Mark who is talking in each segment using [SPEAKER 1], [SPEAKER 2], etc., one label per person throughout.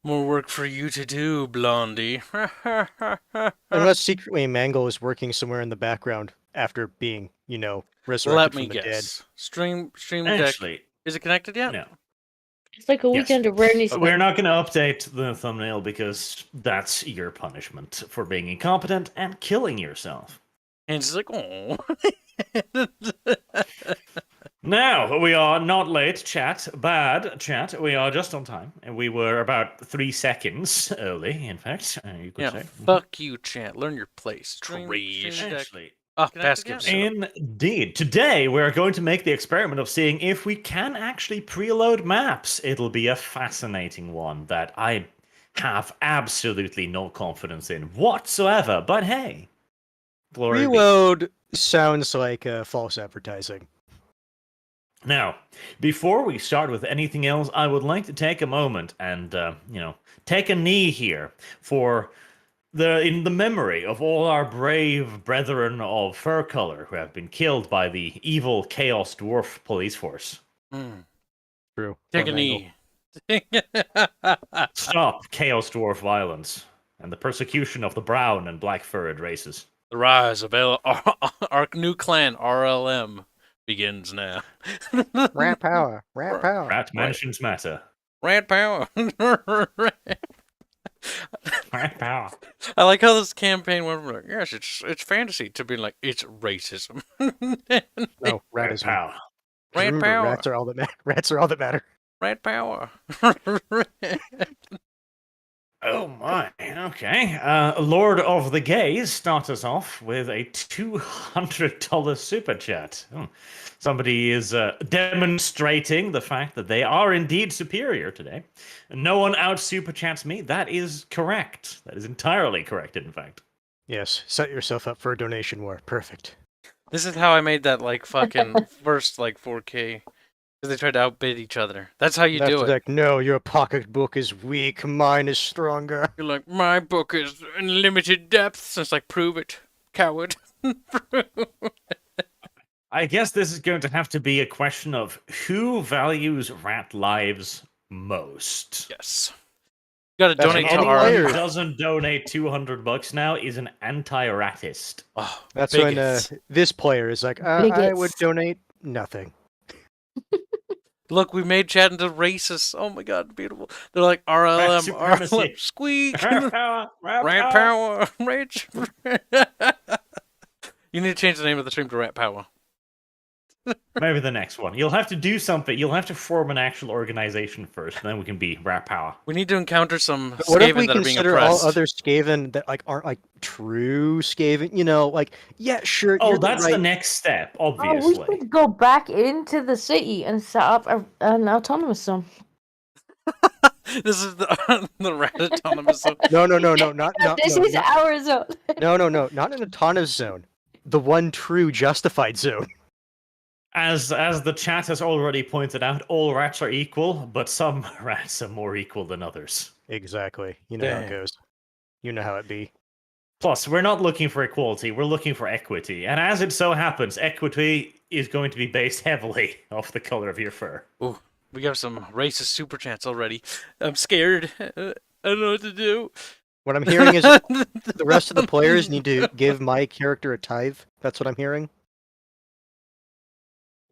[SPEAKER 1] More work for you to do, Blondie.
[SPEAKER 2] Unless secretly Mangle is working somewhere in the background after being, resurrected
[SPEAKER 1] Let me
[SPEAKER 2] from the dead.
[SPEAKER 1] guess. Stream Deck.
[SPEAKER 3] Actually,
[SPEAKER 1] Is it connected yet?
[SPEAKER 3] no.
[SPEAKER 4] It's like a
[SPEAKER 3] Yes.
[SPEAKER 4] weekend of Bernie's.
[SPEAKER 3] We're not going to update the thumbnail because that's your punishment for being incompetent and killing yourself.
[SPEAKER 1] And she's like, oh.
[SPEAKER 3] Now, we are not late, chat. Bad, chat. We are just on time. And we were about 3 seconds early, in fact, you could say.
[SPEAKER 1] Fuck you, chat. Learn your place.
[SPEAKER 3] Actually,
[SPEAKER 1] baskets.
[SPEAKER 3] indeed. Today, we're going to make the experiment of seeing if we can actually preload maps. It'll be a fascinating one that I have absolutely no confidence in whatsoever. But hey, glory be.
[SPEAKER 2] Reload sounds like false advertising.
[SPEAKER 3] Now, before we start with anything else, I would like to take a moment and, take a knee here for in the memory of all our brave brethren of fur color who have been killed by the evil Chaos Dwarf police force.
[SPEAKER 2] True.
[SPEAKER 1] Take a knee.
[SPEAKER 3] Stop Chaos Dwarf violence and the persecution of the brown and black furred races.
[SPEAKER 1] The rise of our new clan, RLM, begins now.
[SPEAKER 2] Rat power. Rat power.
[SPEAKER 3] Rat mansions matter.
[SPEAKER 1] Rat power.
[SPEAKER 3] Rat power.
[SPEAKER 1] I like how this campaign went from like, yes, it's fantasy to being like, it's racism.
[SPEAKER 2] No, rat is
[SPEAKER 3] power.
[SPEAKER 1] Rat power.
[SPEAKER 2] Rats are all that matter. Rats are all that matter.
[SPEAKER 1] Rat power.
[SPEAKER 3] Oh my, okay. Lord of the Gays starts us off with a $200 super chat. Somebody is demonstrating the fact that they are indeed superior today. No one out super chats me. That is correct. That is entirely correct, in fact.
[SPEAKER 2] Yes, set yourself up for a donation war. Perfect.
[SPEAKER 1] This is how I made that like fucking first like 4K. Because they tried to outbid each other. That's how you do it.
[SPEAKER 2] Like, no, your pocketbook is weak. Mine is stronger.
[SPEAKER 1] You're like, my book is in limited depth. It's like, prove it, coward.
[SPEAKER 3] I guess this is going to have to be a question of who values rat lives most.
[SPEAKER 1] Yes. You gotta
[SPEAKER 2] That's
[SPEAKER 1] donate to
[SPEAKER 2] any
[SPEAKER 1] our...
[SPEAKER 2] player.
[SPEAKER 3] Who doesn't donate $200 now is an anti-ratist.
[SPEAKER 1] Oh,
[SPEAKER 2] That's
[SPEAKER 1] bigots.
[SPEAKER 2] when this player is like, I
[SPEAKER 4] Bigots.
[SPEAKER 2] would donate nothing.
[SPEAKER 1] Look, we made chat into racist. Oh my god, beautiful. They're like, RLM,
[SPEAKER 3] supremacy.
[SPEAKER 1] RLM, squeak.
[SPEAKER 3] Rat power,
[SPEAKER 1] Rat power, rage. You need to change the name of the stream to Rat Power.
[SPEAKER 3] Maybe the next one. You'll have to do something. You'll have to form an actual organization first, and then we can be rat power.
[SPEAKER 1] We need to encounter some
[SPEAKER 2] But what if we
[SPEAKER 1] Skaven that are being
[SPEAKER 2] consider
[SPEAKER 1] oppressed.
[SPEAKER 2] all other Skaven that aren't true Skaven? Yeah, sure.
[SPEAKER 3] Oh,
[SPEAKER 2] you're
[SPEAKER 3] that's
[SPEAKER 2] right.
[SPEAKER 3] the next step,
[SPEAKER 4] Oh, we
[SPEAKER 3] obviously.
[SPEAKER 4] should go back into the city and set up an autonomous zone.
[SPEAKER 1] This is the rat autonomous zone.
[SPEAKER 2] No, not
[SPEAKER 4] This is our zone.
[SPEAKER 2] no, not an autonomous zone. The one true justified zone.
[SPEAKER 3] As the chat has already pointed out, all rats are equal, but some rats are more equal than others.
[SPEAKER 2] Exactly. You know how it
[SPEAKER 1] Damn.
[SPEAKER 2] goes. You know how it be.
[SPEAKER 3] Plus, we're not looking for equality, we're looking for equity. And as it so happens, equity is going to be based heavily off the color of your fur.
[SPEAKER 1] Ooh, we got some racist super chats already. I'm scared. I don't know what to do.
[SPEAKER 2] What I'm hearing is the rest of the players need to give my character a tithe. That's what I'm hearing.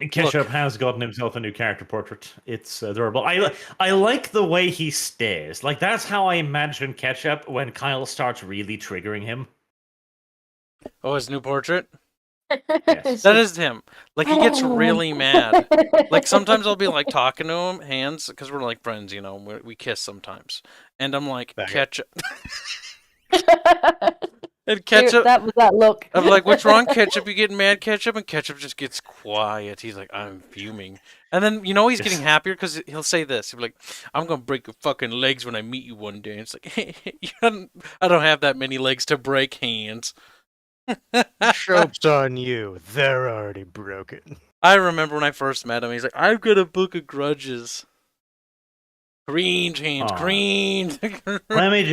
[SPEAKER 3] Ketchup has gotten himself a new character portrait. It's adorable. I like the way he stares. Like, that's how I imagine Ketchup when Kyle starts really triggering him.
[SPEAKER 1] Oh, his new portrait?
[SPEAKER 3] Yes.
[SPEAKER 1] That is him. Like, he gets really mad. Like, sometimes I'll be, like, talking to him, hands, because we're, like, friends, you know, we kiss sometimes. And I'm like,
[SPEAKER 2] Back it.
[SPEAKER 1] Ketchup. And Ketchup,
[SPEAKER 4] That was that look.
[SPEAKER 1] I'm like, what's wrong, Ketchup? You getting mad, Ketchup? And Ketchup just gets quiet. He's like, I'm fuming. And then, you know, he's getting happier because he'll say this. He'll be like, I'm going to break your fucking legs when I meet you one day. And it's like, I don't have that many legs to break, hands.
[SPEAKER 2] Joke's on you. They're already broken.
[SPEAKER 1] I remember when I first met him, he's like, I've got a book of grudges. Cringe, hands,
[SPEAKER 3] Aw.
[SPEAKER 1] cringe.
[SPEAKER 3] Let me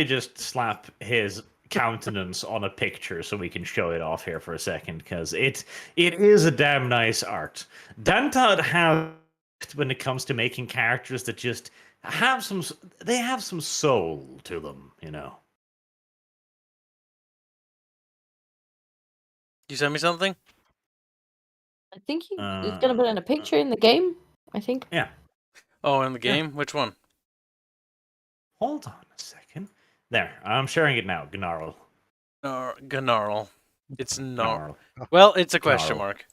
[SPEAKER 3] just slap his countenance on a picture so we can show it off here for a second, because it is a damn nice art. Dantad has, when it comes to making characters that just have some. They have some soul to them, you know.
[SPEAKER 1] You send me something?
[SPEAKER 4] I think he's gonna put in a picture in the game. I think.
[SPEAKER 3] Yeah.
[SPEAKER 1] Oh, in the
[SPEAKER 3] Yeah.
[SPEAKER 1] game? Which one?
[SPEAKER 3] Hold on a second. There, I'm sharing it now. Gnarl.
[SPEAKER 1] Gnarl. It's no.
[SPEAKER 3] Gnarl.
[SPEAKER 1] Well, it's a question
[SPEAKER 3] Gnarl.
[SPEAKER 1] mark.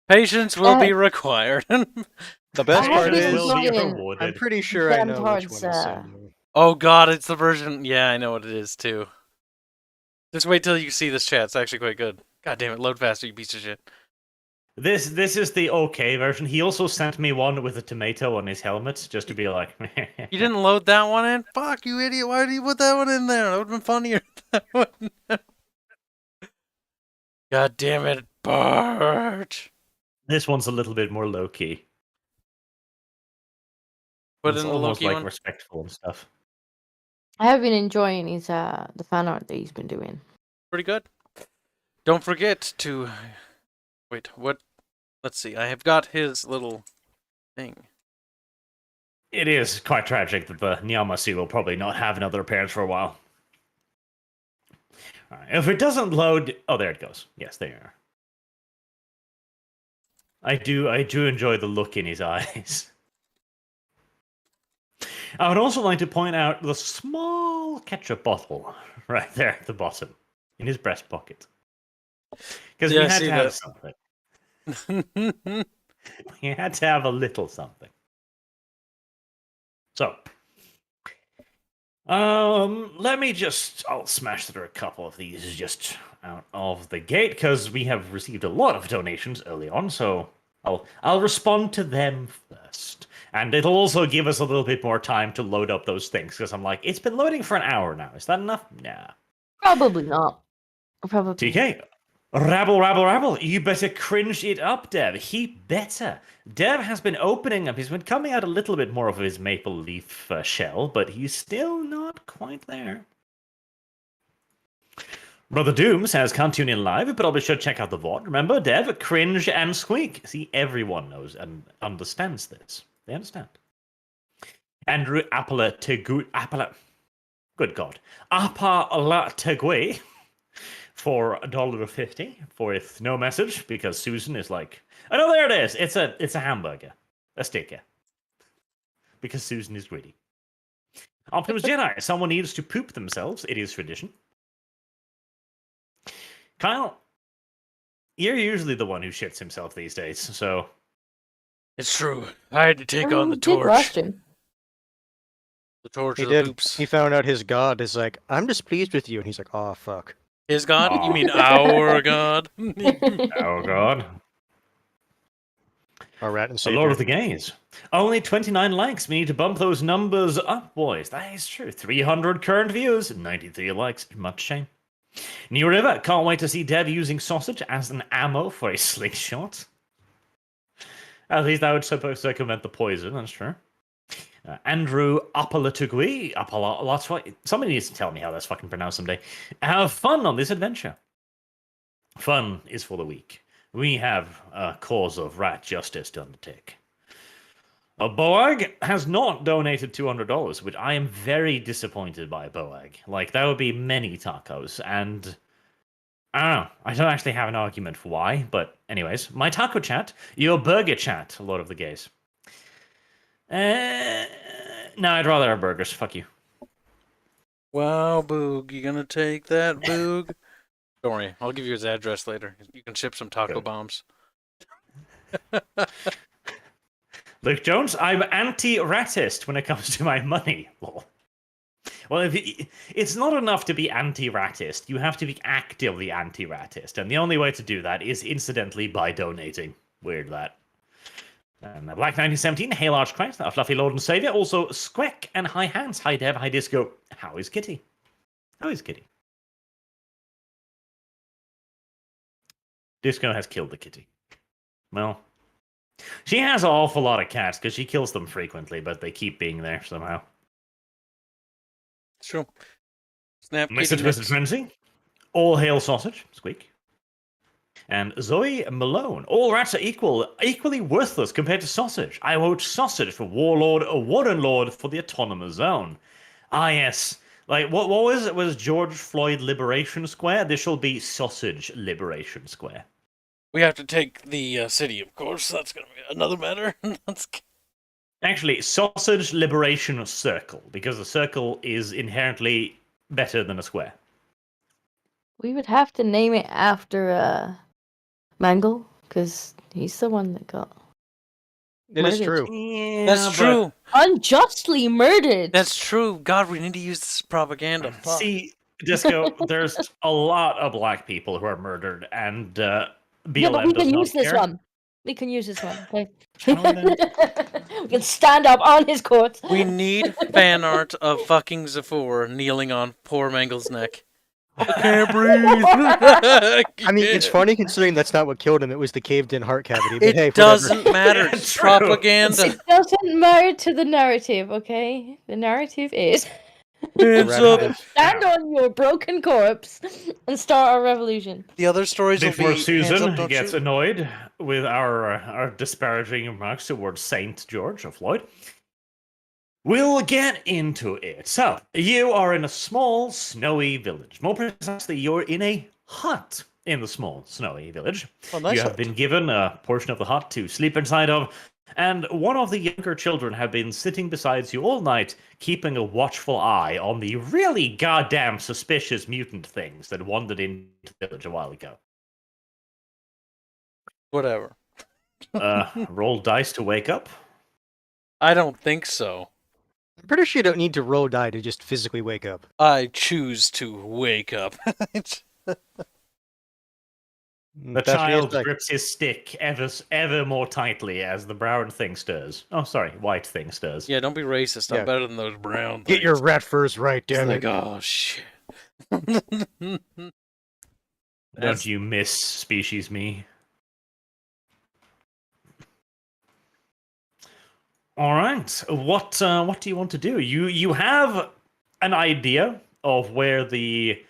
[SPEAKER 1] Patience will be required.
[SPEAKER 2] The best
[SPEAKER 4] I have
[SPEAKER 2] part
[SPEAKER 4] been
[SPEAKER 2] is,
[SPEAKER 3] will be
[SPEAKER 4] enjoying
[SPEAKER 2] I'm
[SPEAKER 3] rewarded.
[SPEAKER 2] pretty sure I
[SPEAKER 4] them
[SPEAKER 2] know which
[SPEAKER 4] towards,
[SPEAKER 2] one to send you.
[SPEAKER 1] Oh god, it's the version. Yeah, I know what it is too. Just wait till you see this chat. It's actually quite good. God damn it, load faster, you piece of shit.
[SPEAKER 3] This is the okay version. He also sent me one with a tomato on his helmet, just to be like.
[SPEAKER 1] You didn't load that one in? Fuck, you idiot. Why did you put that one in there? That would have been funnier. That one. God damn it, Bart.
[SPEAKER 3] This one's a little bit more low key.
[SPEAKER 1] Put
[SPEAKER 3] It's
[SPEAKER 1] in the
[SPEAKER 3] almost
[SPEAKER 1] Loki
[SPEAKER 3] like
[SPEAKER 1] one.
[SPEAKER 3] respectful and stuff.
[SPEAKER 4] I have been enjoying his the fan art that he's been doing.
[SPEAKER 1] Pretty good. Don't forget to... Wait, what? Let's see. I have got his little thing.
[SPEAKER 3] It is quite tragic that the Nyamasi will probably not have another appearance for a while. Alright, if it doesn't load, oh, there it goes. Yes, there you are. I do enjoy the look in his eyes. I would also like to point out the small ketchup bottle right there at the bottom in his breast pocket, because
[SPEAKER 1] Yeah,
[SPEAKER 3] we
[SPEAKER 1] I
[SPEAKER 3] had
[SPEAKER 1] see
[SPEAKER 3] to have
[SPEAKER 1] that.
[SPEAKER 3] something. We had to have a little something. So, let me I'll smash through a couple of these just out of the gate, because we have received a lot of donations early on, so I'll respond to them first. And it'll also give us a little bit more time to load up those things, because I'm like, it's been loading for an hour now. Is that enough? Nah.
[SPEAKER 4] Probably not. Probably.
[SPEAKER 3] TK. Rabble, rabble, rabble. You better cringe it up, Dev. He better. Dev has been opening up. He's been coming out a little bit more of his maple leaf shell, but he's still not quite there. Brother Doom says, can't tune in live, but I'll be sure to check out the VOD. Remember, Dev, cringe and squeak. See, everyone knows and understands this. They understand. Andrew Appala Tegu... Appala... Good God. Appala Tegui for $1.50 for with no message, because Susan is like, oh no, there it is. It's a hamburger. A sticker. Because Susan is greedy. Optimus Jedi, someone needs to poop themselves. It is tradition. Kyle, you're usually the one who shits himself these days, so...
[SPEAKER 1] It's true. I had to take on the
[SPEAKER 4] Did last
[SPEAKER 1] torch.
[SPEAKER 4] him.
[SPEAKER 1] The torch
[SPEAKER 2] He
[SPEAKER 1] of the
[SPEAKER 2] did.
[SPEAKER 1] poops.
[SPEAKER 2] He found out his god is like, I'm displeased with you, and he's like, oh fuck.
[SPEAKER 1] His god?
[SPEAKER 3] Aw.
[SPEAKER 1] You mean our god?
[SPEAKER 3] Oh god.
[SPEAKER 2] Our rat and
[SPEAKER 3] The
[SPEAKER 2] savior.
[SPEAKER 3] Lord of the Gays. Only 29 likes. We need to bump those numbers up, boys. That is true. 300 current views, 93 likes. Much shame. New River. Can't wait to see Dev using sausage as an ammo for a slingshot. At least I would suppose circumvent the poison. That's true. Andrew Apalatugui. Somebody needs to tell me how that's fucking pronounced someday. Have fun on this adventure. Fun is for the weak. We have a cause of rat justice to undertake. Boag has not donated $200, which I am very disappointed by, Boag. Like, that would be many tacos, and I don't know. I don't actually have an argument for why, but anyways. My taco chat, your burger chat, Lord of the Gays. No, I'd rather have burgers. Fuck you.
[SPEAKER 1] Wow, Boog, you gonna take that, Boog? Don't worry, I'll give you his address later. You can ship some taco
[SPEAKER 3] Good.
[SPEAKER 1] bombs.
[SPEAKER 3] Luke Jones, I'm anti-ratist when it comes to my money. Well, it's not enough to be anti-ratist. You have to be actively anti-ratist. And the only way to do that is, incidentally, by donating. Weird that. And Black 1917, Hey Large Christ, our Fluffy Lord and Savior. Also, Squeck and Hi Hands, Hi Dev, Hi Disco. How is Kitty? How is Kitty? Disco has killed the kitty. Well, she has an awful lot of cats because she kills them frequently, but they keep being there somehow.
[SPEAKER 1] It's true. Snap,
[SPEAKER 3] Mr.
[SPEAKER 1] kitty
[SPEAKER 3] Twisted
[SPEAKER 1] bits.
[SPEAKER 3] Frenzy. All hail sausage. Squeak. And Zoe Malone. All rats are equally worthless compared to sausage. I vote sausage for warlord or warden lord for the autonomous zone. Ah, yes. Like, what was it? Was George Floyd Liberation Square? This shall be Sausage Liberation Square.
[SPEAKER 1] We have to take the city, of course. That's going to be another matter.
[SPEAKER 3] Actually, Sausage Liberation Circle, because the circle is inherently better than a square.
[SPEAKER 4] We would have to name it after Mangle, because he's the one that got
[SPEAKER 2] It is
[SPEAKER 4] murdered.
[SPEAKER 2] true.
[SPEAKER 3] Yeah,
[SPEAKER 1] That's true.
[SPEAKER 4] Unjustly murdered.
[SPEAKER 1] That's true. God, we need to use this propaganda. Fuck.
[SPEAKER 3] See, Disco, there's a lot of black people who are murdered, and BLM
[SPEAKER 4] yeah, but we
[SPEAKER 3] does
[SPEAKER 4] can
[SPEAKER 3] not
[SPEAKER 4] use this
[SPEAKER 3] care.
[SPEAKER 4] one. We can use this one. Okay.
[SPEAKER 3] Channel them.
[SPEAKER 4] We can stand up on his court.
[SPEAKER 1] We need fan art of fucking Zafur kneeling on poor Mangle's neck. I can't breathe.
[SPEAKER 2] I mean, it's funny considering that's not what killed him. It was the caved-in heart cavity. But
[SPEAKER 1] It
[SPEAKER 2] hey, whatever.
[SPEAKER 1] doesn't matter.
[SPEAKER 3] Yeah,
[SPEAKER 1] It's
[SPEAKER 3] true.
[SPEAKER 1] propaganda.
[SPEAKER 4] It doesn't matter to the narrative, okay? The narrative is
[SPEAKER 1] Hands up.
[SPEAKER 4] stand on your broken corpse and start our revolution.
[SPEAKER 1] The other stories will
[SPEAKER 3] Before
[SPEAKER 1] be
[SPEAKER 3] Susan
[SPEAKER 1] hands up, don't
[SPEAKER 3] gets
[SPEAKER 1] shoot.
[SPEAKER 3] annoyed with our disparaging remarks towards Saint George of Floyd, we'll get into it. So, you are in a small, snowy village. More precisely, you're in a hut in the small, snowy village.
[SPEAKER 1] Oh, nice
[SPEAKER 3] You have
[SPEAKER 1] hut.
[SPEAKER 3] been given a portion of the hut to sleep inside of, and one of the younger children have been sitting beside you all night, keeping a watchful eye on the really goddamn suspicious mutant things that wandered into the village a while ago.
[SPEAKER 1] Whatever.
[SPEAKER 3] Roll dice to wake up.
[SPEAKER 1] I don't think so.
[SPEAKER 2] I'm pretty sure you don't need to roll die to just physically wake up.
[SPEAKER 1] I choose to wake up.
[SPEAKER 3] The
[SPEAKER 2] That's what it
[SPEAKER 3] child
[SPEAKER 2] is like.
[SPEAKER 3] grips his stick ever more tightly as the brown thing stirs. Oh, sorry, white thing stirs.
[SPEAKER 1] Yeah, don't be racist. I'm
[SPEAKER 2] Yeah.
[SPEAKER 1] better than those brown
[SPEAKER 2] Get your
[SPEAKER 1] things.
[SPEAKER 2] rat furs right,
[SPEAKER 1] It's
[SPEAKER 2] damn
[SPEAKER 1] like,
[SPEAKER 2] it.
[SPEAKER 1] oh shit.
[SPEAKER 3] Don't you miss species me? All right. What do you want to do? You have an idea of where the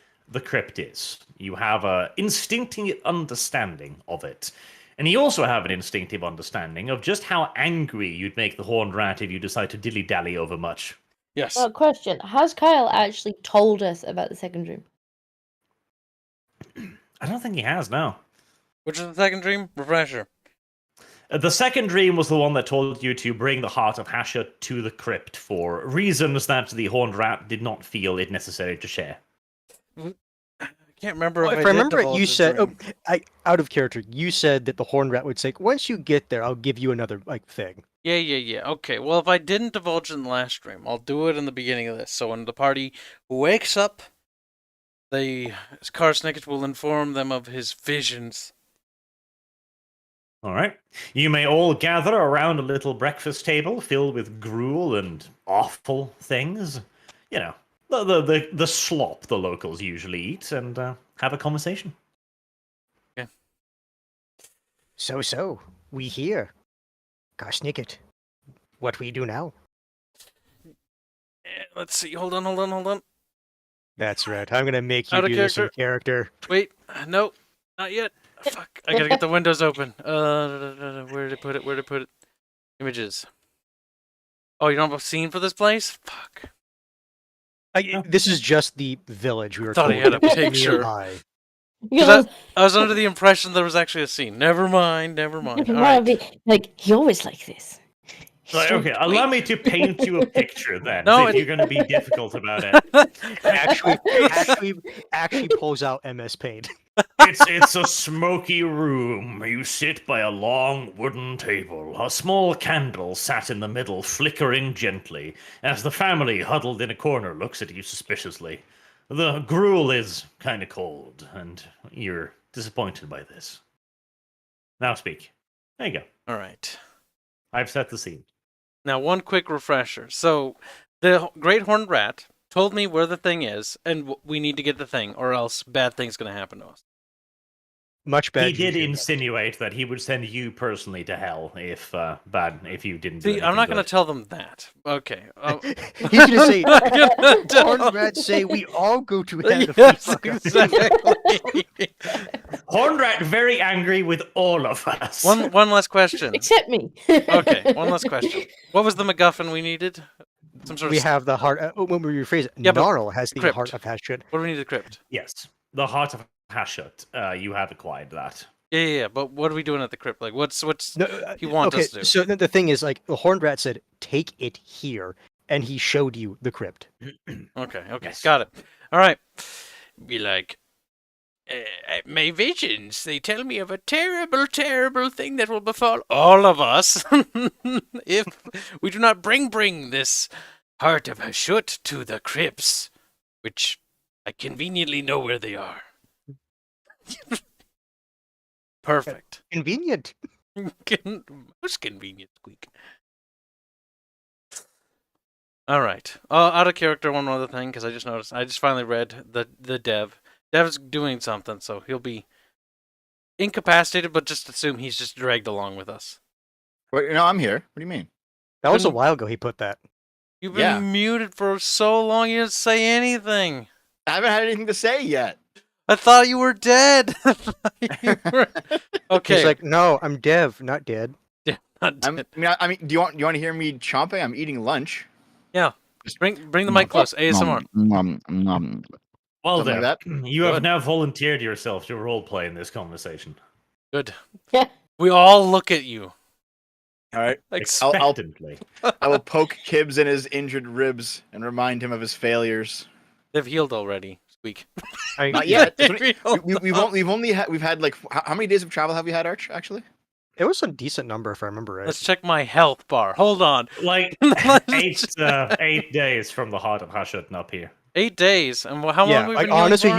[SPEAKER 3] crypt is. You have a instinctive understanding of it. And you also have an instinctive understanding of just how angry you'd make the horned rat if you decide to dilly-dally over much.
[SPEAKER 1] Yes.
[SPEAKER 4] Well, question: has Kyle actually told us about the second room?
[SPEAKER 3] I don't think he has, no.
[SPEAKER 1] Which is the second dream? Refresher.
[SPEAKER 3] The second dream was the one that told you to bring the heart of Hasha to the crypt for reasons that the horned rat did not feel it necessary to share.
[SPEAKER 1] I can't remember
[SPEAKER 2] Well,
[SPEAKER 1] if
[SPEAKER 2] if
[SPEAKER 1] I
[SPEAKER 2] I
[SPEAKER 1] did
[SPEAKER 2] remember it,
[SPEAKER 1] divulge
[SPEAKER 2] you
[SPEAKER 1] the
[SPEAKER 2] said,
[SPEAKER 1] dream.
[SPEAKER 2] out of character, you said that the horned rat would say, once you get there, I'll give you another thing.
[SPEAKER 1] Yeah. Okay, well, if I didn't divulge it in the last stream, I'll do it in the beginning of this. So when the party wakes up, the Karsnicket will inform them of his visions.
[SPEAKER 3] All right. You may all gather around a little breakfast table filled with gruel and awful things. You know, the slop the locals usually eat, and have a conversation.
[SPEAKER 2] So, we here. Gosh, Nicket. What we do now?
[SPEAKER 1] Let's see. Hold on.
[SPEAKER 2] That's right. I'm gonna make you
[SPEAKER 1] Out of
[SPEAKER 2] do this in character.
[SPEAKER 1] Wait, no, not yet. Fuck, I gotta get the windows open. Where did I put it? Images. Oh, you don't have a scene for this place? Fuck.
[SPEAKER 2] This is just the village. We were
[SPEAKER 1] Thought
[SPEAKER 2] told
[SPEAKER 1] he had a
[SPEAKER 2] to be
[SPEAKER 1] picture.
[SPEAKER 2] nearby.
[SPEAKER 1] Because I was under the impression there was actually a scene. Never mind. All right.
[SPEAKER 4] Like he always like this.
[SPEAKER 3] Like, okay, allow me to paint you a picture then.
[SPEAKER 1] No,
[SPEAKER 3] if you're going to be difficult about it.
[SPEAKER 2] Actually pulls out MS Paint.
[SPEAKER 3] It's a smoky room. You sit by a long wooden table. A small candle sat in the middle, flickering gently, as the family huddled in a corner looks at you suspiciously. The gruel is kind of cold, and you're disappointed by this. Now speak. There you go.
[SPEAKER 1] All right.
[SPEAKER 3] I've set the scene.
[SPEAKER 1] Now, one quick refresher. So, the Great Horned Rat told me where the thing is, and we need to get the thing, or else bad things gonna happen to us.
[SPEAKER 2] Much bad
[SPEAKER 3] He did
[SPEAKER 2] juju.
[SPEAKER 3] insinuate that he would send you personally to hell if you didn't do
[SPEAKER 1] See,
[SPEAKER 3] anything
[SPEAKER 1] I'm not going to
[SPEAKER 3] good.
[SPEAKER 1] tell them that. Okay.
[SPEAKER 2] He's gonna say,
[SPEAKER 1] I'm not gonna tell
[SPEAKER 2] "Horned
[SPEAKER 1] them.
[SPEAKER 2] rats say we all go to hell if we
[SPEAKER 1] Yes,
[SPEAKER 2] fuck up."
[SPEAKER 1] exactly.
[SPEAKER 3] Hornrat very angry with all of us.
[SPEAKER 1] One last question.
[SPEAKER 4] Except me.
[SPEAKER 1] Okay, one last question. What was the MacGuffin we needed? Some sort
[SPEAKER 2] We
[SPEAKER 1] of.
[SPEAKER 2] have the heart. When we rephrase it,
[SPEAKER 1] Yeah, but
[SPEAKER 2] Gnarl has the
[SPEAKER 1] crypt.
[SPEAKER 2] heart of Hashut.
[SPEAKER 1] What do we need the crypt?
[SPEAKER 3] Yes, the heart of Hashut. You have acquired that.
[SPEAKER 1] Yeah. But what are we doing at the crypt? Like, what's
[SPEAKER 2] No,
[SPEAKER 1] he want
[SPEAKER 2] okay,
[SPEAKER 1] us to do?
[SPEAKER 2] so the thing is, like, the Horned Rat said, "Take it here," and he showed you the crypt.
[SPEAKER 1] Okay,
[SPEAKER 3] Yes.
[SPEAKER 1] got it. All right. Be like, my visions, they tell me of a terrible, terrible thing that will befall all of us if we do not bring this heart of Hashut to the crypts, which I conveniently know where they are. Perfect.
[SPEAKER 2] Convenient.
[SPEAKER 1] Most convenient, Squeak. All right. Out of character, one other thing, because I just noticed. I just finally read the dev. Dev's doing something, so he'll be incapacitated, but just assume he's just dragged along with us.
[SPEAKER 5] Wait, no, I'm here. What do you mean?
[SPEAKER 2] That was a
[SPEAKER 1] Couldn't-
[SPEAKER 2] while ago. He put that.
[SPEAKER 1] You've been
[SPEAKER 5] Yeah.
[SPEAKER 1] muted for so long, you didn't say anything.
[SPEAKER 5] I haven't had anything to say yet.
[SPEAKER 1] I thought you were dead. You were- Okay.
[SPEAKER 2] He's like, "No, I'm Dev, not dead."
[SPEAKER 1] not
[SPEAKER 5] I'm,
[SPEAKER 1] dead.
[SPEAKER 5] I mean, do you want to hear me chomping? I'm eating lunch.
[SPEAKER 1] Bring the mic close. ASMR.
[SPEAKER 3] Well,
[SPEAKER 5] Something
[SPEAKER 3] then,
[SPEAKER 5] like
[SPEAKER 3] you have
[SPEAKER 1] Good.
[SPEAKER 3] now volunteered yourself to roleplay in this conversation.
[SPEAKER 1] Good. We all look at you.
[SPEAKER 5] All right.
[SPEAKER 1] Like,
[SPEAKER 3] Expectantly.
[SPEAKER 5] I will poke Kibbs in his injured ribs and remind him of his failures.
[SPEAKER 1] they've healed already. Squeak.
[SPEAKER 5] Not yet.
[SPEAKER 1] They've healed.
[SPEAKER 5] We've had like how many days of travel have we had, Arch? Actually,
[SPEAKER 2] It was a decent number, if I remember right.
[SPEAKER 1] Let's check my health bar. Hold on.
[SPEAKER 3] Like
[SPEAKER 1] Let's
[SPEAKER 3] 8 days from the heart of Hashut and up here.
[SPEAKER 1] 8 days. And how long
[SPEAKER 2] Yeah,
[SPEAKER 1] have we
[SPEAKER 2] like
[SPEAKER 1] been healing
[SPEAKER 2] honestly,
[SPEAKER 1] for?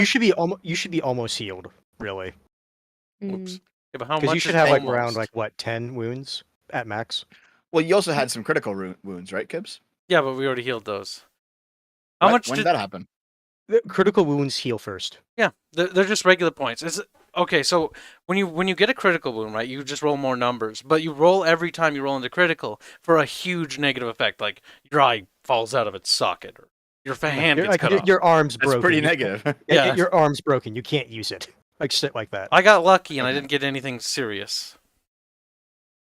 [SPEAKER 2] you should be almost healed, really,
[SPEAKER 1] Whoops.
[SPEAKER 4] Mm.
[SPEAKER 1] Yeah, but how
[SPEAKER 2] because
[SPEAKER 1] much
[SPEAKER 2] you should
[SPEAKER 1] is
[SPEAKER 2] have like
[SPEAKER 1] almost?
[SPEAKER 2] around like what 10 wounds at max.
[SPEAKER 5] well, you also had some critical wounds, right, Kibbs?
[SPEAKER 1] Yeah, but we already healed those. How
[SPEAKER 5] What?
[SPEAKER 1] much
[SPEAKER 5] When
[SPEAKER 1] did
[SPEAKER 5] did that happen?
[SPEAKER 2] The critical wounds heal first.
[SPEAKER 1] Yeah, they're just regular points. Okay, so when you get a critical wound, right, you just roll more numbers, but you roll every time you roll into critical for a huge negative effect, like your eye falls out of its socket or your hand
[SPEAKER 2] Your,
[SPEAKER 1] gets cut off.
[SPEAKER 2] your arm's
[SPEAKER 5] That's
[SPEAKER 2] broken.
[SPEAKER 5] pretty
[SPEAKER 2] You-
[SPEAKER 5] negative.
[SPEAKER 1] Yeah.
[SPEAKER 2] Your arm's broken. You can't use it. Like shit like that.
[SPEAKER 1] I got lucky and I didn't get anything serious.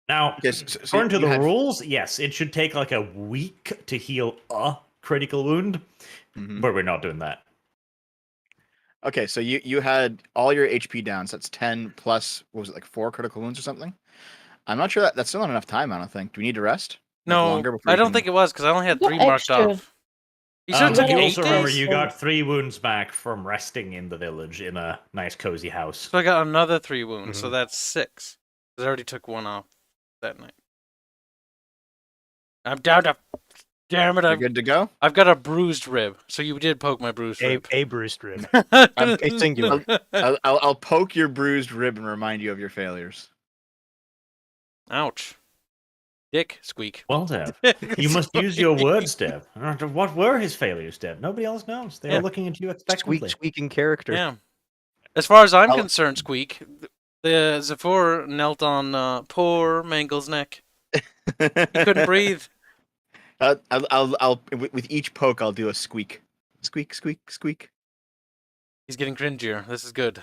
[SPEAKER 3] Now,
[SPEAKER 5] Okay, so
[SPEAKER 3] according to
[SPEAKER 5] you
[SPEAKER 3] the
[SPEAKER 5] had-
[SPEAKER 3] rules, yes, it should take like a week to heal a critical wound,
[SPEAKER 5] Mhm.
[SPEAKER 3] but we're not doing that.
[SPEAKER 5] Okay, so you had all your HP down, so that's 10 plus, what was it, like 4 critical wounds or something? I'm not sure that's still not enough time, I don't think. Do we need to rest? Like,
[SPEAKER 1] No,
[SPEAKER 5] longer before
[SPEAKER 1] I
[SPEAKER 5] you
[SPEAKER 1] don't
[SPEAKER 5] can-
[SPEAKER 1] think it was because I only had
[SPEAKER 4] What
[SPEAKER 1] 3 marked
[SPEAKER 4] extra?
[SPEAKER 1] off. You said it
[SPEAKER 3] You
[SPEAKER 1] took
[SPEAKER 4] got
[SPEAKER 1] 8
[SPEAKER 3] also remember
[SPEAKER 1] days?
[SPEAKER 3] you got 3 wounds back from resting in the village in a nice cozy house.
[SPEAKER 1] So I got another 3 wounds, so
[SPEAKER 2] Mhm.
[SPEAKER 1] that's 6. 'Cause I already took 1 off that night. I'm down to... Damn it,
[SPEAKER 5] You're good to go?
[SPEAKER 1] I've got a bruised rib. So you did poke my bruised rib.
[SPEAKER 2] A bruised rib.
[SPEAKER 5] I'm-
[SPEAKER 2] a singular.
[SPEAKER 5] I'll poke your bruised rib and remind you of your failures.
[SPEAKER 1] Ouch. Dick, squeak.
[SPEAKER 3] Well, Dev, you must use your words, Dev. What were his failures, Dev? Nobody else knows. They
[SPEAKER 1] Yeah.
[SPEAKER 3] are looking at you expectantly.
[SPEAKER 2] Squeaking character.
[SPEAKER 1] Yeah. As far as I'm
[SPEAKER 5] I'll-
[SPEAKER 1] concerned, Squeak, the Zephyr knelt on poor Mangle's neck. He couldn't breathe.
[SPEAKER 5] I'll with each poke I'll do a squeak. Squeak, squeak, squeak,
[SPEAKER 1] He's getting cringier. This is good.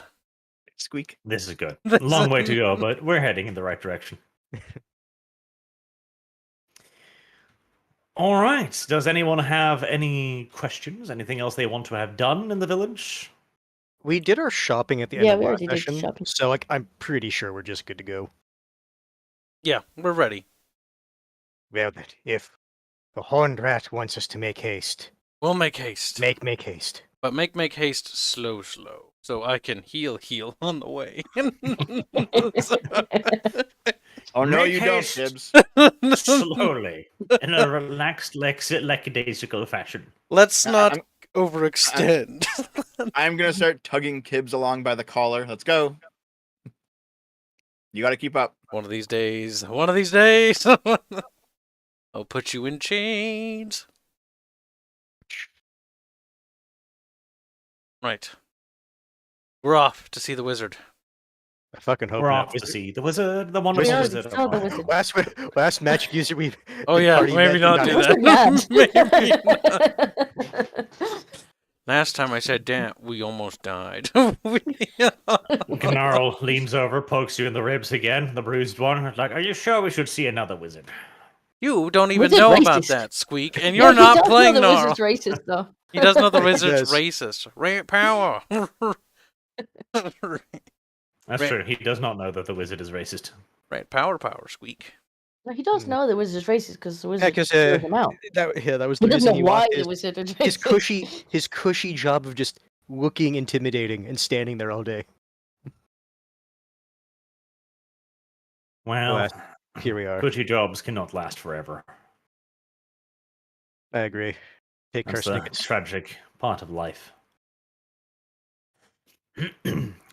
[SPEAKER 5] squeak.
[SPEAKER 3] This is good.
[SPEAKER 1] This
[SPEAKER 3] Long
[SPEAKER 1] is-
[SPEAKER 3] way to go, but we're heading in the right direction. All right. Does anyone have any questions? Anything else they want to have done in the village?
[SPEAKER 2] We did our shopping at the end
[SPEAKER 4] Yeah,
[SPEAKER 2] of
[SPEAKER 4] we
[SPEAKER 2] last
[SPEAKER 4] already did
[SPEAKER 2] session,
[SPEAKER 4] shopping.
[SPEAKER 2] so like I'm pretty sure we're just good to go.
[SPEAKER 1] Yeah, we're ready.
[SPEAKER 2] Well, then, if the Horned Rat wants us to make haste,
[SPEAKER 1] We'll make haste.
[SPEAKER 2] make haste.
[SPEAKER 1] But make haste slow. So I can heal on the way.
[SPEAKER 5] Oh no,
[SPEAKER 3] Make
[SPEAKER 5] you don't,
[SPEAKER 3] haste.
[SPEAKER 5] Tibbs.
[SPEAKER 3] Slowly, in a relaxed, lackadaisical fashion.
[SPEAKER 1] Let's
[SPEAKER 5] I-
[SPEAKER 1] not
[SPEAKER 5] I'm-
[SPEAKER 1] overextend.
[SPEAKER 5] I'm gonna start tugging Kibbs along by the collar. Let's go. You gotta keep up.
[SPEAKER 1] One of these days. I'll put you in chains. Right. We're off to see the wizard.
[SPEAKER 2] I fucking hope
[SPEAKER 3] We're
[SPEAKER 2] not.
[SPEAKER 3] off to see the wizard, the wonderful
[SPEAKER 4] We already
[SPEAKER 3] wizard of
[SPEAKER 4] saw the
[SPEAKER 3] Oz.
[SPEAKER 4] wizard.
[SPEAKER 2] Last magic user we
[SPEAKER 1] Oh
[SPEAKER 2] the
[SPEAKER 1] yeah,
[SPEAKER 2] party
[SPEAKER 1] maybe
[SPEAKER 2] met
[SPEAKER 1] not
[SPEAKER 2] did
[SPEAKER 1] do
[SPEAKER 4] Wizard
[SPEAKER 1] that.
[SPEAKER 4] mad.
[SPEAKER 1] Maybe not. Last time I said Dan, we almost died.
[SPEAKER 3] Gnarl leans over, pokes you in the ribs again, the bruised one. Like, are you sure we should see another wizard?
[SPEAKER 1] You don't even
[SPEAKER 4] Wizard
[SPEAKER 1] know about
[SPEAKER 4] racist.
[SPEAKER 1] that, Squeak, and
[SPEAKER 4] Yeah,
[SPEAKER 1] you're
[SPEAKER 4] he
[SPEAKER 1] not
[SPEAKER 4] does
[SPEAKER 1] playing
[SPEAKER 4] know the
[SPEAKER 1] Gnarl.
[SPEAKER 4] wizard's racist, though.
[SPEAKER 1] He does know the
[SPEAKER 2] He
[SPEAKER 1] wizard's
[SPEAKER 2] does.
[SPEAKER 1] racist. Rant power.
[SPEAKER 3] That's
[SPEAKER 1] Right.
[SPEAKER 3] true. He does not know that the wizard is racist.
[SPEAKER 1] Rant power, Squeak.
[SPEAKER 4] No, he does
[SPEAKER 2] Hmm.
[SPEAKER 4] know the wizard's racist because the
[SPEAKER 2] Yeah,
[SPEAKER 4] wizard
[SPEAKER 2] because
[SPEAKER 4] threw him out.
[SPEAKER 2] that was
[SPEAKER 4] He
[SPEAKER 2] the
[SPEAKER 4] doesn't
[SPEAKER 2] reason
[SPEAKER 4] know
[SPEAKER 2] he
[SPEAKER 4] why
[SPEAKER 2] walked
[SPEAKER 4] the wizard is
[SPEAKER 2] his
[SPEAKER 4] racist.
[SPEAKER 2] cushy job of just looking intimidating and standing there all day.
[SPEAKER 3] Well,
[SPEAKER 2] Alas, here we are.
[SPEAKER 3] cushy jobs cannot last forever.
[SPEAKER 2] I agree. Take
[SPEAKER 3] That's the
[SPEAKER 2] Karsnickets.
[SPEAKER 3] tragic part of life.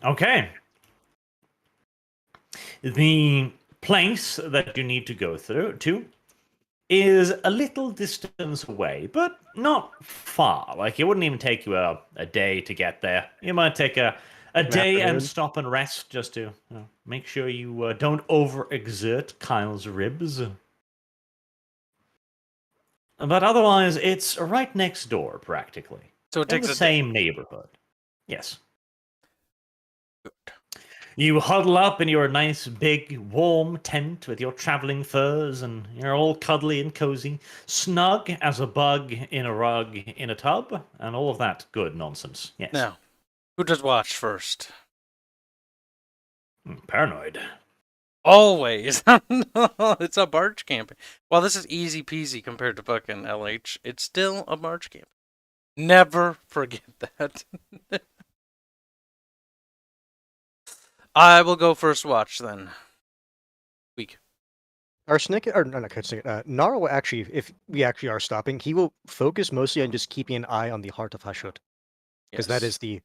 [SPEAKER 3] Okay. The place that you need to go to is a little distance away, but not far. Like, it wouldn't even take you a day to get there. You might take a day
[SPEAKER 2] afternoon.
[SPEAKER 3] and stop and rest just to make sure you don't overexert Kyle's ribs. But otherwise, it's right next door, practically.
[SPEAKER 1] So it
[SPEAKER 3] In
[SPEAKER 1] takes
[SPEAKER 3] the
[SPEAKER 1] a
[SPEAKER 3] same neighborhood. Yes. You huddle up in your nice, big, warm tent with your traveling furs, and you're all cuddly and cozy, snug as a bug in a rug in a tub, and all of that good nonsense. Yes.
[SPEAKER 1] Now, who does watch first?
[SPEAKER 3] Paranoid.
[SPEAKER 1] Always. It's a barge campaign. Well, this is easy peasy compared to fucking LH. It's still a barge campaign. Never forget that. I will go first watch then. Week.
[SPEAKER 2] Arsenic, or no, not Karsnicket. Nara will actually, if we actually are stopping, he will focus mostly on just keeping an eye on the heart of Hashut, because that is the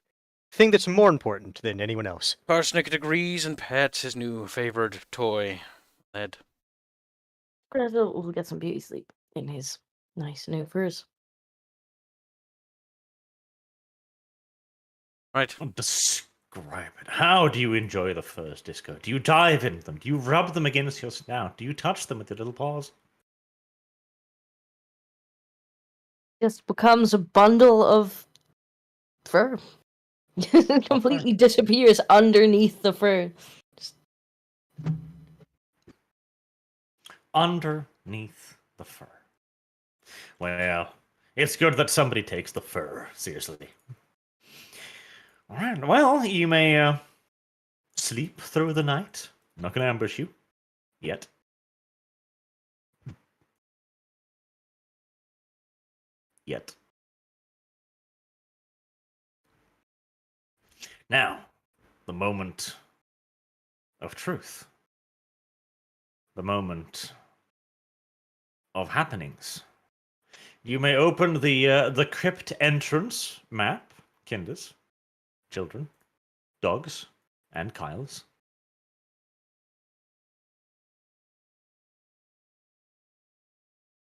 [SPEAKER 2] thing that's more important than anyone else.
[SPEAKER 1] Parsnick agrees and pets his new favored toy, Led.
[SPEAKER 4] We'll get some beauty sleep in his nice new furs.
[SPEAKER 1] Right.
[SPEAKER 3] Describe it. How do you enjoy the furs, Disco? Do you dive into them? Do you rub them against your snout? Do you touch them with your little paws?
[SPEAKER 4] Just becomes a bundle of fur. Completely disappears underneath the fur.
[SPEAKER 3] Underneath the fur. Well, it's good that somebody takes the fur seriously. All right. Well, you may sleep through the night. I'm not going to ambush you yet. Now, the moment of truth. The moment of happenings. You may open the crypt entrance map, Kinders, children, dogs, and Kyles.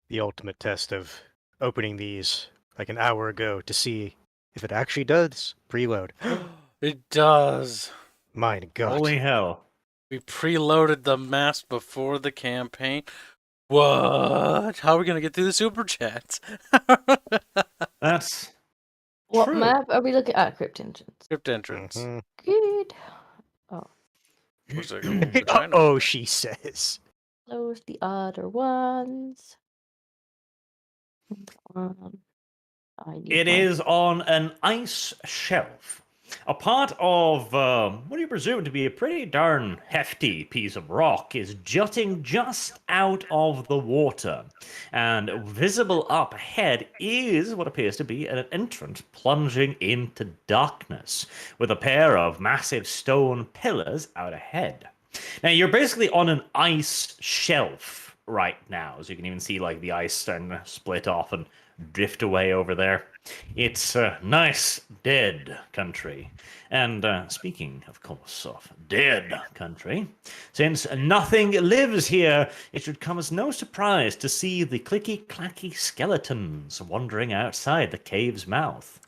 [SPEAKER 2] The ultimate test of opening these like an hour ago to see if it actually does preload.
[SPEAKER 1] It does.
[SPEAKER 2] My God.
[SPEAKER 3] Holy hell.
[SPEAKER 1] We preloaded the maps before the campaign. What? How are we gonna get through the super chats?
[SPEAKER 3] That's
[SPEAKER 4] What
[SPEAKER 3] true.
[SPEAKER 4] map are we looking at? Crypt entrance.
[SPEAKER 1] Crypt entrance.
[SPEAKER 2] Mhm.
[SPEAKER 4] Good.
[SPEAKER 1] Looks like a vagina.
[SPEAKER 2] Oh, she says.
[SPEAKER 4] Close the other ones. I need
[SPEAKER 3] It
[SPEAKER 4] my-
[SPEAKER 3] is on an ice shelf. A part of what you presume to be a pretty darn hefty piece of rock is jutting just out of the water. And visible up ahead is what appears to be an entrance plunging into darkness, with a pair of massive stone pillars out ahead. Now, you're basically on an ice shelf right now, so you can even see like the ice starting to split off and drift away over there. It's a nice dead country. And speaking, of course, of dead country, since nothing lives here, it should come as no surprise to see the clicky-clacky skeletons wandering outside the cave's mouth.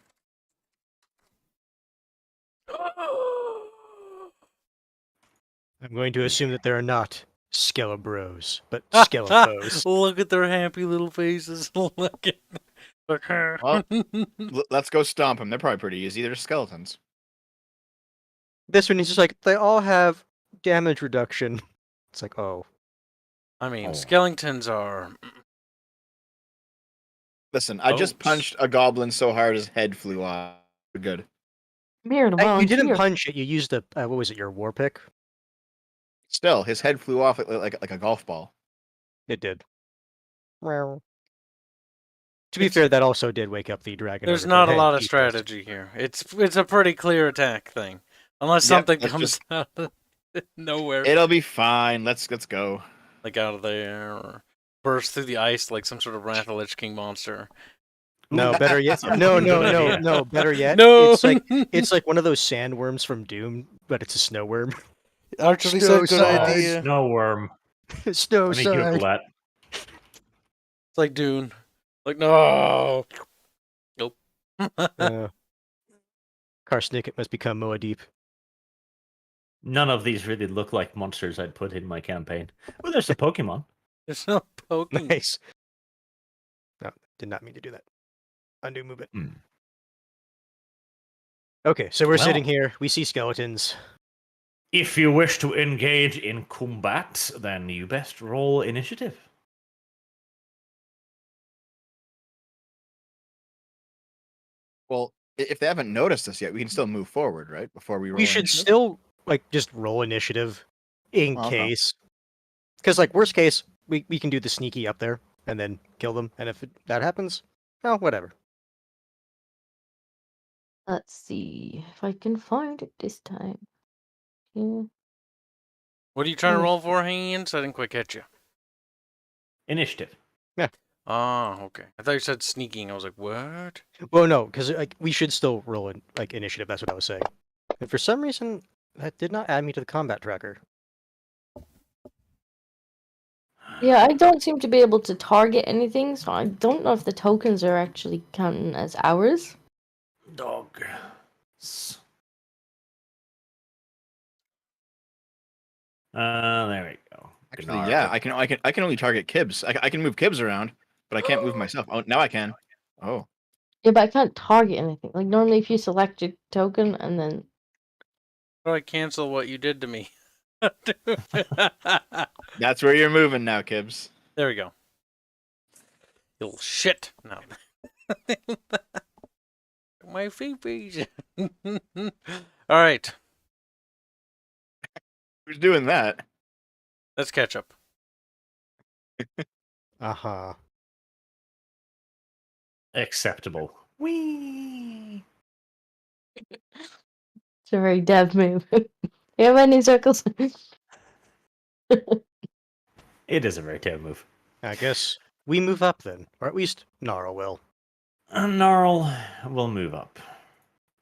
[SPEAKER 2] I'm going to assume that there are not Skelebros, but Skelefos.
[SPEAKER 1] Look at their happy little faces. Look at.
[SPEAKER 5] Well, let's go stomp them. They're probably pretty easy. They're skeletons.
[SPEAKER 2] This one, he's just like, they all have damage reduction. It's like, oh.
[SPEAKER 1] I mean,
[SPEAKER 3] Oh.
[SPEAKER 1] skeletons are.
[SPEAKER 5] Listen, I just
[SPEAKER 3] Oats.
[SPEAKER 5] punched a goblin so hard his head flew off. We're good.
[SPEAKER 4] I'm here to
[SPEAKER 2] You didn't
[SPEAKER 4] volunteer.
[SPEAKER 2] punch it, you used a, what was it, your war pick?
[SPEAKER 5] Still, his head flew off like a golf ball.
[SPEAKER 2] It did. Well. To be fair, that also did wake up the dragon.
[SPEAKER 1] There's
[SPEAKER 2] over,
[SPEAKER 1] not
[SPEAKER 2] but
[SPEAKER 1] a lot
[SPEAKER 2] hey,
[SPEAKER 1] of
[SPEAKER 2] he
[SPEAKER 1] strategy here. It's a pretty clear attack thing, unless
[SPEAKER 5] Yep,
[SPEAKER 1] something
[SPEAKER 5] let's
[SPEAKER 1] comes
[SPEAKER 5] just-
[SPEAKER 1] out of nowhere,
[SPEAKER 5] It'll be fine. Let's go.
[SPEAKER 1] like out of there, or burst through the ice like some sort of Wrath of the Lich King monster.
[SPEAKER 2] No, better yet. No, better yet.
[SPEAKER 1] No,
[SPEAKER 2] It's like one of those sandworms from Doom, but it's a snow worm.
[SPEAKER 1] actually
[SPEAKER 2] Snow
[SPEAKER 1] said good
[SPEAKER 2] side.
[SPEAKER 1] idea.
[SPEAKER 3] Snow worm.
[SPEAKER 2] Snow
[SPEAKER 3] Let me Google
[SPEAKER 2] side.
[SPEAKER 3] that.
[SPEAKER 1] It's like Dune. Like no. Nope.
[SPEAKER 2] Karsnicket must become Moadip.
[SPEAKER 3] None of these really look like monsters I'd put in my campaign. Well, there's a Pokemon.
[SPEAKER 1] There's no poking.
[SPEAKER 2] Nice. No, did not mean to do that. Undo movement.
[SPEAKER 3] Hmm.
[SPEAKER 2] Okay, so we're
[SPEAKER 3] Well.
[SPEAKER 2] sitting here. We see skeletons.
[SPEAKER 3] If you wish to engage in combat, then you best roll initiative.
[SPEAKER 5] Well, if they haven't noticed us yet, we can still move forward, right? Before we roll.
[SPEAKER 2] We should
[SPEAKER 5] initiative?
[SPEAKER 2] still just roll initiative in
[SPEAKER 5] Okay.
[SPEAKER 2] case. Because worst case, we can do the sneaky up there and then kill them. And if that happens, oh, whatever.
[SPEAKER 4] Let's see if I can find it this time. Yeah.
[SPEAKER 1] What are you trying to
[SPEAKER 4] Hmm.
[SPEAKER 1] roll for, Hands? I didn't quite catch you.
[SPEAKER 3] Initiative.
[SPEAKER 1] Oh, okay. I thought you said sneaking. I was like, what?
[SPEAKER 2] Well, no, because we should still roll in initiative. That's what I was saying. And for some reason, that did not add me to the combat tracker.
[SPEAKER 4] Yeah, I don't seem to be able to target anything, so I don't know if the tokens are actually counting as ours.
[SPEAKER 3] Dog. There we go.
[SPEAKER 5] Actually, yeah, I can only target Kibs. I can move Kibs around, but I can't move myself. Oh, now I can. Oh,
[SPEAKER 4] Yeah, but I can't target anything. Like normally, if you select your token and then
[SPEAKER 1] How do I cancel what you did to me?
[SPEAKER 5] that's where you're moving now, Kibs.
[SPEAKER 1] There we go. You little shit. No. My feet. All right.
[SPEAKER 5] Who's doing that?
[SPEAKER 1] Let's catch up.
[SPEAKER 2] Uh-huh.
[SPEAKER 3] Acceptable. Whee!
[SPEAKER 4] it's a very dev move. you have any circles?
[SPEAKER 3] It is a very terrible move.
[SPEAKER 2] I guess we move up then. Or at least Gnarl will.
[SPEAKER 3] Gnarl will move up.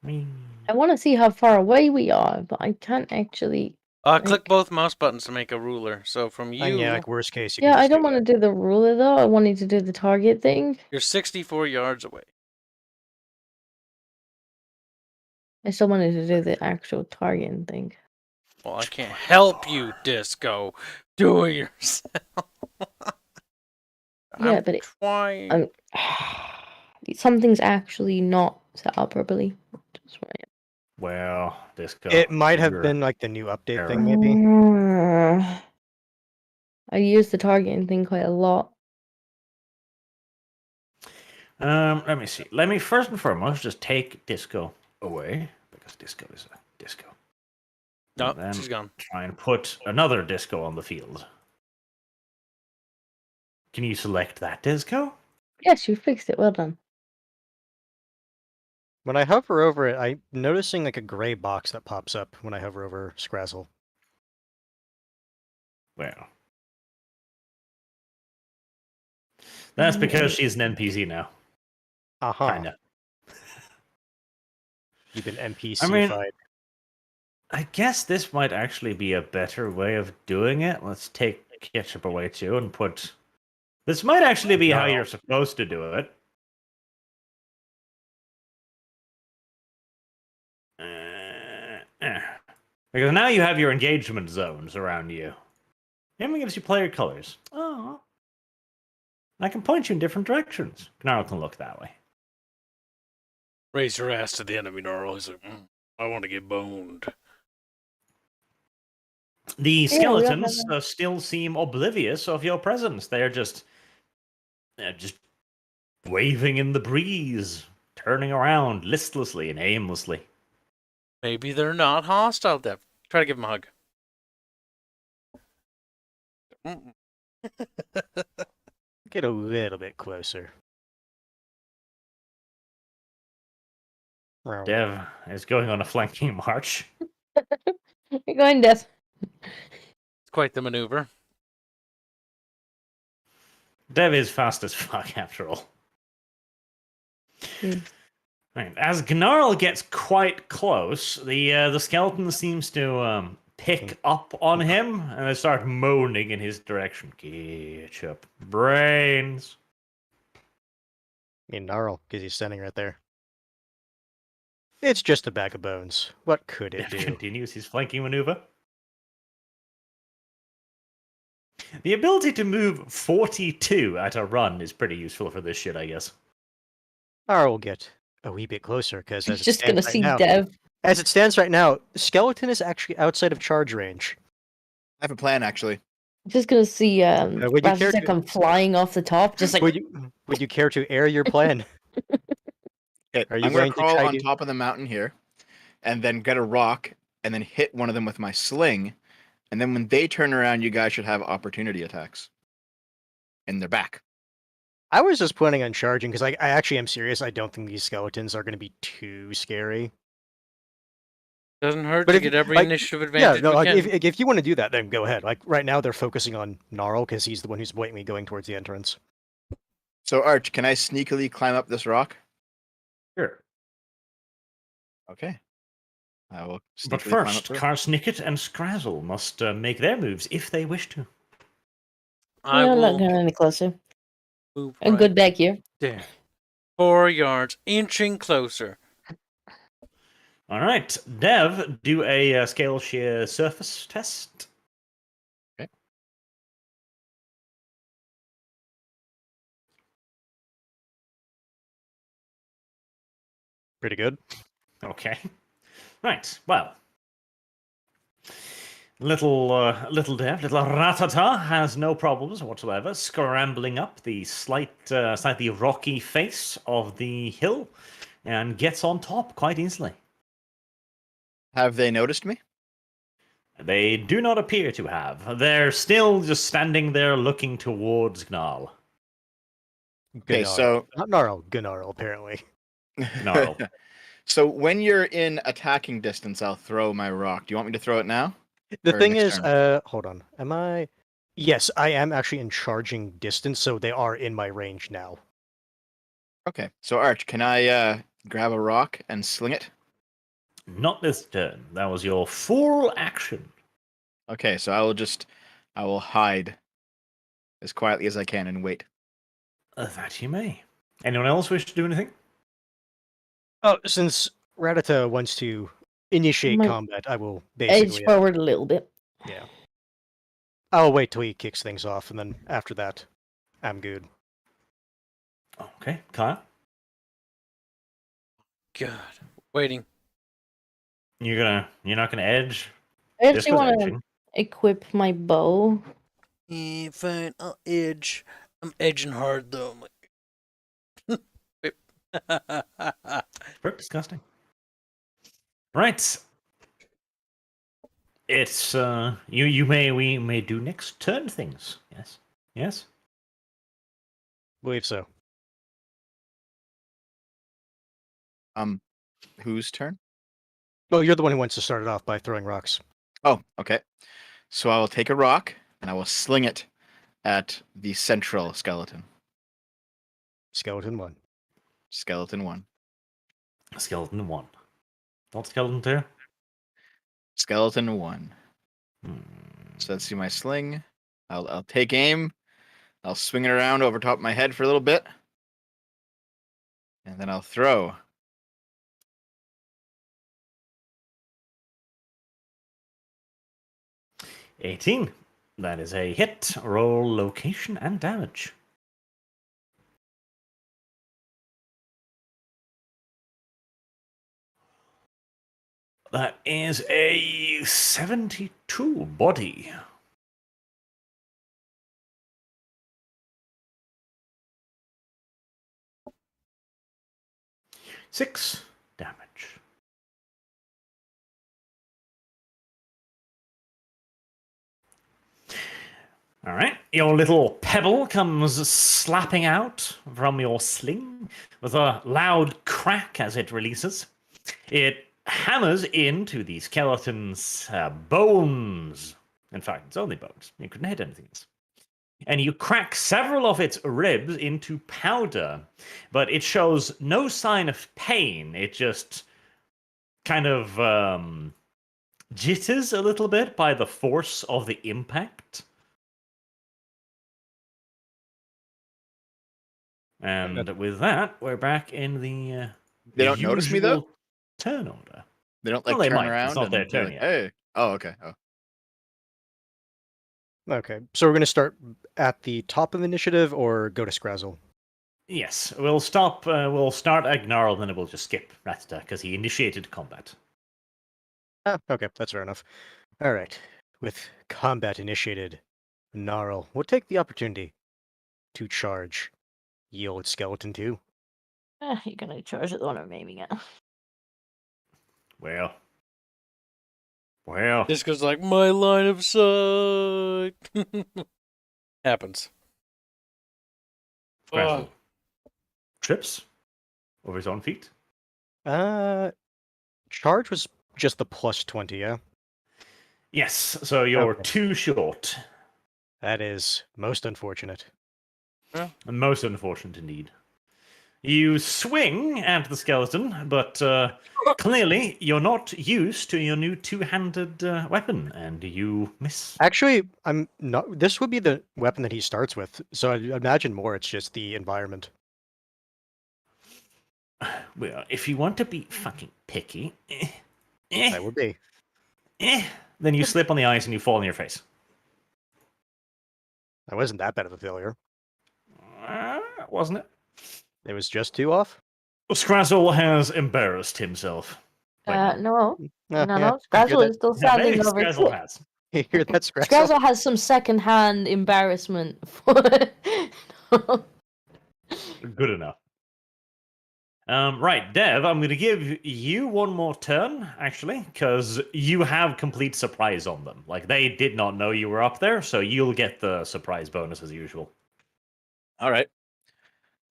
[SPEAKER 3] Whee.
[SPEAKER 4] I want to see how far away we are, but I can't actually.
[SPEAKER 1] Click both mouse buttons to make a ruler. So from you,
[SPEAKER 2] And yeah, worst case, you
[SPEAKER 4] Yeah,
[SPEAKER 2] can
[SPEAKER 4] I
[SPEAKER 2] just
[SPEAKER 4] don't
[SPEAKER 2] do
[SPEAKER 4] want to do the ruler though. I wanted to do the target thing.
[SPEAKER 1] you're 64 yards away.
[SPEAKER 4] I still wanted to do the actual targeting thing.
[SPEAKER 1] Well, I can't help you, Disco. Do it yourself.
[SPEAKER 4] Yeah,
[SPEAKER 1] I'm
[SPEAKER 4] but
[SPEAKER 1] trying.
[SPEAKER 4] I'm- Something's actually not set up properly. Just right.
[SPEAKER 3] Well, this go.
[SPEAKER 2] It might have
[SPEAKER 3] you're-
[SPEAKER 2] been the new update
[SPEAKER 3] error.
[SPEAKER 2] thing, maybe.
[SPEAKER 4] I use the targeting thing quite a lot.
[SPEAKER 3] Let me see. Let me first and foremost just take Disco away because Disco is a Disco.
[SPEAKER 1] No,
[SPEAKER 3] And then
[SPEAKER 1] she's gone.
[SPEAKER 3] try and put another Disco on the field. Can you select that Disco?
[SPEAKER 4] Yes, you fixed it. Well done.
[SPEAKER 2] When I hover over it, I'm noticing a gray box that pops up when I hover over Scrazzle.
[SPEAKER 3] Well, that's because she's an NPC now.
[SPEAKER 2] Aha.
[SPEAKER 3] Kinda.
[SPEAKER 2] You've been NPC-fied.
[SPEAKER 3] I mean- I guess this might actually be a better way of doing it. Let's take Ketchup away too and put. This might actually be how
[SPEAKER 2] No.
[SPEAKER 3] you're supposed to do it. Because now you have your engagement zones around you. It even gives you player colors. Oh. I can point you in different directions. Gnarl can look that way.
[SPEAKER 1] Raise your ass to the enemy, Gnarl. He's like, I want to get boned.
[SPEAKER 3] The
[SPEAKER 4] Yeah, we all
[SPEAKER 3] skeletons
[SPEAKER 4] have
[SPEAKER 3] still seem oblivious of your presence. They're just waving in the breeze, turning around listlessly and aimlessly.
[SPEAKER 1] Maybe they're not hostile, Dev. Try to give him a hug.
[SPEAKER 2] Get a little bit closer. Meow.
[SPEAKER 3] Dev is going on a flanking march.
[SPEAKER 4] You're going death.
[SPEAKER 1] It's quite the maneuver.
[SPEAKER 3] Dev is fast as fuck, after all.
[SPEAKER 4] Hmm.
[SPEAKER 3] Right. As Gnarl gets quite close, the skeleton seems to pick up on him, and they start moaning in his direction. Ketchup brains.
[SPEAKER 2] I mean, Gnarl, because he's standing right there. It's just a bag of bones. What could it
[SPEAKER 3] Dev
[SPEAKER 2] do?
[SPEAKER 3] continues his flanking maneuver. The ability to move 42 at a run is pretty useful for this shit, I guess.
[SPEAKER 2] Gnarl will get a wee bit closer, because
[SPEAKER 4] He's
[SPEAKER 2] as it
[SPEAKER 4] just gonna
[SPEAKER 2] stands right
[SPEAKER 4] see
[SPEAKER 2] now,
[SPEAKER 4] Dev.
[SPEAKER 2] as it stands right now, Skeleton is actually outside of charge range.
[SPEAKER 5] I have a plan, actually.
[SPEAKER 4] Just gonna see
[SPEAKER 2] would you care
[SPEAKER 4] Razazek
[SPEAKER 2] to-
[SPEAKER 4] come flying off the top, just like
[SPEAKER 2] Would you care to air your plan?
[SPEAKER 5] Okay,
[SPEAKER 2] Are you
[SPEAKER 5] I'm gonna
[SPEAKER 2] going to
[SPEAKER 5] crawl
[SPEAKER 2] try
[SPEAKER 5] on
[SPEAKER 2] to-
[SPEAKER 5] top of the mountain here, and then get a rock, and then hit one of them with my sling, and then when they turn around, you guys should have opportunity attacks. And they're back.
[SPEAKER 2] I was just planning on charging, because I actually am serious. I don't think these skeletons are going to be too scary.
[SPEAKER 1] Doesn't hurt
[SPEAKER 2] But
[SPEAKER 1] to
[SPEAKER 2] if-
[SPEAKER 1] get every
[SPEAKER 2] like,
[SPEAKER 1] initiative
[SPEAKER 2] Yeah,
[SPEAKER 1] advantage
[SPEAKER 2] no,
[SPEAKER 1] we
[SPEAKER 2] like,
[SPEAKER 1] can.
[SPEAKER 2] if you want to do that, then go ahead. Like, right now, they're focusing on Gnarl, because he's the one who's blatantly going towards the entrance.
[SPEAKER 5] So, Arch, can I sneakily climb up this rock?
[SPEAKER 3] Sure.
[SPEAKER 5] Okay. I will sneakily
[SPEAKER 3] But
[SPEAKER 5] climb up
[SPEAKER 3] first,
[SPEAKER 5] the rock.
[SPEAKER 3] Karsnicket and Scrazzle must make their moves if they wish to.
[SPEAKER 1] I
[SPEAKER 4] I'm not
[SPEAKER 1] will
[SPEAKER 4] going any closer.
[SPEAKER 1] move
[SPEAKER 4] I'm
[SPEAKER 1] right
[SPEAKER 4] good back here.
[SPEAKER 1] there. 4 yards, inching closer.
[SPEAKER 3] All right, Dev, do a scale shear surface test.
[SPEAKER 5] Okay.
[SPEAKER 2] Pretty good.
[SPEAKER 3] Okay. Right. Well, little Dev, little Ratata has no problems whatsoever scrambling up the slightly rocky face of the hill and gets on top quite easily.
[SPEAKER 5] Have they noticed me?
[SPEAKER 3] They do not appear to have. They're still just standing there looking towards Gnarl.
[SPEAKER 5] Okay,
[SPEAKER 2] Gnarl.
[SPEAKER 5] so
[SPEAKER 2] Not Gnarl, Gnarl, apparently.
[SPEAKER 3] Gnarl.
[SPEAKER 5] So when you're in attacking distance, I'll throw my rock. Do you want me to throw it now?
[SPEAKER 2] The
[SPEAKER 5] Or
[SPEAKER 2] thing
[SPEAKER 5] next
[SPEAKER 2] is,
[SPEAKER 5] turn?
[SPEAKER 2] hold on. Am I? Yes, I am actually in charging distance, so they are in my range now.
[SPEAKER 5] Okay. So Arch, can I grab a rock and sling it?
[SPEAKER 3] Not this turn. That was your full action.
[SPEAKER 5] Okay, so I will hide as quietly as I can and wait.
[SPEAKER 3] That you may. Anyone else wish to do anything?
[SPEAKER 2] Oh, since Ratata wants to initiate
[SPEAKER 4] Might
[SPEAKER 2] combat, I will
[SPEAKER 4] edge
[SPEAKER 2] basically.
[SPEAKER 4] forward a little bit.
[SPEAKER 2] Yeah. I'll wait till he kicks things off, and then after that, I'm good.
[SPEAKER 3] Okay, Kyle.
[SPEAKER 1] God. Waiting.
[SPEAKER 3] You're not gonna edge.
[SPEAKER 4] I
[SPEAKER 3] This
[SPEAKER 4] actually
[SPEAKER 3] was
[SPEAKER 4] want to
[SPEAKER 3] edging.
[SPEAKER 4] equip my bow.
[SPEAKER 1] Fine, I'll edge. I'm edging hard, though. I'm like...
[SPEAKER 3] Very disgusting. Right. It's we may do next turn things. Yes. Yes.
[SPEAKER 2] Believe so.
[SPEAKER 5] Whose turn?
[SPEAKER 2] Well, you're the one who wants to start it off by throwing rocks.
[SPEAKER 5] Oh, okay. So I will take a rock and I will sling it at the central skeleton.
[SPEAKER 2] Skeleton 1.
[SPEAKER 5] Skeleton 1.
[SPEAKER 3] Skeleton 1. Not skeleton 2.
[SPEAKER 5] Skeleton 1.
[SPEAKER 3] Hmm.
[SPEAKER 5] So let's see my sling. I'll take aim. I'll swing it around over top of my head for a little bit. And then I'll throw.
[SPEAKER 3] 18. That is a hit. Roll location and damage. That is a 72 body. Six damage. All right, your little pebble comes slapping out from your sling with a loud crack as it releases. It hammers into the skeleton's bones. In fact, it's only bones. You couldn't hit anything else. And you crack several of its ribs into powder, but it shows no sign of pain. It just kind of jitters a little bit by the force of the impact. And with that, we're back in the
[SPEAKER 5] They don't notice me, though?
[SPEAKER 3] usual turn order.
[SPEAKER 5] They don't
[SPEAKER 3] Well,
[SPEAKER 5] like
[SPEAKER 3] they
[SPEAKER 5] turn
[SPEAKER 3] might. It's
[SPEAKER 5] around
[SPEAKER 3] not
[SPEAKER 5] and
[SPEAKER 3] their
[SPEAKER 5] be
[SPEAKER 3] turn
[SPEAKER 5] like,
[SPEAKER 3] yet.
[SPEAKER 5] "Hey." Oh, okay. Oh.
[SPEAKER 2] Okay, so we're going to start at the top of the initiative or go to Scrazzle?
[SPEAKER 3] Yes, we'll stop. We'll start Agnarl, then we'll just skip Ratata because he initiated combat.
[SPEAKER 2] Ah, okay, that's fair enough. All right, with combat initiated, Gnarl will take the opportunity to charge ye old skeleton too.
[SPEAKER 4] You're gonna charge at the one I'm aiming at.
[SPEAKER 3] Well,
[SPEAKER 1] This goes like my line of sight. Happens.
[SPEAKER 3] Scrazzle trips over his own feet.
[SPEAKER 2] Charge was just the +20, yeah?
[SPEAKER 3] Yes, so you're
[SPEAKER 2] Okay.
[SPEAKER 3] too short.
[SPEAKER 2] That is most unfortunate.
[SPEAKER 3] And most unfortunate indeed. You swing at the skeleton, but clearly you're not used to your new two-handed weapon, and you miss.
[SPEAKER 2] Actually, I'm not. This would be the weapon that he starts with, so I imagine more it's just the environment.
[SPEAKER 3] Well, if you want to be fucking picky,
[SPEAKER 2] That would be.
[SPEAKER 3] then you slip on the ice and you fall on your face.
[SPEAKER 2] That wasn't that bad of a failure.
[SPEAKER 3] Wasn't it?
[SPEAKER 2] It was just 2 off.
[SPEAKER 3] Scrazzle has embarrassed himself.
[SPEAKER 4] No, no,
[SPEAKER 2] Yeah,
[SPEAKER 4] Scrazzle is still
[SPEAKER 3] Yeah, maybe
[SPEAKER 4] standing over
[SPEAKER 3] Scrazzle
[SPEAKER 4] here.
[SPEAKER 3] has.
[SPEAKER 2] you hear that, Scrazzle?
[SPEAKER 4] Scrazzle has some second-hand embarrassment.
[SPEAKER 3] Good enough. Right, Dev, I'm going to give you one more turn, actually, because you have complete surprise on them. Like, they did not know you were up there, so you'll get the surprise bonus as usual.
[SPEAKER 5] All right.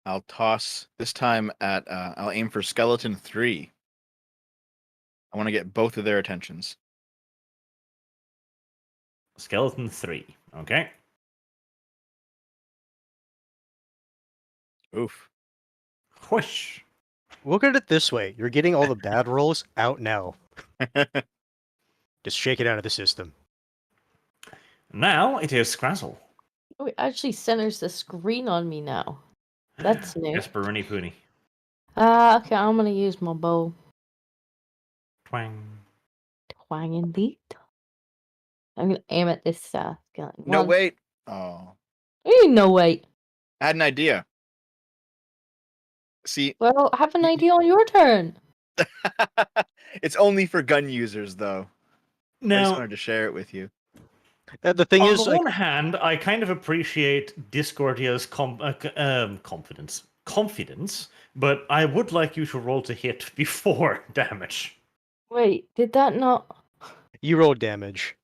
[SPEAKER 5] I'll toss this time at. I'll aim for skeleton 3. I want to get both of their attentions.
[SPEAKER 3] Skeleton 3, okay?
[SPEAKER 5] Oof.
[SPEAKER 3] Whoosh.
[SPEAKER 2] Look at it this way: you're getting all the bad rolls out now. Just shake it out of the system.
[SPEAKER 3] Now it is Scrazzle.
[SPEAKER 4] Oh, it actually centers the screen on me now. That's new.
[SPEAKER 3] Gasparini Pooney.
[SPEAKER 4] Okay, I'm gonna use my bow.
[SPEAKER 3] Twang.
[SPEAKER 4] Twang indeed. I'm gonna aim at this skeleton.
[SPEAKER 5] No,
[SPEAKER 4] One.
[SPEAKER 5] wait. Oh.
[SPEAKER 4] No, wait.
[SPEAKER 5] I had an idea. See,
[SPEAKER 4] Well, have an idea on your turn.
[SPEAKER 5] it's only for gun users, though. I just
[SPEAKER 3] Now,
[SPEAKER 5] wanted to share it with you.
[SPEAKER 2] The thing
[SPEAKER 3] on
[SPEAKER 2] is,
[SPEAKER 3] the
[SPEAKER 2] like,
[SPEAKER 3] one hand, I kind of appreciate Discordia's confidence, but I would like you to roll to hit before damage.
[SPEAKER 4] Wait, did that not?
[SPEAKER 2] you roll damage.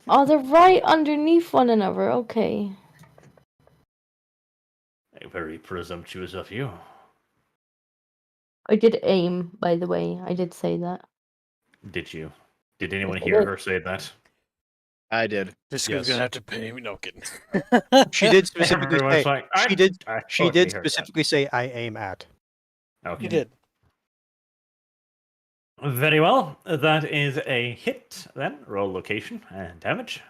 [SPEAKER 4] Oh, they're right underneath one another. Okay.
[SPEAKER 3] Very presumptuous of you.
[SPEAKER 4] I did aim, by the way. I did say that.
[SPEAKER 3] Did you? Did anyone
[SPEAKER 4] Yes, I
[SPEAKER 3] hear
[SPEAKER 4] did.
[SPEAKER 3] her say that?
[SPEAKER 5] I did.
[SPEAKER 1] This
[SPEAKER 2] Yes.
[SPEAKER 1] guy's gonna have to pay me. No kidding.
[SPEAKER 2] She did specifically
[SPEAKER 3] Everyone's
[SPEAKER 2] say.
[SPEAKER 3] like,
[SPEAKER 2] She did specifically say, "I aim at."
[SPEAKER 3] Okay.
[SPEAKER 1] You did.
[SPEAKER 3] Very well. That is a hit then. Roll location and damage.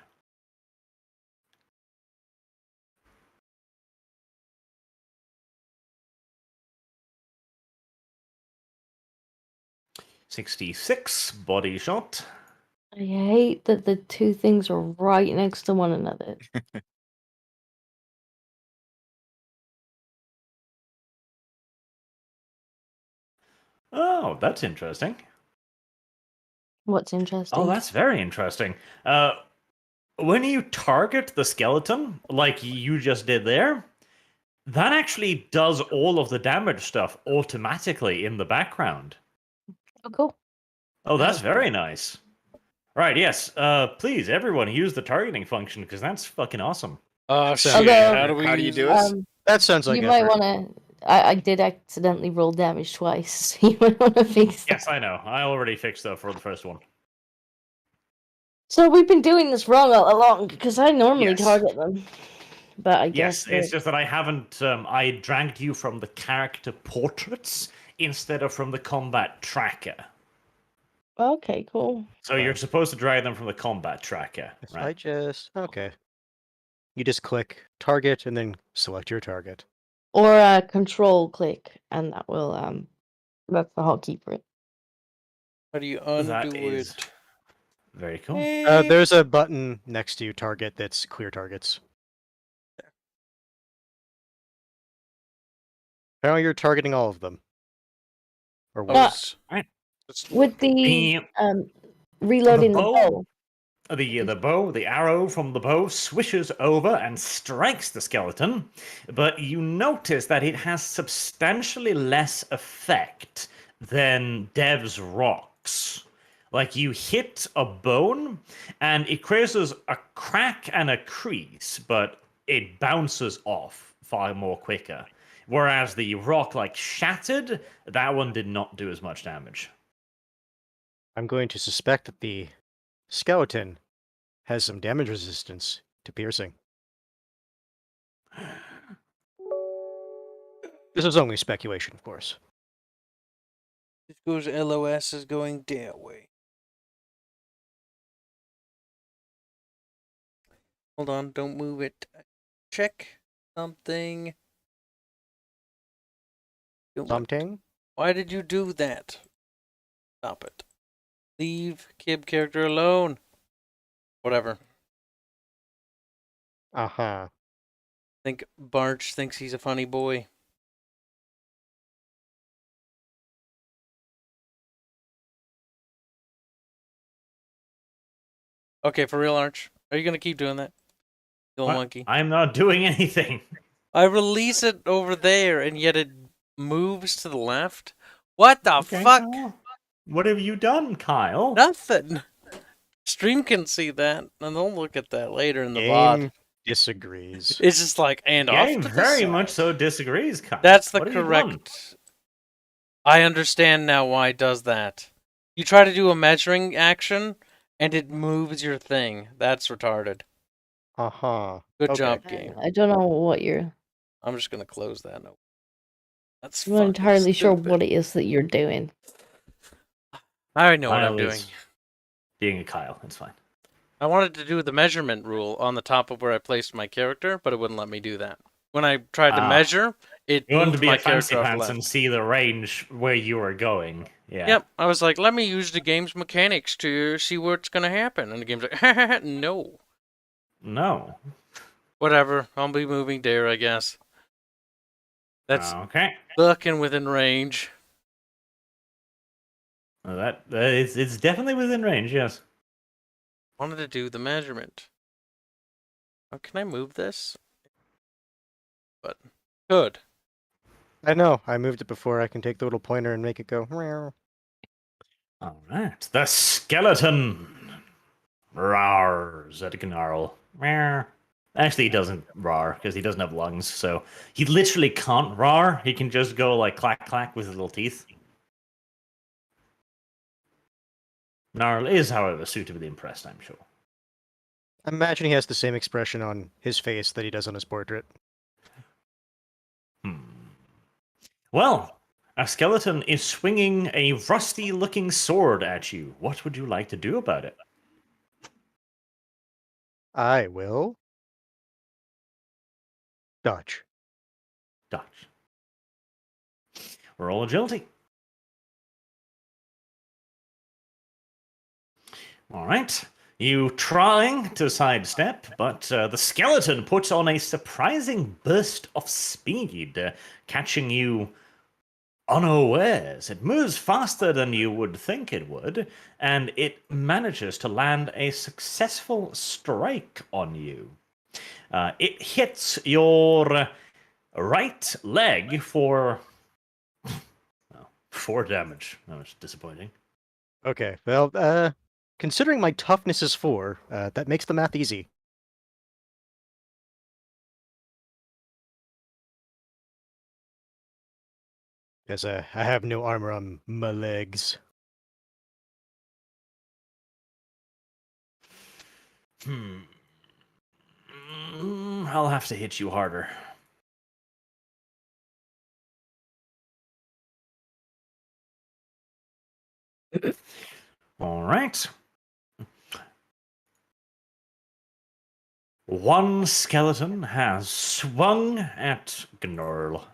[SPEAKER 3] .66 body shot.
[SPEAKER 4] I hate that the two things are right next to one another.
[SPEAKER 3] Oh, that's interesting.
[SPEAKER 4] What's
[SPEAKER 3] Oh,
[SPEAKER 4] interesting?
[SPEAKER 3] that's very interesting. When you target the skeleton, like you just did there, that actually does all of the damage stuff automatically in the background.
[SPEAKER 4] Oh, cool.
[SPEAKER 3] Oh, that's
[SPEAKER 1] Oh,
[SPEAKER 3] very nice. Right, yes. Please, everyone, use the targeting function because that's fucking awesome.
[SPEAKER 1] oh shit!
[SPEAKER 4] Although-
[SPEAKER 1] How do we
[SPEAKER 5] How do you
[SPEAKER 1] use
[SPEAKER 5] do
[SPEAKER 1] this?
[SPEAKER 5] it?
[SPEAKER 2] That sounds like
[SPEAKER 4] you might
[SPEAKER 2] effort.
[SPEAKER 4] want to. I did accidentally roll damage twice, so you might want to fix that.
[SPEAKER 3] Yes, I know. I already fixed that for the first one.
[SPEAKER 4] So we've been doing this wrong all along because I normally
[SPEAKER 3] Yes.
[SPEAKER 4] target them, but I
[SPEAKER 3] Yes,
[SPEAKER 4] guess
[SPEAKER 3] it's just that I haven't. I dragged you from the character portraits instead of from the combat tracker.
[SPEAKER 4] okay, cool.
[SPEAKER 3] So you're supposed to drag them from the combat tracker,
[SPEAKER 2] If I
[SPEAKER 3] right?
[SPEAKER 2] just okay, you just click target and then select your target.
[SPEAKER 4] Or control click, and that will that's the hotkey for it.
[SPEAKER 1] How do you
[SPEAKER 3] That
[SPEAKER 1] undo
[SPEAKER 3] is
[SPEAKER 1] it?
[SPEAKER 3] very cool.
[SPEAKER 2] There's a button next to target that's clear targets. Apparently, you're targeting all of them. Or
[SPEAKER 1] I
[SPEAKER 2] what?
[SPEAKER 1] was
[SPEAKER 3] Right.
[SPEAKER 1] just
[SPEAKER 4] With the
[SPEAKER 3] The
[SPEAKER 4] reloading the
[SPEAKER 3] bow-
[SPEAKER 4] bow.
[SPEAKER 3] The bow, the arrow from the bow swishes over and strikes the skeleton, but you notice that it has substantially less effect than Dev's rocks. Like you hit a bone and it causes a crack and a crease, but it bounces off far more quicker. Whereas the rock like shattered, that one did not do as much damage.
[SPEAKER 2] I'm going to suspect that the skeleton has some damage resistance to piercing. This is only speculation, of course.
[SPEAKER 1] this goes LOS is going that way. Hold on, don't move it. Check something. Do it.
[SPEAKER 2] Something?
[SPEAKER 1] Why did you do that? Stop it. Leave Kib character alone. Whatever.
[SPEAKER 2] Uh-huh.
[SPEAKER 1] Think Barch thinks he's a funny boy. Okay, for real, Arch. Are you gonna keep doing that? Little
[SPEAKER 3] What?
[SPEAKER 1] monkey.
[SPEAKER 3] I'm not doing anything.
[SPEAKER 1] I release it over there, and yet it moves to the left. What the
[SPEAKER 3] Okay,
[SPEAKER 1] fuck?
[SPEAKER 3] well, what have you done, Kyle?
[SPEAKER 1] Nothing. Stream can see that, and they'll look at that later in the
[SPEAKER 2] Game
[SPEAKER 1] VOD.
[SPEAKER 2] disagrees.
[SPEAKER 1] It's just like, and off
[SPEAKER 3] Game
[SPEAKER 1] to the
[SPEAKER 3] very
[SPEAKER 1] side.
[SPEAKER 3] much so disagrees, Kyle.
[SPEAKER 1] That's the
[SPEAKER 3] What have you done?
[SPEAKER 1] correct. I understand now why it does that. You try to do a measuring action, and it moves your thing. That's retarded.
[SPEAKER 2] Uh-huh.
[SPEAKER 1] Good
[SPEAKER 2] Okay.
[SPEAKER 1] job, game.
[SPEAKER 4] I don't know what you're.
[SPEAKER 1] I'm just gonna close that note. That's
[SPEAKER 4] I'm not
[SPEAKER 1] fucking
[SPEAKER 4] entirely sure
[SPEAKER 1] stupid.
[SPEAKER 4] what it is that you're doing.
[SPEAKER 1] I already know what I'm
[SPEAKER 3] Kyle
[SPEAKER 1] doing.
[SPEAKER 3] is being a Kyle. It's fine.
[SPEAKER 1] I wanted to do the measurement rule on the top of where I placed my character, but it wouldn't let me do that. When I tried to
[SPEAKER 3] Ah.
[SPEAKER 1] measure, it
[SPEAKER 3] You wanted
[SPEAKER 1] moved
[SPEAKER 3] to be
[SPEAKER 1] my
[SPEAKER 3] a fancy
[SPEAKER 1] character off
[SPEAKER 3] pants
[SPEAKER 1] left.
[SPEAKER 3] and see the range where you were going. Yeah.
[SPEAKER 1] Yep, I was like, let me use the game's mechanics to see what's gonna happen, and the game's like, no.
[SPEAKER 3] No.
[SPEAKER 1] Whatever, I'll be moving there, I guess. That's
[SPEAKER 3] Okay.
[SPEAKER 1] fucking within range.
[SPEAKER 3] Well, that it's definitely within range. Yes.
[SPEAKER 1] Wanted to do the measurement. Oh, can I move this? But good.
[SPEAKER 2] I know. I moved it before. I can take the little pointer and make it go. Meow.
[SPEAKER 3] All right. The skeleton. Rawr, Zedgnarl. Meow. Actually, he doesn't roar because he doesn't have lungs, so he literally can't roar. He can just go like clack clack with his little teeth. Gnarl is, however, suitably impressed, I'm sure.
[SPEAKER 2] I imagine he has the same expression on his face that he does on his portrait.
[SPEAKER 3] Well, a skeleton is swinging a rusty-looking sword at you. What would you like to do about it?
[SPEAKER 2] I will dodge.
[SPEAKER 3] Dodge. Roll agility. All right. You trying to sidestep, but the skeleton puts on a surprising burst of speed, catching you unawares. It moves faster than you would think it would, and it manages to land a successful strike on you. It hits your right leg for 4 damage. That was disappointing.
[SPEAKER 2] Okay, well, considering my toughness is 4, that makes the math easy. Because I have no armor on my legs.
[SPEAKER 3] I'll have to hit you harder. All right. One skeleton has swung at Gnurl.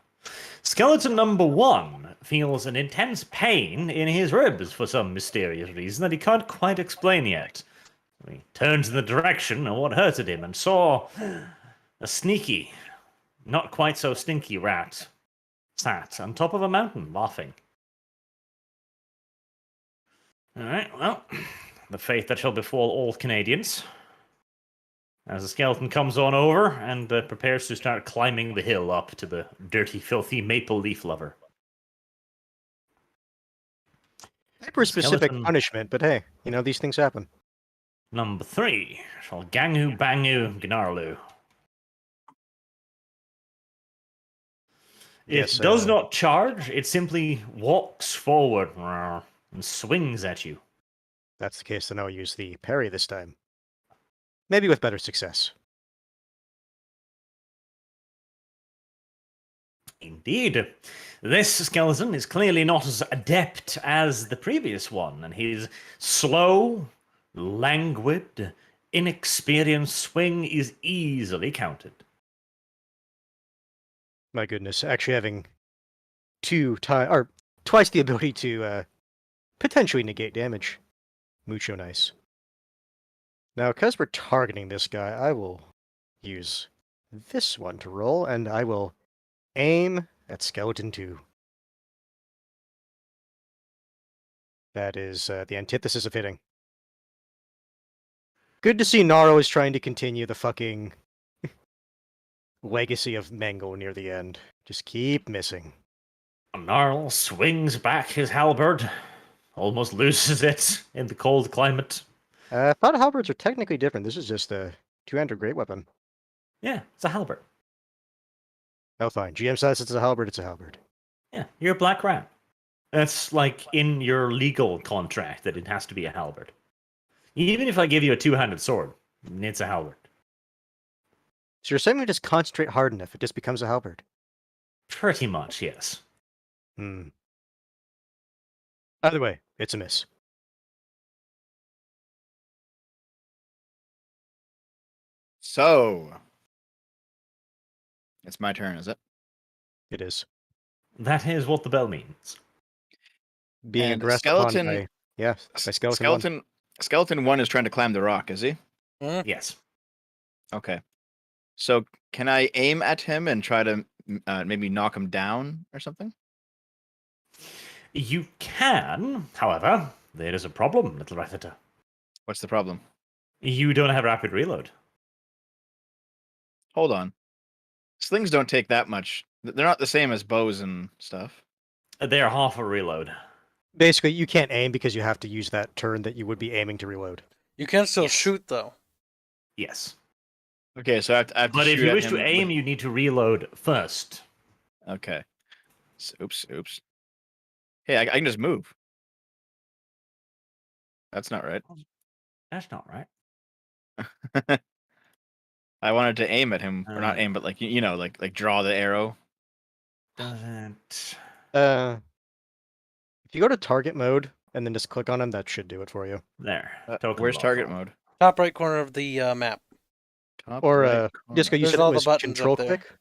[SPEAKER 3] Skeleton number 1 feels an intense pain in his ribs for some mysterious reason that he can't quite explain yet. He turns in the direction of what hurted him and saw a sneaky, not quite so stinky rat sat on top of a mountain laughing. Alright, well, the fate that shall befall all Canadians. As the skeleton comes on over and prepares to start climbing the hill up to the dirty, filthy maple leaf lover.
[SPEAKER 2] Hyper-specific
[SPEAKER 3] Skeleton-
[SPEAKER 2] punishment, but hey, these things happen.
[SPEAKER 3] Number 3 shall Gangu Bangu Gnarlu. It
[SPEAKER 2] Yes,
[SPEAKER 3] does not charge, it simply walks forward and swings at you.
[SPEAKER 2] That's the case, then I'll use the parry this time. Maybe with better success.
[SPEAKER 3] Indeed. This skeleton is clearly not as adept as the previous one, and his slow, languid, inexperienced swing is easily countered.
[SPEAKER 2] My goodness, actually having twice the ability to potentially negate damage. Mucho nice. Now, because we're targeting this guy, I will use this one to roll, and I will aim at Skeleton 2. That is the antithesis of hitting. Good to see Naro is trying to continue the fucking legacy of Mangle near the end. Just keep missing.
[SPEAKER 3] Gnarl swings back his halberd, almost loses it in the cold climate.
[SPEAKER 2] I thought halberds are technically different. This is just a two-handed great weapon.
[SPEAKER 3] Yeah, it's a halberd.
[SPEAKER 2] Oh, fine. GM says it's a halberd, it's a halberd.
[SPEAKER 3] Yeah, you're a black rat. That's like in your legal contract that it has to be a halberd. Even if I give you a two-handed sword, it's a halberd.
[SPEAKER 2] So you're saying we just concentrate hard enough, it just becomes a halberd?
[SPEAKER 3] Pretty much, yes.
[SPEAKER 2] Either way, it's a miss.
[SPEAKER 5] So, it's my turn, is it?
[SPEAKER 2] It is.
[SPEAKER 3] That is what the bell means.
[SPEAKER 2] Being
[SPEAKER 5] And
[SPEAKER 2] aggressed
[SPEAKER 5] skeleton-
[SPEAKER 2] upon by skeleton. One.
[SPEAKER 5] Skeleton 1 is trying to climb the rock, is he?
[SPEAKER 3] Yes.
[SPEAKER 5] Okay. So, can I aim at him and try to maybe knock him down or something?
[SPEAKER 3] You can, however, there is a problem, little Rattata.
[SPEAKER 5] What's the problem?
[SPEAKER 3] You don't have rapid reload.
[SPEAKER 5] Hold on. Slings don't take that much. They're not the same as bows and stuff.
[SPEAKER 3] They are half a reload.
[SPEAKER 2] Basically, you can't aim because you have to use that turn that you would be aiming to reload.
[SPEAKER 1] You can still
[SPEAKER 3] Yes.
[SPEAKER 1] shoot though.
[SPEAKER 3] Yes.
[SPEAKER 5] Okay, so I have to
[SPEAKER 3] But if
[SPEAKER 5] shoot
[SPEAKER 3] you
[SPEAKER 5] at
[SPEAKER 3] wish to
[SPEAKER 5] him
[SPEAKER 3] aim,
[SPEAKER 5] with-
[SPEAKER 3] you need to reload first.
[SPEAKER 5] Okay. Oops. Hey, I can just move. That's not right.
[SPEAKER 3] That's not right.
[SPEAKER 5] I wanted to aim at him, or not aim, but like like draw the arrow.
[SPEAKER 3] Doesn't.
[SPEAKER 2] If you go to target mode and then just click on him, that should do it for you.
[SPEAKER 3] There.
[SPEAKER 5] Where's target mode?
[SPEAKER 1] Top right corner of the map.
[SPEAKER 5] Top
[SPEAKER 2] Or
[SPEAKER 5] right
[SPEAKER 2] Disco,
[SPEAKER 5] corner.
[SPEAKER 2] you
[SPEAKER 1] There's
[SPEAKER 2] said it
[SPEAKER 1] all the
[SPEAKER 2] was
[SPEAKER 1] buttons
[SPEAKER 2] control
[SPEAKER 1] up there.
[SPEAKER 2] click.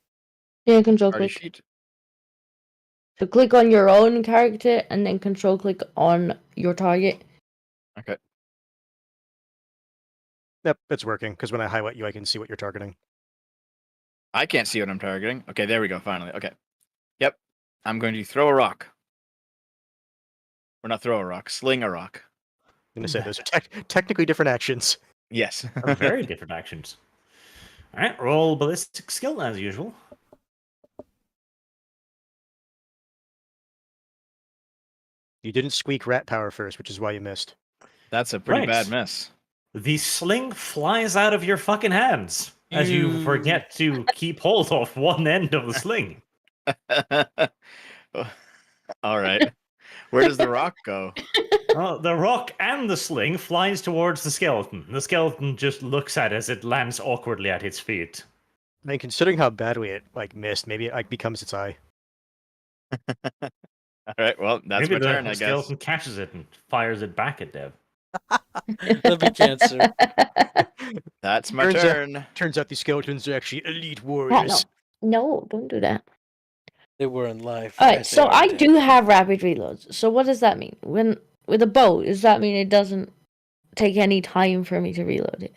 [SPEAKER 4] Yeah, control
[SPEAKER 5] Party
[SPEAKER 4] click.
[SPEAKER 5] sheet.
[SPEAKER 4] So click on your own character and then control click on your target.
[SPEAKER 5] Okay.
[SPEAKER 2] Yep, it's working, because when I highlight you, I can see what you're targeting.
[SPEAKER 5] I can't see what I'm targeting. Okay, there we go. Finally. Okay. Yep. I'm going to throw a rock. Or not throw a rock. Sling a rock.
[SPEAKER 2] I'm going to say those are technically different actions.
[SPEAKER 5] Yes.
[SPEAKER 3] Are very different actions. All right, roll ballistic skill as usual.
[SPEAKER 2] You didn't squeak rat power first, which is why you missed.
[SPEAKER 5] That's a pretty
[SPEAKER 3] Right.
[SPEAKER 5] bad miss.
[SPEAKER 3] The sling flies out of your fucking hands as you forget to keep hold of one end of the sling.
[SPEAKER 5] All right. Where does the rock go?
[SPEAKER 3] The rock and the sling flies towards the skeleton. The skeleton just looks at it as it lands awkwardly at its feet.
[SPEAKER 2] I mean, considering how badly it missed, maybe it becomes its eye.
[SPEAKER 5] All right. Well, that's
[SPEAKER 3] Maybe
[SPEAKER 5] my turn,
[SPEAKER 3] the
[SPEAKER 5] I guess.
[SPEAKER 3] skeleton catches it and fires it back at Dev.
[SPEAKER 1] That'd be cancer.
[SPEAKER 5] That's my
[SPEAKER 2] Turns out-
[SPEAKER 5] turn.
[SPEAKER 2] Turns out these skeletons are actually elite
[SPEAKER 4] Yeah,
[SPEAKER 2] warriors.
[SPEAKER 4] no, don't do that.
[SPEAKER 1] They were in life.
[SPEAKER 4] All right,
[SPEAKER 1] as they
[SPEAKER 4] so
[SPEAKER 1] are
[SPEAKER 4] I
[SPEAKER 1] dead.
[SPEAKER 4] do have rapid reloads. So what does that mean? When with a bow, does that mean it doesn't take any time for me to reload it?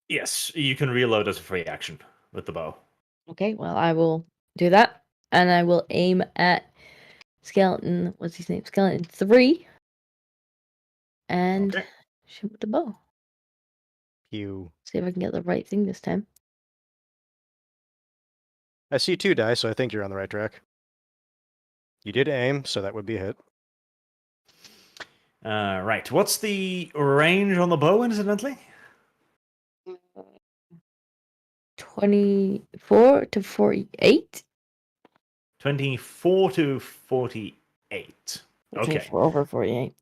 [SPEAKER 3] Yes, you can reload as a free action with the bow.
[SPEAKER 4] Okay, well I will do that, and I will aim at skeleton. What's his name? Skeleton 3, and
[SPEAKER 3] Okay.
[SPEAKER 4] shoot with the bow.
[SPEAKER 2] You.
[SPEAKER 4] See if I can get the right thing this time.
[SPEAKER 2] I see 2 dice, so I think you're on the right track. You did aim, so that would be a hit.
[SPEAKER 3] Right. What's the range on the bow, incidentally?
[SPEAKER 4] 24 to 48.
[SPEAKER 3] 24 to 48. Okay.
[SPEAKER 4] 24 over 48.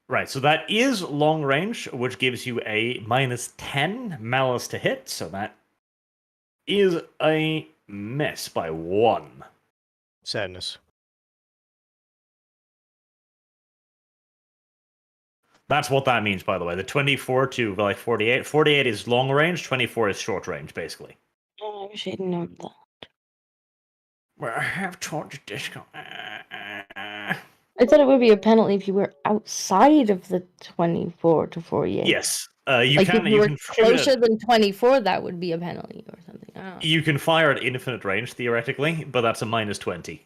[SPEAKER 3] Right, so that is long range, which gives you a -10 malice to hit, so that is a miss by 1.
[SPEAKER 2] Sadness.
[SPEAKER 3] That's what that means, by the way. The 24 to 48. 48 is long range, 24 is short range, basically.
[SPEAKER 4] Oh, I wish I didn't know that.
[SPEAKER 3] Where I have torture disco.
[SPEAKER 4] I thought it would be a penalty if you were outside of the 24 to 48.
[SPEAKER 3] Yes, you
[SPEAKER 4] Like
[SPEAKER 3] can.
[SPEAKER 4] if you were
[SPEAKER 3] can shoot it-
[SPEAKER 4] closer than 24, that would be a penalty or something. I don't know.
[SPEAKER 3] You can fire at infinite range theoretically, but that's a -20.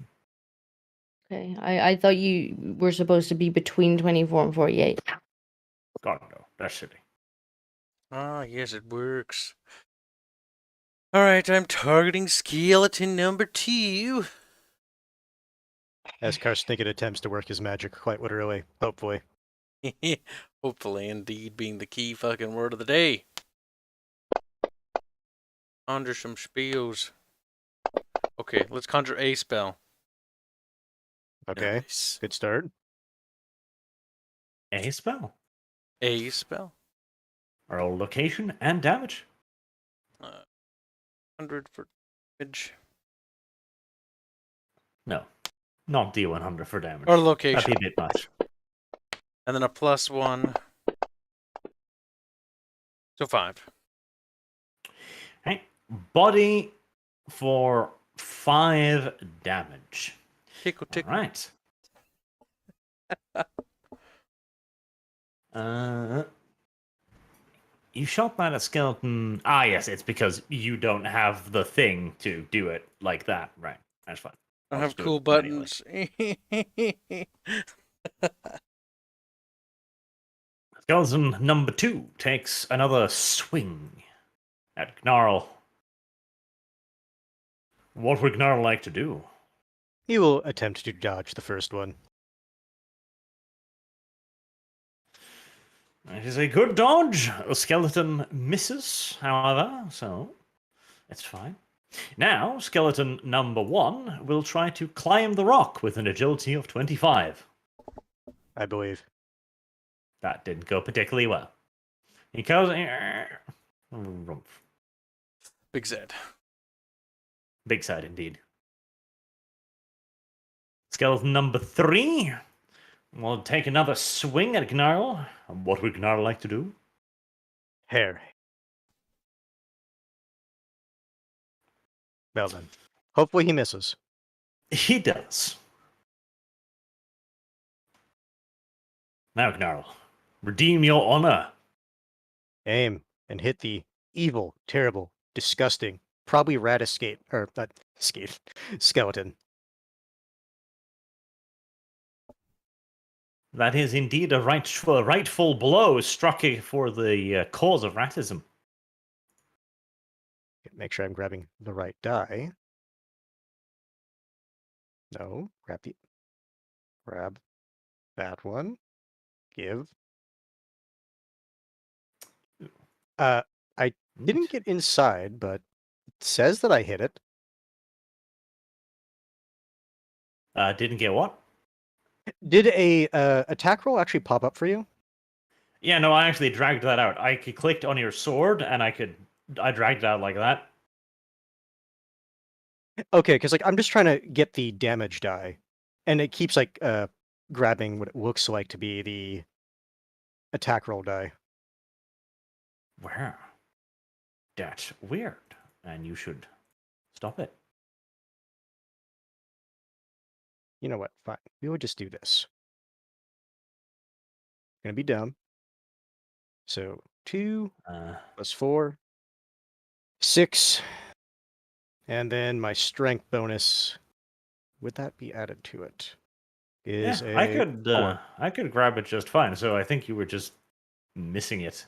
[SPEAKER 4] Okay, I thought you were supposed to be between 24 and 48.
[SPEAKER 3] God no, that's silly.
[SPEAKER 1] Ah, yes, it works. All right, I'm targeting skeleton number 2.
[SPEAKER 2] As Karsnicket attempts to work his magic quite literally, hopefully.
[SPEAKER 1] Hopefully, indeed, being the key fucking word of the day. Conjure some spells. Okay, let's conjure a spell.
[SPEAKER 2] Okay,
[SPEAKER 1] Nice.
[SPEAKER 2] good start.
[SPEAKER 3] A spell.
[SPEAKER 1] A spell.
[SPEAKER 3] Roll location and damage.
[SPEAKER 1] 100 for damage.
[SPEAKER 3] No, not D100 for damage.
[SPEAKER 1] Or
[SPEAKER 3] That'd
[SPEAKER 1] location.
[SPEAKER 3] be a bit much.
[SPEAKER 1] And then a +1. So 5.
[SPEAKER 3] Okay. Body for 5 damage.
[SPEAKER 1] Tickle, tickle.
[SPEAKER 3] All right. You shot that at skeleton. Ah, yes, it's because you don't have the thing to do it like that. Right. That's fine.
[SPEAKER 1] I
[SPEAKER 3] I'll
[SPEAKER 1] have
[SPEAKER 3] just do
[SPEAKER 1] cool
[SPEAKER 3] it manually.
[SPEAKER 1] buttons.
[SPEAKER 3] Skeleton number 2 takes another swing at Gnarl. What would Gnarl like to do?
[SPEAKER 2] He will attempt to dodge the first one.
[SPEAKER 3] It is a good dodge. A skeleton misses, however, so it's fine. Now, skeleton number 1 will try to climb the rock with an agility of 25.
[SPEAKER 2] I believe.
[SPEAKER 3] That didn't go particularly well. He goes.
[SPEAKER 1] Big Zed.
[SPEAKER 3] Big side indeed. Skeleton number 3 will take another swing at Gnarl. What would Gnarl like to do?
[SPEAKER 2] Hair. Well then. Hopefully he misses.
[SPEAKER 3] He does. Now, Gnarl, redeem your honor.
[SPEAKER 2] Aim. and hit the evil, terrible, disgusting, probably rat escape or not escape skeleton.
[SPEAKER 3] That is indeed a rightful blow struck for the cause of ratism.
[SPEAKER 2] Make sure I'm grabbing the right die. No, grab that one. Give. I didn't get inside, but it says that I hit it.
[SPEAKER 3] Didn't get what?
[SPEAKER 2] Did a attack roll actually pop up for you?
[SPEAKER 3] Yeah, no, I actually dragged that out. I clicked on your sword, and I dragged it out like that.
[SPEAKER 2] Okay, because like I'm just trying to get the damage die, and it keeps like grabbing what it looks like to be the attack roll die.
[SPEAKER 3] Wow. That's weird. And you should stop it.
[SPEAKER 2] You know what? Fine. We will just do this. Gonna be dumb. So 2 plus 4, 6, and then my strength bonus. Would that be added to it? Is
[SPEAKER 3] Yeah,
[SPEAKER 2] a
[SPEAKER 3] I could grab it just fine. So I think you were just missing it.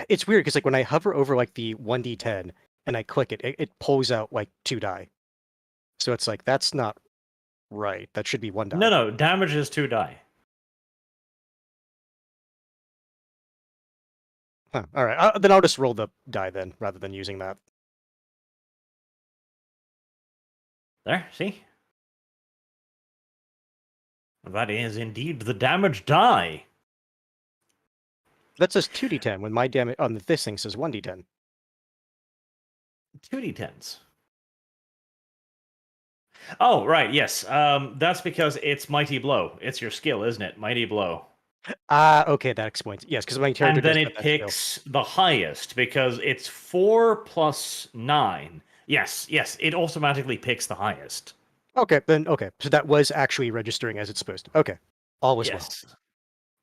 [SPEAKER 2] It's weird because like when I hover over like the 1d10 and I click it, it pulls out like 2 die. So it's like that's not right. That should be 1 die.
[SPEAKER 3] No, damage is 2 die.
[SPEAKER 2] Huh, all right, then I'll just roll the die then, rather than using that.
[SPEAKER 3] There, see? That is indeed the damage die.
[SPEAKER 2] That says 2d10 when my damage on this thing says 1d10.
[SPEAKER 3] 2d10s. Oh, right, yes. That's because it's Mighty Blow. It's your skill, isn't it? Mighty Blow.
[SPEAKER 2] Okay, that explains. Yes, because my character
[SPEAKER 3] And then
[SPEAKER 2] does
[SPEAKER 3] it
[SPEAKER 2] have that skill.
[SPEAKER 3] picks the highest because it's 4 plus 9. Yes, it automatically picks the highest.
[SPEAKER 2] Okay, then okay. So that was actually registering as it's supposed to. Okay. All was well.
[SPEAKER 3] Yes.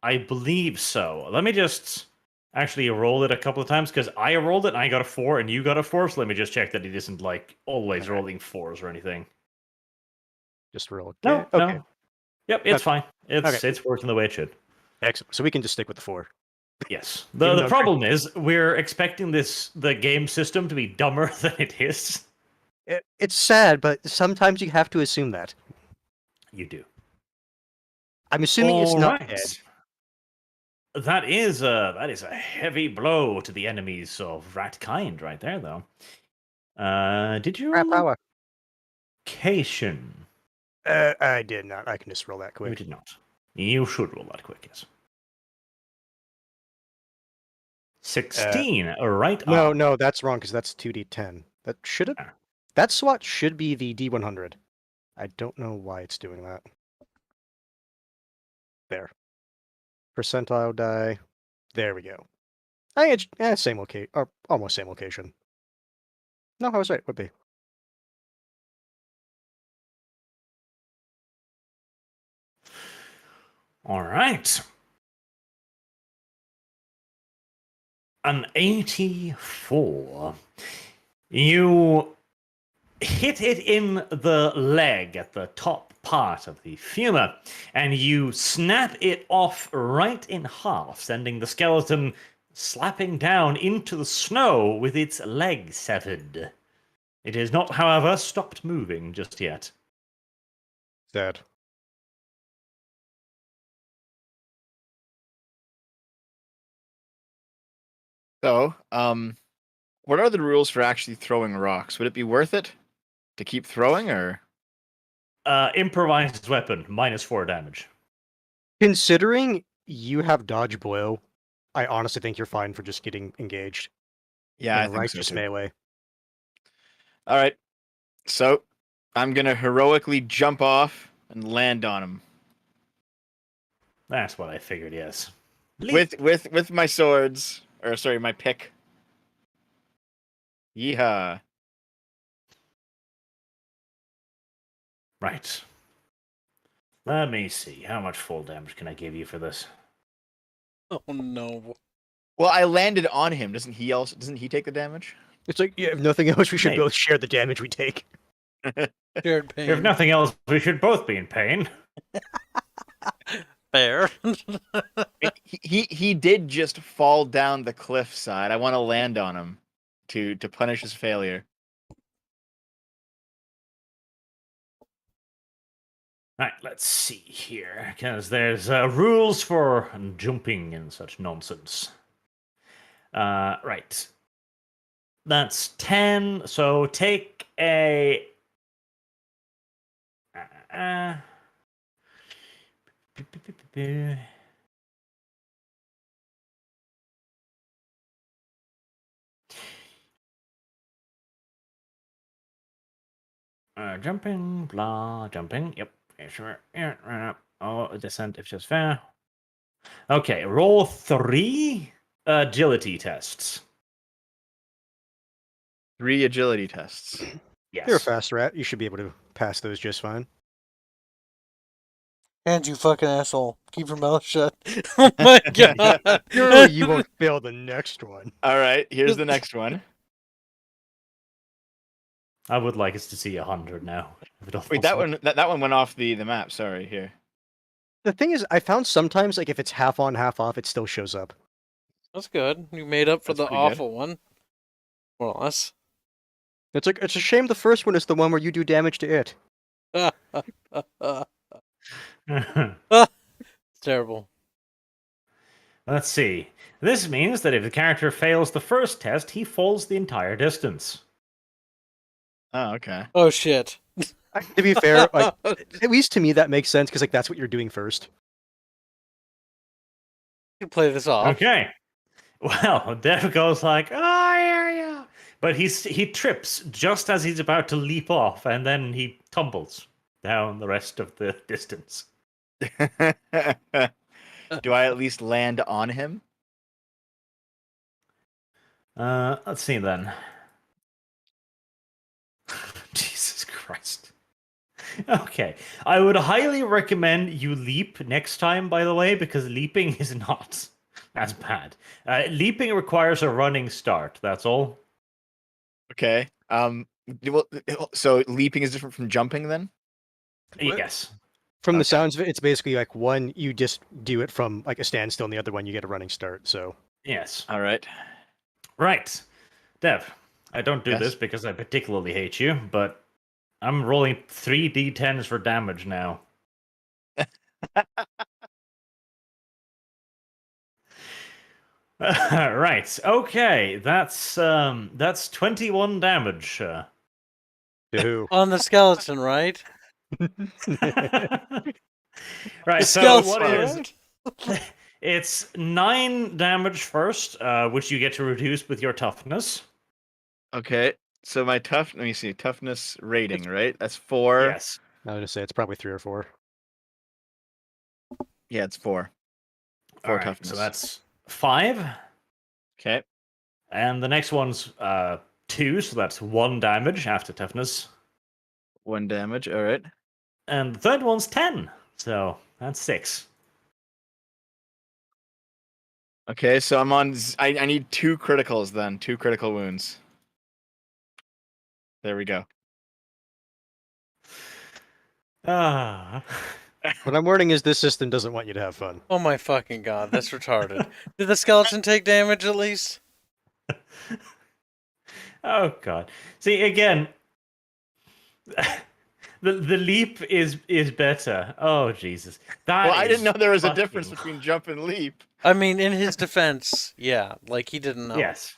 [SPEAKER 3] I believe so. Let me just actually roll it a couple of times because I rolled it and I got a 4 and you got a 4. So let me just check that it isn't like always
[SPEAKER 2] Alright.
[SPEAKER 3] rolling 4s or anything.
[SPEAKER 2] Just roll
[SPEAKER 3] No,
[SPEAKER 2] again. Okay.
[SPEAKER 3] no. Yep, it's fine.
[SPEAKER 2] Okay.
[SPEAKER 3] It's working the way it should.
[SPEAKER 2] Excellent. So we can just stick with the 4.
[SPEAKER 3] Yes.
[SPEAKER 2] Even
[SPEAKER 3] The
[SPEAKER 2] though-
[SPEAKER 3] problem is we're expecting the game system to be dumber than it is.
[SPEAKER 2] It's sad, but sometimes you have to assume that.
[SPEAKER 3] You do.
[SPEAKER 2] I'm assuming it's not
[SPEAKER 3] Alright.
[SPEAKER 2] dead.
[SPEAKER 3] That is a heavy blow to the enemies of rat kind right there, though. Did you
[SPEAKER 2] Crap
[SPEAKER 3] roll
[SPEAKER 2] power.
[SPEAKER 3] location?
[SPEAKER 2] I did not. I can just roll that
[SPEAKER 3] You
[SPEAKER 2] quick.
[SPEAKER 3] did not. You should roll that quick, yes. 16, right?
[SPEAKER 2] No, that's wrong because that's 2d10. That should have.
[SPEAKER 3] Ah.
[SPEAKER 2] That SWAT should be the d100. I don't know why it's doing that. There. Percentile die. There we go. I think it's same location, or almost same location. No, I was right. Would be.
[SPEAKER 3] All right. An 84. You hit it in the leg at the top part of the femur, and you snap it off right in half, sending the skeleton slapping down into the snow with its leg severed. It is not, however, stopped moving just yet.
[SPEAKER 2] Sad.
[SPEAKER 5] So, what are the rules for actually throwing rocks? Would it be worth it to keep throwing, or?
[SPEAKER 3] Improvised weapon, -4 damage.
[SPEAKER 2] Considering you have dodge blow, I honestly think you're fine for just getting engaged.
[SPEAKER 5] Yeah, I
[SPEAKER 2] in
[SPEAKER 5] think so
[SPEAKER 2] righteous
[SPEAKER 5] too.
[SPEAKER 2] melee.
[SPEAKER 5] All right, so I'm gonna heroically jump off and land on him
[SPEAKER 3] That's what I figured, yes.
[SPEAKER 5] with my swords, or sorry, my pick. Yeehaw!
[SPEAKER 3] Right. Let me see. How much full damage can I give you for this?
[SPEAKER 1] Oh no.
[SPEAKER 5] Well, I landed on him. Doesn't he take the damage?
[SPEAKER 2] It's like, yeah, if nothing else, we should
[SPEAKER 3] Maybe.
[SPEAKER 2] both share the damage we take.
[SPEAKER 1] Shared
[SPEAKER 3] If
[SPEAKER 1] pain.
[SPEAKER 3] nothing else, we should both be in pain.
[SPEAKER 1] Fair.
[SPEAKER 5] He did just fall down the cliffside. I want to land on him to punish his failure.
[SPEAKER 3] Right, let's see here, because there's rules for jumping and such nonsense. Right. That's 10, so take a... Jumping, blah, jumping, yep. Yeah, sure. Yeah, run up. Oh, descent if just fair. Okay, roll 3 agility tests.
[SPEAKER 5] 3 agility tests.
[SPEAKER 3] Yes.
[SPEAKER 2] You're a fast rat. You should be able to pass those just fine.
[SPEAKER 1] And you fucking asshole. Keep your mouth shut. Oh my god.
[SPEAKER 2] Surely you won't fail the next one.
[SPEAKER 5] All right, here's the next one.
[SPEAKER 3] I would like us to see 100 now. If at all
[SPEAKER 5] Wait, that
[SPEAKER 3] possible.
[SPEAKER 5] one that one went off the map. Sorry, here.
[SPEAKER 2] The thing is, I found sometimes, like, if it's half on, half off, it still shows up.
[SPEAKER 1] That's good. You made up for
[SPEAKER 5] That's
[SPEAKER 1] the
[SPEAKER 5] pretty good.
[SPEAKER 1] awful one. More or less.
[SPEAKER 2] It's like, it's a shame the first one is the one where you do damage to it.
[SPEAKER 1] It's terrible.
[SPEAKER 3] Let's see. This means that if the character fails the first test, he falls the entire distance.
[SPEAKER 5] Oh, okay.
[SPEAKER 1] Oh shit.
[SPEAKER 2] To be fair, like, at least to me that makes sense, because, like, that's what you're doing first.
[SPEAKER 1] You play this off.
[SPEAKER 3] Okay. Well, Dev goes like, "Oh, yeah." But he trips just as he's about to leap off, and then he tumbles down the rest of the distance.
[SPEAKER 5] Do I at least land on him?
[SPEAKER 3] Let's see then. Jesus Christ. Okay. I would highly recommend you leap next time, by the way, because leaping is not as bad. Leaping requires a running start, that's all.
[SPEAKER 5] Okay. So leaping is different from jumping then?
[SPEAKER 3] Yes.
[SPEAKER 2] From the
[SPEAKER 5] Okay.
[SPEAKER 2] sounds of it, it's basically like one, you just do it from like a standstill, and the other one, you get a running start. So
[SPEAKER 3] Yes.
[SPEAKER 5] All right.
[SPEAKER 3] Right. Dev, I don't do
[SPEAKER 5] Yes?
[SPEAKER 3] this because I particularly hate you, but I'm rolling 3d10s for damage now. Right. Okay. That's 21 damage.
[SPEAKER 2] to who?
[SPEAKER 1] On the skeleton, right?
[SPEAKER 3] Right.
[SPEAKER 1] The
[SPEAKER 3] So
[SPEAKER 1] skeleton,
[SPEAKER 3] what is?
[SPEAKER 1] right?
[SPEAKER 3] It's 9 damage first, which you get to reduce with your toughness.
[SPEAKER 5] Okay. So my let me see, toughness rating, right? That's 4.
[SPEAKER 3] Yes.
[SPEAKER 2] I would just say it's probably 3 or 4.
[SPEAKER 5] Yeah, it's 4. 4
[SPEAKER 3] All right.
[SPEAKER 5] toughness.
[SPEAKER 3] So that's 5.
[SPEAKER 5] Okay.
[SPEAKER 3] And the next one's 2, so that's 1 damage after toughness.
[SPEAKER 5] 1 damage. All right.
[SPEAKER 3] And the third one's 10, so that's 6.
[SPEAKER 5] Okay, so I'm on I need 2 criticals then. 2 critical wounds. There we go.
[SPEAKER 3] Ah.
[SPEAKER 2] What I'm learning is this system doesn't want you to have fun.
[SPEAKER 1] Oh my fucking god, that's retarded. Did the skeleton take damage at least?
[SPEAKER 3] Oh god. See again. The leap is better. Oh Jesus.
[SPEAKER 5] Well, I didn't know there was a
[SPEAKER 3] fucking-
[SPEAKER 5] difference between jump and leap.
[SPEAKER 1] I mean, in his defense, yeah, like he didn't know.
[SPEAKER 3] Yes.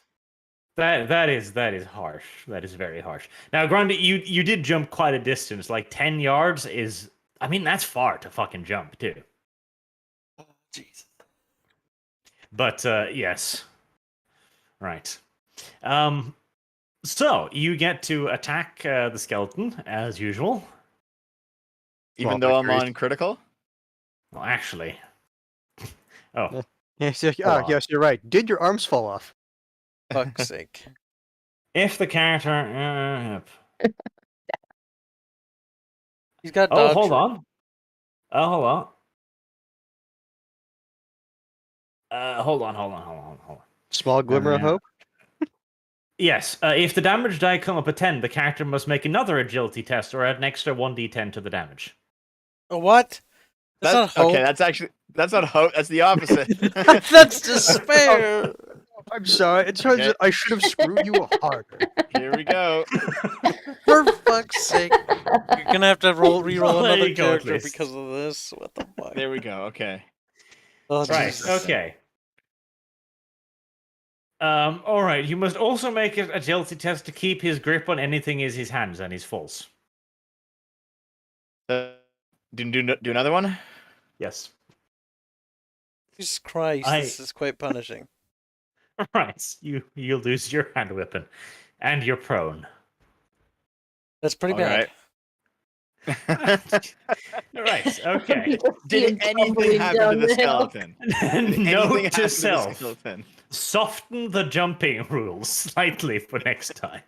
[SPEAKER 3] That is harsh. That is very harsh. Now, granted, you did jump quite a distance. Like 10 yards is, I mean, that's far to fucking jump too.
[SPEAKER 1] Jesus.
[SPEAKER 3] But yes. Right. So you get to attack the skeleton as usual.
[SPEAKER 5] Even
[SPEAKER 2] Well,
[SPEAKER 5] though I'm
[SPEAKER 2] victories.
[SPEAKER 5] on critical?
[SPEAKER 3] Well, actually. Oh,
[SPEAKER 2] Yes,
[SPEAKER 3] Hold on.
[SPEAKER 2] yes, you're right. Did your arms fall off?
[SPEAKER 1] Fuck's sake.
[SPEAKER 3] if the character. Yep.
[SPEAKER 1] He's got
[SPEAKER 3] Oh,
[SPEAKER 1] dodge.
[SPEAKER 3] hold on. Oh, hold on. Hold on.
[SPEAKER 2] Small glimmer of
[SPEAKER 3] Yeah.
[SPEAKER 2] hope.
[SPEAKER 3] Yes, if the damage die come up a 10, the character must make another agility test or add an extra 1d10 to the damage.
[SPEAKER 1] What? That's not hope.
[SPEAKER 5] Okay, that's not hope. That's the opposite.
[SPEAKER 1] That's despair.
[SPEAKER 2] I'm sorry. It turns
[SPEAKER 5] Okay.
[SPEAKER 2] out I should have screwed you harder.
[SPEAKER 5] Here we go.
[SPEAKER 1] For fuck's sake. You're gonna have to re-roll
[SPEAKER 3] Well, there
[SPEAKER 1] another
[SPEAKER 3] you go, at
[SPEAKER 1] character
[SPEAKER 3] least.
[SPEAKER 1] because of this. What the fuck?
[SPEAKER 5] There we go. Okay.
[SPEAKER 1] Oh,
[SPEAKER 3] Right,
[SPEAKER 1] Jesus.
[SPEAKER 3] okay. Alright, you must also make an agility test to keep his grip on anything in his hands and his falls.
[SPEAKER 5] Do another one.
[SPEAKER 3] Yes.
[SPEAKER 1] Jesus Christ, this is quite punishing.
[SPEAKER 3] Right, you'll lose your hand weapon. And you're prone.
[SPEAKER 1] That's pretty
[SPEAKER 5] All
[SPEAKER 1] bad.
[SPEAKER 5] right.
[SPEAKER 3] Right, okay.
[SPEAKER 5] Did anything happen to the skeleton? Did
[SPEAKER 3] Note
[SPEAKER 5] anything happen
[SPEAKER 3] to
[SPEAKER 5] the
[SPEAKER 3] self.
[SPEAKER 5] skeleton?
[SPEAKER 3] Soften the jumping rules slightly for next time.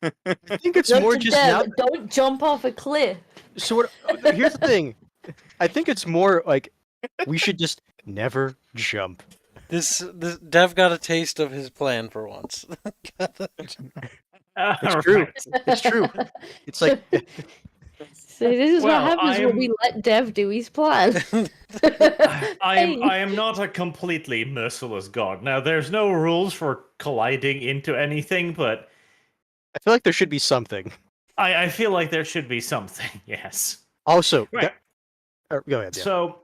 [SPEAKER 2] I think it's
[SPEAKER 4] Look
[SPEAKER 2] more
[SPEAKER 4] to
[SPEAKER 2] just
[SPEAKER 4] Dev,
[SPEAKER 2] now.
[SPEAKER 4] don't jump off a cliff.
[SPEAKER 2] So what? Here's the thing. I think it's more like we should just never jump.
[SPEAKER 1] This Dev got a taste of his plan for once.
[SPEAKER 2] It's true. It's true. It's like
[SPEAKER 4] So this is
[SPEAKER 3] Well,
[SPEAKER 4] what happens when we let Dev do his plan.
[SPEAKER 3] I am not a completely merciless god. Now, there's no rules for colliding into anything, but
[SPEAKER 2] I feel like there should be something.
[SPEAKER 3] I feel like there should be something, yes.
[SPEAKER 2] Also,
[SPEAKER 3] Right.
[SPEAKER 2] go ahead. Yeah.
[SPEAKER 3] So,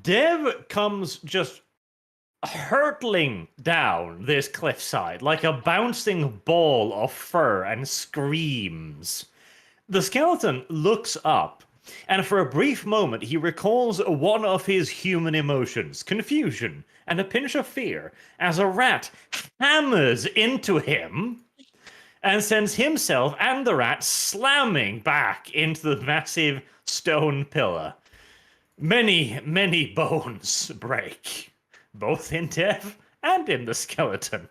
[SPEAKER 3] Dev comes just hurtling down this cliffside like a bouncing ball of fur and screams. The skeleton looks up, and for a brief moment he recalls one of his human emotions, confusion, and a pinch of fear, as a rat hammers into him and sends himself and the rat slamming back into the massive stone pillar. Many, many bones break, both in Dev and in the skeleton.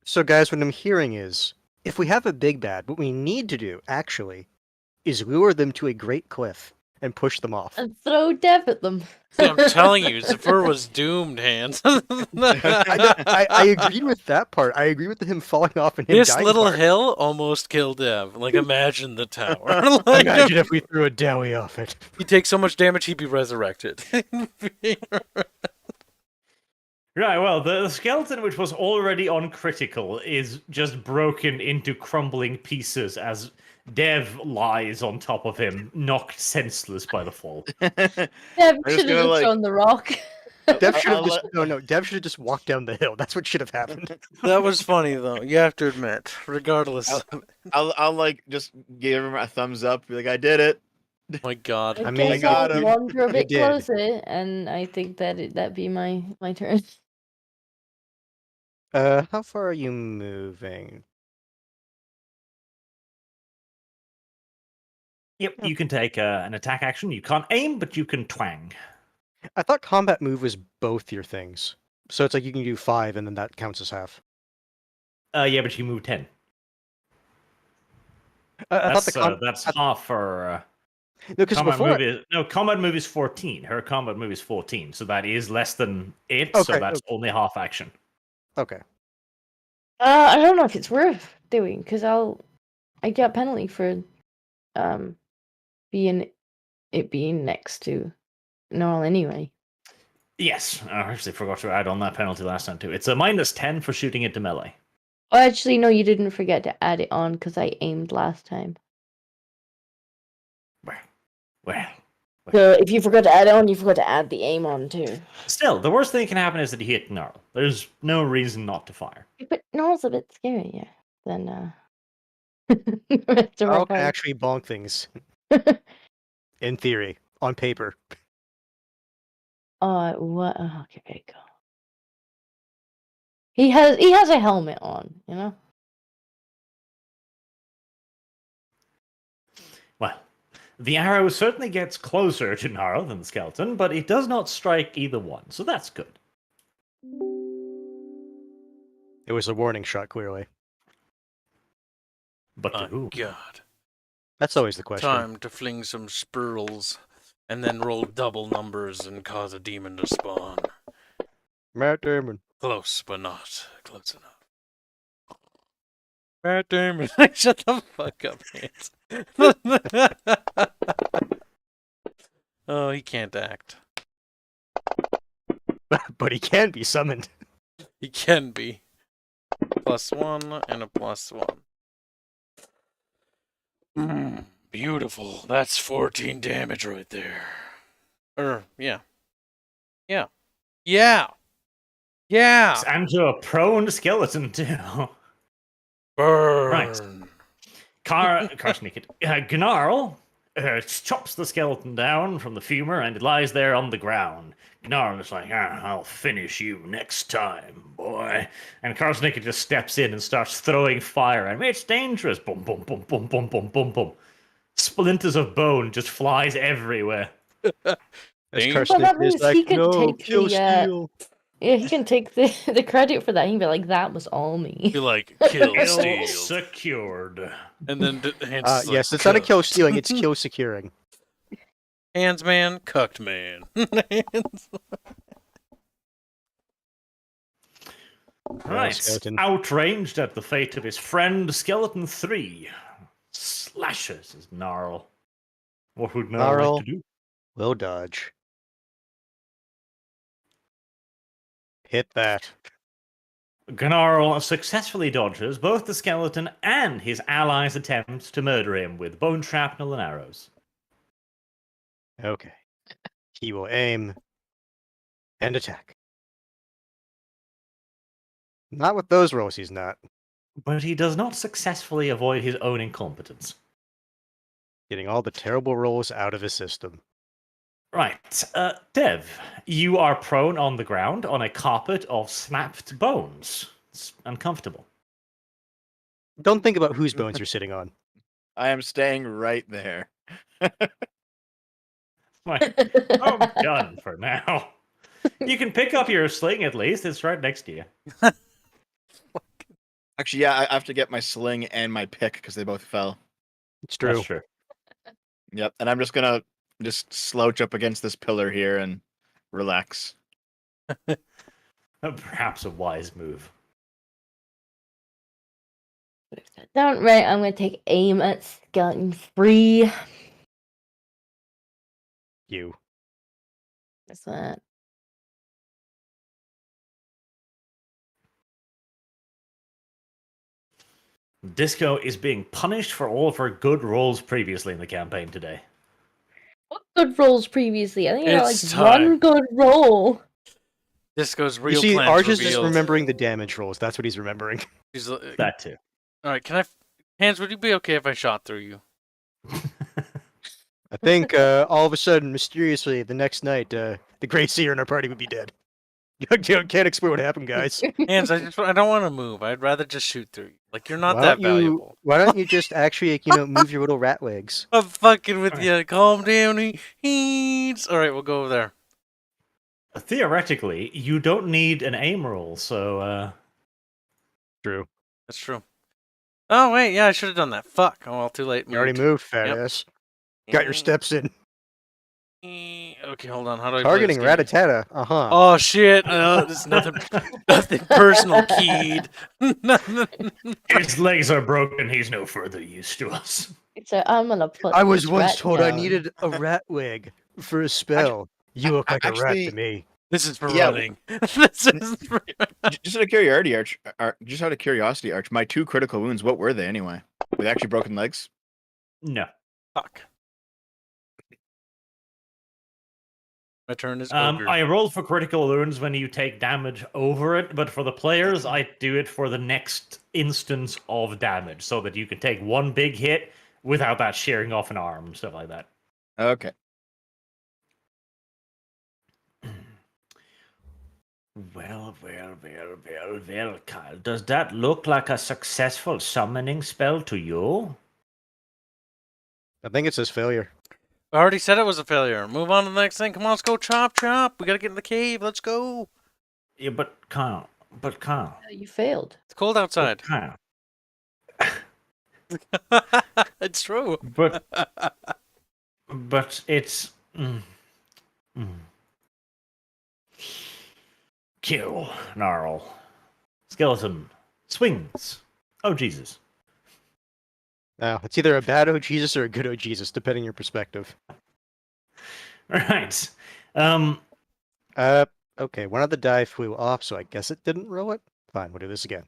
[SPEAKER 2] So, guys, what I'm hearing is, if we have a big bad, what we need to do, actually, is lure them to a great cliff and push them off.
[SPEAKER 4] And throw Dev at them.
[SPEAKER 1] I'm telling you, Zephyr was doomed, Hans.
[SPEAKER 2] I agreed with that part. I agree with him falling off and him
[SPEAKER 1] This
[SPEAKER 2] dying
[SPEAKER 1] little
[SPEAKER 2] part.
[SPEAKER 1] hill almost killed Dev. Like, imagine the tower. Like,
[SPEAKER 2] Imagine if we threw a dowie off it.
[SPEAKER 1] he'd take so much damage, he'd be resurrected.
[SPEAKER 3] Right, well, the skeleton, which was already on critical, is just broken into crumbling pieces as Dev lies on top of him, knocked senseless by the fall.
[SPEAKER 4] Dev
[SPEAKER 5] just
[SPEAKER 4] should have
[SPEAKER 5] gonna,
[SPEAKER 4] just
[SPEAKER 5] like-
[SPEAKER 4] thrown the rock.
[SPEAKER 2] Dev should have
[SPEAKER 5] I'll
[SPEAKER 2] just Dev should have just walked down the hill. That's what should have happened.
[SPEAKER 1] That was funny, though. You have to admit, regardless.
[SPEAKER 5] I'll like just give him a thumbs up. Be like, I did it.
[SPEAKER 1] Oh my God.
[SPEAKER 2] I mean,
[SPEAKER 5] I got him.
[SPEAKER 4] Wander a bit
[SPEAKER 2] did.
[SPEAKER 4] closer, and I think that'd be my turn.
[SPEAKER 2] How far are you moving?
[SPEAKER 3] Yep, you can take an attack action. You can't aim, but you can twang.
[SPEAKER 2] I thought combat move was both your things. So it's like you can do 5 and then that counts as half.
[SPEAKER 3] Yeah, but you move 10.
[SPEAKER 2] I thought the
[SPEAKER 3] That's half for...
[SPEAKER 2] no, because
[SPEAKER 3] combat
[SPEAKER 2] before
[SPEAKER 3] combat move is 14. Her combat move is 14, so that is less than it, so
[SPEAKER 2] Okay,
[SPEAKER 3] that's only half action.
[SPEAKER 2] okay.
[SPEAKER 4] I don't know if it's worth doing because I get a penalty for being next to Noel anyway.
[SPEAKER 3] Yes, I actually forgot to add on that penalty last time too. It's a minus 10 for shooting into melee.
[SPEAKER 4] Oh, actually, no, you didn't forget to add it on because I aimed last time.
[SPEAKER 3] Well.
[SPEAKER 4] So if you forgot to add it on, you forgot to add the aim on too.
[SPEAKER 3] Still, the worst thing that can happen is that you hit Gnarl. There's no reason not to fire.
[SPEAKER 4] But Noel's a bit scarier than the rest of our
[SPEAKER 2] Carl can
[SPEAKER 4] party.
[SPEAKER 2] actually bonk things. In theory. On paper.
[SPEAKER 4] What? Oh, okay, there you go. He has a helmet on, you know.
[SPEAKER 3] Well, the arrow certainly gets closer to Gnarl than the skeleton, but it does not strike either one, so that's good.
[SPEAKER 2] It was a warning shot, clearly.
[SPEAKER 3] But to
[SPEAKER 1] Oh,
[SPEAKER 3] who?
[SPEAKER 1] God.
[SPEAKER 2] That's always the question.
[SPEAKER 1] Time to fling some spurls. and then roll double numbers and cause a demon to spawn.
[SPEAKER 2] Matt Damon.
[SPEAKER 1] Close, but not close enough. Matt Damon. Shut the fuck up, Hans. Oh, he can't act.
[SPEAKER 2] But he can be summoned.
[SPEAKER 1] He can be. +1 and a +1. Beautiful. That's 14 damage right there. Yeah. Yeah. Yeah. Yeah.
[SPEAKER 3] And to a prone skeleton, too.
[SPEAKER 1] Burn.
[SPEAKER 3] Gnarl chops the skeleton down from the femur and it lies there on the ground. Gnarl is like, I'll finish you next time, boy. And Karsnick just steps in and starts throwing fire at me. It's dangerous. Boom, boom, boom, boom, boom, boom, boom, boom. Splinters of bone just flies everywhere.
[SPEAKER 2] As
[SPEAKER 1] Well,
[SPEAKER 2] Karsnick
[SPEAKER 4] that
[SPEAKER 2] is
[SPEAKER 4] means
[SPEAKER 2] like,
[SPEAKER 4] he could
[SPEAKER 2] no,
[SPEAKER 4] take
[SPEAKER 2] kill
[SPEAKER 4] the,
[SPEAKER 2] Steel.
[SPEAKER 4] Yeah, he can take the credit for that. He can be like, that was all me.
[SPEAKER 1] Be like, kill
[SPEAKER 3] Kill
[SPEAKER 1] Steel.
[SPEAKER 3] secured.
[SPEAKER 1] And then Hans is like,
[SPEAKER 2] Yes, it's not a kill
[SPEAKER 1] cooked.
[SPEAKER 2] stealing, it's kill securing.
[SPEAKER 1] Hands man, cucked man. Hands.
[SPEAKER 3] Right,
[SPEAKER 2] skeleton.
[SPEAKER 3] outraged at the fate of his friend, Skeleton 3 slashes his Gnarl. What would Gnarl
[SPEAKER 2] Gnarl.
[SPEAKER 3] like to do?
[SPEAKER 2] Will dodge. Hit that.
[SPEAKER 3] Gnarl successfully dodges both the skeleton and his allies' attempts to murder him with bone shrapnel and arrows.
[SPEAKER 2] Okay. He will aim and attack. Not with those rolls, he's not.
[SPEAKER 3] But he does not successfully avoid his own incompetence.
[SPEAKER 2] Getting all the terrible rolls out of his system.
[SPEAKER 3] Right, Dev, you are prone on the ground on a carpet of snapped bones. It's uncomfortable.
[SPEAKER 2] Don't think about whose bones you're sitting on.
[SPEAKER 5] I am staying right there.
[SPEAKER 3] I'm done for now. You can pick up your sling at least. It's right next to you.
[SPEAKER 5] Actually, yeah, I have to get my sling and my pick because they both fell.
[SPEAKER 2] It's true.
[SPEAKER 3] That's true.
[SPEAKER 5] Yep, and I'm just gonna slouch up against this pillar here and relax.
[SPEAKER 3] Perhaps a wise move.
[SPEAKER 4] Down right, I'm gonna take aim at skeleton 3.
[SPEAKER 2] You.
[SPEAKER 4] That's that.
[SPEAKER 3] Disco is being punished for all of her good rolls previously in the campaign today.
[SPEAKER 4] What good rolls previously? I think I got
[SPEAKER 1] It's
[SPEAKER 4] like one
[SPEAKER 1] time.
[SPEAKER 4] good roll.
[SPEAKER 1] Disco's
[SPEAKER 2] You
[SPEAKER 1] real
[SPEAKER 2] see,
[SPEAKER 1] plans
[SPEAKER 2] Arj is just
[SPEAKER 1] revealed.
[SPEAKER 2] remembering the damage rolls. That's what he's remembering.
[SPEAKER 1] He's,
[SPEAKER 3] That too.
[SPEAKER 1] all right, can I? Hans, would you be okay if I shot through you?
[SPEAKER 2] I think all of a sudden, mysteriously, the next night, the Great Seer in our party would be dead. You can't explain what happened, guys.
[SPEAKER 1] Hans, I don't want to move. I'd rather just shoot through you. Like you're not
[SPEAKER 2] Why
[SPEAKER 1] that
[SPEAKER 2] don't you-
[SPEAKER 1] valuable.
[SPEAKER 2] Why don't you just actually, move your little rat legs?
[SPEAKER 1] I'm fucking with you. Calm down. All right, we'll go over there.
[SPEAKER 3] Theoretically, you don't need an aim roll, so
[SPEAKER 2] True.
[SPEAKER 1] That's true. Oh wait, yeah, I should have done that. Fuck. Oh well, too late.
[SPEAKER 2] You already moved, fat
[SPEAKER 1] Yep.
[SPEAKER 2] ass. Got your steps in.
[SPEAKER 1] Okay, hold on. How do I
[SPEAKER 2] Targeting
[SPEAKER 1] play this game?
[SPEAKER 2] Rattata. Uh-huh.
[SPEAKER 1] Oh shit! There's nothing personal keyed.
[SPEAKER 3] his legs are broken. He's no further use to us.
[SPEAKER 4] So I'm gonna put.
[SPEAKER 2] I was
[SPEAKER 4] this
[SPEAKER 2] once
[SPEAKER 4] rat
[SPEAKER 2] told I
[SPEAKER 4] down.
[SPEAKER 2] needed a rat leg for a spell. You look like a rat
[SPEAKER 5] actually-
[SPEAKER 2] to me.
[SPEAKER 1] This is for
[SPEAKER 5] Yeah.
[SPEAKER 1] running. This is for...
[SPEAKER 5] Just out of curiosity, Arch, my 2 critical wounds, what were they anyway? Were they actually broken legs?
[SPEAKER 3] No.
[SPEAKER 1] Fuck. My turn is ogre.
[SPEAKER 3] I roll for critical wounds when you take damage over it, but for the players, I do it for the next instance of damage, so that you can take one big hit without that shearing off an arm, stuff like that.
[SPEAKER 5] Okay.
[SPEAKER 3] Well, Kyle. Does that look like a successful summoning spell to you?
[SPEAKER 2] I think it says failure.
[SPEAKER 1] I already said it was a failure. Move on to the next thing. Come on, let's go chop. We gotta get in the cave. Let's go.
[SPEAKER 3] Yeah, but Kyle.
[SPEAKER 4] You failed.
[SPEAKER 1] It's cold outside.
[SPEAKER 3] Kyle.
[SPEAKER 1] It's true.
[SPEAKER 3] But it's Mm. Mm. Kill, Gnarl. Skeleton swings. Oh, Jesus.
[SPEAKER 2] Now, it's either a bad oh Jesus or a good oh Jesus, depending on your perspective.
[SPEAKER 3] Right.
[SPEAKER 2] Okay, one of the die flew off, so I guess it didn't roll it. Fine, we'll do this again.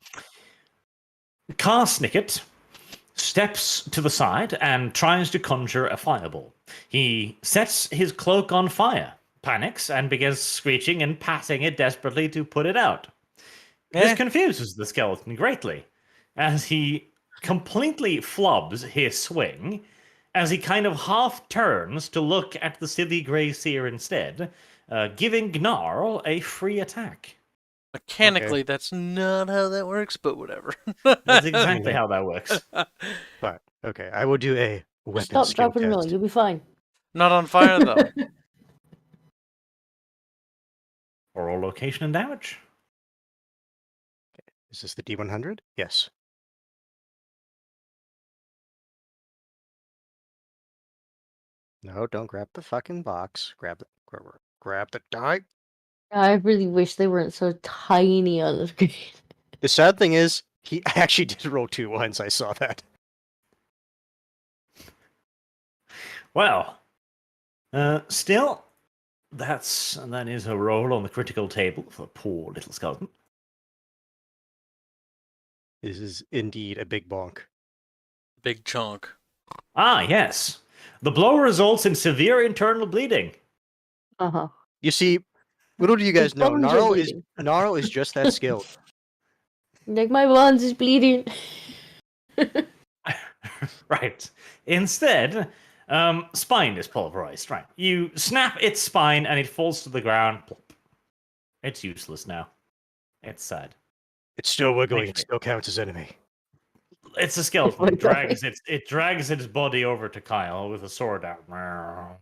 [SPEAKER 3] Carsnicket steps to the side and tries to conjure a fireball. He sets his cloak on fire, panics, and begins screeching and patting it desperately to put it out. This confuses the skeleton greatly, as he completely flubs his swing, as he kind of half turns to look at the silly grey seer instead, giving Gnarl a free attack.
[SPEAKER 1] Mechanically, that's not how that works, but whatever.
[SPEAKER 3] That's exactly how that works.
[SPEAKER 2] Fine. Okay, I will do a weapon
[SPEAKER 4] Stop,
[SPEAKER 2] skill
[SPEAKER 4] drop, and roll.
[SPEAKER 2] test.
[SPEAKER 4] You'll be fine.
[SPEAKER 1] Not on fire, though.
[SPEAKER 3] Oral location and damage.
[SPEAKER 2] Is this the D100? Yes. No, don't grab the fucking box. Grab the die.
[SPEAKER 4] I really wish they weren't so tiny on the screen.
[SPEAKER 2] The sad thing is, he actually did roll 2 ones. I saw that.
[SPEAKER 3] Well, still, that is a roll on the critical table for the poor little skeleton.
[SPEAKER 2] This is indeed a big bonk.
[SPEAKER 1] Big chunk.
[SPEAKER 3] Ah, yes. The blow results in severe internal bleeding.
[SPEAKER 4] Uh-huh.
[SPEAKER 2] You see, little do you guys
[SPEAKER 4] His
[SPEAKER 2] know,
[SPEAKER 4] bones are
[SPEAKER 2] Gnarl is just that skilled.
[SPEAKER 4] Like, my bones is bleeding.
[SPEAKER 3] Right. Instead, spine is pulverized. Right. You snap its spine and it falls to the ground. Plop. It's useless now. It's sad.
[SPEAKER 2] It's still wiggling. It
[SPEAKER 3] Okay.
[SPEAKER 2] still counts as enemy.
[SPEAKER 3] It's a skeleton.
[SPEAKER 4] my
[SPEAKER 3] It drags its body over to Kyle with a sword out.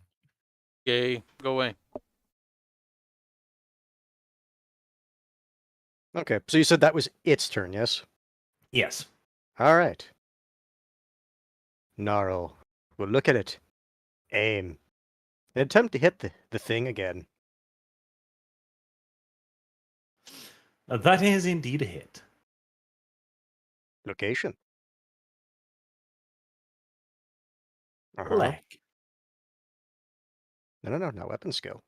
[SPEAKER 1] Yay. Go away.
[SPEAKER 2] Okay, so you said that was its turn, yes?
[SPEAKER 3] Yes.
[SPEAKER 2] All right. Gnarl will look at it, aim, and attempt to hit the thing again.
[SPEAKER 3] That is indeed a hit.
[SPEAKER 2] Location. Uh-huh.
[SPEAKER 3] Leg.
[SPEAKER 2] No, not weapon skill.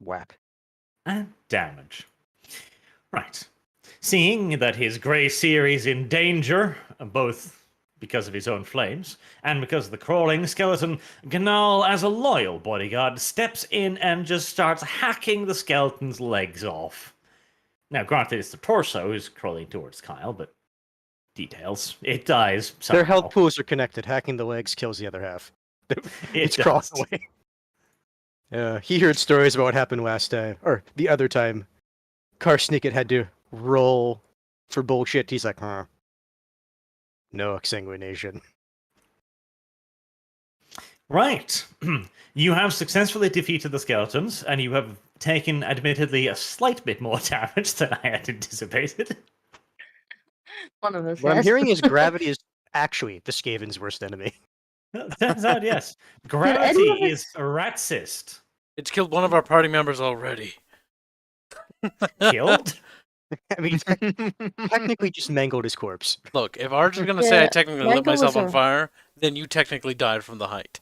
[SPEAKER 2] Whap.
[SPEAKER 3] And damage. Right. Seeing that his grey seer is in danger, both because of his own flames and because of the crawling skeleton, Gnarl, as a loyal bodyguard, steps in and just starts hacking the skeleton's legs off. Now, granted, it's the torso who's crawling towards Kyle, but details. It dies somehow.
[SPEAKER 2] Their health pools are connected. Hacking the legs kills the other half. It's
[SPEAKER 3] does.
[SPEAKER 2] crawling away. He heard stories about what happened last time, or the other time. Carsnicket had to roll for bullshit. He's like, huh. No exsanguination.
[SPEAKER 3] Right. You have successfully defeated the skeletons, and you have taken, admittedly, a slight bit more damage than I had anticipated.
[SPEAKER 4] One of us
[SPEAKER 2] What I'm
[SPEAKER 4] has.
[SPEAKER 2] hearing is gravity is actually the Skaven's worst enemy.
[SPEAKER 3] Turns out, yes. Gravity
[SPEAKER 4] anyone-
[SPEAKER 3] is a ratcist.
[SPEAKER 1] It's killed one of our party members already.
[SPEAKER 3] Killed?
[SPEAKER 2] I mean, technically just mangled his corpse.
[SPEAKER 1] Look, if Arch is going to say I
[SPEAKER 4] Yeah,
[SPEAKER 1] technically lit
[SPEAKER 4] Michael was
[SPEAKER 1] myself on
[SPEAKER 4] a-
[SPEAKER 1] fire, then you technically died from the height.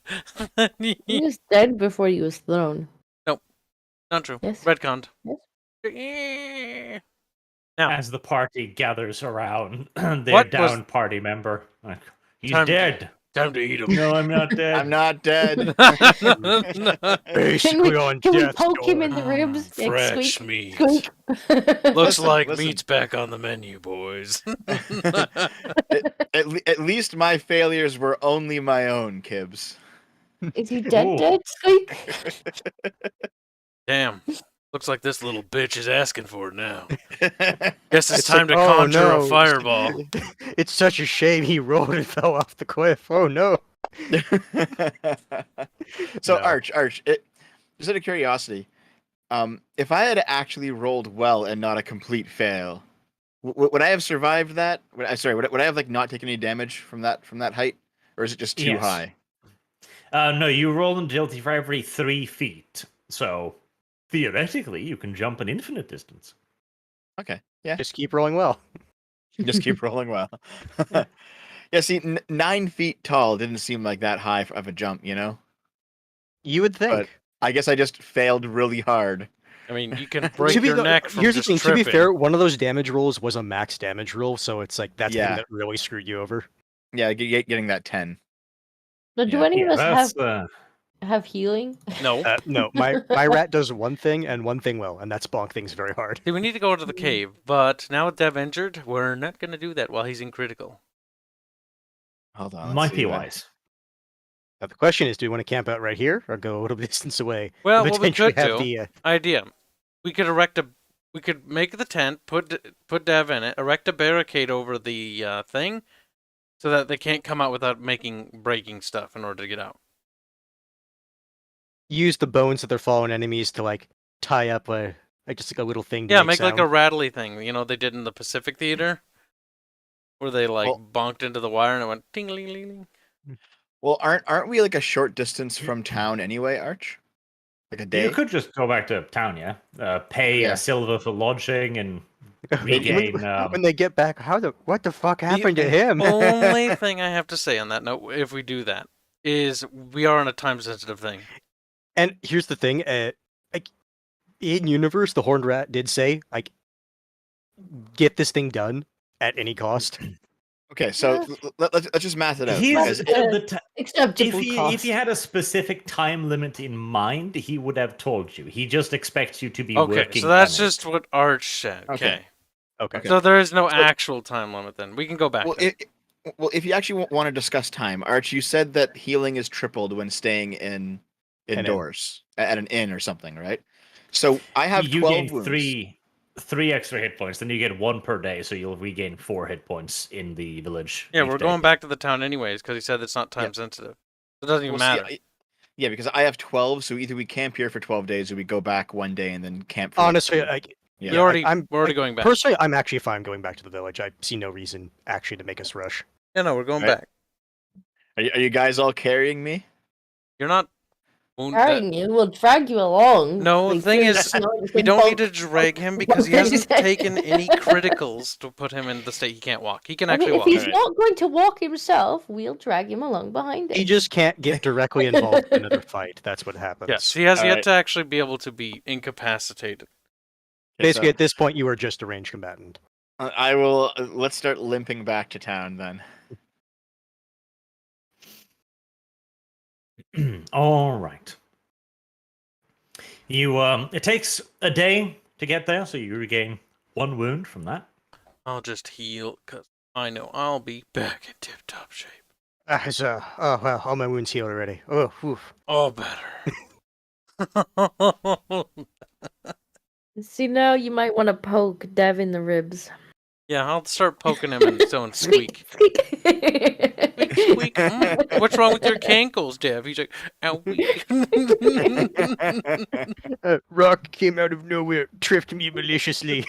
[SPEAKER 4] He was dead before he was thrown.
[SPEAKER 1] Not true.
[SPEAKER 4] Yes.
[SPEAKER 1] Redconned.
[SPEAKER 4] Yes.
[SPEAKER 1] Now,
[SPEAKER 3] As the party gathers around their
[SPEAKER 1] What was-
[SPEAKER 3] down party member. Like, he's
[SPEAKER 1] Time-
[SPEAKER 3] dead.
[SPEAKER 1] time to eat him.
[SPEAKER 3] No, I'm not dead.
[SPEAKER 5] I'm not dead.
[SPEAKER 2] Basically on
[SPEAKER 4] Can we
[SPEAKER 2] death's
[SPEAKER 4] poke him
[SPEAKER 2] door.
[SPEAKER 4] in the ribs? Like,
[SPEAKER 1] Fresh
[SPEAKER 4] squeak,
[SPEAKER 1] meat.
[SPEAKER 4] squeak.
[SPEAKER 1] Looks like
[SPEAKER 5] listen.
[SPEAKER 1] meat's back on the menu, boys.
[SPEAKER 5] At least my failures were only my own, Kibbs.
[SPEAKER 4] Is he dead?
[SPEAKER 3] Ooh.
[SPEAKER 4] Dead? Squeak.
[SPEAKER 1] Damn. Looks like this little bitch is asking for it now. Guess it's
[SPEAKER 2] It's
[SPEAKER 1] time
[SPEAKER 2] like,
[SPEAKER 1] to
[SPEAKER 2] oh,
[SPEAKER 1] conjure
[SPEAKER 2] no.
[SPEAKER 1] a fireball.
[SPEAKER 2] It's such a shame he rolled and fell off the cliff. Oh no.
[SPEAKER 5] So
[SPEAKER 2] No.
[SPEAKER 5] Arch, just out of curiosity, if I had actually rolled well and not a complete fail, Would I have survived that? Would I have like not taken any damage from that height, or is it just too
[SPEAKER 3] Yes.
[SPEAKER 5] high?
[SPEAKER 3] No, you roll agility for every 3 feet. So theoretically, you can jump an infinite distance.
[SPEAKER 5] Okay, yeah,
[SPEAKER 2] Just keep rolling well.
[SPEAKER 5] just keep rolling well. Yeah, see, 9 feet tall didn't seem like that high of a jump, you know.
[SPEAKER 2] You would think.
[SPEAKER 5] But I guess I just failed really hard.
[SPEAKER 1] I mean, you can break
[SPEAKER 2] To be
[SPEAKER 1] your
[SPEAKER 2] the-
[SPEAKER 1] neck from
[SPEAKER 2] Here's the
[SPEAKER 1] just
[SPEAKER 2] thing.
[SPEAKER 1] tripping.
[SPEAKER 2] To be fair, one of those damage rolls was a max damage roll, so it's like that's the thing
[SPEAKER 5] Yeah.
[SPEAKER 2] that really screwed you over.
[SPEAKER 5] Yeah, getting that 10.
[SPEAKER 4] But do
[SPEAKER 5] Yeah.
[SPEAKER 4] any of us
[SPEAKER 3] that's
[SPEAKER 4] have healing?
[SPEAKER 1] No.
[SPEAKER 2] No, my rat does one thing and one thing well, and that's bonk things very hard.
[SPEAKER 1] See, we need to go to the cave, but now with Dev injured, we're not going to do that while he's in critical.
[SPEAKER 5] Hold on. let's
[SPEAKER 3] might
[SPEAKER 5] see
[SPEAKER 3] be
[SPEAKER 5] what-
[SPEAKER 3] wise.
[SPEAKER 2] Now the question is, do we want to camp out right here or go a little distance away?
[SPEAKER 1] Well,
[SPEAKER 2] and
[SPEAKER 1] what we
[SPEAKER 2] potentially
[SPEAKER 1] could
[SPEAKER 2] have
[SPEAKER 1] do, idea. We could we could make the tent, put Dev in it, erect a barricade over the thing, so that they can't come out without breaking stuff in order to get out.
[SPEAKER 2] use the bones of their fallen enemies to like tie up just like a little thing. To
[SPEAKER 1] Yeah,
[SPEAKER 2] make
[SPEAKER 1] like a
[SPEAKER 2] sound.
[SPEAKER 1] rattly thing. You know, they did in the Pacific Theater, where they like
[SPEAKER 5] Well-
[SPEAKER 1] bonked into the wire and it went ting ling ling ling.
[SPEAKER 5] Well, aren't we like a short distance from town anyway, Arch? Like a day?
[SPEAKER 3] You could just go back to town, yeah. Pay
[SPEAKER 5] Yeah.
[SPEAKER 3] a silver for lodging and
[SPEAKER 2] When-
[SPEAKER 3] regain.
[SPEAKER 2] when they get back, what the fuck happened to him?
[SPEAKER 1] Only thing I have to say on that note, if we do that, is we are on a time sensitive thing.
[SPEAKER 2] And here's the thing, like in universe, the Horned Rat did say like, get this thing done at any cost.
[SPEAKER 5] Okay, so let's just math it out.
[SPEAKER 3] Here's
[SPEAKER 5] because
[SPEAKER 3] the t-
[SPEAKER 4] Acceptable
[SPEAKER 3] if
[SPEAKER 4] cost.
[SPEAKER 3] he had a specific time limit in mind, he would have told you. He just expects you to be
[SPEAKER 1] Okay,
[SPEAKER 3] working.
[SPEAKER 1] so that's
[SPEAKER 3] on it.
[SPEAKER 1] just what Arch said.
[SPEAKER 5] Okay.
[SPEAKER 2] Okay.
[SPEAKER 1] So there is no actual time limit then. We can go back.
[SPEAKER 5] well,
[SPEAKER 1] then.
[SPEAKER 5] if you actually want to discuss time, Arch, you said that healing is tripled when staying indoors at an inn or something, right? So I have
[SPEAKER 3] you
[SPEAKER 5] 12
[SPEAKER 3] gain
[SPEAKER 5] wounds.
[SPEAKER 3] three extra hit points. Then you get 1 per day, so you'll regain 4 hit points in the village.
[SPEAKER 1] Yeah,
[SPEAKER 3] each
[SPEAKER 1] we're
[SPEAKER 3] day.
[SPEAKER 1] going back to the town anyways because he said it's not time sensitive. It doesn't even
[SPEAKER 5] Well, see,
[SPEAKER 1] matter.
[SPEAKER 5] yeah, because I have 12, so either we camp here for 12 days or we go back one day and then camp. For
[SPEAKER 2] Honestly,
[SPEAKER 5] like,
[SPEAKER 2] yeah,
[SPEAKER 1] we're already going back.
[SPEAKER 2] Personally, I'm actually fine going back to the village. I see no reason actually to make us rush.
[SPEAKER 1] Yeah, no, we're going
[SPEAKER 5] Right.
[SPEAKER 1] back.
[SPEAKER 5] are you guys all carrying me?
[SPEAKER 1] You're not. wound-
[SPEAKER 4] Carrying you, we'll drag you along.
[SPEAKER 1] No, the
[SPEAKER 4] Like,
[SPEAKER 1] thing
[SPEAKER 4] there's
[SPEAKER 1] is,
[SPEAKER 4] no-
[SPEAKER 1] We don't need to
[SPEAKER 4] bulk-
[SPEAKER 1] drag him because he
[SPEAKER 4] bulk
[SPEAKER 1] hasn't
[SPEAKER 4] anything.
[SPEAKER 1] taken any criticals to put him in the state he can't walk. He can
[SPEAKER 4] I mean,
[SPEAKER 1] actually
[SPEAKER 4] if
[SPEAKER 1] walk.
[SPEAKER 4] he's
[SPEAKER 1] Alright.
[SPEAKER 4] not going to walk himself, we'll drag him along behind him.
[SPEAKER 2] He just can't get directly involved in another fight. That's what happens.
[SPEAKER 1] Yes, he has yet
[SPEAKER 5] Alright.
[SPEAKER 1] to actually be able to be incapacitated.
[SPEAKER 5] Okay,
[SPEAKER 2] Basically,
[SPEAKER 5] so,
[SPEAKER 2] at this point, you are just a ranged combatant.
[SPEAKER 5] I will. Let's start limping back to town then.
[SPEAKER 3] All right. You it takes a day to get there, so you regain 1 wound from that.
[SPEAKER 1] I'll just heal because I know I'll be back in tip-top shape.
[SPEAKER 2] Oh well, all my wounds healed already. Oh, oof.
[SPEAKER 1] Oh, better.
[SPEAKER 4] See, now you might want to poke Dev in the ribs.
[SPEAKER 1] Yeah, I'll start poking him and don't squeak.
[SPEAKER 4] Squeak!
[SPEAKER 1] Squeak. What's wrong with your cankles, Dev? He's like, ow.
[SPEAKER 2] Rock came out of nowhere, tripped me maliciously.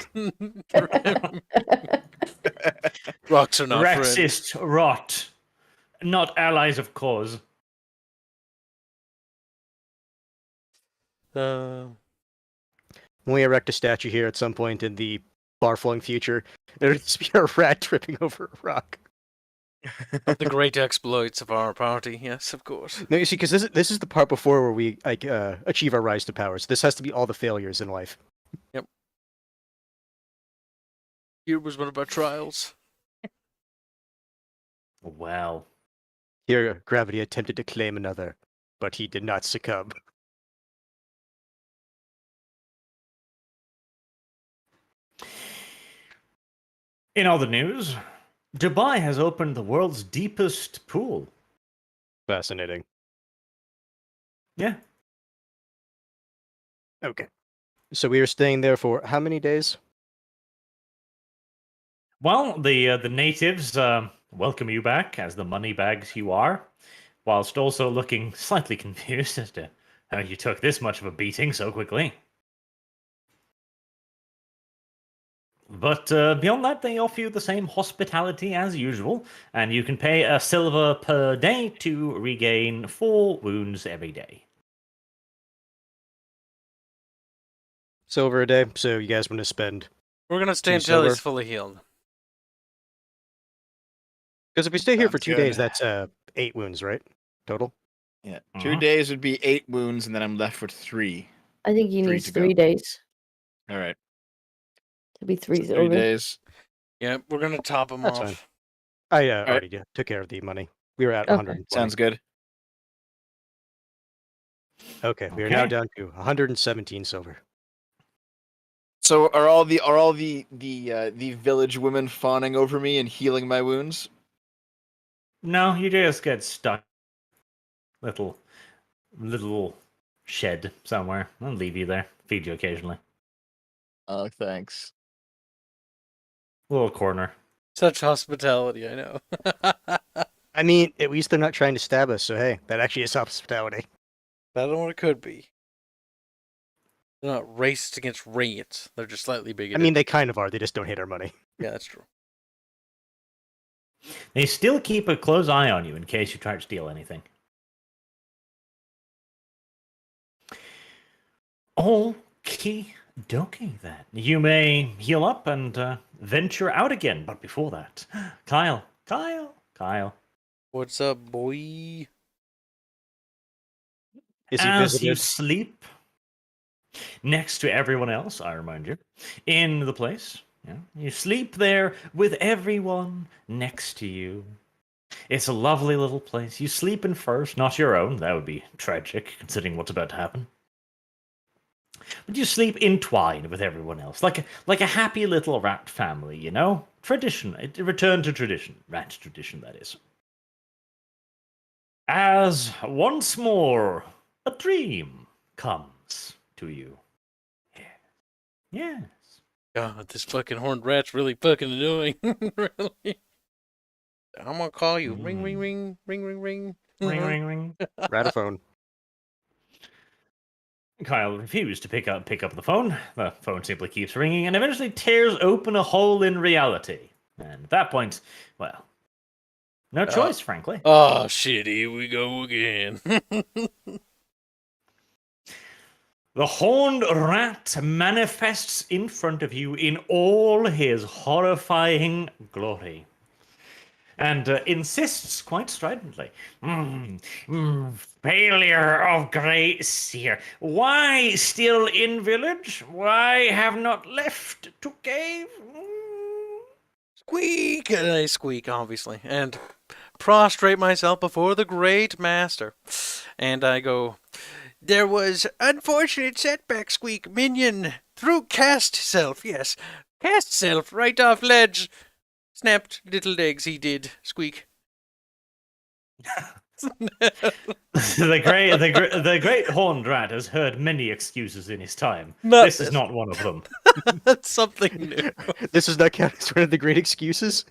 [SPEAKER 1] Rocks are not friends.
[SPEAKER 3] Racist rot. Not allies of cause.
[SPEAKER 2] When we erect a statue here at some point in the far-flung future, there'll just be a rat tripping over a rock.
[SPEAKER 1] The great exploits of our party, yes, of course.
[SPEAKER 2] No, you see, because this is the part before where we achieve our rise to powers. This has to be all the failures in life.
[SPEAKER 1] Here was one of our trials.
[SPEAKER 3] Well,
[SPEAKER 2] Here, gravity attempted to claim another, but he did not succumb.
[SPEAKER 3] in other news, Dubai has opened the world's deepest pool.
[SPEAKER 2] Fascinating.
[SPEAKER 3] Yeah.
[SPEAKER 2] Okay. So we are staying there for how many days?
[SPEAKER 3] Well, the natives welcome you back as the money bags you are, whilst also looking slightly confused as to how you took this much of a beating so quickly. But beyond that, they offer you the same hospitality as usual, and you can pay a silver per day to regain 4 wounds every day.
[SPEAKER 2] Silver a day. So you guys want to spend?
[SPEAKER 1] We're gonna stay
[SPEAKER 2] 2
[SPEAKER 1] until he's
[SPEAKER 2] silver?
[SPEAKER 1] fully healed.
[SPEAKER 2] Because if we stay here for
[SPEAKER 5] Sounds
[SPEAKER 2] 2 days,
[SPEAKER 5] good.
[SPEAKER 2] that's 8 wounds, right? Total.
[SPEAKER 5] Yeah,
[SPEAKER 3] Uh-huh.
[SPEAKER 5] 2 days would be 8 wounds, and then I'm left with 3.
[SPEAKER 4] I think he
[SPEAKER 5] 3
[SPEAKER 4] needs
[SPEAKER 5] to go.
[SPEAKER 4] 3 days
[SPEAKER 5] All right,
[SPEAKER 4] to be 3
[SPEAKER 5] so 3
[SPEAKER 4] silver.
[SPEAKER 5] days.
[SPEAKER 1] Yeah, we're gonna top him
[SPEAKER 2] That's
[SPEAKER 1] off.
[SPEAKER 2] fine. I
[SPEAKER 5] right.
[SPEAKER 2] already took care of the money. We were at
[SPEAKER 4] Okay.
[SPEAKER 2] 120.
[SPEAKER 5] Sounds good.
[SPEAKER 2] Okay, we are now
[SPEAKER 3] Okay.
[SPEAKER 2] down to 117 silver.
[SPEAKER 5] So are all the village women fawning over me and healing my wounds?
[SPEAKER 3] No, you just get stuck. Little shed somewhere. I'll leave you there. Feed you occasionally.
[SPEAKER 5] Oh, thanks.
[SPEAKER 3] Little corner.
[SPEAKER 1] Such hospitality, I know.
[SPEAKER 2] I mean, at least they're not trying to stab us, so hey, that actually is hospitality.
[SPEAKER 1] Better than what it could be. They're not racist against raids. They're just slightly
[SPEAKER 2] I
[SPEAKER 1] bigoted.
[SPEAKER 2] mean, they kind of are. They just don't hate our money.
[SPEAKER 1] Yeah, that's true.
[SPEAKER 3] They still keep a close eye on you in case you try to steal anything. Okie dokie then. You may heal up and venture out again, but before that, Kyle.
[SPEAKER 1] What's up, boy?
[SPEAKER 2] Is he
[SPEAKER 3] As you
[SPEAKER 2] visited?
[SPEAKER 3] sleep next to everyone else, I remind you, in the place. Yeah, you sleep there with everyone next to you. It's a lovely little place. You sleep in first, not your own. That would be tragic, considering what's about to happen. But you sleep entwined with everyone else, like a happy little rat family, you know? Tradition. Return to tradition. Rat tradition, that is. As once more a dream comes to you. Yes.
[SPEAKER 1] God, this fucking horned rat's really fucking annoying. Really. I'm gonna call you. Ring, ring, ring, ring, ring, ring.
[SPEAKER 3] Ring, ring, ring.
[SPEAKER 2] Rataphone.
[SPEAKER 3] Kyle refused to pick up the phone. The phone simply keeps ringing and eventually tears open a hole in reality. And at that point, well, no choice, frankly.
[SPEAKER 1] Oh shit! Here we go again.
[SPEAKER 3] The horned rat manifests in front of you in all his horrifying glory. And insists quite stridently, failure of great seer. Why still in village? Why have not left to cave?
[SPEAKER 1] Squeak! And I squeak, obviously, and prostrate myself before the great master. And I go, there was unfortunate setback, squeak, minion, through cast self, yes. Cast self, right off ledge. Snapped little legs, he did, squeak.
[SPEAKER 3] The great horned rat has heard many excuses in his time.
[SPEAKER 1] Not
[SPEAKER 3] This is
[SPEAKER 1] this.
[SPEAKER 3] not one of them.
[SPEAKER 1] That's something new.
[SPEAKER 2] This is not counted as one of the great excuses.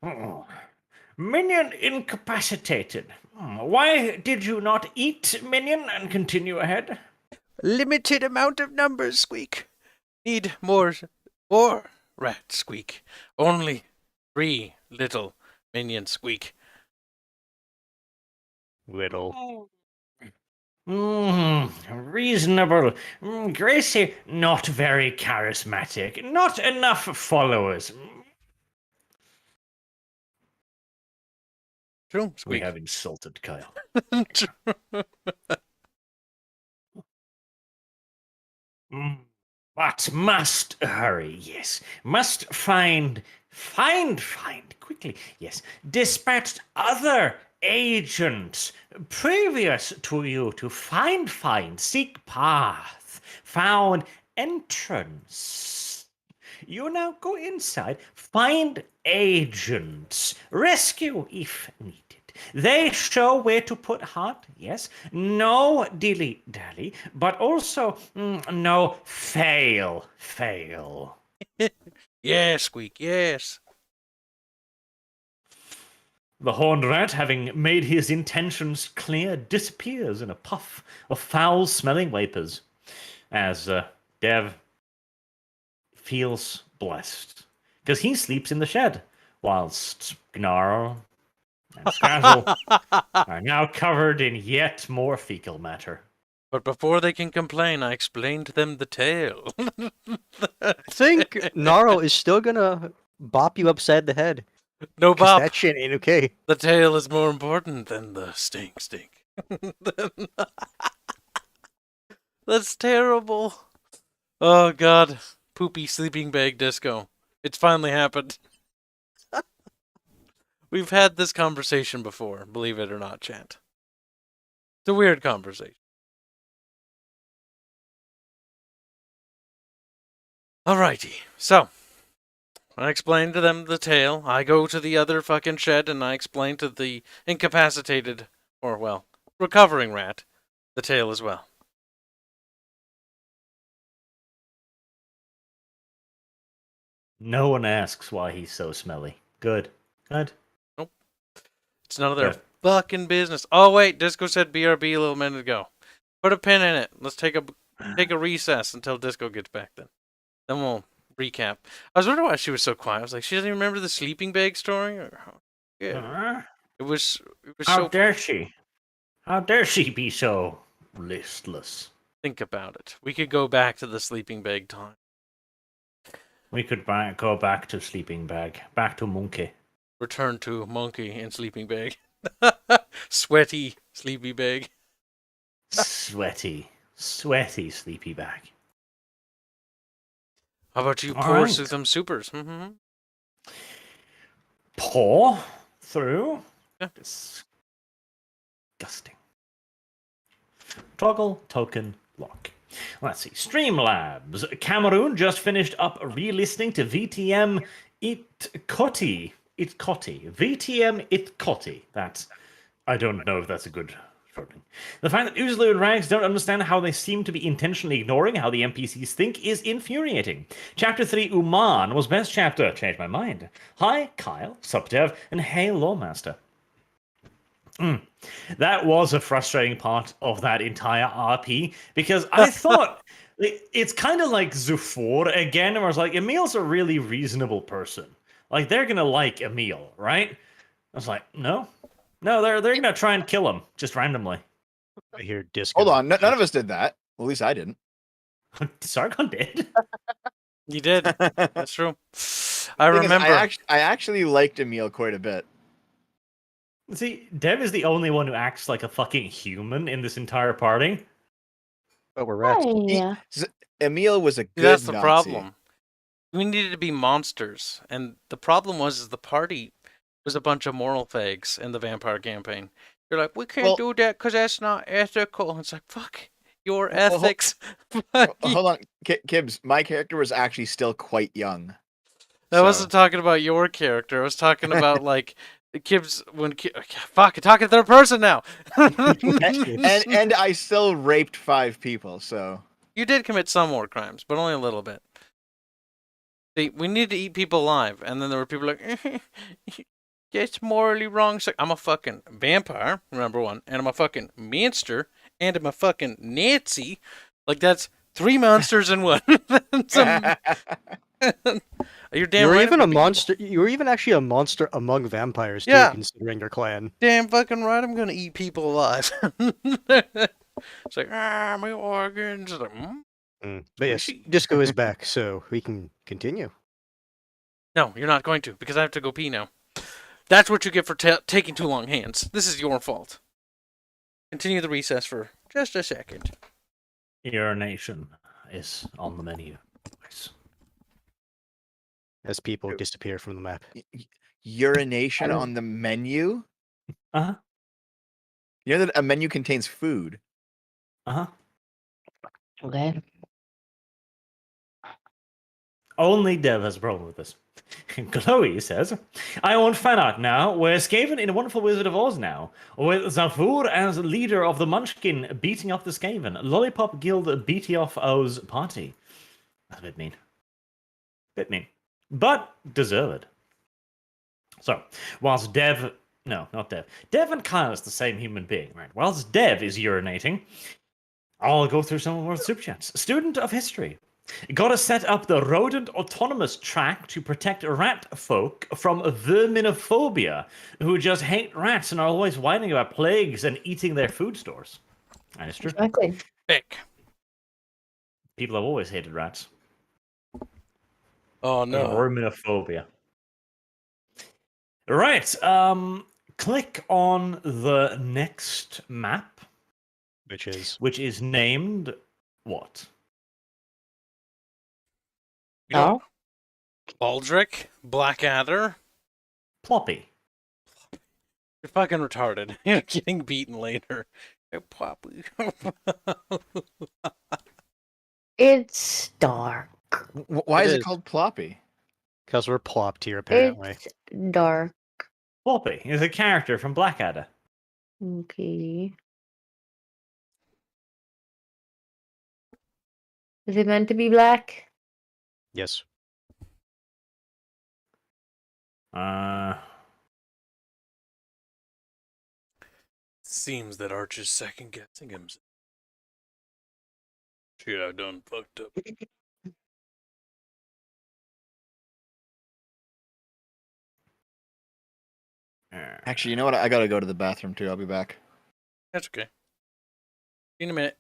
[SPEAKER 3] Oh. Minion incapacitated. Why did you not eat, Minion, and continue ahead?
[SPEAKER 1] Limited amount of numbers, squeak. Need more rat, squeak. Only 3 little minions, squeak.
[SPEAKER 2] Little.
[SPEAKER 3] Reasonable. Gracie, not very charismatic. Not enough followers.
[SPEAKER 1] True,
[SPEAKER 3] We
[SPEAKER 1] squeak.
[SPEAKER 3] have insulted Kyle. But must hurry, yes. Must find quickly, yes. Dispatched other agents previous to you to find, seek path, found entrance. You now go inside, find agents, rescue if needed. They show where to put heart, yes. No dilly-dally, but also no fail.
[SPEAKER 1] Yes, squeak, yes.
[SPEAKER 3] The horned rat, having made his intentions clear, disappears in a puff of foul-smelling vapors as Dev feels blessed because he sleeps in the shed, whilst Gnarl and Frazzle are now covered in yet more fecal matter.
[SPEAKER 1] But before they can complain, I explained to them the tale.
[SPEAKER 2] I think Gnarl is still gonna bop you upside the head.
[SPEAKER 1] No,
[SPEAKER 2] Because
[SPEAKER 1] Bob.
[SPEAKER 2] that shit ain't okay.
[SPEAKER 1] The tale is more important than the stink. That's terrible. Oh, God. Poopy sleeping bag disco. It's finally happened. We've had this conversation before, believe it or not, Chant. It's a weird conversation. Alrighty, so I explained to them the tale. I go to the other fucking shed and I explain to the incapacitated, or well, recovering rat, the tale as well.
[SPEAKER 3] No one asks why he's so smelly. Good. Good.
[SPEAKER 1] It's none of their
[SPEAKER 3] Good.
[SPEAKER 1] fucking business. Oh wait, Disco said BRB a little minute ago. Put a pin in it. Let's take a recess until Disco gets back then. Then we'll recap. I was wondering why she was so quiet. I was like, she doesn't even remember the sleeping bag story? Yeah. It was
[SPEAKER 3] How
[SPEAKER 1] so...
[SPEAKER 3] dare she? How dare she be so listless?
[SPEAKER 1] Think about it. We could go back to the sleeping bag time.
[SPEAKER 3] We could go back to sleeping bag. Back to monkey.
[SPEAKER 1] Return to monkey and sleeping bag. Sweaty sleepy bag.
[SPEAKER 3] Sweaty sleepy bag.
[SPEAKER 1] How about you
[SPEAKER 3] All
[SPEAKER 1] pour
[SPEAKER 3] right.
[SPEAKER 1] through some supers? Mm-hmm.
[SPEAKER 3] Pour through.
[SPEAKER 1] Yeah.
[SPEAKER 3] Disgusting. Toggle token lock. Let's see. Streamlabs. Cameroon just finished up re-listening to VTM Itkoti. VTM Itkoti. That's... I don't know if that's a good shortening. The fact that Uzlu and Rags don't understand how they seem to be intentionally ignoring how the NPCs think is infuriating. Chapter 3 Uman was best chapter. Changed my mind. Hi, Kyle, Subdev, and hey, Lawmaster. That was a frustrating part of that entire RP because I thought it's kind of like Zufor again, where I was like, Emil's a really reasonable person. Like, they're gonna like Emil, right? I was like, no, they're gonna try and kill him just randomly.
[SPEAKER 2] I hear Disco.
[SPEAKER 5] Hold on, none of us did that. Well, at least I didn't.
[SPEAKER 3] Sargon did.
[SPEAKER 1] You did. That's true. I
[SPEAKER 5] Thing is,
[SPEAKER 1] remember.
[SPEAKER 5] I actually liked Emil quite a bit.
[SPEAKER 3] See, Dev is the only one who acts like a fucking human in this entire party.
[SPEAKER 2] But we're rats.
[SPEAKER 4] Yeah.
[SPEAKER 5] Emil was a good
[SPEAKER 1] That's the
[SPEAKER 5] Nazi.
[SPEAKER 1] problem. We needed to be monsters, and the problem was the party was a bunch of moral fags in the vampire campaign. You're like, we can't do that because that's not ethical. And it's like, fuck your ethics.
[SPEAKER 5] Hold on, Kibbs. My character was actually still quite young.
[SPEAKER 1] I wasn't talking about your character. I was talking about like Kibbs when fuck, I'm talking third person now.
[SPEAKER 5] and I still raped 5 people. So
[SPEAKER 1] You did commit some war crimes, but only a little bit. See, we need to eat people alive, and then there were people like, it's morally wrong. It's like, I'm a fucking vampire, number one, and I'm a fucking monster, and I'm a fucking Nazi. Like, that's 3 monsters in one. You're damn
[SPEAKER 2] You're
[SPEAKER 1] right.
[SPEAKER 2] even a monster. You're even actually a monster among vampires, too,
[SPEAKER 1] Yeah.
[SPEAKER 2] considering your clan.
[SPEAKER 1] Damn fucking right, I'm gonna eat people alive. It's like, my organs. It's like,
[SPEAKER 2] But yes, Disco is back, so we can continue.
[SPEAKER 1] No, you're not going to, because I have to go pee now. That's what you get for taking too long, Hands. This is your fault. Continue the recess for just a second.
[SPEAKER 3] Urination is on the menu. Nice.
[SPEAKER 2] As people disappear from the map.
[SPEAKER 5] Urination on the menu.
[SPEAKER 3] Uh-huh.
[SPEAKER 5] You know that a menu contains food.
[SPEAKER 3] Uh-huh.
[SPEAKER 4] Okay.
[SPEAKER 3] Only Dev has a problem with this. Chloe says, I own fan art now, where Skaven in A Wonderful Wizard of Oz now, with Zafur as leader of the Munchkin beating up the Skaven, Lollipop Guild beating off O's party. That's a bit mean. Bit mean. But deserved. So, whilst Dev No, not Dev. Dev and Kyle is the same human being, right? Whilst Dev is urinating, I'll go through some more super chats. Student of history. Gotta set up the rodent autonomous track to protect rat folk from verminophobia, who just hate rats and are always whining about plagues and eating their food stores. That is true.
[SPEAKER 4] Exactly.
[SPEAKER 1] Pick.
[SPEAKER 3] People have always hated rats.
[SPEAKER 1] Oh no.
[SPEAKER 3] Verminophobia. Right. Click on the next map,
[SPEAKER 2] Which is
[SPEAKER 3] named what?
[SPEAKER 1] You know, Baldric, Blackadder.
[SPEAKER 3] Ploppy.
[SPEAKER 1] You're fucking retarded. You're getting beaten later. Hey, Poppy.
[SPEAKER 4] It's dark.
[SPEAKER 5] Why is
[SPEAKER 2] It
[SPEAKER 5] it
[SPEAKER 2] is.
[SPEAKER 5] called Ploppy?
[SPEAKER 2] because we're plopped here apparently.
[SPEAKER 4] It's dark.
[SPEAKER 3] Ploppy is a character from Blackadder.
[SPEAKER 4] Okay. Is it meant to be black?
[SPEAKER 2] Yes.
[SPEAKER 1] Seems that Arch is second guessing himself. Shit, I done fucked up.
[SPEAKER 5] Actually, you know what? I gotta go to the bathroom too. I'll be back.
[SPEAKER 1] That's okay. See you in a minute.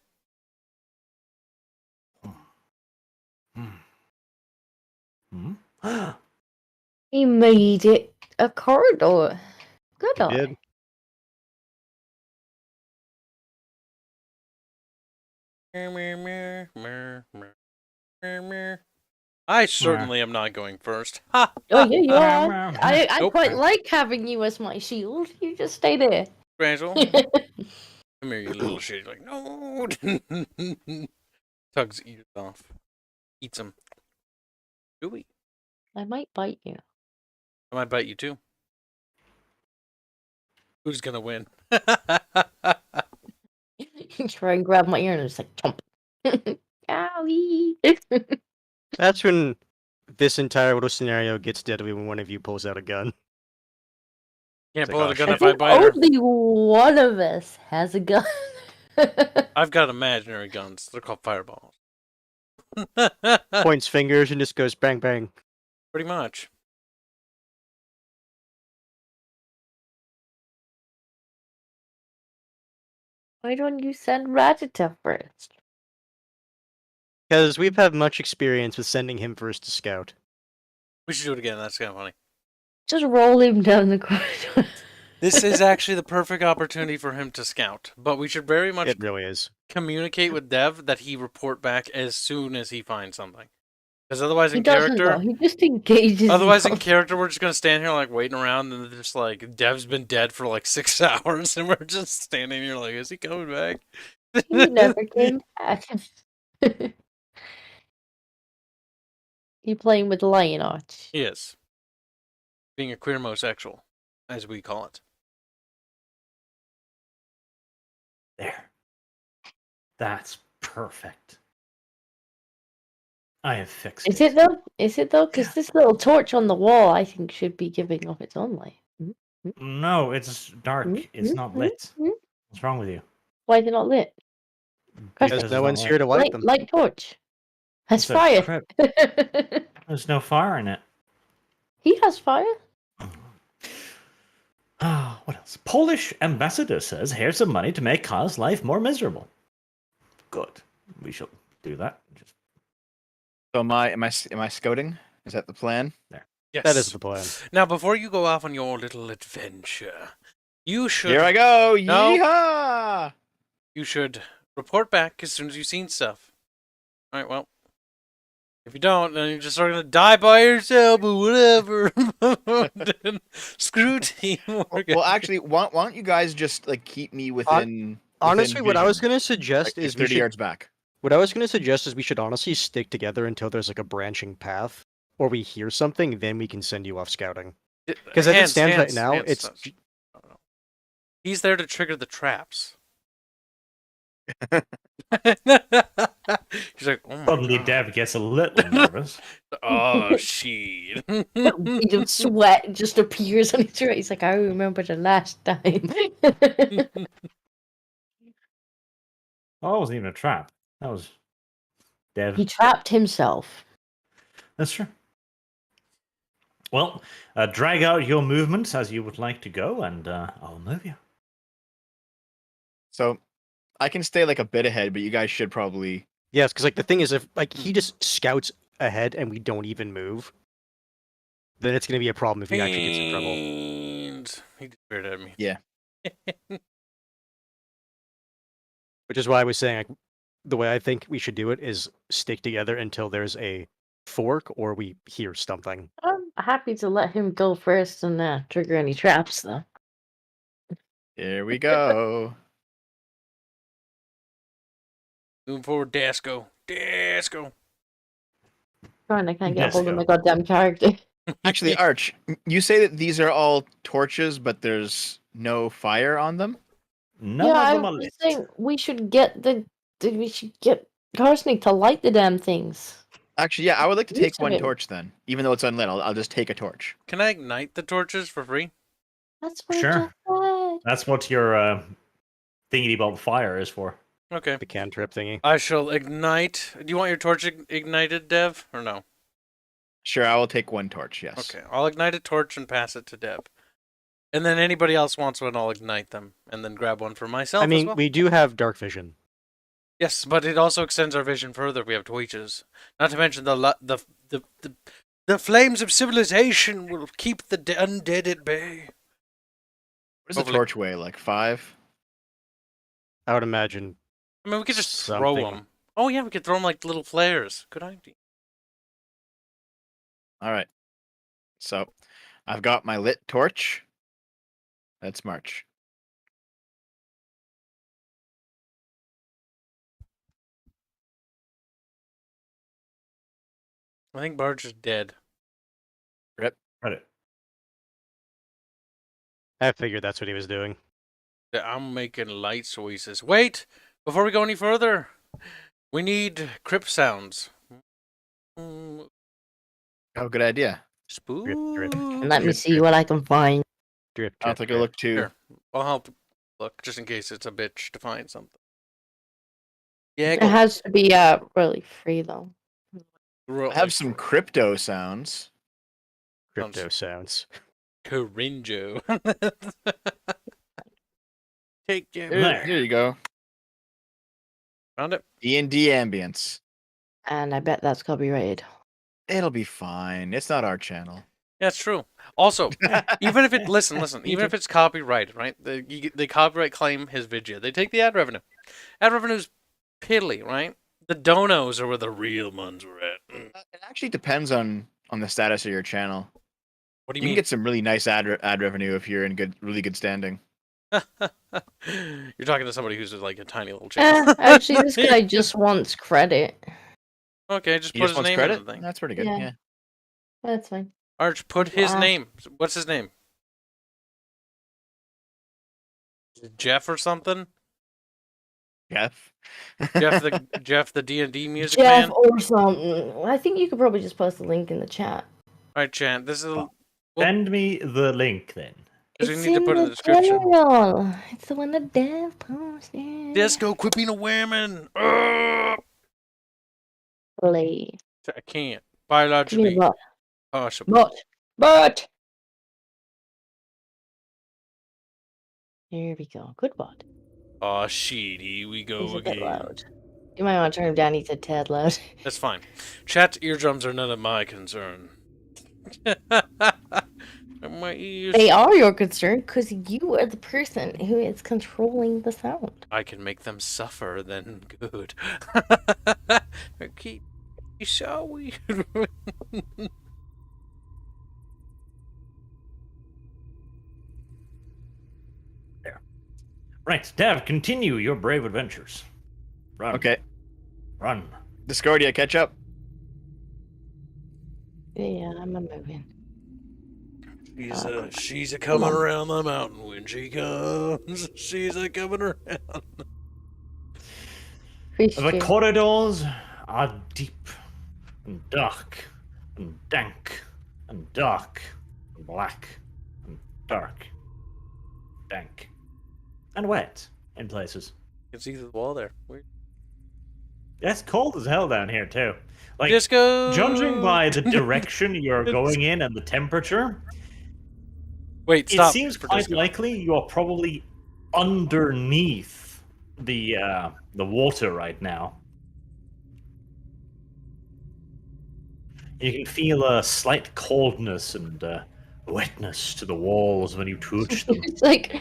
[SPEAKER 4] He made it a corridor. Good
[SPEAKER 2] He
[SPEAKER 4] eye.
[SPEAKER 2] did.
[SPEAKER 1] I certainly am not going first. Ha!
[SPEAKER 4] Oh yeah, you are. I
[SPEAKER 1] Nope.
[SPEAKER 4] quite like having you as my shield. You just stay there.
[SPEAKER 1] Rachel, come here, you little shit. You're like, no. Tugs eat it off. Eats them. Do we?
[SPEAKER 4] I might bite you.
[SPEAKER 1] I might bite you too. Who's gonna win?
[SPEAKER 4] You try and grab my ear and it's like chomp. Owie.
[SPEAKER 2] That's when this entire little scenario gets deadly when one of you pulls out a gun.
[SPEAKER 1] Can't
[SPEAKER 2] It's
[SPEAKER 1] pull
[SPEAKER 2] like,
[SPEAKER 1] out a
[SPEAKER 2] oh,
[SPEAKER 1] gun
[SPEAKER 4] I
[SPEAKER 1] if I
[SPEAKER 4] think
[SPEAKER 1] bite her.
[SPEAKER 4] only one of us has a gun.
[SPEAKER 1] I've got imaginary guns. They're called fireballs.
[SPEAKER 2] Points fingers and just goes bang bang.
[SPEAKER 1] Pretty much.
[SPEAKER 4] Why don't you send Ratata first?
[SPEAKER 2] Because we've had much experience with sending him first to scout.
[SPEAKER 1] We should do it again. That's kind of funny.
[SPEAKER 4] Just roll him down the corridor.
[SPEAKER 1] This is actually the perfect opportunity for him to scout, but we should very much
[SPEAKER 2] It really is.
[SPEAKER 1] communicate with Dev that he report back as soon as he finds something. Because otherwise,
[SPEAKER 4] He
[SPEAKER 1] in
[SPEAKER 4] doesn't
[SPEAKER 1] character,
[SPEAKER 4] though. He just engages.
[SPEAKER 1] otherwise in
[SPEAKER 4] them.
[SPEAKER 1] character, we're just gonna stand here like waiting around, and just like Dev's been dead for like 6 hours, and we're just standing here like, is he coming back?
[SPEAKER 4] He never came back. You playing with Lion Arch?
[SPEAKER 1] He is being a queer homosexual, as we call it.
[SPEAKER 3] There. That's perfect. I have fixed
[SPEAKER 4] Is it though? Is it though? Because this little torch on the wall, I think, should be giving off its own light.
[SPEAKER 3] No, it's dark. It's not lit. What's wrong with you?
[SPEAKER 4] Why is it not lit?
[SPEAKER 2] Because
[SPEAKER 3] it's
[SPEAKER 2] no
[SPEAKER 3] not
[SPEAKER 2] one's
[SPEAKER 3] lit.
[SPEAKER 2] here to light them.
[SPEAKER 4] Light torch. Has
[SPEAKER 3] It's a
[SPEAKER 4] fire.
[SPEAKER 3] crypt. There's no fire in it.
[SPEAKER 4] He has fire.
[SPEAKER 3] Ah, what else? Polish ambassador says, here's some money to make Kyle's life more miserable. Good. We shall do that. Just
[SPEAKER 5] So am I scouting? Is that the plan?
[SPEAKER 1] Yes.
[SPEAKER 2] That is the plan.
[SPEAKER 1] Now, before you go off on your little adventure, you should.
[SPEAKER 5] Here I go!
[SPEAKER 1] No.
[SPEAKER 5] Yeehaw!
[SPEAKER 1] You should report back as soon as you've seen stuff. All right. Well, if you don't, then you're just sort of gonna die by yourself or whatever. Screw teamwork.
[SPEAKER 5] Well, actually, why don't you guys just like keep me within?
[SPEAKER 2] Honestly, what I was
[SPEAKER 5] vision,
[SPEAKER 2] gonna suggest
[SPEAKER 5] like,
[SPEAKER 2] is we
[SPEAKER 5] 30
[SPEAKER 2] should,
[SPEAKER 5] yards back.
[SPEAKER 2] what I was gonna suggest is we should honestly stick together until there's like a branching path, or we hear something, then we can send you off scouting. Because as it stands right now, it's
[SPEAKER 1] I don't know. He's there to trigger the traps. He's like, oh my
[SPEAKER 3] Suddenly,
[SPEAKER 1] god.
[SPEAKER 3] Dev gets a little nervous.
[SPEAKER 1] Oh shit.
[SPEAKER 4] A bead of sweat just appears on his face. He's like, I remember the last time.
[SPEAKER 3] Oh, that wasn't even a trap. That was Dev.
[SPEAKER 4] He trapped himself.
[SPEAKER 3] That's true. Well, drag out your movements as you would like to go, and I'll move you.
[SPEAKER 5] So I can stay like a bit ahead, but you guys should probably.
[SPEAKER 2] Yes, because like the thing is, if like he just scouts ahead and we don't even move, then it's gonna be a problem if he actually gets in trouble.
[SPEAKER 1] Fiends. He stared at me.
[SPEAKER 5] Yeah.
[SPEAKER 2] Which is why I was saying like, the way I think we should do it is stick together until there's a fork or we hear something.
[SPEAKER 4] I'm happy to let him go first and trigger any traps, though.
[SPEAKER 5] Here we go.
[SPEAKER 1] Moving forward, Dasco. Dasco.
[SPEAKER 4] Fine, I can't get
[SPEAKER 3] Let's
[SPEAKER 4] hold of
[SPEAKER 3] go.
[SPEAKER 4] my goddamn character.
[SPEAKER 5] Actually, Arch, you say that these are all torches, but there's no fire on them.
[SPEAKER 3] None
[SPEAKER 4] yeah,
[SPEAKER 3] of
[SPEAKER 4] I
[SPEAKER 3] them are
[SPEAKER 4] was
[SPEAKER 3] lit.
[SPEAKER 4] saying we should get we should get Karsnik to light the damn things.
[SPEAKER 5] Actually, yeah, I would like to
[SPEAKER 4] Use
[SPEAKER 5] take
[SPEAKER 4] of
[SPEAKER 5] one
[SPEAKER 4] it.
[SPEAKER 5] torch then, even though it's unlit. I'll just take a torch.
[SPEAKER 1] Can I ignite the torches for free?
[SPEAKER 4] That's what
[SPEAKER 3] Sure.
[SPEAKER 4] I just said.
[SPEAKER 3] That's what your thingy about fire is for.
[SPEAKER 1] Okay.
[SPEAKER 2] The cantrip thingy.
[SPEAKER 1] I shall ignite. Do you want your torch ignited, Dev, or no?
[SPEAKER 5] Sure, I will take one torch. Yes.
[SPEAKER 1] Okay. I'll ignite a torch and pass it to Dev. And then anybody else wants one, I'll ignite them. And then grab one for myself
[SPEAKER 2] I mean,
[SPEAKER 1] as well.
[SPEAKER 2] we do have dark vision.
[SPEAKER 1] Yes, but it also extends our vision further. We have torches. Not to mention the flames of civilization will keep the undead at bay.
[SPEAKER 5] What does the
[SPEAKER 1] Hopefully-
[SPEAKER 5] torch weigh? Like 5?
[SPEAKER 2] I would imagine.
[SPEAKER 1] I mean, we could just throw
[SPEAKER 2] Something.
[SPEAKER 1] them. Oh yeah, we could throw them like little flares. Good idea.
[SPEAKER 5] All right. So, I've got my lit torch. Let's march.
[SPEAKER 1] I think Barge is dead.
[SPEAKER 3] Right.
[SPEAKER 2] I figured that's what he was doing.
[SPEAKER 1] Yeah, I'm making light choices. Wait! Before we go any further, we need crypt sounds.
[SPEAKER 5] Oh, good idea.
[SPEAKER 1] Spook.
[SPEAKER 4] And let me see what I can find.
[SPEAKER 2] Drip,
[SPEAKER 5] I'll
[SPEAKER 2] drip,
[SPEAKER 5] take a
[SPEAKER 2] drip.
[SPEAKER 5] look too.
[SPEAKER 1] Sure. I'll help look, just in case it's a bitch to find something. Yeah,
[SPEAKER 4] It
[SPEAKER 1] go.
[SPEAKER 4] has to be really free though.
[SPEAKER 1] Real-
[SPEAKER 5] I have some crypto sounds.
[SPEAKER 2] Crypto sounds.
[SPEAKER 1] Corinjo. Take care.
[SPEAKER 3] There.
[SPEAKER 5] Here you go.
[SPEAKER 1] Found it.
[SPEAKER 5] D&D ambience.
[SPEAKER 4] And I bet that's copyrighted.
[SPEAKER 5] It'll be fine. It's not our channel.
[SPEAKER 1] Yeah, it's true. Also, even if it listen, even if it's copyrighted, right? They copyright claim his video. They take the ad revenue. Ad revenue's piddly, right? The donos are where the real ones were at.
[SPEAKER 5] It actually depends on the status of your channel.
[SPEAKER 1] What do
[SPEAKER 5] You
[SPEAKER 1] you
[SPEAKER 5] can
[SPEAKER 1] mean?
[SPEAKER 5] get some really nice ad revenue if you're in really good standing.
[SPEAKER 1] You're talking to somebody who's like a tiny little channel.
[SPEAKER 4] Actually, this guy just wants credit.
[SPEAKER 1] Okay, just
[SPEAKER 5] He
[SPEAKER 1] put
[SPEAKER 5] just
[SPEAKER 1] his
[SPEAKER 5] wants
[SPEAKER 1] name
[SPEAKER 5] credit.
[SPEAKER 1] in the thing.
[SPEAKER 5] That's pretty good.
[SPEAKER 4] Yeah.
[SPEAKER 5] Yeah.
[SPEAKER 4] That's fine.
[SPEAKER 1] Arch, put his
[SPEAKER 4] Wow.
[SPEAKER 1] name. What's his name? Is it Jeff or something?
[SPEAKER 5] Jeff.
[SPEAKER 1] Jeff the D&D music
[SPEAKER 4] Jeff
[SPEAKER 1] man.
[SPEAKER 4] or something. I think you could probably just post the link in the chat.
[SPEAKER 1] All right, Chan. This is.
[SPEAKER 3] Oh. Send me the link then.
[SPEAKER 1] Because we
[SPEAKER 4] It's
[SPEAKER 1] need to
[SPEAKER 4] in
[SPEAKER 1] put in the
[SPEAKER 4] the
[SPEAKER 1] description.
[SPEAKER 4] general. It's the one that Dev posted.
[SPEAKER 1] Disco quit being a woman. Ugh!
[SPEAKER 4] Play.
[SPEAKER 1] I can't.
[SPEAKER 4] Give me
[SPEAKER 1] Biologically
[SPEAKER 4] the
[SPEAKER 1] possible.
[SPEAKER 4] But. Here we go. Good bot.
[SPEAKER 1] Oh shit, here we
[SPEAKER 4] He's
[SPEAKER 1] go
[SPEAKER 4] a bit
[SPEAKER 1] again.
[SPEAKER 4] loud. You might want to turn him down. He's a tad loud.
[SPEAKER 1] That's fine. Chat's eardrums are none of my concern. My ears.
[SPEAKER 4] They are your concern because you are the person who is controlling the sound.
[SPEAKER 1] I can make them suffer, then good. Keep you so weird.
[SPEAKER 3] Right, Dev, continue your brave adventures. Run.
[SPEAKER 5] Okay.
[SPEAKER 3] Run.
[SPEAKER 5] Discordia, catch up.
[SPEAKER 4] Yeah, I'm a moving.
[SPEAKER 1] She's a coming around the mountain when she comes. She's a coming around.
[SPEAKER 4] Priest
[SPEAKER 3] The
[SPEAKER 4] chair.
[SPEAKER 3] corridors are deep and dark and dank and dark and black and dark, dank and wet in places.
[SPEAKER 1] You can see through the wall there. Weird.
[SPEAKER 3] Yeah, it's cold as hell down here too. Like,
[SPEAKER 1] Disco.
[SPEAKER 3] judging by the direction you're going in and the temperature,
[SPEAKER 1] Wait,
[SPEAKER 3] it
[SPEAKER 1] stop.
[SPEAKER 3] seems
[SPEAKER 1] for
[SPEAKER 3] quite
[SPEAKER 1] disco.
[SPEAKER 3] likely you're probably underneath the water right now. You can feel a slight coldness and wetness to the walls when you touch them.
[SPEAKER 4] It's like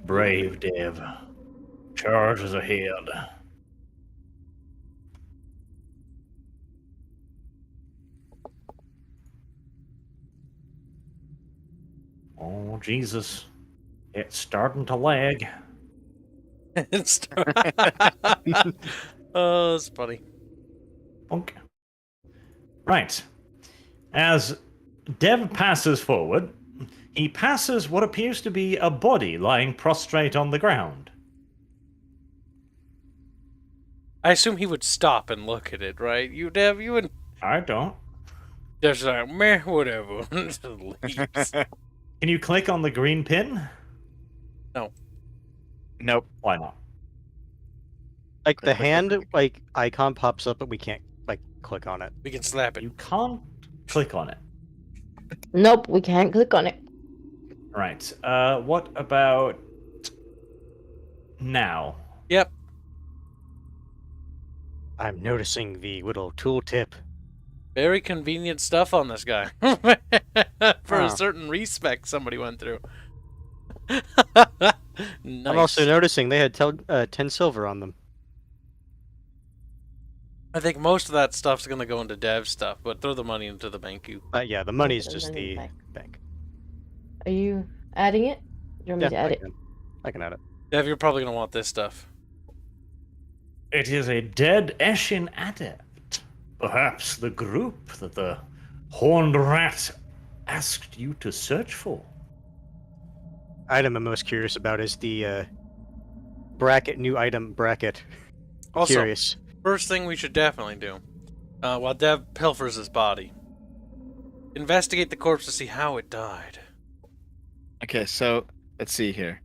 [SPEAKER 3] Brave Dev. Charges ahead. Oh, Jesus. It's starting to lag.
[SPEAKER 1] It's- oh, that's funny.
[SPEAKER 3] Okay. Right. As Dev passes forward, he passes what appears to be a body lying prostrate on the ground.
[SPEAKER 1] I assume he would stop and look at it, right? You, Dev, you wouldn't
[SPEAKER 3] I don't.
[SPEAKER 1] just like, meh, whatever. Just leaves.
[SPEAKER 3] Can you click on the green pin?
[SPEAKER 5] Nope.
[SPEAKER 3] Why not?
[SPEAKER 2] Like the
[SPEAKER 5] Click, click, click,
[SPEAKER 2] hand
[SPEAKER 5] click.
[SPEAKER 2] like icon pops up, but we can't like click on it.
[SPEAKER 1] We can slap it.
[SPEAKER 3] You can't click on it.
[SPEAKER 4] nope, we can't click on it.
[SPEAKER 3] Right. What about now?
[SPEAKER 1] Yep.
[SPEAKER 2] I'm noticing the little tooltip.
[SPEAKER 1] Very convenient stuff on this guy. For a
[SPEAKER 2] Huh.
[SPEAKER 1] certain respect somebody went through. Nice.
[SPEAKER 2] I'm also noticing they had 10 silver on them.
[SPEAKER 1] I think most of that stuff's gonna go into dev stuff, but throw the money into the bank you.
[SPEAKER 2] Yeah, the money's
[SPEAKER 4] Okay,
[SPEAKER 2] just
[SPEAKER 4] then
[SPEAKER 2] the
[SPEAKER 4] back.
[SPEAKER 2] bank.
[SPEAKER 4] Are you adding it? Do you want me
[SPEAKER 2] Yeah,
[SPEAKER 4] to add it?
[SPEAKER 2] I can add it.
[SPEAKER 1] Dev, you're probably gonna want this stuff.
[SPEAKER 3] It is a dead Eshin adept. Perhaps the group that the horned rat asked you to search for.
[SPEAKER 2] Item I'm most curious about is the bracket, new item bracket.
[SPEAKER 1] Also,
[SPEAKER 2] Curious.
[SPEAKER 1] first thing we should definitely do, while Dev pilfers his body, investigate the corpse to see how it died.
[SPEAKER 5] Okay, so let's see here.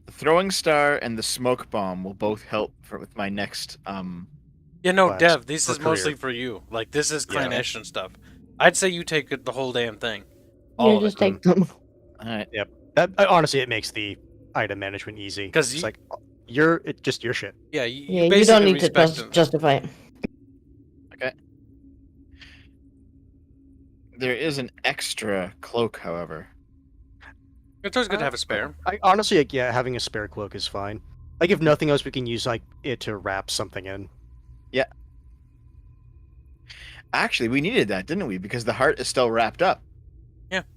[SPEAKER 5] The throwing star and the smoke bomb will both help with my next.
[SPEAKER 1] Yeah, no,
[SPEAKER 2] Class
[SPEAKER 1] Dev, this
[SPEAKER 2] or
[SPEAKER 1] is mostly
[SPEAKER 2] career.
[SPEAKER 1] for you. Like, this is
[SPEAKER 2] Yeah.
[SPEAKER 1] Clan and stuff. I'd say you take it, the whole damn thing.
[SPEAKER 4] Yeah,
[SPEAKER 1] All of
[SPEAKER 4] just
[SPEAKER 1] it.
[SPEAKER 4] take them.
[SPEAKER 5] All right.
[SPEAKER 2] Honestly, it makes the item management easy.
[SPEAKER 1] 'Cause
[SPEAKER 2] it's
[SPEAKER 1] you-
[SPEAKER 2] like it's just your shit.
[SPEAKER 1] Yeah,
[SPEAKER 4] Yeah, you
[SPEAKER 1] basically
[SPEAKER 4] don't need to
[SPEAKER 1] respect it.
[SPEAKER 4] justify it.
[SPEAKER 5] There is an extra cloak, however.
[SPEAKER 1] It's always good to have a spare.
[SPEAKER 2] I honestly, like, yeah, having a spare cloak is fine. Like, if nothing else, we can use like it to wrap something in.
[SPEAKER 5] Actually, we needed that, didn't we? Because the heart is still wrapped up.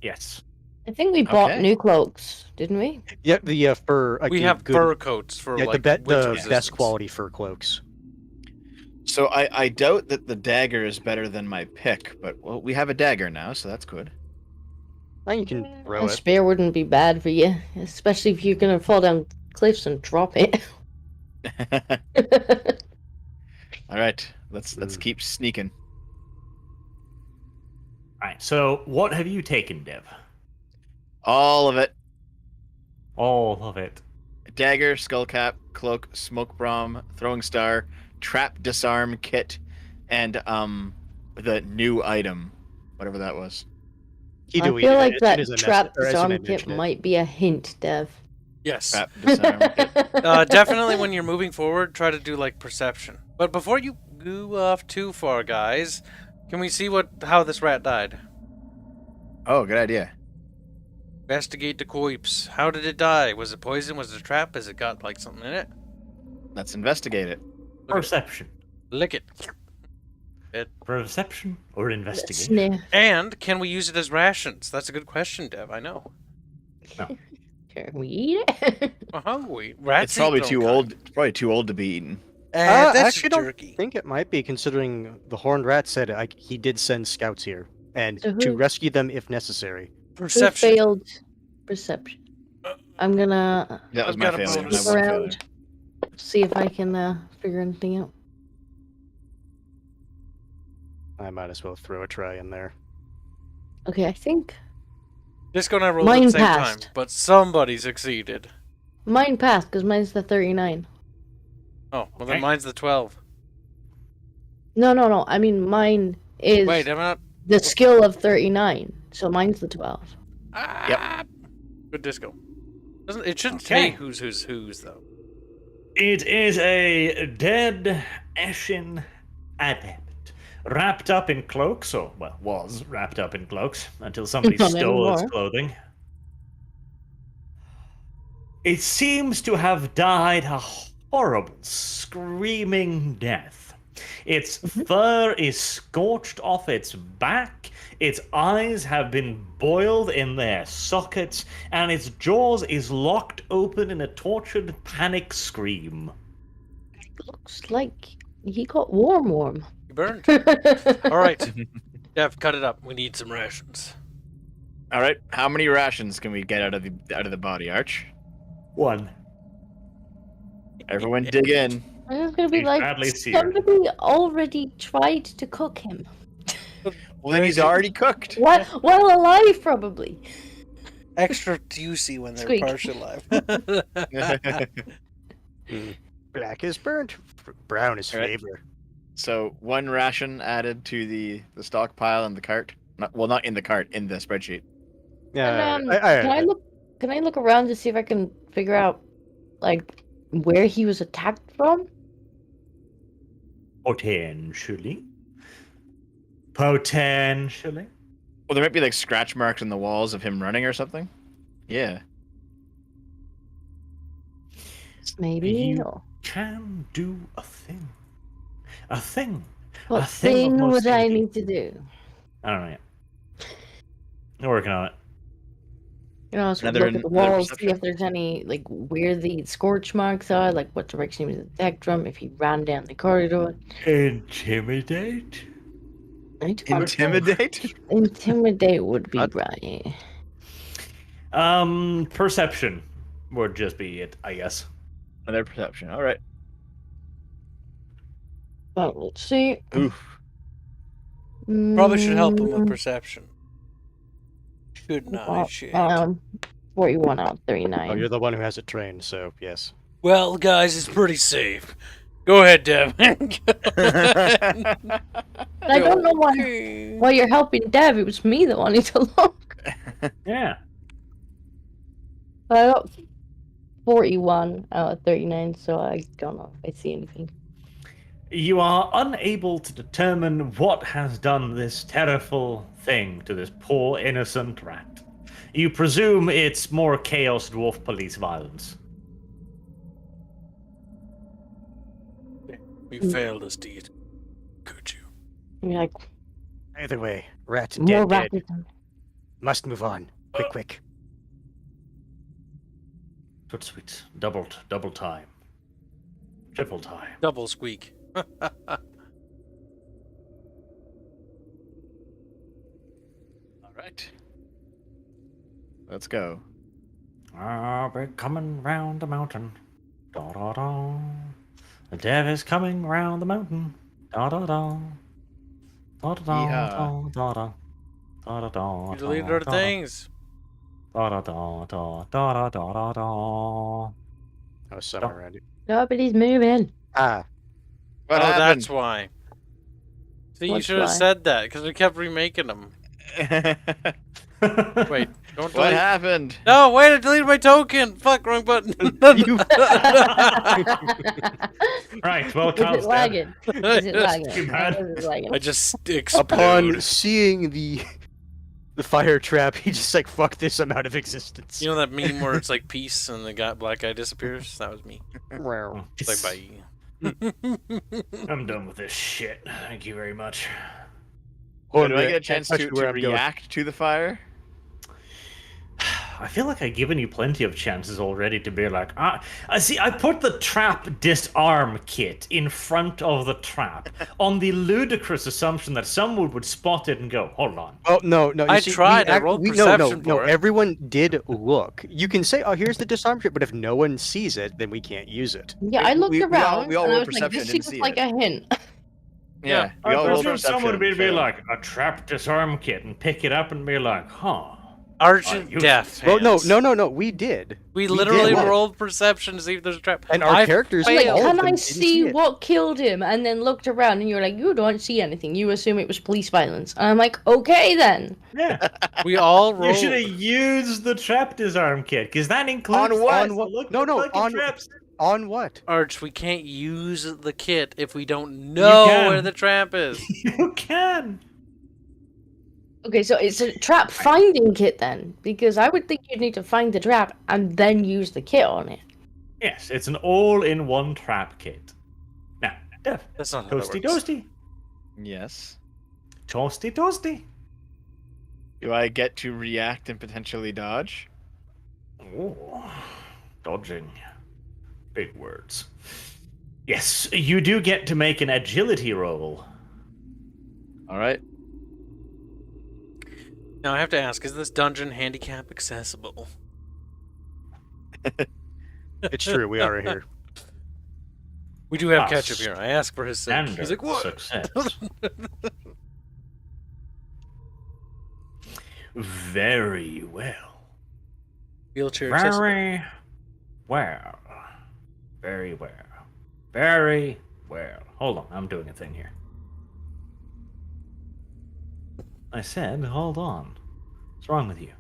[SPEAKER 3] Yes.
[SPEAKER 4] I think we bought
[SPEAKER 5] Okay.
[SPEAKER 4] new cloaks, didn't we?
[SPEAKER 2] Yeah, the fur. Like,
[SPEAKER 1] We
[SPEAKER 2] the
[SPEAKER 1] have
[SPEAKER 2] good,
[SPEAKER 1] fur coats for
[SPEAKER 2] yeah,
[SPEAKER 1] like
[SPEAKER 2] the
[SPEAKER 1] winter
[SPEAKER 2] best
[SPEAKER 1] resistance.
[SPEAKER 2] quality fur cloaks.
[SPEAKER 5] So I doubt that the dagger is better than my pick, but well, we have a dagger now, so that's good.
[SPEAKER 2] Now you can throw
[SPEAKER 4] A
[SPEAKER 2] it.
[SPEAKER 4] spear wouldn't be bad for you, especially if you're gonna fall down cliffs and drop it.
[SPEAKER 5] All right, let's
[SPEAKER 2] Mm.
[SPEAKER 5] keep sneaking.
[SPEAKER 3] Right. So, what have you taken, Dev?
[SPEAKER 5] All of it:
[SPEAKER 3] All of it.
[SPEAKER 5] dagger, skull cap, cloak, smoke bomb, throwing star, trap disarm kit, and the new item, whatever that was.
[SPEAKER 2] He
[SPEAKER 4] I
[SPEAKER 2] deleted
[SPEAKER 4] feel
[SPEAKER 2] it
[SPEAKER 4] like
[SPEAKER 2] as soon
[SPEAKER 4] that
[SPEAKER 2] as I
[SPEAKER 4] trap
[SPEAKER 2] as soon as I
[SPEAKER 4] disarm kit
[SPEAKER 2] mentioned it.
[SPEAKER 4] might be a hint, Dev.
[SPEAKER 1] Yes.
[SPEAKER 5] Trap disarm kit.
[SPEAKER 1] Definitely when you're moving forward, try to do like perception. But before you go off too far, guys, can we see how this rat died?
[SPEAKER 5] Oh, good idea.
[SPEAKER 1] Investigate the corpse. How did it die? Was it poison? Was it a trap? Has it got like something in it?
[SPEAKER 5] Let's investigate it.
[SPEAKER 3] Perception.
[SPEAKER 1] Lick it.
[SPEAKER 3] Perception or investigation?
[SPEAKER 4] Sniff.
[SPEAKER 1] And can we use it as rations? That's a good question, Dev. I know.
[SPEAKER 4] Can we eat it?
[SPEAKER 1] We're hungry. Rats
[SPEAKER 5] It's probably
[SPEAKER 1] eat their
[SPEAKER 5] too
[SPEAKER 1] own
[SPEAKER 5] old. It's probably too old to be eaten.
[SPEAKER 1] kind.
[SPEAKER 2] I
[SPEAKER 1] That's
[SPEAKER 2] actually
[SPEAKER 1] jerky.
[SPEAKER 2] don't think it might be, considering the horned rat said he did send scouts here and
[SPEAKER 4] So
[SPEAKER 2] to
[SPEAKER 4] who-
[SPEAKER 2] rescue them if necessary.
[SPEAKER 1] Perception.
[SPEAKER 4] failed perception. I'm gonna
[SPEAKER 5] That was
[SPEAKER 1] I've
[SPEAKER 5] my
[SPEAKER 1] got a
[SPEAKER 5] failure.
[SPEAKER 1] bonus.
[SPEAKER 5] My
[SPEAKER 4] look
[SPEAKER 5] one failure.
[SPEAKER 4] around, see if I can figure anything out.
[SPEAKER 2] I might as well throw a try in there.
[SPEAKER 4] Okay, I think
[SPEAKER 1] Disco and I rolled at
[SPEAKER 4] Mine
[SPEAKER 1] the same time,
[SPEAKER 4] passed.
[SPEAKER 1] but somebody succeeded.
[SPEAKER 4] mine passed because mine's the 39.
[SPEAKER 1] Oh, well
[SPEAKER 3] Okay.
[SPEAKER 1] then mine's the 12.
[SPEAKER 4] No. I mean, mine is
[SPEAKER 1] Wait, am I not?
[SPEAKER 4] the skill of 39, so mine's the 12.
[SPEAKER 1] Ah! Good Disco. It shouldn't
[SPEAKER 3] Okay.
[SPEAKER 1] say who's though.
[SPEAKER 3] It is a dead Ashen adept, wrapped up in cloaks, or well, was wrapped up in cloaks until somebody
[SPEAKER 4] Not
[SPEAKER 3] stole its
[SPEAKER 4] anymore.
[SPEAKER 3] clothing. It seems to have died a horrible, screaming death. Its fur is scorched off its back, its eyes have been boiled in their sockets, and its jaws is locked open in a tortured panic scream.
[SPEAKER 4] Looks like he got warm.
[SPEAKER 1] You burned. All right, Dev, cut it up. We need some rations.
[SPEAKER 5] All right. How many rations can we get out of the body, Arch?
[SPEAKER 3] 1.
[SPEAKER 5] Everyone dig in.
[SPEAKER 4] I'm just gonna be
[SPEAKER 3] He's
[SPEAKER 4] like,
[SPEAKER 3] badly seared.
[SPEAKER 4] somebody already tried to cook him.
[SPEAKER 5] Well, then he's already cooked.
[SPEAKER 4] While alive, probably.
[SPEAKER 1] Extra juicy when they're
[SPEAKER 4] Squeak.
[SPEAKER 1] partially alive.
[SPEAKER 2] Black is burnt, brown is
[SPEAKER 5] Alright.
[SPEAKER 2] flavor.
[SPEAKER 5] So 1 ration added to the stockpile in the cart. Not in the cart, in the spreadsheet.
[SPEAKER 2] Yeah,
[SPEAKER 4] And, Can I look around to see if I can figure out, like, where he was attacked from?
[SPEAKER 3] Potentially.
[SPEAKER 5] Well, there might be like scratch marks in the walls of him running or something. Yeah.
[SPEAKER 4] Maybe.
[SPEAKER 3] You-
[SPEAKER 4] Or-
[SPEAKER 3] Can do a thing. A thing.
[SPEAKER 4] What
[SPEAKER 3] A thing of
[SPEAKER 4] thing would I
[SPEAKER 3] most
[SPEAKER 4] need to do?
[SPEAKER 3] I don't know yet. I'm working on it.
[SPEAKER 4] You know, so
[SPEAKER 5] Another-
[SPEAKER 4] look at the
[SPEAKER 5] another
[SPEAKER 4] walls, see
[SPEAKER 5] perception?
[SPEAKER 4] if there's any, like, where the scorch marks are, like, what direction he was attacked from, if he ran down the corridor.
[SPEAKER 3] Intimidate?
[SPEAKER 4] I don't know.
[SPEAKER 5] Intimidate?
[SPEAKER 4] Intimidate would be
[SPEAKER 2] What?
[SPEAKER 4] right.
[SPEAKER 3] Perception would just be it, I guess.
[SPEAKER 5] Another perception. All right.
[SPEAKER 4] But let's see.
[SPEAKER 5] Oof.
[SPEAKER 1] Probably should help him with
[SPEAKER 4] Mm,
[SPEAKER 1] perception. Shouldn't I?
[SPEAKER 4] well,
[SPEAKER 1] Shit.
[SPEAKER 4] 41 out of 39.
[SPEAKER 2] Oh, you're the one who has it trained, so yes.
[SPEAKER 1] Well, guys, it's pretty safe. Go ahead, Dev.
[SPEAKER 4] I don't know why you're helping Dev. It was me that wanted to look.
[SPEAKER 3] Yeah.
[SPEAKER 4] But I got 41 out of 39, so I don't know if I see anything.
[SPEAKER 3] You are unable to determine what has done this terrible thing to this poor innocent rat. You presume it's more Chaos Dwarf police violence.
[SPEAKER 1] You failed us, deed. Could you?
[SPEAKER 4] You're like,
[SPEAKER 2] Either way, rat
[SPEAKER 4] more
[SPEAKER 2] dead.
[SPEAKER 4] rapids.
[SPEAKER 2] Must move on. Quick.
[SPEAKER 3] Sweet. Double time. Triple time.
[SPEAKER 1] Double squeak.
[SPEAKER 5] All right. Let's go.
[SPEAKER 3] We're coming round the mountain. Da da da. The dev is coming round the mountain. Da da da. Da da da
[SPEAKER 5] Yeehaw.
[SPEAKER 3] da da. Da da da.
[SPEAKER 1] You deleted our things.
[SPEAKER 3] Da da da da da da da da.
[SPEAKER 2] I was somewhere around you.
[SPEAKER 4] Nobody's moving.
[SPEAKER 2] Ah,
[SPEAKER 5] What
[SPEAKER 1] oh,
[SPEAKER 5] happened?
[SPEAKER 1] that's why. See, you
[SPEAKER 4] What's
[SPEAKER 1] should have
[SPEAKER 4] why?
[SPEAKER 1] said that because we kept remaking them. Wait, don't
[SPEAKER 5] What
[SPEAKER 1] delete.
[SPEAKER 5] happened?
[SPEAKER 1] No, wait! I deleted my token. Fuck, wrong button.
[SPEAKER 3] Right, well,
[SPEAKER 4] Is it
[SPEAKER 3] Carl's dead.
[SPEAKER 4] lagging? Is it lagging?
[SPEAKER 3] Too bad.
[SPEAKER 4] Is it lagging?
[SPEAKER 1] I just
[SPEAKER 2] upon
[SPEAKER 1] explode.
[SPEAKER 2] seeing the fire trap, he just like, fuck this, I'm out of existence.
[SPEAKER 1] You know that meme where it's like peace and the black guy disappears? That was me. It's like bye.
[SPEAKER 3] I'm done with this shit. Thank you very much.
[SPEAKER 5] So do I get a chance
[SPEAKER 2] Touch
[SPEAKER 5] to
[SPEAKER 2] where I'm going.
[SPEAKER 5] react to the fire?
[SPEAKER 3] I feel like I've given you plenty of chances already to be like, I see. I put the trap disarm kit in front of the trap on the ludicrous assumption that someone would spot it and go, "Hold on."
[SPEAKER 2] Oh no, no! You
[SPEAKER 1] I
[SPEAKER 2] see,
[SPEAKER 1] tried, I rolled
[SPEAKER 2] no,
[SPEAKER 1] perception
[SPEAKER 2] no.
[SPEAKER 1] for it.
[SPEAKER 2] Everyone did look. You can say, "Oh, here's the disarm kit," but if no one sees it, then we can't use it.
[SPEAKER 4] Yeah, I looked
[SPEAKER 5] we all-
[SPEAKER 4] around
[SPEAKER 5] we all
[SPEAKER 4] and I
[SPEAKER 5] rolled
[SPEAKER 4] was like,
[SPEAKER 5] perception
[SPEAKER 4] this
[SPEAKER 5] and didn't
[SPEAKER 4] seems
[SPEAKER 5] see
[SPEAKER 4] like
[SPEAKER 5] it.
[SPEAKER 4] a hint.
[SPEAKER 5] Yeah, we
[SPEAKER 3] I
[SPEAKER 5] all rolled
[SPEAKER 3] presume someone would
[SPEAKER 5] perception.
[SPEAKER 3] be
[SPEAKER 5] failed.
[SPEAKER 3] like a trap disarm kit and pick it up and be like, "Huh."
[SPEAKER 1] Argent
[SPEAKER 3] use
[SPEAKER 1] death.
[SPEAKER 2] Well, no,
[SPEAKER 1] hands.
[SPEAKER 2] no. We did.
[SPEAKER 1] We
[SPEAKER 2] did
[SPEAKER 1] literally
[SPEAKER 2] look.
[SPEAKER 1] rolled perception to see if there's a trap.
[SPEAKER 2] And our
[SPEAKER 1] I
[SPEAKER 2] characters
[SPEAKER 4] I'm like,
[SPEAKER 1] failed.
[SPEAKER 2] all of
[SPEAKER 4] can
[SPEAKER 2] them
[SPEAKER 4] I
[SPEAKER 2] didn't
[SPEAKER 4] see
[SPEAKER 2] it.
[SPEAKER 4] what killed him? And then looked around and you're like, you don't see anything. You assume it was police violence. And I'm like, okay then.
[SPEAKER 3] Yeah.
[SPEAKER 1] We all
[SPEAKER 3] You
[SPEAKER 1] rolled.
[SPEAKER 3] should have used the trap disarm kit because that includes
[SPEAKER 5] On what?
[SPEAKER 3] things that look
[SPEAKER 2] No,
[SPEAKER 3] like
[SPEAKER 2] no,
[SPEAKER 3] fucking
[SPEAKER 2] on-
[SPEAKER 3] traps.
[SPEAKER 2] On what?
[SPEAKER 1] Arch, we can't use the kit if we don't know
[SPEAKER 3] can.
[SPEAKER 1] where the trap is.
[SPEAKER 3] You can.
[SPEAKER 4] Okay, so it's a trap finding kit then. Because I would think you'd need to find the trap and then use the kit on it.
[SPEAKER 3] Yes, it's an all-in-one trap kit. Now, Dev,
[SPEAKER 1] That's not how that
[SPEAKER 3] toasty
[SPEAKER 1] works.
[SPEAKER 3] toasty,
[SPEAKER 5] Yes.
[SPEAKER 3] toasty toasty.
[SPEAKER 5] Do I get to react and potentially dodge?
[SPEAKER 3] Oh, dodging. Big words. Yes, you do get to make an agility roll.
[SPEAKER 5] All right.
[SPEAKER 1] Now I have to ask: is this dungeon handicap accessible?
[SPEAKER 2] It's true. We are here.
[SPEAKER 1] We do have
[SPEAKER 3] Ah,
[SPEAKER 1] ketchup here. I asked for his sake.
[SPEAKER 3] Standard
[SPEAKER 1] He's like, what?
[SPEAKER 3] success. Very well.
[SPEAKER 1] Wheelchair accessible.
[SPEAKER 3] Very well. Very well. Very well. Hold on, I'm doing a thing here. I said, hold on. What's wrong with you?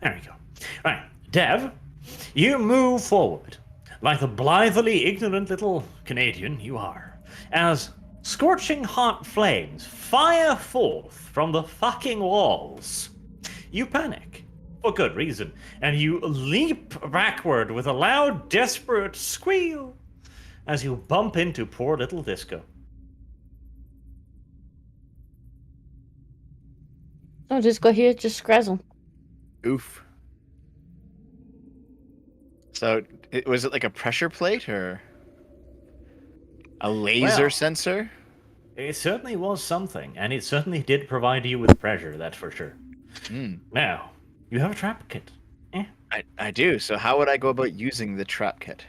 [SPEAKER 3] There we go. Right, Dev, you move forward, like the blithely ignorant little Canadian you are, as scorching hot flames fire forth from the fucking walls. You panic, for good reason, and you leap backward with a loud, desperate squeal as you bump into poor little Disco.
[SPEAKER 4] Oh, just go here, just scrazzle.
[SPEAKER 5] Oof. So, was it like a pressure plate or a laser
[SPEAKER 3] Well,
[SPEAKER 5] sensor?
[SPEAKER 3] It certainly was something, and it certainly did provide you with pressure, that's for sure.
[SPEAKER 5] Hmm.
[SPEAKER 3] Now, you have a trap kit.
[SPEAKER 5] I do. So, how would I go about using the trap kit?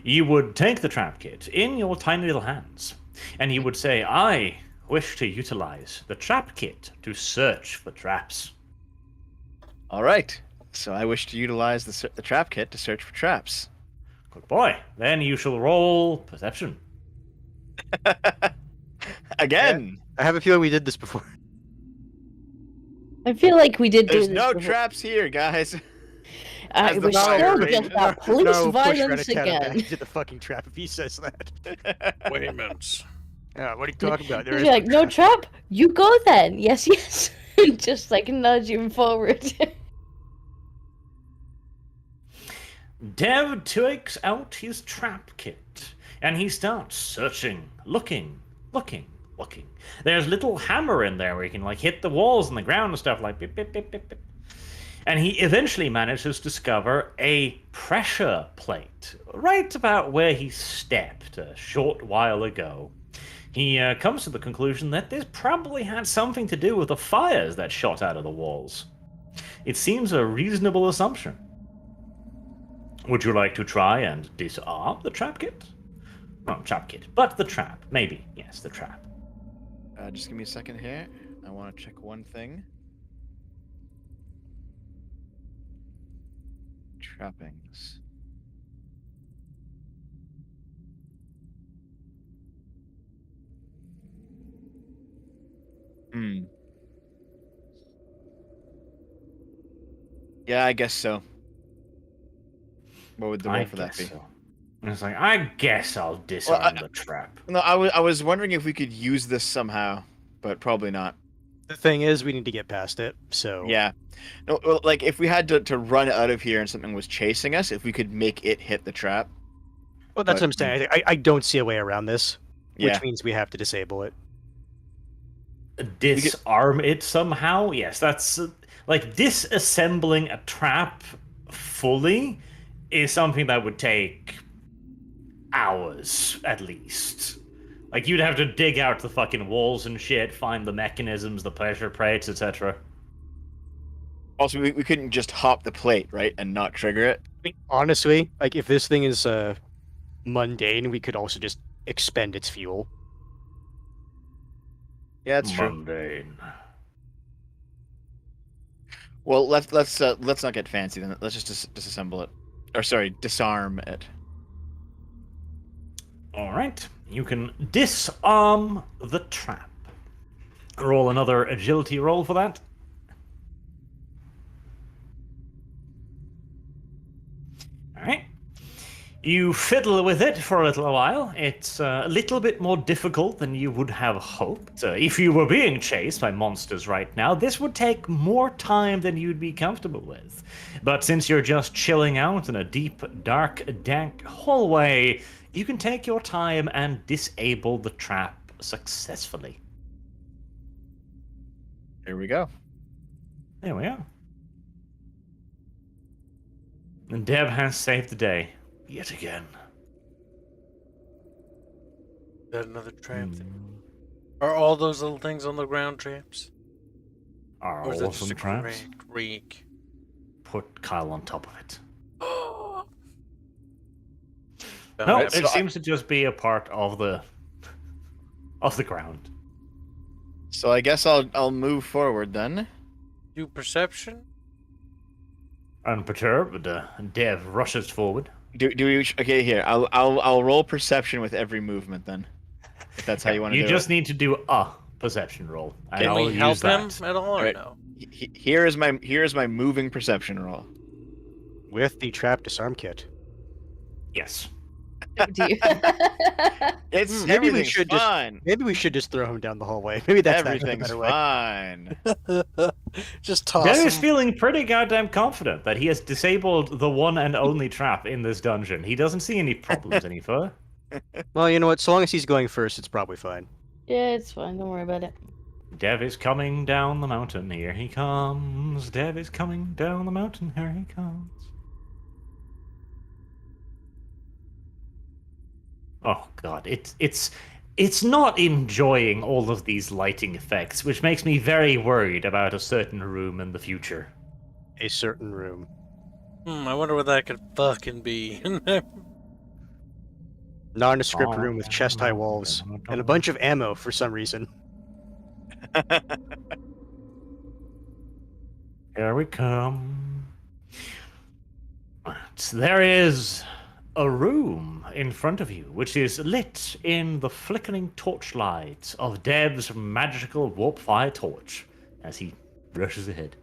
[SPEAKER 3] You would take the trap kit in your tiny little hands, and you would say, I wish to utilize the trap kit to search for traps.
[SPEAKER 5] All right. So, I wish to utilize the trap kit to search for traps.
[SPEAKER 3] Good boy. Then you shall roll perception.
[SPEAKER 5] Again.
[SPEAKER 2] I have a feeling we did this before.
[SPEAKER 4] I feel like we did do
[SPEAKER 5] There's
[SPEAKER 4] this
[SPEAKER 5] no
[SPEAKER 4] before.
[SPEAKER 5] traps here, guys.
[SPEAKER 4] It
[SPEAKER 5] as the
[SPEAKER 4] was
[SPEAKER 5] fire
[SPEAKER 4] still
[SPEAKER 5] rate-
[SPEAKER 4] just about police
[SPEAKER 2] No, push
[SPEAKER 4] violence
[SPEAKER 2] Rat-a-tat him
[SPEAKER 4] again.
[SPEAKER 2] back into the fucking trap if he says that.
[SPEAKER 1] Wait a minute.
[SPEAKER 2] Yeah, what are you talking about? There
[SPEAKER 4] He's
[SPEAKER 2] is
[SPEAKER 4] like, no trap? You go then. Yes, yes. Just like nudge him forward.
[SPEAKER 3] Dev takes out his trap kit, and he starts searching, looking. There's a little hammer in there where he can like hit the walls and the ground and stuff like bip, bip, bip, bip, bip. And he eventually manages to discover a pressure plate right about where he stepped a short while ago. He comes to the conclusion that this probably had something to do with the fires that shot out of the walls. It seems a reasonable assumption. Would you like to try and disarm the trap kit? Not trap kit, but the trap. Maybe, yes, the trap.
[SPEAKER 5] Just give me a second here. I want to check one thing. Trappings. Hmm. Yeah, I guess so. What would the roll for that be?
[SPEAKER 3] So. And it's like, I guess I'll disarm the trap.
[SPEAKER 5] No, I was wondering if we could use this somehow, but probably not.
[SPEAKER 2] The thing is, we need to get past it. So
[SPEAKER 5] Yeah. No, well, like if we had to run out of here and something was chasing us, if we could make it hit the trap.
[SPEAKER 2] Well, that's what I'm saying. I don't see a way around this,
[SPEAKER 5] Yeah.
[SPEAKER 2] which means we have to disable it.
[SPEAKER 3] disarm it somehow. Yes, that's like disassembling a trap fully is something that would take hours at least. Like you'd have to dig out the fucking walls and shit, find the mechanisms, the pressure plates, etc.
[SPEAKER 5] Also, we couldn't just hop the plate, right, and not trigger it.
[SPEAKER 2] Honestly, like if this thing is mundane, we could also just expend its fuel.
[SPEAKER 5] Yeah, that's true.
[SPEAKER 3] Mundane.
[SPEAKER 5] Well, let's not get fancy then. Let's just disassemble it, or sorry, disarm it.
[SPEAKER 3] All right, you can disarm the trap. Roll another agility roll for that. All right. You fiddle with it for a little while. It's a little bit more difficult than you would have hoped. If you were being chased by monsters right now, this would take more time than you'd be comfortable with. But since you're just chilling out in a deep, dark, dank hallway, you can take your time and disable the trap successfully.
[SPEAKER 5] Here we go.
[SPEAKER 3] There we are. And Deb has saved the day. Yet again.
[SPEAKER 1] Is that another trap thing? Are all those little things on the ground traps?
[SPEAKER 3] Our
[SPEAKER 1] Or is that
[SPEAKER 3] awesome
[SPEAKER 1] just a
[SPEAKER 3] traps.
[SPEAKER 1] rake?
[SPEAKER 3] Put Kyle on top of it. No,
[SPEAKER 1] Alright,
[SPEAKER 3] it
[SPEAKER 5] so
[SPEAKER 3] seems to just be a part of the ground.
[SPEAKER 5] So I guess I'll move forward then.
[SPEAKER 1] do perception?
[SPEAKER 3] Unperturbed, Dev rushes forward.
[SPEAKER 5] Do we? Okay, here. I'll roll perception with every movement then. If that's how you want to do
[SPEAKER 3] You just
[SPEAKER 5] it.
[SPEAKER 3] need to do a perception roll. And
[SPEAKER 1] Can
[SPEAKER 3] I'll
[SPEAKER 1] we help
[SPEAKER 3] use
[SPEAKER 1] him
[SPEAKER 3] that.
[SPEAKER 1] at all or
[SPEAKER 5] Alright.
[SPEAKER 1] no?
[SPEAKER 5] Here is my moving perception roll.
[SPEAKER 2] With the trap disarm kit.
[SPEAKER 3] Yes.
[SPEAKER 4] Do you?
[SPEAKER 5] It's
[SPEAKER 2] Maybe we
[SPEAKER 5] everything's
[SPEAKER 2] should just-
[SPEAKER 5] fine.
[SPEAKER 2] Maybe we should just throw him down the hallway. Maybe that's actually the
[SPEAKER 5] Everything's
[SPEAKER 2] better way.
[SPEAKER 5] fine.
[SPEAKER 1] Just toss
[SPEAKER 3] Dev is
[SPEAKER 1] him.
[SPEAKER 3] feeling pretty goddamn confident that he has disabled the one and only trap in this dungeon. He doesn't see any problems any further.
[SPEAKER 2] Well, you know what? So long as he's going first, it's probably fine.
[SPEAKER 4] Yeah, it's fine. Don't worry about it.
[SPEAKER 3] Dev is coming down the mountain. Here he comes. Dev is coming down the mountain. Here he comes. Oh god, it's not enjoying all of these lighting effects, which makes me very worried about a certain room in the future.
[SPEAKER 2] A certain room.
[SPEAKER 1] I wonder what that could fucking be.
[SPEAKER 2] Nondescript room with chest-high walls and a bunch of ammo for some reason.
[SPEAKER 3] Here we come. Right, there is a room in front of you, which is lit in the flickering torchlight of Dev's magical warp fire torch as he rushes ahead.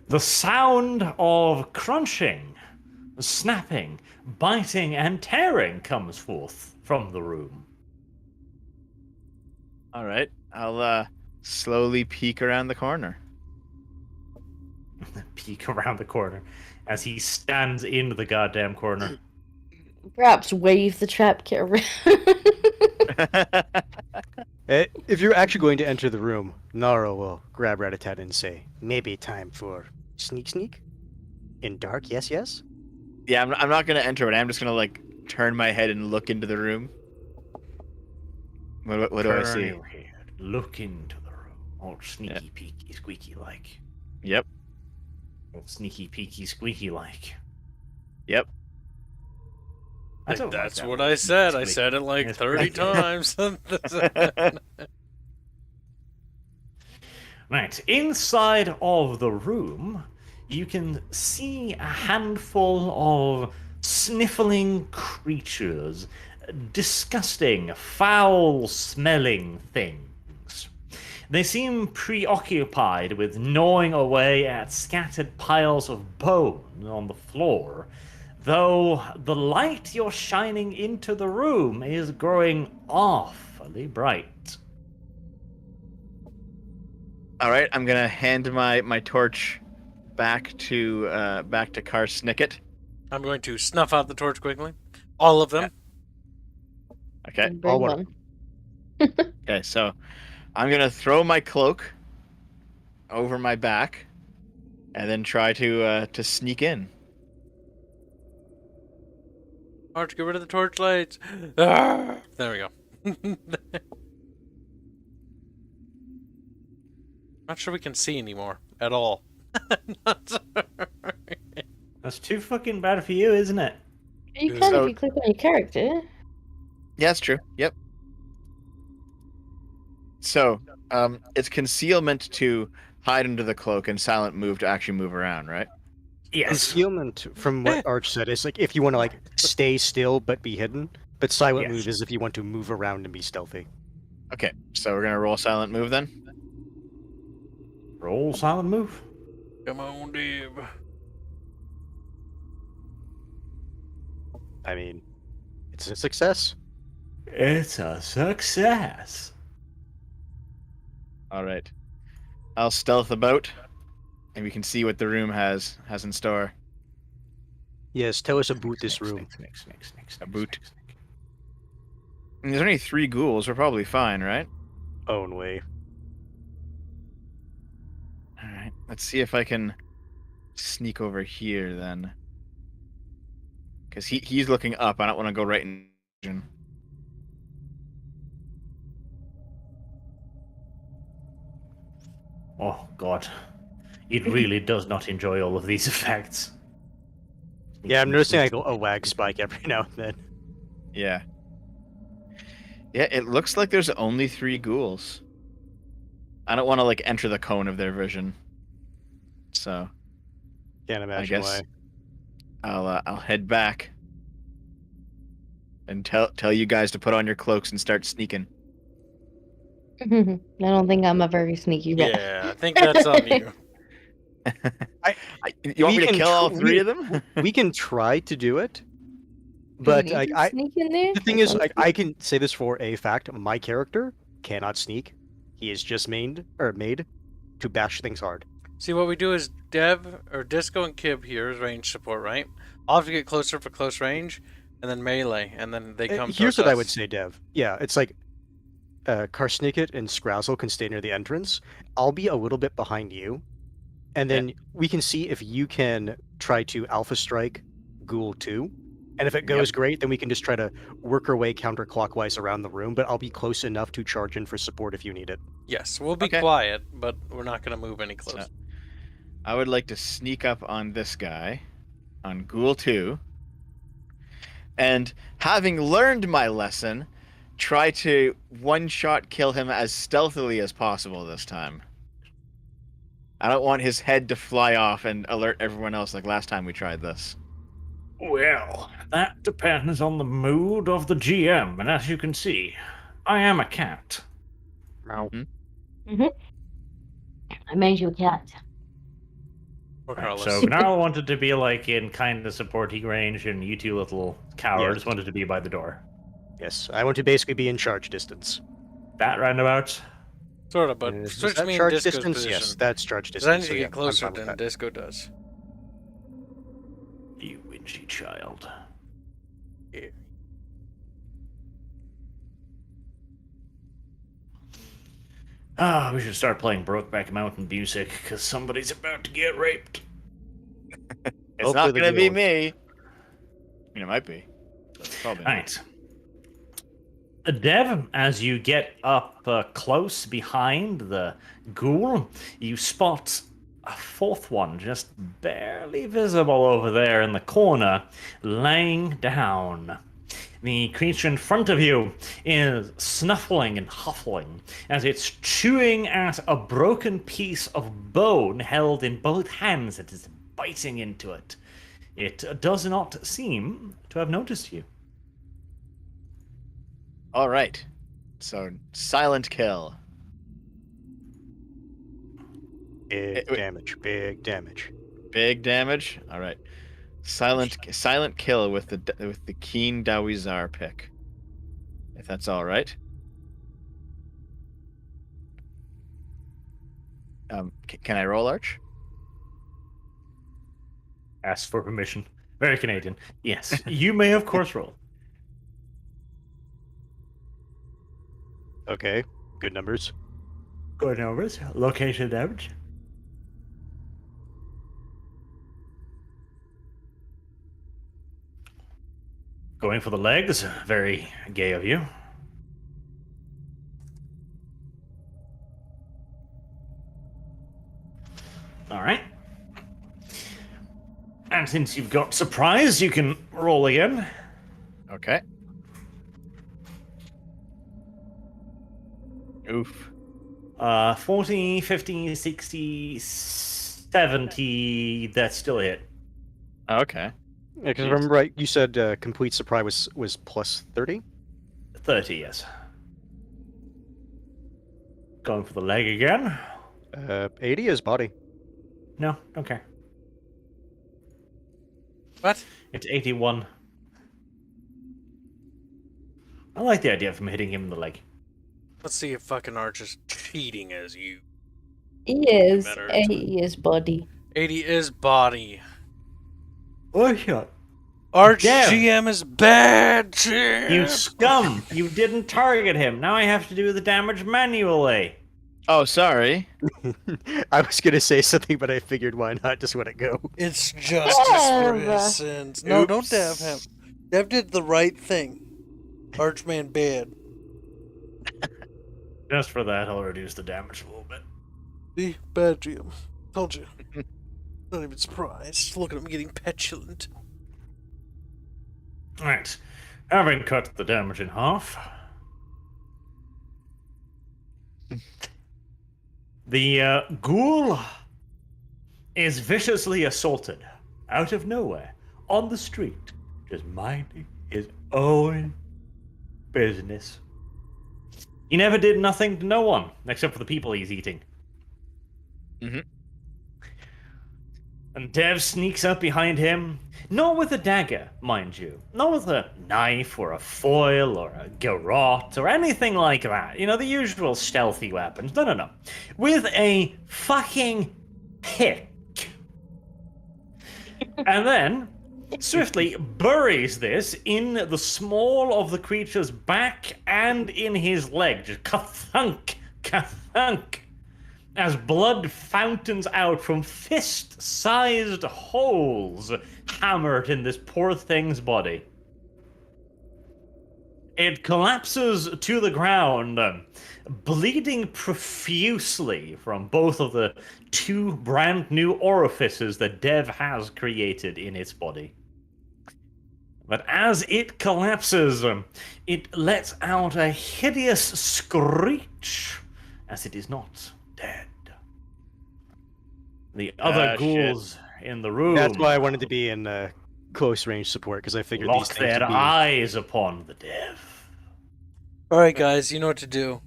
[SPEAKER 3] The sound of crunching, snapping, biting, and tearing comes forth from the room.
[SPEAKER 5] All right. I'll slowly peek around the corner.
[SPEAKER 3] Peek around the corner as he stands in the goddamn corner.
[SPEAKER 4] Perhaps wave the trap kit around.
[SPEAKER 2] If you're actually going to enter the room, Naro will grab Ratatat and say, "Maybe time for sneak? In dark, yes, yes?"
[SPEAKER 5] Yeah, I'm not gonna enter it. I'm just gonna like turn my head and look into the room. What do I
[SPEAKER 3] Turn
[SPEAKER 5] see?
[SPEAKER 3] your head, look into the room. All sneaky, peeky, squeaky like.
[SPEAKER 5] Yep.
[SPEAKER 3] All sneaky, peeky, squeaky like.
[SPEAKER 5] Yep.
[SPEAKER 3] I don't like
[SPEAKER 1] That's
[SPEAKER 3] that
[SPEAKER 1] what
[SPEAKER 3] word,
[SPEAKER 1] I said. I
[SPEAKER 3] squeaky.
[SPEAKER 1] said it like
[SPEAKER 3] It's
[SPEAKER 1] 30
[SPEAKER 3] pretty-
[SPEAKER 1] times.
[SPEAKER 3] Right, inside of the room, you can see a handful of sniffling creatures, disgusting, foul-smelling things. They seem preoccupied with gnawing away at scattered piles of bone on the floor, though the light you're shining into the room is growing awfully bright.
[SPEAKER 5] All right. I'm gonna hand my torch back to Car Snicket.
[SPEAKER 1] I'm going to snuff out the torch quickly. All of them.
[SPEAKER 5] Okay.
[SPEAKER 4] Bring
[SPEAKER 2] all one.
[SPEAKER 4] one.
[SPEAKER 5] Okay. So I'm gonna throw my cloak over my back, and then try to sneak in.
[SPEAKER 1] Arch, get rid of the torchlights. Ah! There we go. Not sure we can see anymore at all.
[SPEAKER 3] That's too fucking bad for you, isn't it?
[SPEAKER 4] You can
[SPEAKER 5] So-
[SPEAKER 4] if you click on your character.
[SPEAKER 5] Yeah, that's true. Yep. So, it's concealment to hide under the cloak and silent move to actually move around, right?
[SPEAKER 3] Yes.
[SPEAKER 2] Concealment, from what Arch said, is like if you want to like stay still but be hidden. But silent
[SPEAKER 3] Yes.
[SPEAKER 2] move is if you want to move around and be stealthy.
[SPEAKER 5] Okay, so we're gonna roll silent move then.
[SPEAKER 3] Roll silent move.
[SPEAKER 1] Come on, Dave.
[SPEAKER 2] I mean, it's a success.
[SPEAKER 3] It's a success.
[SPEAKER 5] All right, I'll stealth about, and we can see what the room has in store.
[SPEAKER 2] Yes, tell us about this room.
[SPEAKER 5] A boot. And there's only 3 ghouls. We're probably fine, right?
[SPEAKER 2] Own way.
[SPEAKER 5] All right. Let's see if I can sneak over here then. Because he's looking up. I don't want to go right in.
[SPEAKER 3] Oh god. It really does not enjoy all of these effects.
[SPEAKER 2] Yeah, I'm noticing like a wag spike every now and then.
[SPEAKER 5] Yeah. Yeah, it looks like there's only 3 ghouls. I don't want to like enter the cone of their vision. So
[SPEAKER 2] Can't
[SPEAKER 5] I
[SPEAKER 2] imagine
[SPEAKER 5] guess
[SPEAKER 2] why.
[SPEAKER 5] I'll head back and tell you guys to put on your cloaks and start sneaking.
[SPEAKER 4] I don't think I'm a very sneaky rat.
[SPEAKER 1] Yeah, I think that's on you.
[SPEAKER 5] You want
[SPEAKER 2] We
[SPEAKER 5] me to
[SPEAKER 2] can
[SPEAKER 5] kill all
[SPEAKER 2] tr-
[SPEAKER 5] 3 of them?
[SPEAKER 2] We can try to do it,
[SPEAKER 4] Do we
[SPEAKER 2] but
[SPEAKER 4] need
[SPEAKER 2] like
[SPEAKER 4] to sneak in there?
[SPEAKER 2] the thing is, like, I can say this for a fact: my character cannot sneak. He is just made to bash things hard.
[SPEAKER 1] See, what we do is Dev or Disco and Kib here is range support, right? I'll have to get closer for close range, and then melee, and then they come.
[SPEAKER 2] Here's
[SPEAKER 1] towards
[SPEAKER 2] what I
[SPEAKER 1] us.
[SPEAKER 2] would say, Dev. Yeah, it's like Karsniket and Scrazzle can stay near the entrance. I'll be a little bit behind you, and then we can see if you can try to Alpha Strike Ghoul 2. And if it goes great, then we can just try to work our way counterclockwise around the room, but I'll be close enough to charge in for support if you need it.
[SPEAKER 1] Yes, we'll be
[SPEAKER 5] Okay.
[SPEAKER 1] quiet, but we're not going to move any closer.
[SPEAKER 5] I would like to sneak up on this guy, on Ghoul 2, and having learned my lesson, try to one-shot kill him as stealthily as possible this time. I don't want his head to fly off and alert everyone else like last time we tried this.
[SPEAKER 3] Well, that depends on the mood of the GM, and as you can see, I am a cat.
[SPEAKER 4] I made you a cat.
[SPEAKER 3] So Gnarl wanted to be like in kind of supporty range, and you 2 little cowards wanted to be by the door.
[SPEAKER 2] Yes, I want to basically be in charge distance.
[SPEAKER 3] That roundabout.
[SPEAKER 1] Sort of, but
[SPEAKER 2] Is
[SPEAKER 1] switch
[SPEAKER 2] that
[SPEAKER 1] me in
[SPEAKER 2] charge
[SPEAKER 1] Disco's
[SPEAKER 2] distance?
[SPEAKER 1] position.
[SPEAKER 2] Yes, that's charge
[SPEAKER 1] 'Cause I
[SPEAKER 2] distance.
[SPEAKER 1] need
[SPEAKER 2] so
[SPEAKER 1] to
[SPEAKER 2] yeah,
[SPEAKER 1] get
[SPEAKER 2] I'm
[SPEAKER 1] closer
[SPEAKER 2] fine with
[SPEAKER 1] than
[SPEAKER 2] that.
[SPEAKER 1] Disco does.
[SPEAKER 3] You whingy child.
[SPEAKER 1] Yeah.
[SPEAKER 3] Ah, we should start playing Brokeback Mountain music, because somebody's about to get raped.
[SPEAKER 5] It's
[SPEAKER 2] Hopefully
[SPEAKER 5] not
[SPEAKER 2] the
[SPEAKER 5] going to be
[SPEAKER 2] ghoul.
[SPEAKER 5] me. I mean, it might be. But it's probably not.
[SPEAKER 3] Alright. Dev, as you get up close behind the ghoul, you spot a 4th one just barely visible over there in the corner, laying down. The creature in front of you is snuffling and huffling as it's chewing at a broken piece of bone held in both hands. It is biting into it. It does not seem to have noticed you.
[SPEAKER 5] All right. So, silent kill.
[SPEAKER 2] Big
[SPEAKER 5] wait.
[SPEAKER 2] damage, big damage.
[SPEAKER 5] Big damage. All right. Silent kill with the keen Dawizar pick. If that's all right. Can I roll, Arch?
[SPEAKER 3] Ask for permission. Very Canadian. Yes, you may of course roll.
[SPEAKER 2] Okay, good numbers.
[SPEAKER 3] Good numbers. Location damage. Going for the legs. Very gay of you. Alright. And since you've got surprise, you can roll again.
[SPEAKER 5] Okay. Oof.
[SPEAKER 3] 40, 50, 60, 70. That's still a hit.
[SPEAKER 5] Okay.
[SPEAKER 2] Yeah, because if I remember right, you said complete surprise was plus 30?
[SPEAKER 3] 30, yes. Going for the leg again.
[SPEAKER 2] 80 is body.
[SPEAKER 3] No, okay.
[SPEAKER 1] What?
[SPEAKER 3] It's 81. I like the idea of him hitting him in the leg.
[SPEAKER 1] Let's see if fucking Arch is cheating as you.
[SPEAKER 4] He is.
[SPEAKER 1] Better.
[SPEAKER 4] He is body.
[SPEAKER 1] 80 is body.
[SPEAKER 3] Oh, shit.
[SPEAKER 1] Arch
[SPEAKER 3] Damn.
[SPEAKER 1] GM is bad, Jim.
[SPEAKER 3] You scum! You didn't target him. Now I have to do the damage manually.
[SPEAKER 5] Oh, sorry.
[SPEAKER 2] I was gonna say something, but I figured why not just let it go.
[SPEAKER 1] It's justice for
[SPEAKER 4] Dev.
[SPEAKER 1] his sins. No, don't
[SPEAKER 5] Oops.
[SPEAKER 1] Dev him. Dev did the right thing. Archman bad.
[SPEAKER 3] Just for that, I'll reduce the damage a little bit.
[SPEAKER 1] See? Bad GM. Told you. Not even surprised. Look at him getting petulant.
[SPEAKER 3] Right. Having cut the damage in half. The ghoul is viciously assaulted out of nowhere on the street, just minding his own business. He never did nothing to no one except for the people he's eating.
[SPEAKER 5] Mhm.
[SPEAKER 3] And Dev sneaks up behind him, not with a dagger, mind you, not with a knife or a foil or a garrote or anything like that. You know, the usual stealthy weapons. No. With a fucking pick. And then swiftly buries this in the small of the creature's back and in his leg. Just ka-thunk, ka-thunk. As blood fountains out from fist-sized holes hammered in this poor thing's body. It collapses to the ground, bleeding profusely from both of the two brand new orifices that Dev has created in its body. But as it collapses, it lets out a hideous screech, as it is not dead. The other ghouls in the room
[SPEAKER 2] That's why I wanted to be in close range support, because I figured these
[SPEAKER 3] lock
[SPEAKER 2] things
[SPEAKER 3] their
[SPEAKER 2] would be...
[SPEAKER 3] eyes upon the Dev.
[SPEAKER 1] Alright, guys, you know what to do.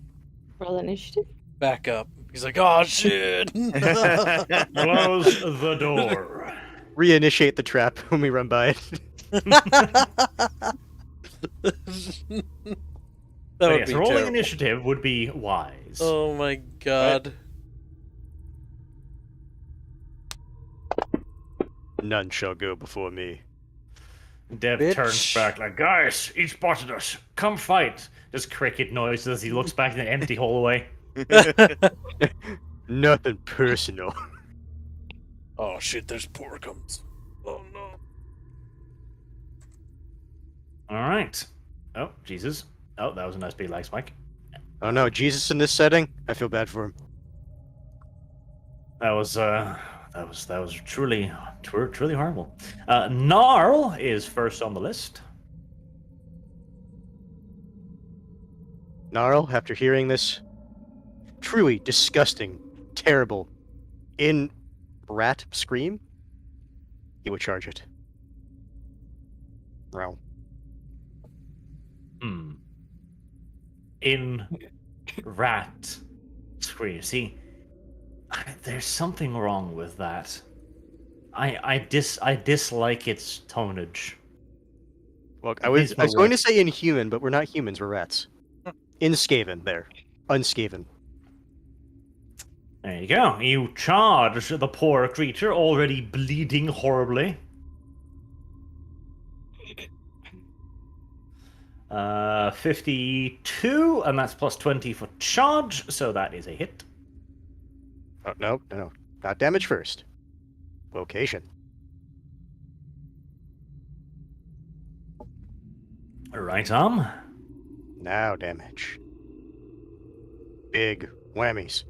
[SPEAKER 4] Roll initiative.
[SPEAKER 1] Back up. He's like, oh, shit.
[SPEAKER 3] Close the door.
[SPEAKER 2] Reinitiate the trap when we run by it.
[SPEAKER 1] That
[SPEAKER 3] But
[SPEAKER 1] would
[SPEAKER 3] yes,
[SPEAKER 1] be
[SPEAKER 3] rolling
[SPEAKER 1] terrible.
[SPEAKER 3] initiative would be wise.
[SPEAKER 1] Oh my god.
[SPEAKER 2] None shall go before me.
[SPEAKER 3] Dev
[SPEAKER 1] Bitch.
[SPEAKER 3] turns back like, guys, he spotted us. Come fight. Just cricket noises as he looks back in the empty hallway.
[SPEAKER 2] Nothing personal.
[SPEAKER 1] Oh shit, there's porkums. Oh no.
[SPEAKER 3] Alright. Oh, Jesus. Oh, that was a nice big lag spike.
[SPEAKER 2] Oh no, Jesus in this setting? I feel bad for him.
[SPEAKER 3] That was truly horrible. Gnarl is first on the list.
[SPEAKER 2] Gnarl, after hearing this truly disgusting, terrible, in rat scream, he would charge it. Growl.
[SPEAKER 3] In rat scream. See, there's something wrong with that. I dislike its tonage.
[SPEAKER 2] Well, I was going to say inhuman, but we're not humans, we're rats. Inskaven, there. Unskaven.
[SPEAKER 3] There you go. You charge the poor creature, already bleeding horribly. 52, and that's plus 20 for charge, so that is a hit.
[SPEAKER 2] Oh, no. Not damage first. Location.
[SPEAKER 3] Right arm.
[SPEAKER 2] Now damage. Big whammies.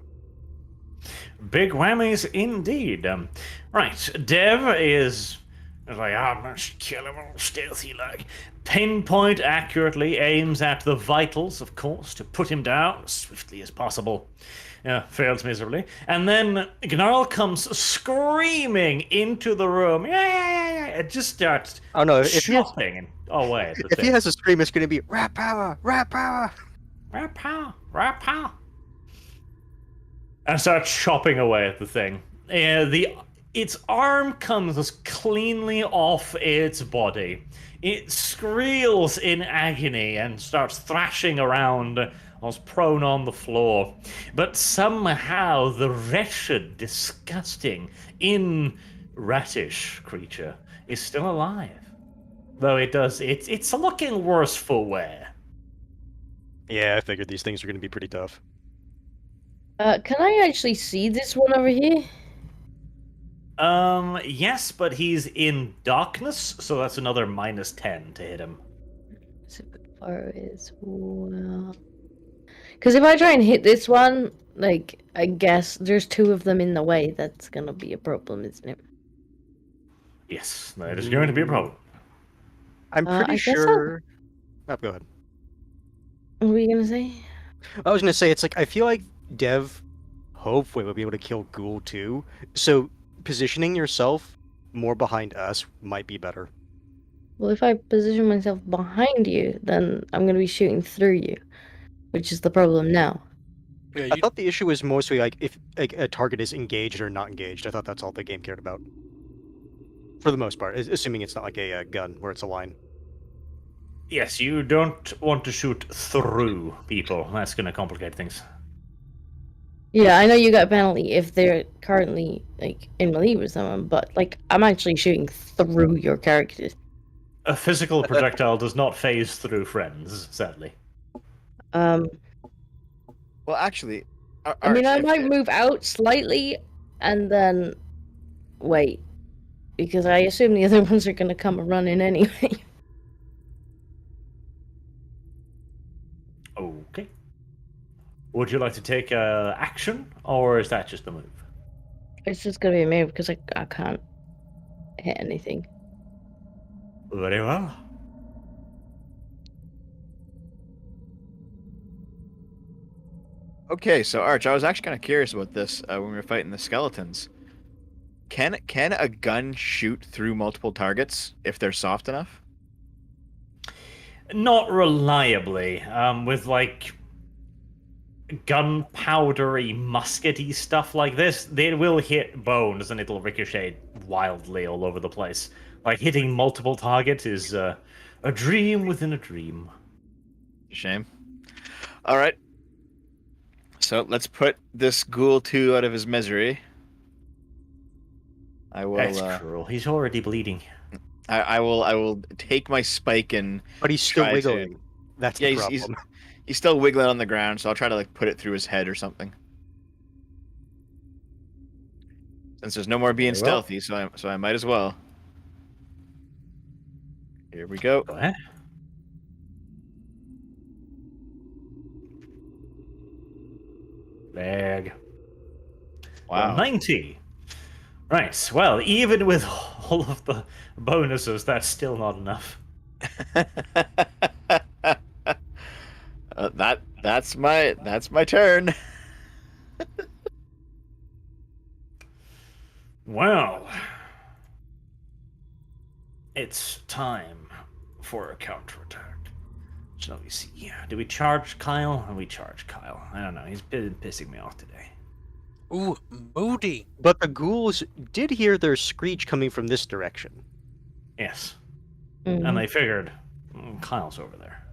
[SPEAKER 3] Big whammies indeed. Right, Dev is like, I'm gonna kill him all stealthy like. Pinpoint accurately aims at the vitals, of course, to put him down as swiftly as possible. Fails miserably. And then Gnarl comes screaming into the room. Yeah. It just starts
[SPEAKER 2] Oh no, if he has,
[SPEAKER 3] chopping away at the
[SPEAKER 2] if
[SPEAKER 3] thing.
[SPEAKER 2] he has a scream, it's going to be rat power, rat power.
[SPEAKER 3] Rat pow. And start chopping away at the thing. Its arm comes cleanly off its body. It squeals in agony and starts thrashing around whilst prone on the floor. But somehow the wretched, disgusting, ratish creature is still alive. Though it's looking worse for wear.
[SPEAKER 2] Yeah, I figured these things are going to be pretty tough.
[SPEAKER 4] Can I actually see this one over here?
[SPEAKER 3] Yes, but he's in darkness, so that's another minus 10 to hit him.
[SPEAKER 4] Is it good far as well? Because if I try and hit this one, like, I guess there's two of them in the way. That's gonna be a problem, isn't it?
[SPEAKER 3] Yes, that is going to be a problem.
[SPEAKER 2] I'm pretty
[SPEAKER 4] I guess
[SPEAKER 2] sure. Oh, go ahead.
[SPEAKER 4] What were you gonna say?
[SPEAKER 2] I was going to say, it's like, I feel like Dev hopefully will be able to kill Ghoul too. So positioning yourself more behind us might be better.
[SPEAKER 4] Well, if I position myself behind you, then I'm gonna be shooting through you, which is the problem now.
[SPEAKER 1] Yeah,
[SPEAKER 2] I thought the issue was mostly like if like a target is engaged or not engaged. I thought that's all the game cared about. For the most part, assuming it's not like a gun where it's a line.
[SPEAKER 3] Yes, you don't want to shoot through people. That's going to complicate things.
[SPEAKER 4] Yeah, I know you got a penalty if they're currently like in melee with someone, but like I'm actually shooting through your character.
[SPEAKER 3] A physical projectile does not phase through friends, sadly.
[SPEAKER 4] Um,
[SPEAKER 5] Well, actually,
[SPEAKER 4] I mean, I
[SPEAKER 5] Arch,
[SPEAKER 4] might move out slightly and then wait, because I assume the other ones are gonna come running anyway.
[SPEAKER 3] Okay. Would you like to take action, or is that just a move?
[SPEAKER 4] It's just gonna be a move because I can't hit anything.
[SPEAKER 3] Very well.
[SPEAKER 5] Okay, so Arch, I was actually kind of curious about this when we were fighting the skeletons. Can a gun shoot through multiple targets if they're soft enough?
[SPEAKER 3] Not reliably. With like gunpowdery, muskety stuff like this, they will hit bones and it'll ricochet wildly all over the place. Like hitting multiple targets is a dream within a dream.
[SPEAKER 5] Shame. All right. So let's put this ghoul 2 out of his misery. I will.
[SPEAKER 3] That's cruel. He's already bleeding.
[SPEAKER 5] I will take my spike and.
[SPEAKER 2] But he's still
[SPEAKER 5] Try to-
[SPEAKER 2] wiggling. That's
[SPEAKER 5] Yeah,
[SPEAKER 2] the problem.
[SPEAKER 5] he's still wiggling on the ground, so I'll try to like put it through his head or something. Since there's no more being
[SPEAKER 3] Very well.
[SPEAKER 5] stealthy, so I might as well. Here we go.
[SPEAKER 3] Go ahead. Leg.
[SPEAKER 5] Wow.
[SPEAKER 3] 90. Right, well, even with all of the bonuses, that's still not enough.
[SPEAKER 5] That's my turn.
[SPEAKER 3] Well, it's time for a counterattack. Shall we see? Yeah, do we charge Kyle? Or we charge Kyle? I don't know. He's been pissing me off today.
[SPEAKER 1] Ooh, moody.
[SPEAKER 2] But the ghouls did hear their screech coming from this direction.
[SPEAKER 3] Yes,
[SPEAKER 4] Mhm.
[SPEAKER 3] and they figured Kyle's over there.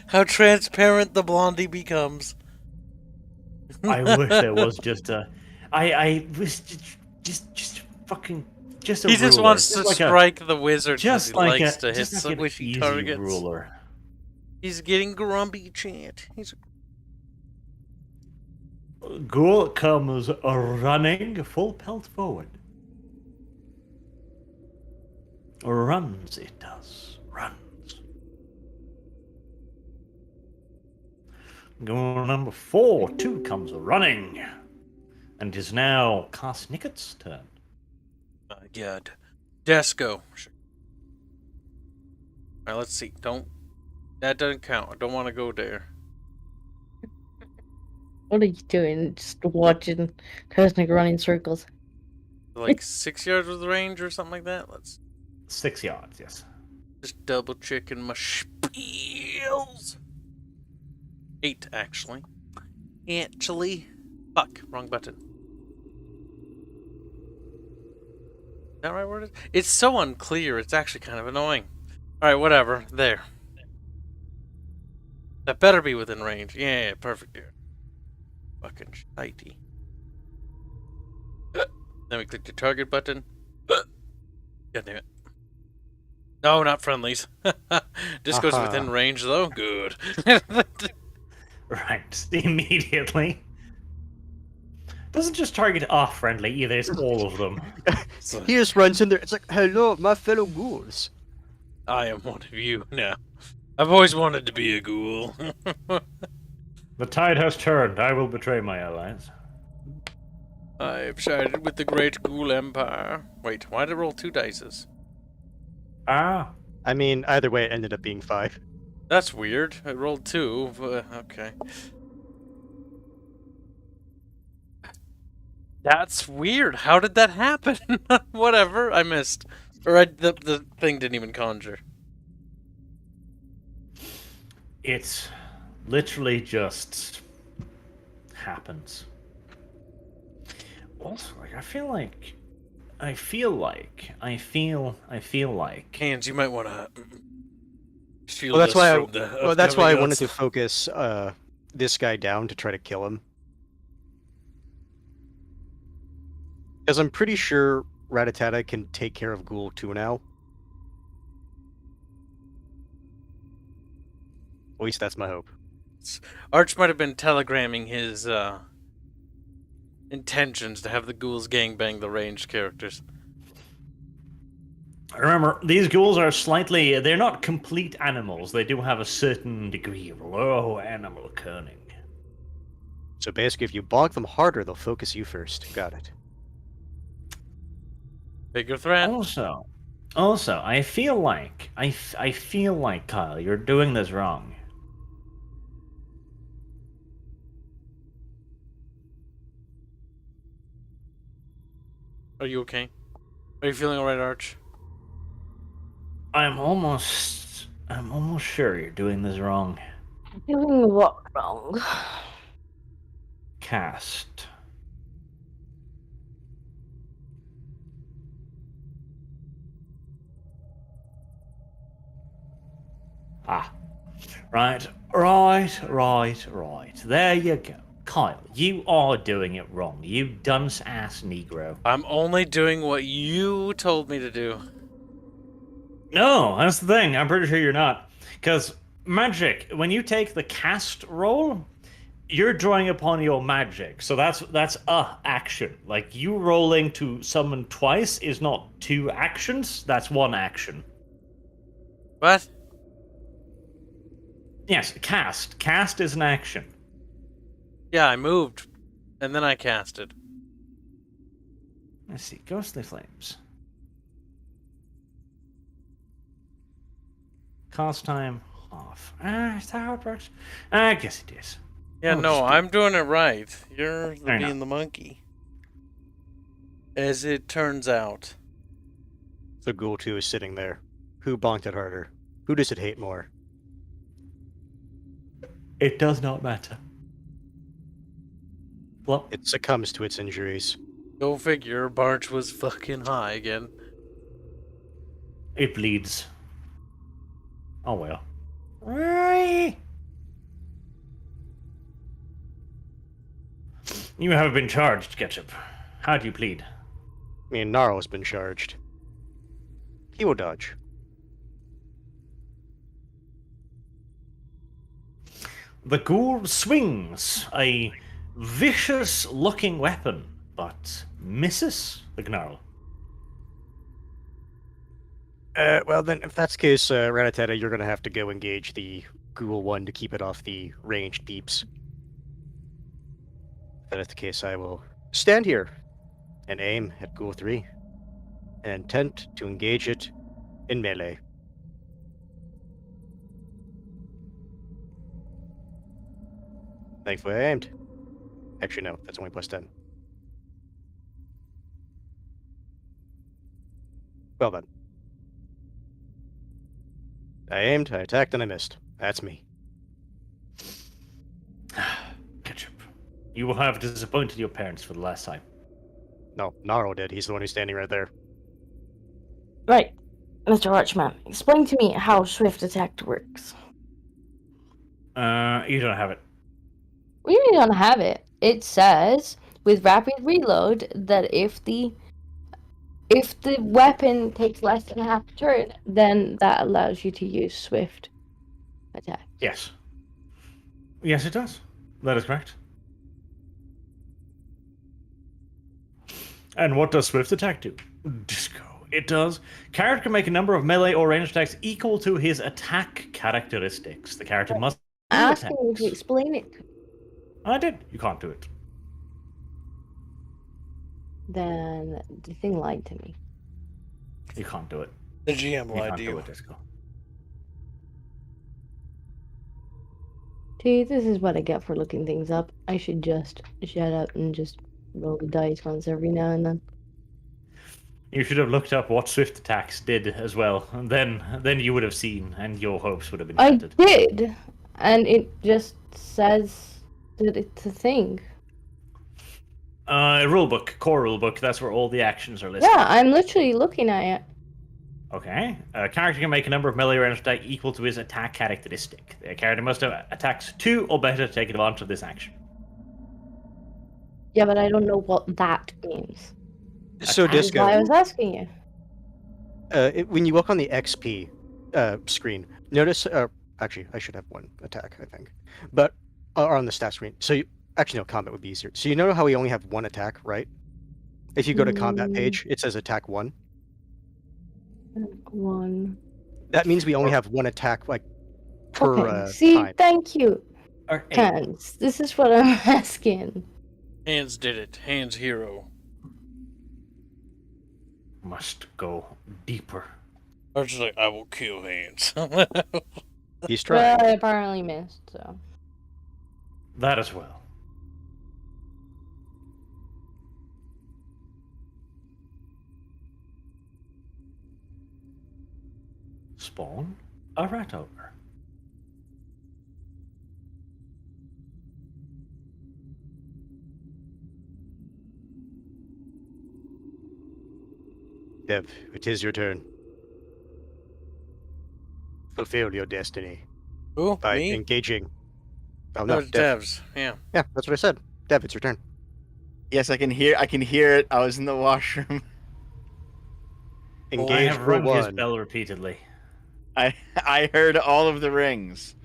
[SPEAKER 1] How transparent the blondie becomes.
[SPEAKER 3] I wish there was just a. I wish just fucking Just a
[SPEAKER 1] He just
[SPEAKER 3] ruler.
[SPEAKER 1] wants to
[SPEAKER 3] like
[SPEAKER 1] strike the wizard because
[SPEAKER 3] just
[SPEAKER 1] he
[SPEAKER 3] like
[SPEAKER 1] likes
[SPEAKER 3] a
[SPEAKER 1] to hit
[SPEAKER 3] just like an
[SPEAKER 1] squishy
[SPEAKER 3] easy
[SPEAKER 1] targets.
[SPEAKER 3] ruler.
[SPEAKER 1] He's getting grumpy, chant.
[SPEAKER 3] Ghoul comes running full pelt forward. Runs, it does. Runs. Ghoul number 4, too, comes running. And it is now Karsnicket's turn.
[SPEAKER 1] My God. Desco. Alright, let's see. That doesn't count. I don't want to go there.
[SPEAKER 4] What are you doing? Just watching Kosnick run in circles.
[SPEAKER 1] Like 6 yards with range or something like that. Let's
[SPEAKER 3] 6 yards, yes.
[SPEAKER 1] just double checking my spiels. 8, actually. Fuck, wrong button. Is that right word? It's so unclear. It's actually kind of annoying. All right, whatever. There. That better be within range. Yeah, perfect. Dude. Fucking shitey. Then we click the target button. God damn it. No, not friendlies. Disco's within range, though. Good.
[SPEAKER 3] Right, immediately. Doesn't just target off friendly either, it's all of them.
[SPEAKER 2] He just runs in there. It's like, hello, my fellow ghouls.
[SPEAKER 1] I am one of you now. I've always wanted to be a ghoul.
[SPEAKER 3] The tide has turned. I will betray my allies.
[SPEAKER 1] I've sided with the great ghoul empire. Wait, why did it roll 2 dices?
[SPEAKER 3] Ah,
[SPEAKER 2] I mean, either way, it ended up being 5.
[SPEAKER 1] That's weird. It rolled 2, but okay. That's weird. How did that happen? Whatever, I missed. Or the thing didn't even conjure.
[SPEAKER 3] it literally just happens. Also, like, I feel like
[SPEAKER 1] Hands, you might want to shield
[SPEAKER 2] Well, that's
[SPEAKER 1] us
[SPEAKER 2] why.
[SPEAKER 1] from the
[SPEAKER 2] Well, that's why I
[SPEAKER 1] upcoming
[SPEAKER 2] wanted to
[SPEAKER 1] odds.
[SPEAKER 2] focus this guy down to try to kill him, because I'm pretty sure Rattata can take care of Ghoul 2 now. At least that's my hope.
[SPEAKER 1] Arch might have been telegramming his intentions to have the ghouls gangbang the ranged characters.
[SPEAKER 3] Remember, these ghouls are they're not complete animals. They do have a certain degree of low animal cunning.
[SPEAKER 2] So basically, if you bonk them harder, they'll focus you first. Got it.
[SPEAKER 1] Bigger threat.
[SPEAKER 3] Also, I feel like, Kyle, you're doing this wrong.
[SPEAKER 1] Are you okay? Are you feeling alright, Arch?
[SPEAKER 3] I'm almost sure you're doing this wrong.
[SPEAKER 4] Doing what wrong?
[SPEAKER 3] Cast. Ah. Right. There you go. Kyle, you are doing it wrong. You dunce-ass Negro.
[SPEAKER 1] I'm only doing what you told me to do.
[SPEAKER 3] No, that's the thing. I'm pretty sure you're not. Because magic, when you take the cast roll, you're drawing upon your magic. So that's a action. Like, you rolling to summon twice is not 2 actions. That's 1 action.
[SPEAKER 1] What?
[SPEAKER 3] Yes, cast. Cast is an action.
[SPEAKER 1] Yeah, I moved, and then I casted.
[SPEAKER 3] Let's see. Ghostly Flames. Cast time off. Is that how it works? I guess it is.
[SPEAKER 1] Yeah,
[SPEAKER 3] Oh,
[SPEAKER 1] no,
[SPEAKER 3] just-
[SPEAKER 1] I'm doing it right. You're
[SPEAKER 3] Fair
[SPEAKER 1] being
[SPEAKER 3] enough.
[SPEAKER 1] the monkey. As it turns out.
[SPEAKER 2] So Ghoul 2 is sitting there. Who bonked it harder? Who does it hate more?
[SPEAKER 3] It does not matter. Well,
[SPEAKER 2] It succumbs to its injuries.
[SPEAKER 1] Go figure, Barch was fucking high again.
[SPEAKER 3] it bleeds. Oh well. You have been charged, Ketchup. How do you plead?
[SPEAKER 2] I mean, Gnarl's been charged. He will dodge.
[SPEAKER 3] The ghoul swings a vicious-looking weapon, but misses the Gnarl.
[SPEAKER 2] Well then, if that's the case, Rattata, you're gonna have to go engage the Ghoul 1 to keep it off the ranged peeps. If that is the case, I will stand here and aim at Ghoul 3 and intent to engage it in melee. Thankfully, I aimed. Actually, no, that's only plus 10. Well then. I aimed, I attacked, and I missed. That's me.
[SPEAKER 3] Ketchup. You will have disappointed your parents for the last time.
[SPEAKER 2] No, Gnarl did. He's the one who's standing right there.
[SPEAKER 4] Right, Mr. Archman, explain to me how swift attack works.
[SPEAKER 3] You don't have it.
[SPEAKER 4] We really don't have it. It says with rapid reload that if the weapon takes less than half a turn, then that allows you to use swift attack.
[SPEAKER 3] Yes. Yes, it does. That is correct. And what does swift attack do? Disco. It does. Character can make a number of melee or ranged attacks equal to his attack characteristics. The character must do
[SPEAKER 4] I'm asking you
[SPEAKER 3] attacks.
[SPEAKER 4] to explain it.
[SPEAKER 3] I did. You can't do it.
[SPEAKER 4] Then the thing lied to me.
[SPEAKER 3] You can't do it.
[SPEAKER 1] The GM
[SPEAKER 3] You
[SPEAKER 1] lied
[SPEAKER 3] can't
[SPEAKER 1] to
[SPEAKER 3] do
[SPEAKER 1] you.
[SPEAKER 3] it, Disco.
[SPEAKER 4] See, this is what I get for looking things up. I should just shut up and just roll the dice once every now and then.
[SPEAKER 3] You should have looked up what swift attacks did as well, and then you would have seen, and your hopes would have been
[SPEAKER 4] I
[SPEAKER 3] shattered.
[SPEAKER 4] did, and it just says that it's a thing.
[SPEAKER 3] Rulebook, core rulebook. That's where all the actions are listed.
[SPEAKER 4] Yeah, I'm literally looking at it.
[SPEAKER 3] Okay. A character can make a number of melee ranged attack equal to his attack characteristic. The character must have attacks 2 or better to take advantage of this action.
[SPEAKER 4] Yeah, but I don't know what that means.
[SPEAKER 2] So,
[SPEAKER 4] That's why I
[SPEAKER 2] Disco,
[SPEAKER 4] was asking you.
[SPEAKER 2] when you look on the XP screen, notice. Actually, I should have one attack, I think. But or on the stat screen. So, actually, no, combat would be easier. So, you know how we only have one attack, right? If you go to combat page, it says attack 1.
[SPEAKER 4] One.
[SPEAKER 2] That means we only have one attack, like, per
[SPEAKER 4] Okay. See,
[SPEAKER 2] time.
[SPEAKER 4] thank you,
[SPEAKER 3] Or eight.
[SPEAKER 4] Hans. This is what I'm asking.
[SPEAKER 1] Hands did it. Hands hero.
[SPEAKER 3] Must go deeper.
[SPEAKER 1] I was just like, I will kill Hands.
[SPEAKER 2] He's trying.
[SPEAKER 4] Well, I apparently missed, so.
[SPEAKER 3] That as well. Spawn a rat ogre.
[SPEAKER 2] Dev, it is your turn. Fulfill your destiny
[SPEAKER 1] Who?
[SPEAKER 2] by
[SPEAKER 1] Me?
[SPEAKER 2] engaging. Oh
[SPEAKER 1] No,
[SPEAKER 2] no,
[SPEAKER 1] it's
[SPEAKER 2] Dev.
[SPEAKER 1] Devs. Yeah.
[SPEAKER 2] Yeah, that's what I said. Dev, it's your turn.
[SPEAKER 5] Yes, I can hear it. I was in the washroom.
[SPEAKER 3] I
[SPEAKER 2] Engage
[SPEAKER 3] have
[SPEAKER 2] for
[SPEAKER 3] rung his
[SPEAKER 2] one.
[SPEAKER 3] bell repeatedly.
[SPEAKER 5] I heard all of the rings.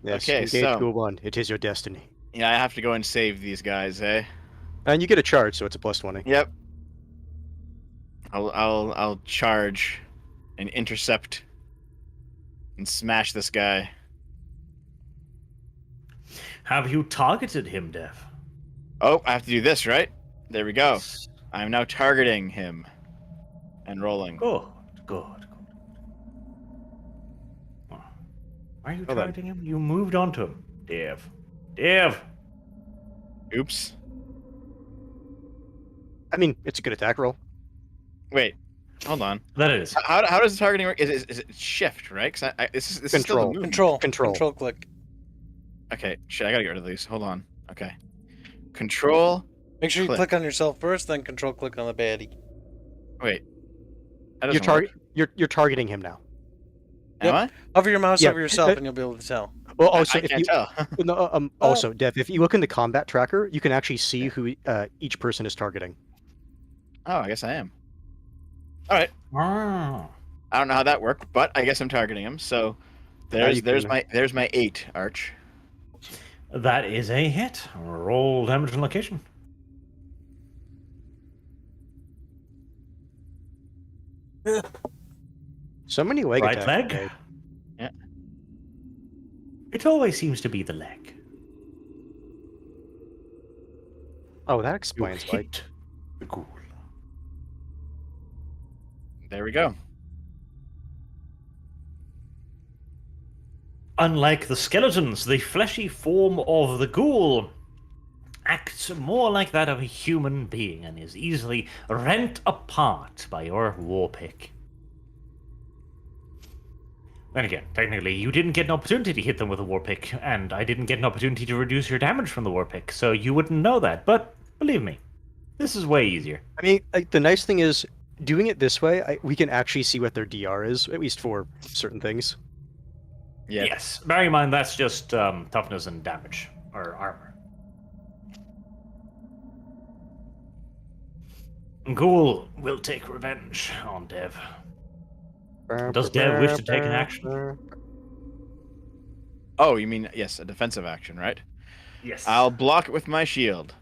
[SPEAKER 2] Yes,
[SPEAKER 5] Okay,
[SPEAKER 2] engage
[SPEAKER 5] so-
[SPEAKER 2] Ghoul 1. It is your destiny.
[SPEAKER 5] Yeah, I have to go and save these guys, eh?
[SPEAKER 2] And you get a charge, so it's a plus 20.
[SPEAKER 5] Yep. I'll charge and intercept and smash this guy.
[SPEAKER 3] Have you targeted him, Dev?
[SPEAKER 5] Oh, I have to do this, right? There we go. I'm now targeting him and rolling.
[SPEAKER 3] Good, good. Why are you
[SPEAKER 2] Hold on.
[SPEAKER 3] targeting him? You moved on to him, Dev. Dev!
[SPEAKER 5] Oops.
[SPEAKER 2] I mean, it's a good attack roll.
[SPEAKER 5] Wait. Hold on.
[SPEAKER 3] That is.
[SPEAKER 5] How does the targeting work? Is it shift, right? Because this is still the
[SPEAKER 2] Control.
[SPEAKER 5] movement.
[SPEAKER 2] Control.
[SPEAKER 1] click.
[SPEAKER 5] Okay, shit, I gotta get rid of these. Hold on. Okay. Control.
[SPEAKER 1] Make sure you
[SPEAKER 5] Click.
[SPEAKER 1] click on yourself first, then control click on the baddie.
[SPEAKER 5] Wait. That
[SPEAKER 2] You're
[SPEAKER 5] doesn't work.
[SPEAKER 2] You're targeting him now.
[SPEAKER 5] Am I?
[SPEAKER 1] Hover your mouse
[SPEAKER 2] Yeah,
[SPEAKER 1] over yourself
[SPEAKER 2] uh,
[SPEAKER 1] and you'll be able to tell.
[SPEAKER 2] Well, also,
[SPEAKER 5] I
[SPEAKER 2] if
[SPEAKER 5] can't
[SPEAKER 2] you
[SPEAKER 5] tell.
[SPEAKER 2] no, also, Dev, if you look in the combat tracker, you can actually see who each person is targeting.
[SPEAKER 5] Oh, I guess I am. All right.
[SPEAKER 3] Ah.
[SPEAKER 5] I don't know how that worked, but I guess I'm targeting him. So there's
[SPEAKER 2] you
[SPEAKER 5] there's
[SPEAKER 2] can-
[SPEAKER 5] my 8 arch.
[SPEAKER 3] That is a hit. Roll damage and location.
[SPEAKER 2] So many leg
[SPEAKER 3] Right
[SPEAKER 2] attacks.
[SPEAKER 3] leg.
[SPEAKER 2] today.
[SPEAKER 5] Yeah.
[SPEAKER 3] It always seems to be the leg.
[SPEAKER 2] Oh, that
[SPEAKER 3] You
[SPEAKER 2] explains why.
[SPEAKER 3] hit the ghoul.
[SPEAKER 5] There we go.
[SPEAKER 3] Unlike the skeletons, the fleshy form of the ghoul acts more like that of a human being and is easily rent apart by your warpick. Then again, technically, you didn't get an opportunity to hit them with a warpick, and I didn't get an opportunity to reduce your damage from the warpick, so you wouldn't know that. But believe me, this is way easier.
[SPEAKER 2] I mean, the nice thing is, doing it this way, we can actually see what their DR is, at least for certain things.
[SPEAKER 5] Yeah.
[SPEAKER 3] Yes, bear in mind that's just toughness and damage, or armor. Ghoul will take revenge on Dev. Does Dev wish to take an action?
[SPEAKER 5] Oh, you mean yes, a defensive action, right?
[SPEAKER 3] Yes.
[SPEAKER 5] I'll block it with my shield.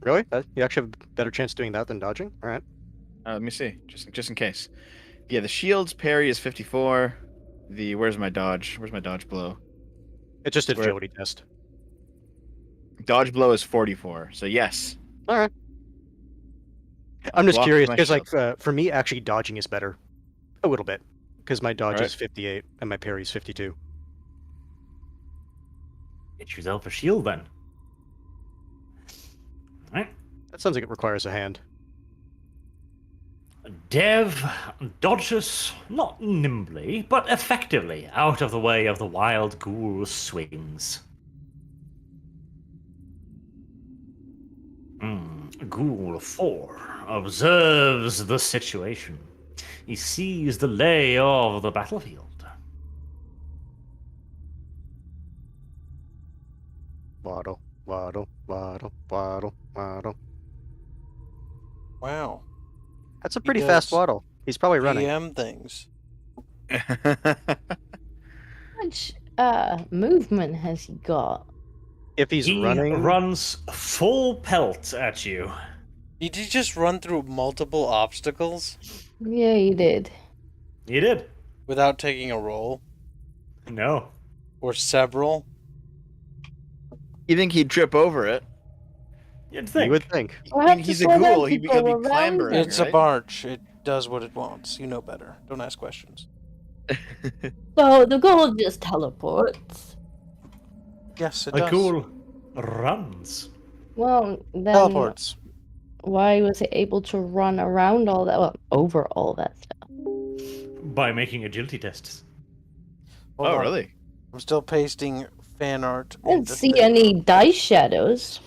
[SPEAKER 2] Really? You actually have a better chance doing that than dodging? All right.
[SPEAKER 5] Let me see, just in case. Yeah, the shield's parry is 54. Where's my dodge? Where's my dodge blow?
[SPEAKER 2] It's just an
[SPEAKER 5] Where-
[SPEAKER 2] agility test.
[SPEAKER 5] Dodge blow is 44. So yes.
[SPEAKER 2] All right. I'm just
[SPEAKER 5] Block
[SPEAKER 2] curious
[SPEAKER 5] my
[SPEAKER 2] because, like,
[SPEAKER 5] shield.
[SPEAKER 2] for me, actually dodging is better, a little bit, because my dodge
[SPEAKER 5] Alright.
[SPEAKER 2] is 58 and my parry is 52.
[SPEAKER 3] Get yourself a shield then. Alright.
[SPEAKER 2] That sounds like it requires a hand.
[SPEAKER 3] Dev dodges not nimbly, but effectively out of the way of the wild ghoul swings. Ghoul 4 observes the situation. He sees the lay of the battlefield.
[SPEAKER 2] Waddle, waddle, waddle, waddle, waddle.
[SPEAKER 1] Wow.
[SPEAKER 2] That's a
[SPEAKER 1] He
[SPEAKER 2] pretty fast
[SPEAKER 1] does
[SPEAKER 2] waddle. He's probably running.
[SPEAKER 1] PM things.
[SPEAKER 4] How much movement has he got?
[SPEAKER 2] If he's
[SPEAKER 3] He
[SPEAKER 2] running,
[SPEAKER 3] runs full pelt at you.
[SPEAKER 1] Did you just run through multiple obstacles
[SPEAKER 4] Yeah, he did.
[SPEAKER 3] He did.
[SPEAKER 1] without taking a roll?
[SPEAKER 3] No.
[SPEAKER 1] Or several?
[SPEAKER 5] You think he'd trip over it?
[SPEAKER 3] You'd
[SPEAKER 2] you
[SPEAKER 3] think.
[SPEAKER 2] would think.
[SPEAKER 5] I mean, he's a ghoul. He'd be clambering.
[SPEAKER 1] It's a
[SPEAKER 5] right?
[SPEAKER 1] barge. It does what it wants. You know better. Don't ask questions.
[SPEAKER 4] So the ghoul just teleports.
[SPEAKER 1] Yes, it
[SPEAKER 3] The
[SPEAKER 1] does.
[SPEAKER 3] ghoul runs.
[SPEAKER 4] Well, then
[SPEAKER 1] Teleports.
[SPEAKER 4] why was it able to run around all that? Well, over all that stuff.
[SPEAKER 3] By making agility tests.
[SPEAKER 1] Hold
[SPEAKER 5] Oh,
[SPEAKER 1] on.
[SPEAKER 5] really?
[SPEAKER 1] I'm still pasting fan art.
[SPEAKER 4] I didn't
[SPEAKER 1] into
[SPEAKER 4] see
[SPEAKER 1] thing.
[SPEAKER 4] any dice shadows.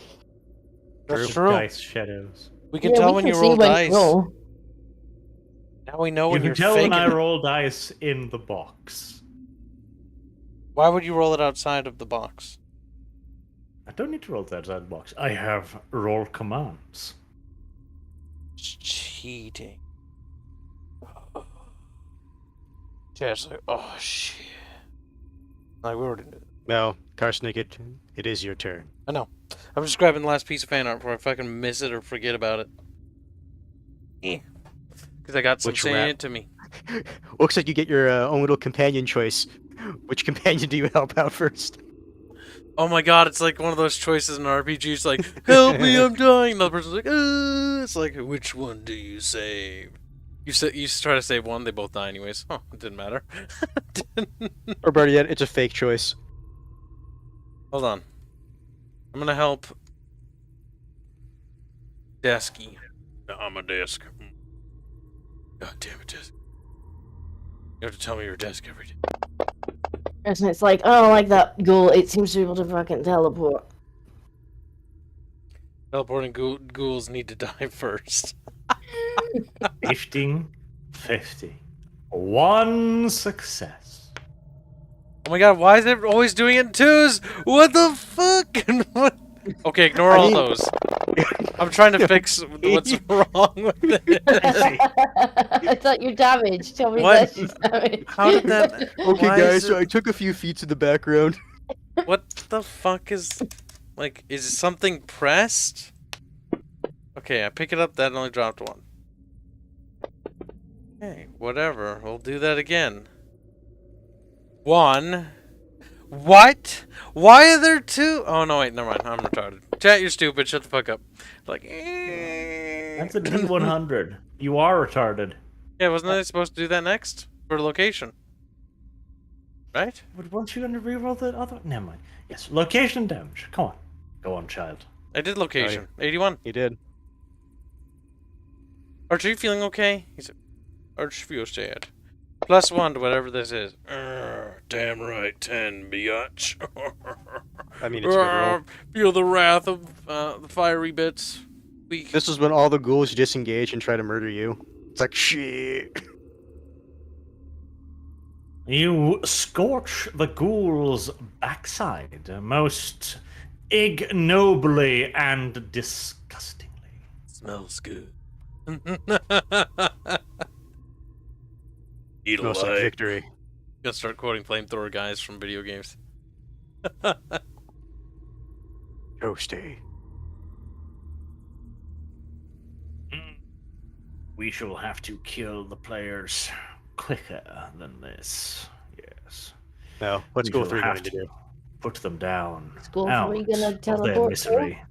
[SPEAKER 1] That's true.
[SPEAKER 3] Dice shadows.
[SPEAKER 1] We can
[SPEAKER 4] Yeah,
[SPEAKER 1] tell
[SPEAKER 4] we
[SPEAKER 1] when
[SPEAKER 4] can
[SPEAKER 1] you
[SPEAKER 4] see
[SPEAKER 1] roll
[SPEAKER 4] when
[SPEAKER 1] dice.
[SPEAKER 4] roll.
[SPEAKER 1] Now we know
[SPEAKER 3] You
[SPEAKER 1] when
[SPEAKER 3] can
[SPEAKER 1] you're
[SPEAKER 3] tell
[SPEAKER 1] faking
[SPEAKER 3] when I
[SPEAKER 1] it.
[SPEAKER 3] roll dice in the box.
[SPEAKER 1] Why would you roll it outside of the box?
[SPEAKER 3] I don't need to roll that outside the box. I have roll commands.
[SPEAKER 1] It's cheating. Jazz like, oh shit. Like we already knew.
[SPEAKER 2] No, Karsnik, it is your turn.
[SPEAKER 1] I know. I'm just grabbing the last piece of fan art before I fucking miss it or forget about it. Because I got some
[SPEAKER 2] Which
[SPEAKER 1] saying
[SPEAKER 2] rat?
[SPEAKER 1] it to me.
[SPEAKER 2] Looks like you get your own little companion choice. Which companion do you help out first?
[SPEAKER 1] Oh my god, it's like one of those choices in RPGs like, help me, I'm dying. Another person's like, it's like, which one do you save? You try to save one, they both die anyways. Oh, it didn't matter.
[SPEAKER 2] Or better yet, it's a fake choice.
[SPEAKER 1] Hold on. I'm gonna help Desky. I'm a desk. God damn it, Desk. You have to tell me your desk every day.
[SPEAKER 4] And it's like, oh, like that ghoul. It seems to be able to fucking teleport.
[SPEAKER 1] Teleporting ghouls need to die first.
[SPEAKER 3] 50. One success.
[SPEAKER 1] Oh my god, why is it always doing it in twos? What the fuck? What? Okay, ignore all
[SPEAKER 2] mean-
[SPEAKER 1] those. I'm trying to fix what's wrong with it.
[SPEAKER 4] I thought you're damaged. Tell me
[SPEAKER 1] What?
[SPEAKER 4] that she's damaged.
[SPEAKER 1] How did that?
[SPEAKER 2] Okay,
[SPEAKER 1] Why
[SPEAKER 2] guys,
[SPEAKER 1] is
[SPEAKER 2] so
[SPEAKER 1] it-
[SPEAKER 2] I took a few feet to the background.
[SPEAKER 1] What the fuck is... Like, is something pressed? Okay, I pick it up, that only dropped one. Okay, whatever. We'll do that again. One. What? Why are there two? Oh, no, wait, never mind. I'm retarded. Chat, you're stupid. Shut the fuck up. Like,
[SPEAKER 3] That's a D100. You are retarded.
[SPEAKER 1] Yeah, wasn't I supposed to do that next? For location. Right?
[SPEAKER 3] But weren't you going to reroll the other? Never mind. Yes, location damage. Come on. Go on, child.
[SPEAKER 1] I did location. 81.
[SPEAKER 2] He did.
[SPEAKER 1] Archie, you feeling okay? He said, Archie feels sad. +1 to whatever this is. Damn right, 10, biatch.
[SPEAKER 2] I mean, it's a good roll.
[SPEAKER 1] Feel the wrath of the fiery bits. Weak.
[SPEAKER 2] This is when all the ghouls disengage and try to murder you. It's like, shit.
[SPEAKER 3] You scorch the ghoul's backside most ignobly and disgustingly.
[SPEAKER 1] Smells good. Eat
[SPEAKER 2] Smells like victory.
[SPEAKER 1] Gonna start quoting flamethrower guys from video games.
[SPEAKER 2] Toasty.
[SPEAKER 3] We shall have to kill the players quicker than this. Yes.
[SPEAKER 2] No, what's
[SPEAKER 3] We
[SPEAKER 2] Ghoul
[SPEAKER 3] shall
[SPEAKER 2] 3
[SPEAKER 3] have
[SPEAKER 2] going to do?
[SPEAKER 3] Put them down.
[SPEAKER 4] School
[SPEAKER 3] out
[SPEAKER 4] 3 gonna
[SPEAKER 3] of their
[SPEAKER 4] teleport
[SPEAKER 3] misery.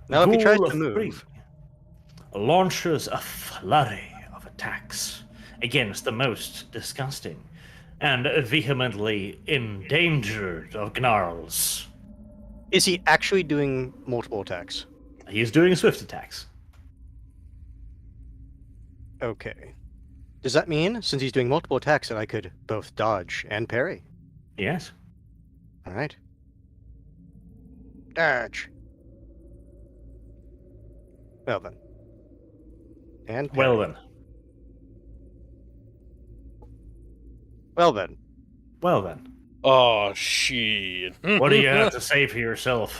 [SPEAKER 2] Now, if he tries
[SPEAKER 3] Ghoul
[SPEAKER 2] to move,
[SPEAKER 3] 3 launches a flurry of attacks against the most disgusting and vehemently endangered of gnarls.
[SPEAKER 2] is he actually doing multiple attacks?
[SPEAKER 3] He is doing swift attacks.
[SPEAKER 2] Okay. Does that mean, since he's doing multiple attacks, that I could both dodge and parry?
[SPEAKER 3] Yes.
[SPEAKER 2] All right. Dodge. Well then. And parry.
[SPEAKER 3] Well then.
[SPEAKER 2] Well then.
[SPEAKER 3] Well then.
[SPEAKER 1] Oh, shit.
[SPEAKER 3] What do you have to say for yourself?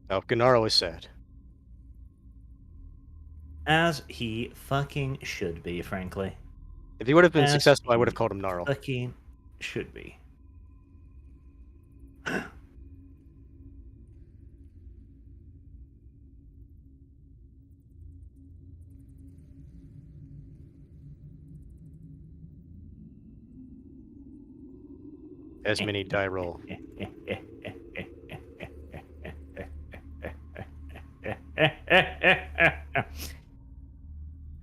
[SPEAKER 2] Oh, Gennaro is sad.
[SPEAKER 3] As he fucking should be, frankly.
[SPEAKER 2] If he would have been
[SPEAKER 3] As
[SPEAKER 2] successful, I would have
[SPEAKER 3] he
[SPEAKER 2] called him Gnarl.
[SPEAKER 3] Fucking should be.
[SPEAKER 2] As many die roll.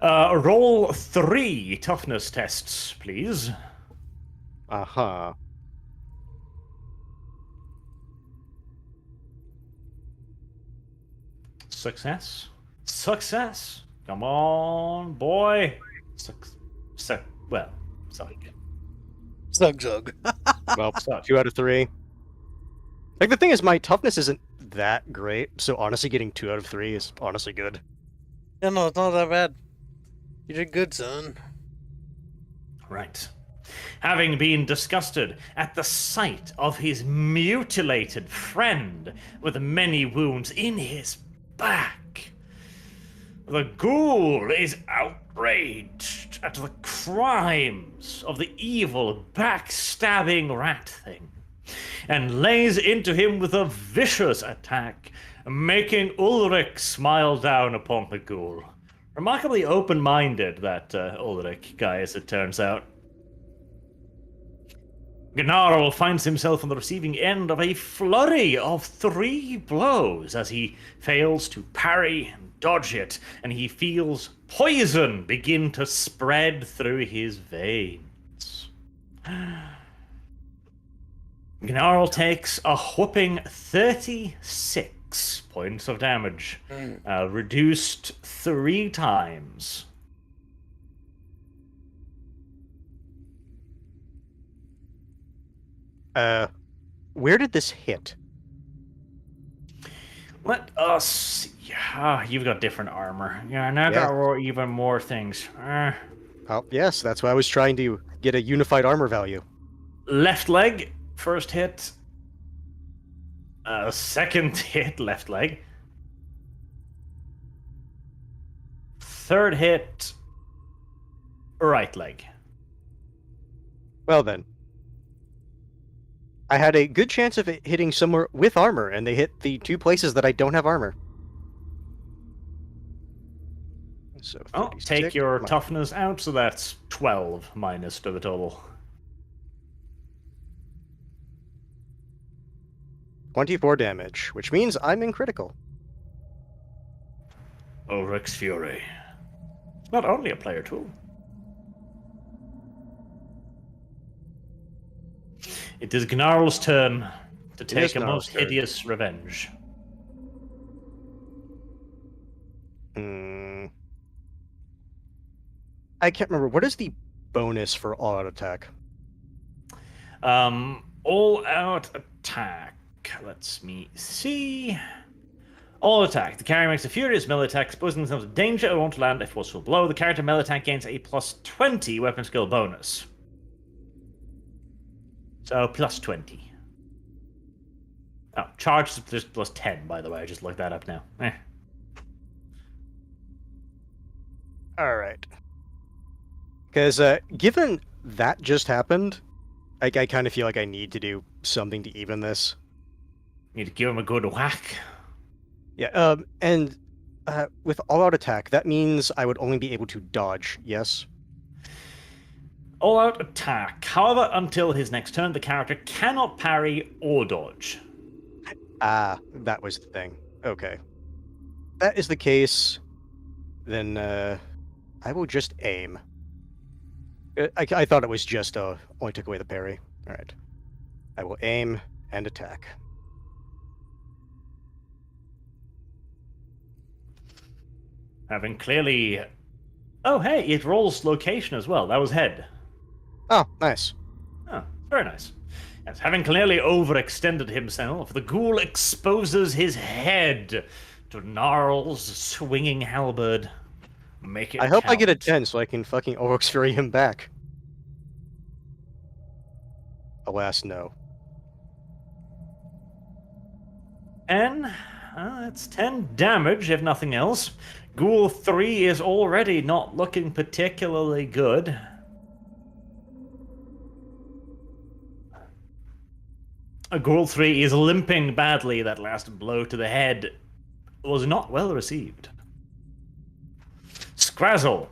[SPEAKER 3] Roll 3 toughness tests, please.
[SPEAKER 2] Uh-huh.
[SPEAKER 3] Success. Success. Come on, boy. Well, sorry.
[SPEAKER 1] Zug.
[SPEAKER 2] Well, 2 out of 3. Like, the thing is, my toughness isn't that great, so honestly, getting 2 out of 3 is honestly good.
[SPEAKER 1] Yeah, no, it's not that bad. You did good, son.
[SPEAKER 3] Right. Having been disgusted at the sight of his mutilated friend with many wounds in his back, the ghoul is outraged at the crimes of the evil, backstabbing rat thing, and lays into him with a vicious attack, making Ulrich smile down upon the ghoul. Remarkably open-minded, that Ulrich guy, as it turns out. Gnarl finds himself on the receiving end of a flurry of 3 blows as he fails to parry and dodge it, and he feels poison begin to spread through his veins. Gnarl takes a whopping 36 points of damage, reduced 3 times.
[SPEAKER 2] Where did this hit?
[SPEAKER 3] Let us see. You've got different armor. Yeah, and I
[SPEAKER 2] Yeah.
[SPEAKER 3] got roll even more things.
[SPEAKER 2] Oh, yes, that's why I was trying to get a unified armor value.
[SPEAKER 3] Left leg, first hit. Second hit, left leg. third hit, right leg.
[SPEAKER 2] Well then. I had a good chance of it hitting somewhere with armor, and they hit the 2 places that I don't have armor. So
[SPEAKER 3] Oh,
[SPEAKER 2] 36
[SPEAKER 3] take your
[SPEAKER 2] mi-
[SPEAKER 3] toughness out, so that's 12 minus to the total.
[SPEAKER 2] 24 damage, which means I'm in critical.
[SPEAKER 3] Ulrich's Fury. It's not only a player tool. It is Gnarl's turn to
[SPEAKER 2] is
[SPEAKER 3] take a
[SPEAKER 2] Gnarl's
[SPEAKER 3] most
[SPEAKER 2] turn.
[SPEAKER 3] hideous revenge.
[SPEAKER 2] Hmm. I can't remember. What is the bonus for all-out attack?
[SPEAKER 3] All out attack. Let's me see. All attack. The character makes a furious melee attack, exposing themselves to danger or won't land a forceful blow. The character melee attack gains a plus 20 weapon skill bonus. So plus 20. Oh, charge is just plus 10, by the way. I just looked that up now.
[SPEAKER 2] All right. Because given that just happened, I kind of feel like I need to do something to even this.
[SPEAKER 3] Need to give him a good whack.
[SPEAKER 2] Yeah. And with all-out attack, that means I would only be able to dodge. Yes.
[SPEAKER 3] All out attack. However, until his next turn, the character cannot parry or dodge.
[SPEAKER 2] Ah, that was the thing. Okay. That is the case. Then I will just aim. I thought it was just only took away the parry. All right. I will aim and attack.
[SPEAKER 3] Having clearly... Oh, hey, it rolls location as well. That was head.
[SPEAKER 2] Oh, nice.
[SPEAKER 3] Oh, very nice. Yes, having clearly overextended himself, the ghoul exposes his head to Gnarl's swinging halberd. Make it
[SPEAKER 2] I hope I get a
[SPEAKER 3] count.
[SPEAKER 2] 10 so I can fucking Orcs Fury him back. Alas, no.
[SPEAKER 3] And that's 10 damage, if nothing else. Ghoul 3 is already not looking particularly good. Ghoul 3 is limping badly. That last blow to the head was not well received. Scrazzle,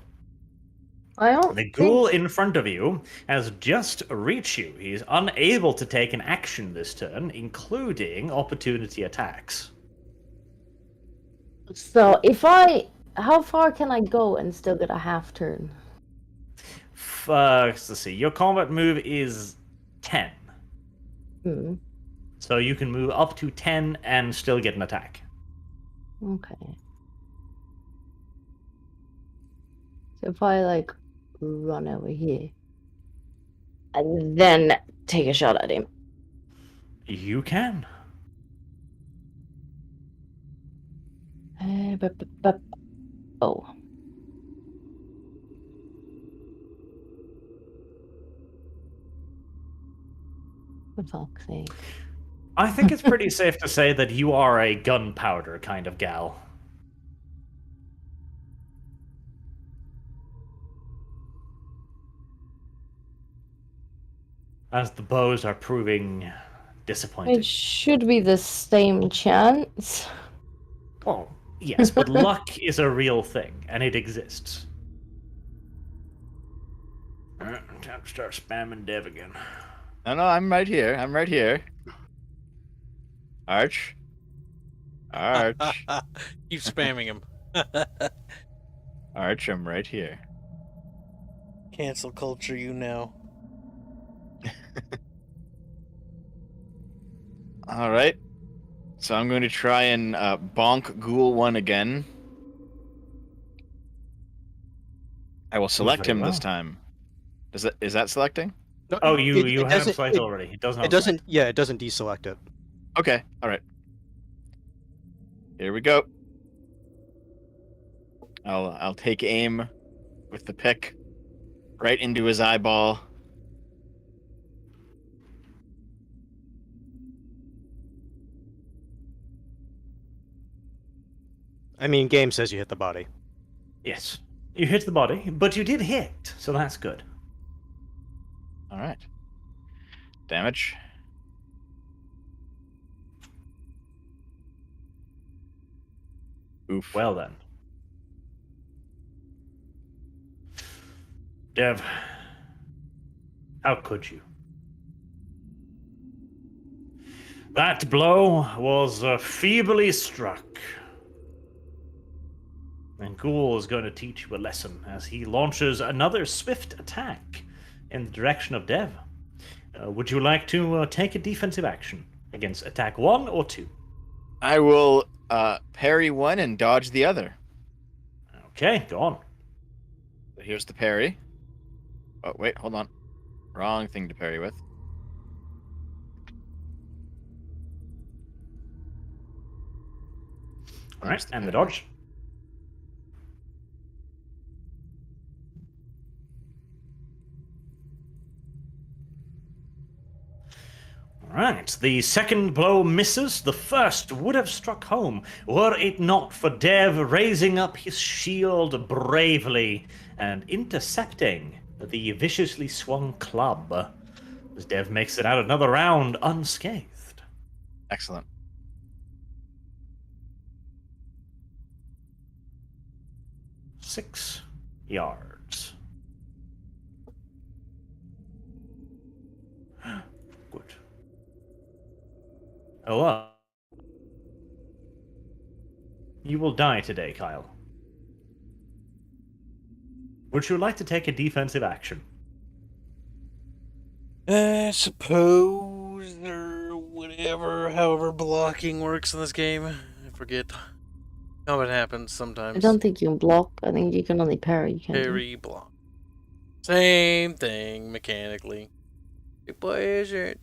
[SPEAKER 4] I don't
[SPEAKER 3] the
[SPEAKER 4] think...
[SPEAKER 3] ghoul in front of you has just reached you. He is unable to take an action this turn, including opportunity attacks.
[SPEAKER 4] So if I... How far can I go and still get a half turn?
[SPEAKER 3] Let's see. Your combat move is 10.
[SPEAKER 4] Hmm.
[SPEAKER 3] So you can move up to 10 and still get an attack.
[SPEAKER 4] Okay. So if I, like, run over here... And then take a shot at him.
[SPEAKER 3] You can.
[SPEAKER 4] Oh. For fuck's sake.
[SPEAKER 3] I think it's pretty safe to say that you are a gunpowder kind of gal. As the bows are proving disappointing.
[SPEAKER 4] It should be the same chance.
[SPEAKER 3] Well, yes, but luck is a real thing, and it exists. Alright, time to start spamming Dev again.
[SPEAKER 5] No, I'm right here. I'm right here. Arch. Arch.
[SPEAKER 1] Keep spamming him.
[SPEAKER 5] Arch, I'm right here.
[SPEAKER 1] Cancel culture, you know.
[SPEAKER 5] Alright. So I'm going to try and bonk Ghoul 1 again. I will select
[SPEAKER 3] Very
[SPEAKER 5] him this
[SPEAKER 3] well.
[SPEAKER 5] time. Is that selecting?
[SPEAKER 2] No,
[SPEAKER 3] Oh, you have him
[SPEAKER 2] doesn't-
[SPEAKER 3] select already. It does not.
[SPEAKER 2] It doesn't. Yeah, it doesn't deselect it.
[SPEAKER 5] Okay, alright. Here we go. I'll take aim with the pick right into his eyeball.
[SPEAKER 2] I mean, game says you hit the body.
[SPEAKER 3] Yes. You hit the body, but you did hit, so that's good.
[SPEAKER 5] All right. Damage. Oof.
[SPEAKER 3] Well then. Dev, how could you? That blow was feebly struck. And Ghoul is going to teach you a lesson as he launches another swift attack in the direction of Dev. Would you like to take a defensive action against attack 1 or 2?
[SPEAKER 5] I will parry one and dodge the other.
[SPEAKER 3] Okay, go on.
[SPEAKER 5] So here's the parry. Oh, wait, hold on. Wrong thing to parry with.
[SPEAKER 3] All right,
[SPEAKER 5] There's
[SPEAKER 3] and the
[SPEAKER 5] parry.
[SPEAKER 3] dodge. Right, the second blow misses. The first would have struck home, were it not for Dev raising up his shield bravely and intercepting the viciously swung club. As Dev makes it out another round unscathed.
[SPEAKER 5] Excellent.
[SPEAKER 3] Six yards. Good. Oh, you will die today, Kyle. Would you like to take a defensive action?
[SPEAKER 1] I suppose, or whatever, however blocking works in this game. I forget how it happens sometimes.
[SPEAKER 4] I don't think you can block. I think you can only parry. You can't do-
[SPEAKER 1] Parry, block. Same thing, mechanically. What is it?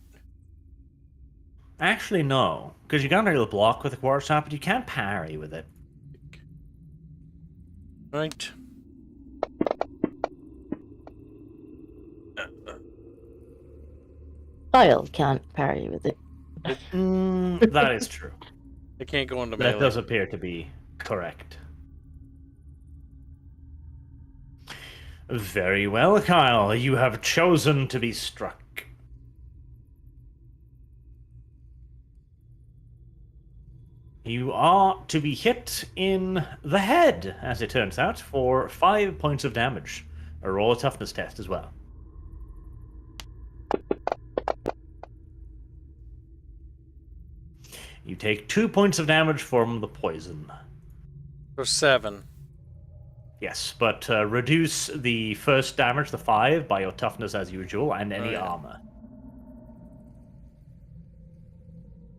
[SPEAKER 3] Actually, no, because you can't really block with a quarter staff, but you can parry with it.
[SPEAKER 1] Right.
[SPEAKER 4] Kyle can't parry with it.
[SPEAKER 3] That is true.
[SPEAKER 1] I can't go into
[SPEAKER 3] That
[SPEAKER 1] melee.
[SPEAKER 3] does appear to be correct. Very well, Kyle. You have chosen to be struck. You are to be hit in the head, as it turns out, for 5 points of damage. Roll a toughness test as well. You take 2 points of damage from the poison.
[SPEAKER 1] So 7.
[SPEAKER 3] Yes, but reduce the first damage, the 5, by your toughness as usual, and any
[SPEAKER 1] yeah.
[SPEAKER 3] armor.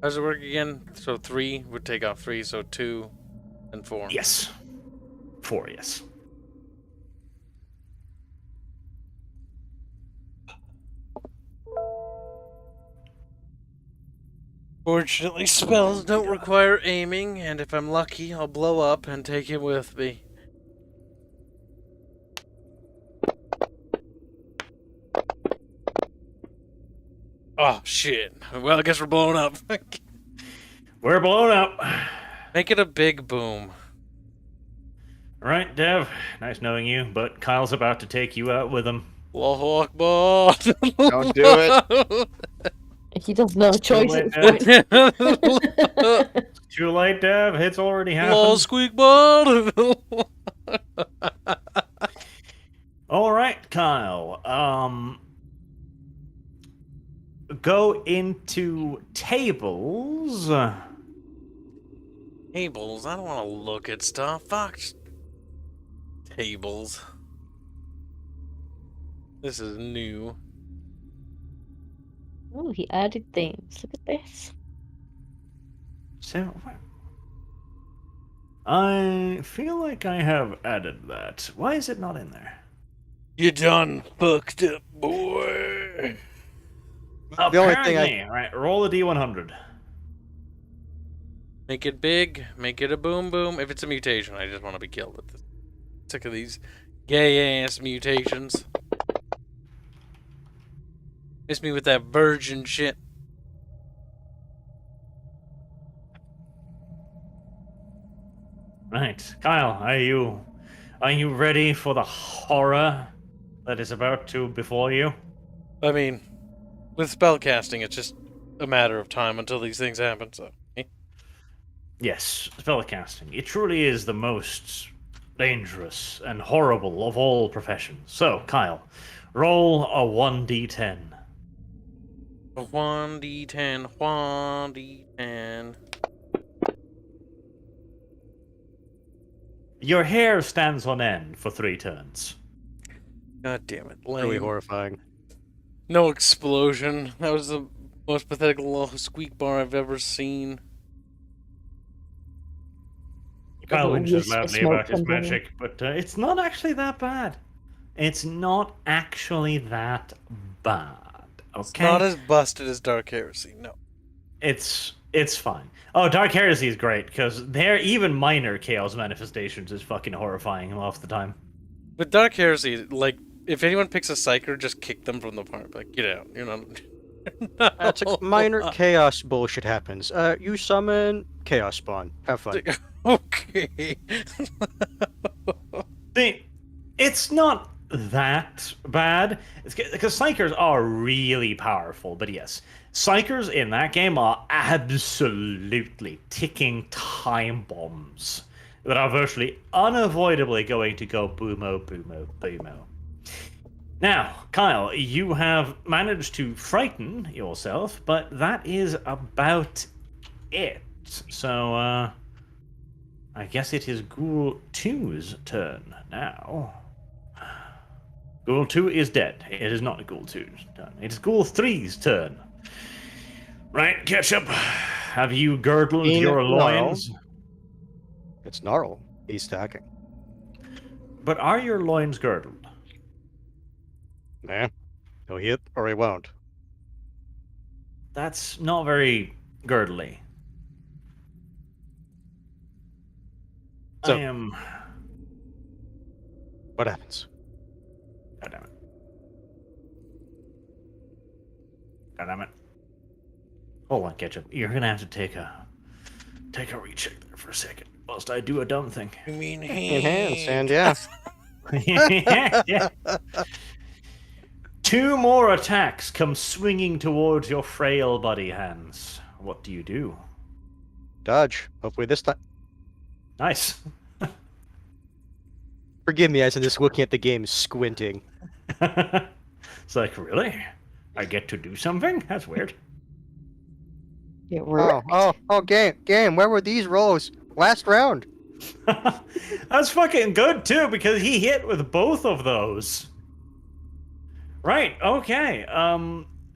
[SPEAKER 1] How does it work again? So 3 would take off 3, so 2 and 4.
[SPEAKER 3] Yes. 4, yes.
[SPEAKER 1] Fortunately, spells don't require aiming, and if I'm lucky, I'll blow up and take him with me. Oh, shit. Well, I guess we're blowing up.
[SPEAKER 3] We're blown up.
[SPEAKER 1] Make it a big boom.
[SPEAKER 3] Right, Dev. Nice knowing you, but Kyle's about to take you out with him.
[SPEAKER 1] Allahu Akbar.
[SPEAKER 5] Don't do it.
[SPEAKER 4] He doesn't have a choice at
[SPEAKER 3] late,
[SPEAKER 4] this point.
[SPEAKER 3] Too late, Dev. It's already
[SPEAKER 1] Law
[SPEAKER 3] happened.
[SPEAKER 1] squeak bud.
[SPEAKER 3] All right, Kyle. Go into tables.
[SPEAKER 1] Tables? I don't want to look at stuff. Fuck. Tables. This is new.
[SPEAKER 4] Oh, he added things. Look at this.
[SPEAKER 3] So, I feel like I have added that. Why is it not in there?
[SPEAKER 1] You done fucked up, boy.
[SPEAKER 2] The only thing I
[SPEAKER 3] Apparently. Right, roll a d100.
[SPEAKER 1] Make it big. Make it a boom boom. If it's a mutation, I just want to be killed at this. Sick of these gay ass mutations. Miss me with that virgin shit.
[SPEAKER 3] Right, Kyle, are you Are you ready for the horror that is about to befall you?
[SPEAKER 1] I mean, with spellcasting, it's just a matter of time until these things happen. So,
[SPEAKER 3] Yes, spellcasting. It truly is the most dangerous and horrible of all professions. So, Kyle, roll a 1d10.
[SPEAKER 1] 1d10, 1d10.
[SPEAKER 3] Your hair stands on end for 3 turns.
[SPEAKER 1] God damn it,
[SPEAKER 2] Really
[SPEAKER 1] lame.
[SPEAKER 2] horrifying.
[SPEAKER 1] No explosion. That was the most pathetic little squeak bar I've ever seen.
[SPEAKER 3] Kyle
[SPEAKER 4] little
[SPEAKER 3] whinges
[SPEAKER 4] wisp of
[SPEAKER 3] loudly
[SPEAKER 4] smoke
[SPEAKER 3] about his
[SPEAKER 4] comes in.
[SPEAKER 3] magic, but it's not actually that bad. It's not actually that bad. Okay,
[SPEAKER 1] It's not as busted as Dark Heresy, no.
[SPEAKER 3] it's fine. Oh, Dark Heresy is great because they're even minor chaos manifestations is fucking horrifying half the time.
[SPEAKER 1] With Dark Heresy, like, if anyone picks a Psyker, just kick them from the park. Like, get out. You're not...
[SPEAKER 2] That's a minor chaos bullshit happens. You summon chaos spawn. Have fun.
[SPEAKER 1] Okay.
[SPEAKER 3] See, it's not that bad. It's because Psykers are really powerful, but yes, Psykers in that game are absolutely ticking time bombs that are virtually unavoidably going to go boomo, boomo, boomo. Now, Kyle, you have managed to frighten yourself, but that is about it. So, I guess it is Ghoul 2's turn now. Ghoul 2 is dead. It is not Ghoul 2's turn. It is Ghoul 3's turn. Right, Ketchup. Have you girdled your loins?
[SPEAKER 2] It's Gnarl. He's attacking.
[SPEAKER 3] But are your loins girdled?
[SPEAKER 2] Nah. He'll hit or he won't.
[SPEAKER 3] That's not very girdly.
[SPEAKER 2] So-
[SPEAKER 3] I am...
[SPEAKER 2] What happens?
[SPEAKER 3] God damn it. God damn it. Hold on, Ketchup. You're gonna have to take a recheck there for a second, whilst I do a dumb thing.
[SPEAKER 1] You mean
[SPEAKER 2] Enhance, and yeah.
[SPEAKER 3] Yeah. 2 more attacks come swinging towards your frail buddy hands. What do you do?
[SPEAKER 2] Dodge. Hopefully this time.
[SPEAKER 3] Nice.
[SPEAKER 2] Forgive me, as I'm just looking at the game, squinting.
[SPEAKER 3] It's like, really? I get to do something? That's weird.
[SPEAKER 4] It worked.
[SPEAKER 2] Game, where were these rolls? Last round.
[SPEAKER 3] That's fucking good too, because he hit with both of those. Right, okay.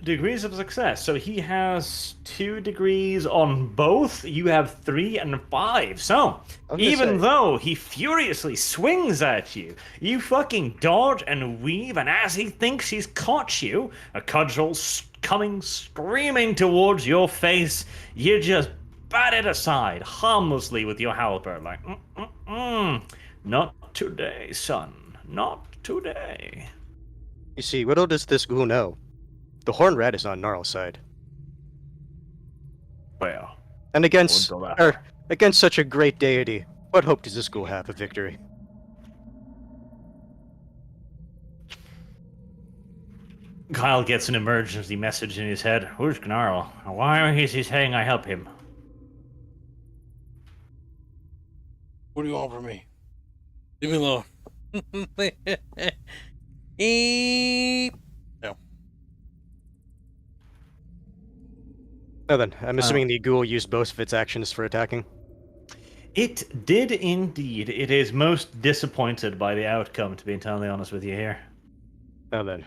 [SPEAKER 3] Degrees of success. So he has 2 degrees on both. You have 3 and 5. So,
[SPEAKER 2] I'm just
[SPEAKER 3] even
[SPEAKER 2] saying.
[SPEAKER 3] though he furiously swings at you, you fucking dodge and weave, and as he thinks he's caught you, a cudgel coming screaming towards your face, you just bat it aside harmlessly with your halberd, like, not today, son. Not today.
[SPEAKER 2] You see, little does this ghoul know. The Horned Rat is on Gnarl's side.
[SPEAKER 3] Well,
[SPEAKER 2] And against
[SPEAKER 3] wouldn't go that
[SPEAKER 2] against such a great deity, what hope does this ghoul have of victory?
[SPEAKER 3] Kyle gets an emergency message in his head. Who's Gnarl? Why is he saying I help him?
[SPEAKER 1] What do you want from me? Leave me alone. Eep.
[SPEAKER 2] Now then, I'm assuming the ghoul used both of its actions for attacking.
[SPEAKER 3] It did indeed. It is most disappointed by the outcome, to be entirely honest with you here.
[SPEAKER 2] Now then.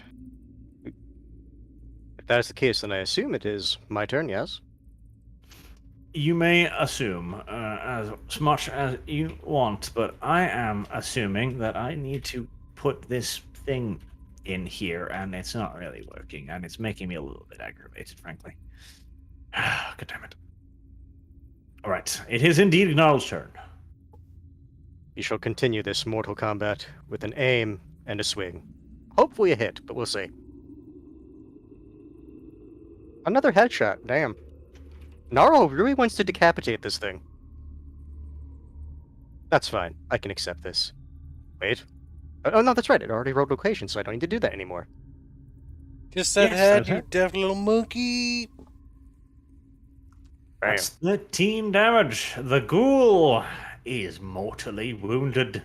[SPEAKER 2] If that is the case, then I assume it is my turn, yes?
[SPEAKER 3] You may assume as much as you want, but I am assuming that I need to put this thing in here, and it's not really working, and it's making me a little bit aggravated, frankly. God damn it. Alright, it is indeed Gnarl's turn.
[SPEAKER 2] You shall continue this mortal combat with an aim and a swing. Hopefully a hit, but we'll see. Another headshot, damn. Gnarl really wants to decapitate this thing. That's fine, I can accept this. Wait. Oh, no, that's right. It already wrote location, so I don't need to do that anymore.
[SPEAKER 1] Just said
[SPEAKER 3] Yes,
[SPEAKER 1] head,
[SPEAKER 3] that's
[SPEAKER 1] you
[SPEAKER 3] it.
[SPEAKER 1] deaf little monkey.
[SPEAKER 2] Bam.
[SPEAKER 3] That's 13 damage. The ghoul is mortally wounded.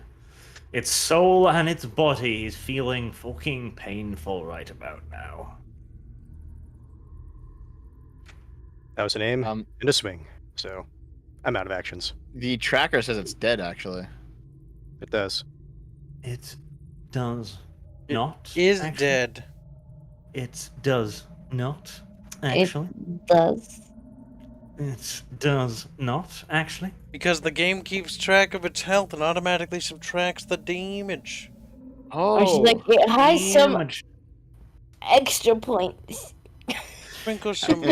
[SPEAKER 3] Its soul and its body is feeling fucking painful right about now.
[SPEAKER 2] That was an aim
[SPEAKER 5] Um,
[SPEAKER 2] and a swing, so I'm out of actions.
[SPEAKER 5] the tracker says it's dead, actually.
[SPEAKER 2] It does.
[SPEAKER 3] It does
[SPEAKER 1] It
[SPEAKER 3] not.
[SPEAKER 1] Is
[SPEAKER 3] actually.
[SPEAKER 1] dead.
[SPEAKER 3] It does not, actually.
[SPEAKER 4] It does.
[SPEAKER 3] It does not, actually.
[SPEAKER 1] Because the game keeps track of its health and automatically subtracts the damage.
[SPEAKER 4] Or she's
[SPEAKER 5] Oh,
[SPEAKER 4] like, it has some
[SPEAKER 3] Damage.
[SPEAKER 4] extra points.
[SPEAKER 1] Sprinkle some
[SPEAKER 3] No,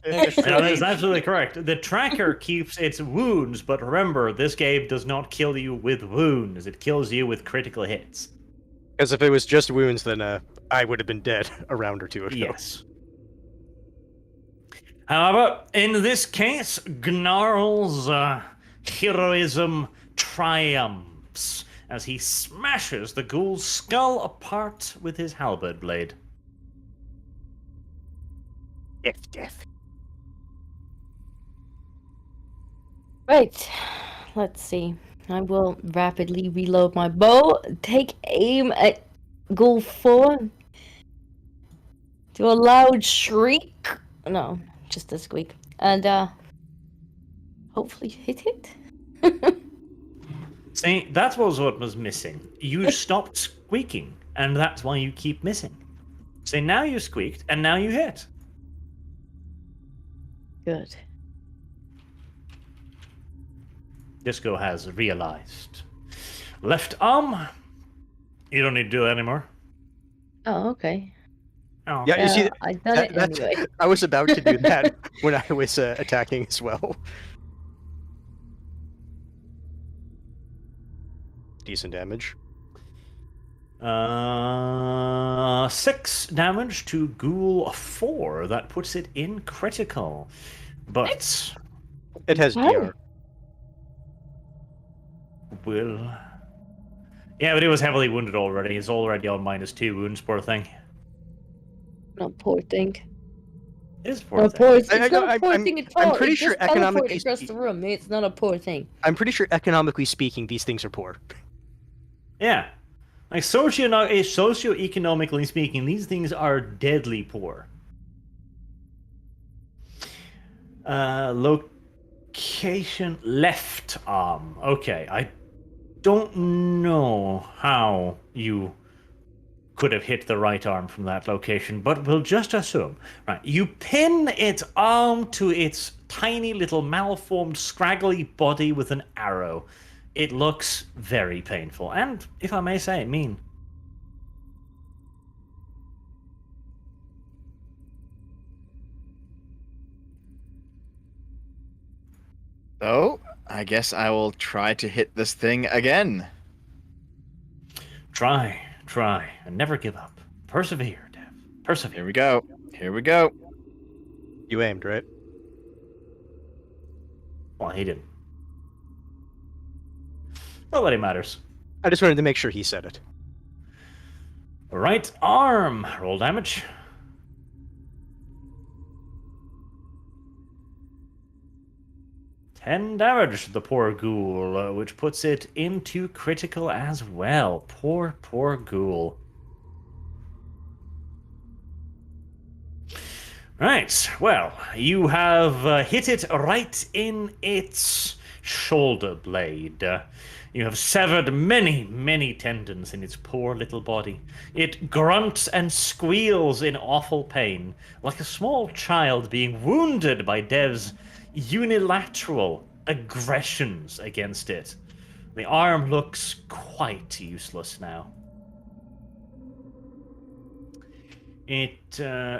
[SPEAKER 1] extra.
[SPEAKER 3] that is absolutely correct. The tracker keeps its wounds, but remember, this game does not kill you with wounds. It kills you with critical hits.
[SPEAKER 2] Because if it was just wounds, then I would have been dead a round or two ago.
[SPEAKER 3] Yes. However, in this case, Gnarl's heroism triumphs as he smashes the ghoul's skull apart with his halberd blade.
[SPEAKER 2] Death.
[SPEAKER 4] Right. Let's see. I will rapidly reload my bow, take aim at goal 4, do a loud shriek. No, just a squeak. And hopefully hit it.
[SPEAKER 3] See, that was what was missing. You stopped squeaking, and that's why you keep missing. See, now you squeaked, and now you hit.
[SPEAKER 4] Good.
[SPEAKER 3] Disco has realized. Left arm. You don't need to do that anymore.
[SPEAKER 4] Oh, okay.
[SPEAKER 3] Oh,
[SPEAKER 2] Yeah, you see,
[SPEAKER 4] I done it anyway.
[SPEAKER 2] I was about to do that when I was attacking as well. Decent damage.
[SPEAKER 3] 6 damage to Ghoul 4. That puts it in critical. But
[SPEAKER 2] It has
[SPEAKER 4] Wow.
[SPEAKER 2] DR.
[SPEAKER 3] will. Yeah, but he was heavily wounded already. He's already on -2 wounds, poor thing.
[SPEAKER 4] Not poor thing.
[SPEAKER 3] It is poor
[SPEAKER 4] Not
[SPEAKER 3] thing.
[SPEAKER 4] poor. It's
[SPEAKER 2] I
[SPEAKER 4] not
[SPEAKER 2] know,
[SPEAKER 4] a poor
[SPEAKER 2] I'm-
[SPEAKER 4] thing at
[SPEAKER 2] I'm
[SPEAKER 4] all.
[SPEAKER 2] pretty
[SPEAKER 4] It
[SPEAKER 2] sure
[SPEAKER 4] just teleports
[SPEAKER 2] economically
[SPEAKER 4] across
[SPEAKER 2] speak-
[SPEAKER 4] the room. It's not a poor thing.
[SPEAKER 2] I'm pretty sure, economically speaking, these things are poor.
[SPEAKER 3] Yeah. Like socio-economically speaking, these things are deadly poor. Location left arm. Okay, I don't know how you could have hit the right arm from that location, but we'll just assume. Right, you pin its arm to its tiny little malformed, scraggly body with an arrow. It looks very painful, and, if I may say, mean.
[SPEAKER 5] So, I guess I will try to hit this thing again.
[SPEAKER 3] Try, and never give up. Persevere, Dev. Persevere.
[SPEAKER 5] Here we go. Here we go.
[SPEAKER 2] You aimed, right?
[SPEAKER 3] Well, he didn't. Nobody matters.
[SPEAKER 2] I just wanted to make sure he said it.
[SPEAKER 3] Right arm. Roll damage. Ten damage to the poor ghoul, which puts it into critical as well. Poor ghoul. Right, well, you have hit it right in its shoulder blade. You have severed many tendons in its poor little body. It grunts and squeals in awful pain, like a small child being wounded by Dev's unilateral aggressions against it. The arm looks quite useless now. It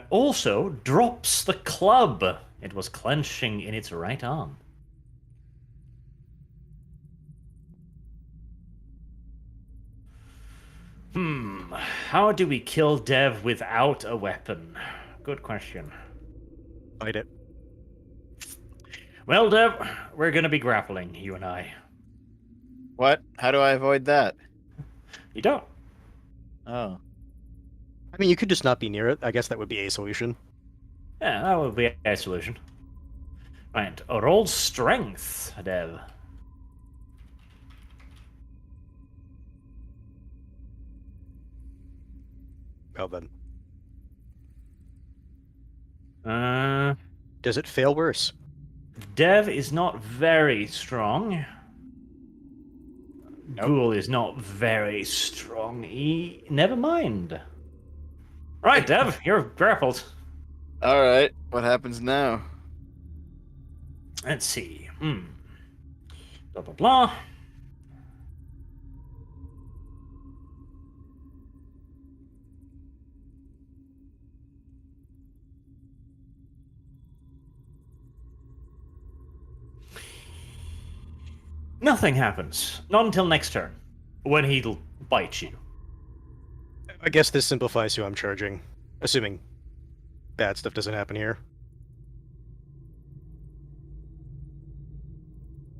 [SPEAKER 3] also drops the club it was clenching in its right arm. How do we kill Dev without a weapon? Good question.
[SPEAKER 2] Fight it.
[SPEAKER 3] Well, Dev, we're gonna be grappling, you and I.
[SPEAKER 5] What? How do I avoid that?
[SPEAKER 3] You don't.
[SPEAKER 5] Oh.
[SPEAKER 2] I mean, you could just not be near it. I guess that would be a solution.
[SPEAKER 3] Yeah, that would be a solution. Right, roll strength, Dev.
[SPEAKER 2] Well then, does it fail worse?
[SPEAKER 3] Dev is not very strong. Ghoul is not very strong. Never mind. Right, Dev, you're grappled.
[SPEAKER 5] All right. What happens now?
[SPEAKER 3] Let's see. Blah, blah, blah. Nothing happens. Not until next turn, when he'll bite you.
[SPEAKER 2] I guess this simplifies who I'm charging, assuming bad stuff doesn't happen here.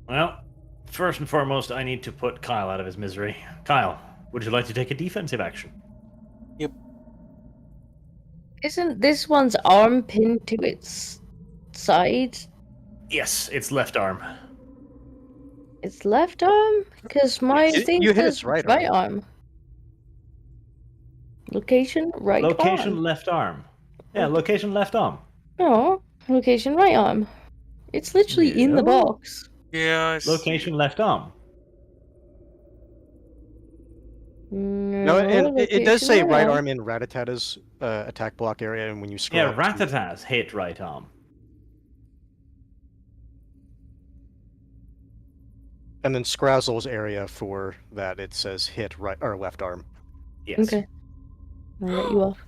[SPEAKER 3] Well, first and foremost, I need to put Kyle out of his misery. Kyle, would you like to take a defensive action?
[SPEAKER 4] Isn't this one's arm pinned to its side?
[SPEAKER 3] Yes, it's left arm.
[SPEAKER 4] Its left arm? Because my thing
[SPEAKER 2] you hit
[SPEAKER 4] says
[SPEAKER 2] its right
[SPEAKER 4] arm. Location right
[SPEAKER 3] Location
[SPEAKER 4] arm.
[SPEAKER 3] left arm. Yeah, location left arm.
[SPEAKER 4] No, location right arm. It's literally in the
[SPEAKER 3] No.
[SPEAKER 4] box.
[SPEAKER 1] Yeah, I see.
[SPEAKER 3] Location left arm.
[SPEAKER 2] No, and it does say
[SPEAKER 4] location
[SPEAKER 2] right arm in Rattata's attack block area, and when you scroll
[SPEAKER 3] Yeah,
[SPEAKER 2] up to-
[SPEAKER 3] Rattata's hit right arm.
[SPEAKER 2] and then Scrazzle's area for that, it says hit right or left arm.
[SPEAKER 3] Yes.
[SPEAKER 4] Okay. I'll let you off.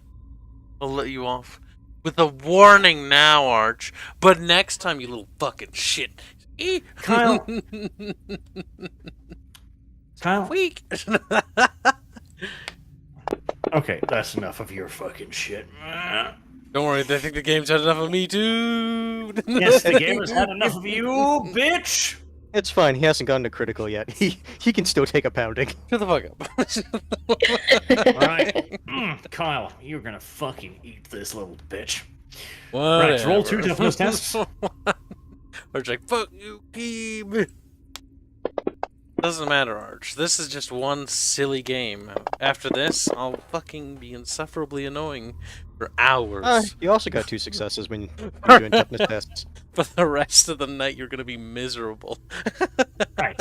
[SPEAKER 1] I'll let you off with a warning now, Arch. But next time, you little fucking shit.
[SPEAKER 3] Kyle. Kyle.
[SPEAKER 1] Weak.
[SPEAKER 3] Okay, that's enough of your fucking shit.
[SPEAKER 1] Don't worry, I think the game's had enough of me too.
[SPEAKER 3] Yes, the gamer's had enough of you, bitch!
[SPEAKER 2] It's fine. He hasn't gotten to critical yet. He can still take a pounding.
[SPEAKER 1] Shut the fuck up.
[SPEAKER 3] Alright. Kyle, you're gonna fucking eat this little bitch.
[SPEAKER 1] Whatever.
[SPEAKER 3] Right, roll 2 toughness tests.
[SPEAKER 1] Arch like, fuck you, Keeb. Doesn't matter, Arch. This is just one silly game. After this, I'll fucking be insufferably annoying for hours.
[SPEAKER 2] You also got 2 successes when you're doing toughness tests.
[SPEAKER 1] For the rest of the night, you're gonna be miserable.
[SPEAKER 3] Right.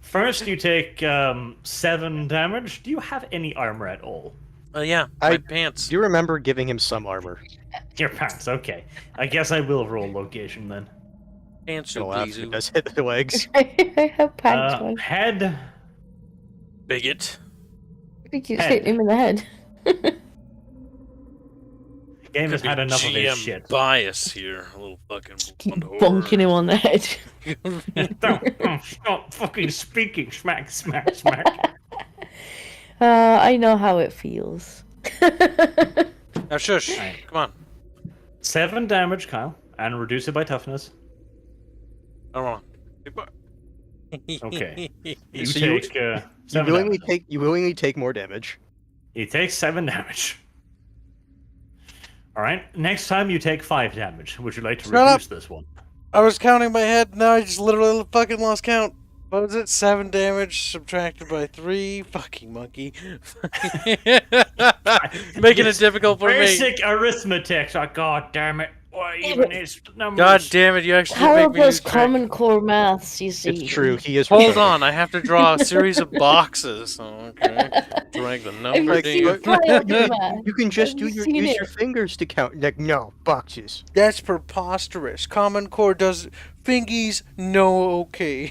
[SPEAKER 3] First, you take 7 damage. Do you have any armor at all?
[SPEAKER 1] Yeah,
[SPEAKER 2] I-
[SPEAKER 1] my pants.
[SPEAKER 2] Do you remember giving him some armor?
[SPEAKER 3] Your pants, okay. I guess I will roll location then.
[SPEAKER 1] Pants,
[SPEAKER 2] Gonna laugh if
[SPEAKER 1] please.
[SPEAKER 2] it does hit the legs.
[SPEAKER 4] I have pants on.
[SPEAKER 3] Head.
[SPEAKER 1] Bigot.
[SPEAKER 4] I think you
[SPEAKER 3] head.
[SPEAKER 4] hit him in the head.
[SPEAKER 3] Game has
[SPEAKER 1] Could be
[SPEAKER 3] had enough of his
[SPEAKER 1] GM
[SPEAKER 3] shit.
[SPEAKER 1] bias here. A little fucking.
[SPEAKER 4] Keep bonking him on the head.
[SPEAKER 3] Don't stop fucking speaking. Smack, smack, smack.
[SPEAKER 4] I know how it feels.
[SPEAKER 1] Now shush.
[SPEAKER 3] Right.
[SPEAKER 1] Come on.
[SPEAKER 3] 7 damage, Kyle, and reduce it by toughness.
[SPEAKER 1] I don't want.
[SPEAKER 3] Okay. You
[SPEAKER 2] So you-
[SPEAKER 3] take
[SPEAKER 2] You
[SPEAKER 3] 7
[SPEAKER 2] willingly
[SPEAKER 3] damage.
[SPEAKER 2] take more damage.
[SPEAKER 3] He takes 7 damage. Alright, next time you take 5 damage. Would you like to
[SPEAKER 1] Shut up.
[SPEAKER 3] reduce this one?
[SPEAKER 1] I was counting my head. Now I just literally fucking lost count. What was it? 7 damage subtracted by 3. Fucking monkey. Making it difficult for me.
[SPEAKER 3] Basic arithmetic. Oh, God damn it. Why even is numbers?
[SPEAKER 1] God damn it! You actually
[SPEAKER 4] How
[SPEAKER 1] make
[SPEAKER 4] of
[SPEAKER 1] me
[SPEAKER 4] us
[SPEAKER 1] lose track.
[SPEAKER 4] Common Core maths, you see?
[SPEAKER 2] It's true. He is.
[SPEAKER 1] Hold
[SPEAKER 2] retarded.
[SPEAKER 1] on, I have to draw a series of boxes. Okay. Drag the
[SPEAKER 4] Have
[SPEAKER 1] number
[SPEAKER 4] you seen
[SPEAKER 1] down.
[SPEAKER 4] Kyle do math?
[SPEAKER 2] You can just
[SPEAKER 4] Have you seen
[SPEAKER 2] use
[SPEAKER 4] it?
[SPEAKER 2] your fingers to count. Like no boxes.
[SPEAKER 1] That's preposterous. Common Core does fingies. No, okay.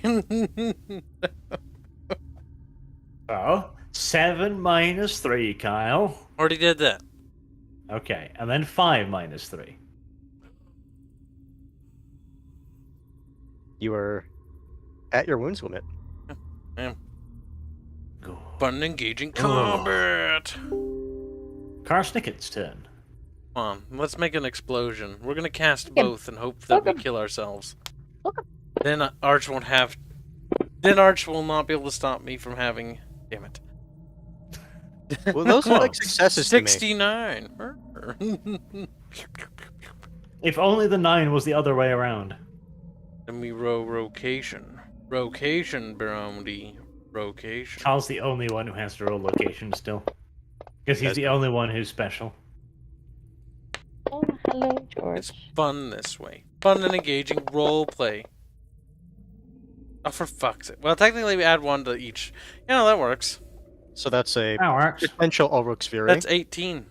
[SPEAKER 3] Oh, 7 minus 3, Kyle.
[SPEAKER 1] Already did that.
[SPEAKER 3] Okay, and then 5 minus 3.
[SPEAKER 2] You are at your wounds limit.
[SPEAKER 3] Go.
[SPEAKER 1] Fun and engaging combat.
[SPEAKER 3] Karsnicket's turn.
[SPEAKER 1] Come on, let's make an explosion. We're gonna cast
[SPEAKER 4] Okay.
[SPEAKER 1] both and hope that we
[SPEAKER 4] Okay.
[SPEAKER 1] kill ourselves.
[SPEAKER 4] Okay.
[SPEAKER 1] Then Arch won't have. Then Arch will not be able to stop me from having. Damn it.
[SPEAKER 2] Well, those are like
[SPEAKER 3] Close.
[SPEAKER 2] successes to me.
[SPEAKER 1] 69.
[SPEAKER 3] If only the 9 was the other way around.
[SPEAKER 1] Then we row rocation. Rocation, Brownie. Rocation.
[SPEAKER 3] Kyle's the only one who has to roll location still. Because he's
[SPEAKER 2] That's
[SPEAKER 3] the
[SPEAKER 2] right.
[SPEAKER 3] only one who's special.
[SPEAKER 4] Oh, hello, George.
[SPEAKER 1] It's fun this way. Fun and engaging role play. Oh, for fuck's sake. Well, technically we add 1 to each. Yeah, that works.
[SPEAKER 2] So that's a
[SPEAKER 3] That works.
[SPEAKER 2] potential Ulric's Fury.
[SPEAKER 1] That's 18.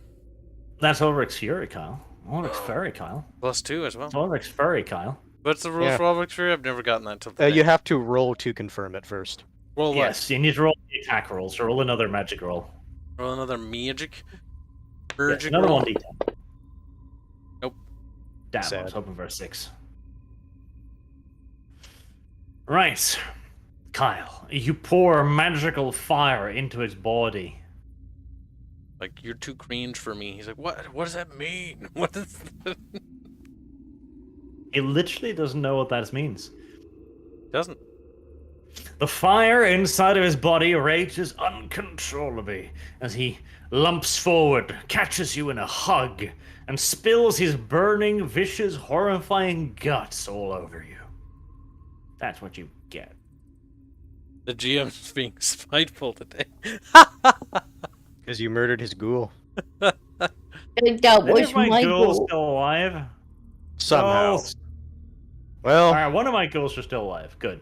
[SPEAKER 3] That's Ulrich's Fury, Kyle. Ulrich's Furry, Kyle.
[SPEAKER 1] Plus 2 as well.
[SPEAKER 3] It's Ulrich's Furry, Kyle.
[SPEAKER 1] What's the rules
[SPEAKER 2] Yeah.
[SPEAKER 1] for Ulrich's Fury? I've never gotten that till today.
[SPEAKER 2] You have to roll to confirm it first.
[SPEAKER 1] Roll what?
[SPEAKER 3] Yes, you need to roll the attack rolls. So roll another magic roll.
[SPEAKER 1] Roll another magic?
[SPEAKER 3] Yes,
[SPEAKER 1] Magic
[SPEAKER 3] another
[SPEAKER 1] roll?
[SPEAKER 3] 1d10.
[SPEAKER 1] Nope.
[SPEAKER 3] Damn, I
[SPEAKER 2] Sad.
[SPEAKER 3] was hoping for a 6. Right. Kyle, you pour magical fire into its body.
[SPEAKER 1] Like, you're too cringe for me. He's like, what? What does that mean? What is that?
[SPEAKER 3] He literally doesn't know what that means.
[SPEAKER 1] Doesn't.
[SPEAKER 3] The fire inside of his body rages uncontrollably as he lumps forward, catches you in a hug, and spills his burning, vicious, horrifying guts all over you. That's what you get.
[SPEAKER 1] The GM's being spiteful today.
[SPEAKER 2] Because you murdered his ghoul.
[SPEAKER 4] That
[SPEAKER 3] Any
[SPEAKER 4] was
[SPEAKER 3] of my
[SPEAKER 4] my
[SPEAKER 3] ghouls
[SPEAKER 4] goal.
[SPEAKER 3] still alive?
[SPEAKER 2] Somehow.
[SPEAKER 3] Ghouls.
[SPEAKER 2] Well,
[SPEAKER 3] Alright, one of my ghouls are still alive. Good.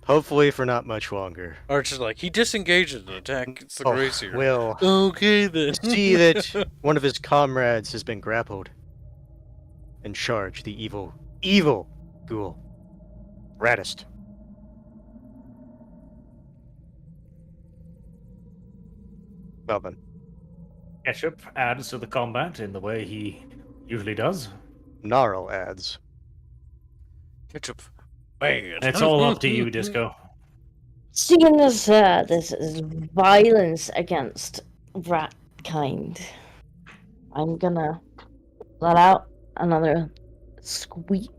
[SPEAKER 2] hopefully for not much longer.
[SPEAKER 1] Archer's like, he disengages an attack. It's the
[SPEAKER 2] Oh,
[SPEAKER 1] Gracier.
[SPEAKER 2] Will
[SPEAKER 1] Okay then.
[SPEAKER 2] see that one of his comrades has been grappled and charge the evil ghoul. Raddest. Well then,
[SPEAKER 3] Ketchup adds to the combat in the way he usually does.
[SPEAKER 2] Gnarl adds.
[SPEAKER 1] Ketchup. Bad.
[SPEAKER 3] It's all up to you, Disco.
[SPEAKER 4] Seeing as this is violence against rat kind, I'm gonna let out another squeak,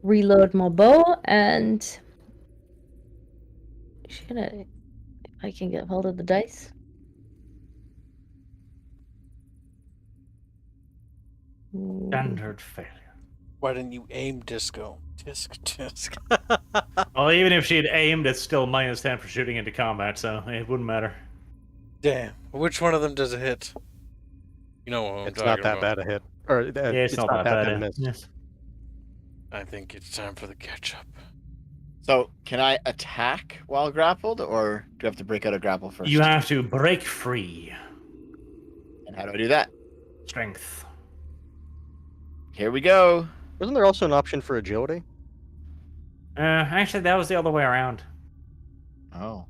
[SPEAKER 4] reload my bow, and should I, if I can get hold of the dice.
[SPEAKER 3] Standard failure.
[SPEAKER 1] Why didn't you aim Disco? Disc.
[SPEAKER 3] Well, even if she had aimed, it's still -10 for shooting into combat, so it wouldn't matter.
[SPEAKER 1] Damn. Which one of them does it hit? You know what I'm
[SPEAKER 2] It's
[SPEAKER 1] talking
[SPEAKER 2] not that
[SPEAKER 1] about.
[SPEAKER 2] bad a hit. Or
[SPEAKER 3] Yeah, it's not that
[SPEAKER 2] bad
[SPEAKER 3] bad.
[SPEAKER 2] a miss.
[SPEAKER 3] Yes.
[SPEAKER 1] I think it's time for the ketchup.
[SPEAKER 5] So, can I attack while grappled, or do I have to break out a grapple first?
[SPEAKER 3] You have to break free.
[SPEAKER 5] And how do I do that?
[SPEAKER 3] Strength.
[SPEAKER 5] Here we go.
[SPEAKER 2] Wasn't there also an option for agility?
[SPEAKER 3] Actually, that was the other way around.
[SPEAKER 5] Oh.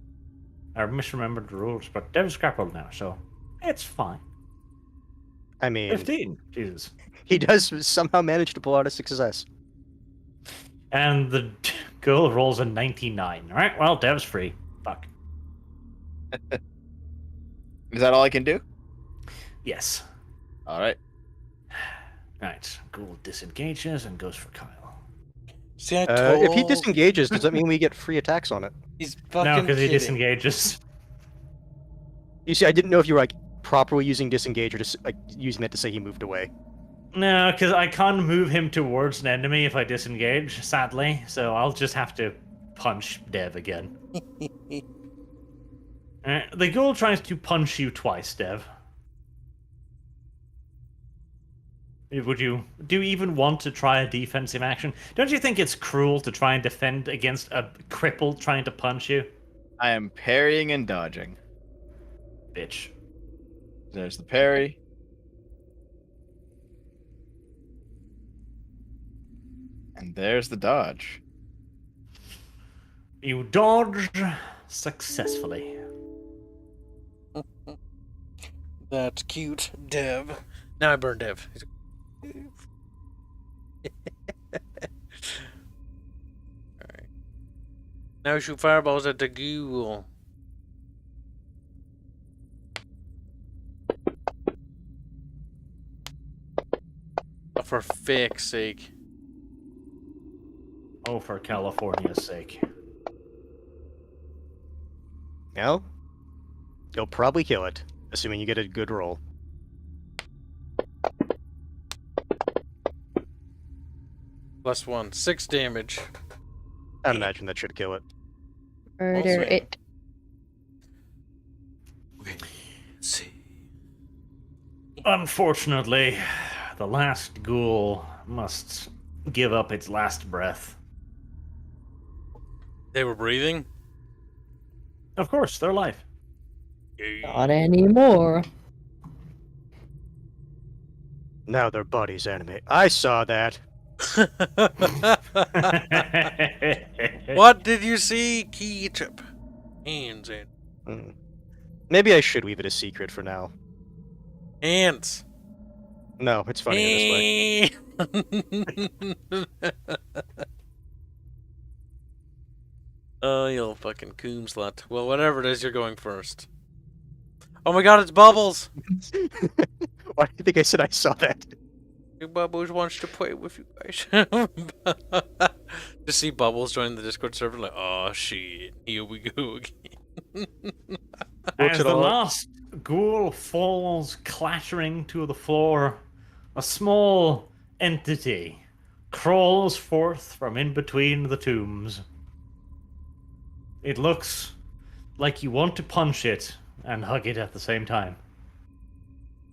[SPEAKER 3] I misremembered the rules, but Dev's grappled now, so it's fine.
[SPEAKER 2] I mean,
[SPEAKER 3] 15. Jesus.
[SPEAKER 2] he does somehow manage to pull out a success.
[SPEAKER 3] And the girl rolls a 99. Alright, well, Dev's free. Fuck.
[SPEAKER 5] Is that all I can do?
[SPEAKER 3] Yes.
[SPEAKER 5] All right.
[SPEAKER 3] Right. Ghoul disengages and goes for Kyle.
[SPEAKER 1] See, I told
[SPEAKER 2] If he disengages, does that mean we get free attacks on it?
[SPEAKER 1] He's fucking
[SPEAKER 3] No, because he
[SPEAKER 1] kidding.
[SPEAKER 3] disengages.
[SPEAKER 2] You see, I didn't know if you were like properly using disengage or just like using it to say he moved away.
[SPEAKER 3] No, because I can't move him towards an enemy if I disengage, sadly. So I'll just have to punch Dev again. The ghoul tries to punch you twice, Dev. Do you even want to try a defensive action? Don't you think it's cruel to try and defend against a cripple trying to punch you?
[SPEAKER 5] I am parrying and dodging.
[SPEAKER 3] Bitch.
[SPEAKER 5] There's the parry. And there's the dodge.
[SPEAKER 3] You dodge successfully.
[SPEAKER 1] That's cute, Dev. Now I burn Dev. He's Alright. Now shoot fireballs at the ghoul. Oh, for fuck's sake.
[SPEAKER 3] Oh, for California's sake.
[SPEAKER 2] Now, You'll probably kill it, assuming you get a good roll.
[SPEAKER 1] +1, 6 damage.
[SPEAKER 2] I'd imagine that should kill it.
[SPEAKER 4] Murder
[SPEAKER 1] see.
[SPEAKER 4] it.
[SPEAKER 1] See.
[SPEAKER 3] Unfortunately, the last ghoul must give up its last breath.
[SPEAKER 1] They were breathing?
[SPEAKER 3] Of course, they're alive.
[SPEAKER 4] Not anymore.
[SPEAKER 2] Now their bodies animate. I saw that.
[SPEAKER 1] What did you see, Ketchup? Hands in.
[SPEAKER 2] Hmm. Maybe I should leave it a secret for now.
[SPEAKER 1] Hands.
[SPEAKER 2] No, it's funny this way.
[SPEAKER 1] Oh, you little fucking coon slut. Well, whatever it is, you're going first. Oh my god, it's Bubbles!
[SPEAKER 2] Why do you think I said I saw that?
[SPEAKER 1] Bubbles wants to play with you guys. Just see Bubbles join the Discord server, like, oh shit, here we go again.
[SPEAKER 3] As
[SPEAKER 2] it
[SPEAKER 3] the
[SPEAKER 2] all-
[SPEAKER 3] last ghoul falls clattering to the floor, a small entity crawls forth from in between the tombs. It looks like you want to punch it and hug it at the same time.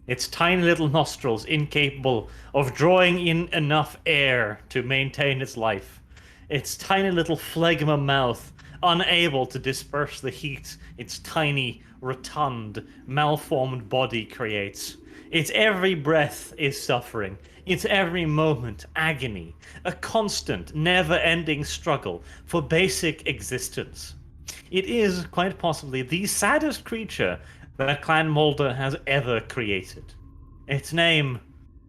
[SPEAKER 3] Its tiny little nostrils incapable of drawing in enough air to maintain its life. Its tiny little phlegma mouth unable to disperse the heat its tiny, rotund, malformed body creates. Its every breath is suffering. Its every moment agony. A constant, never-ending struggle for basic existence. It is, quite possibly, the saddest creature that Clan Mulder has ever created. Its name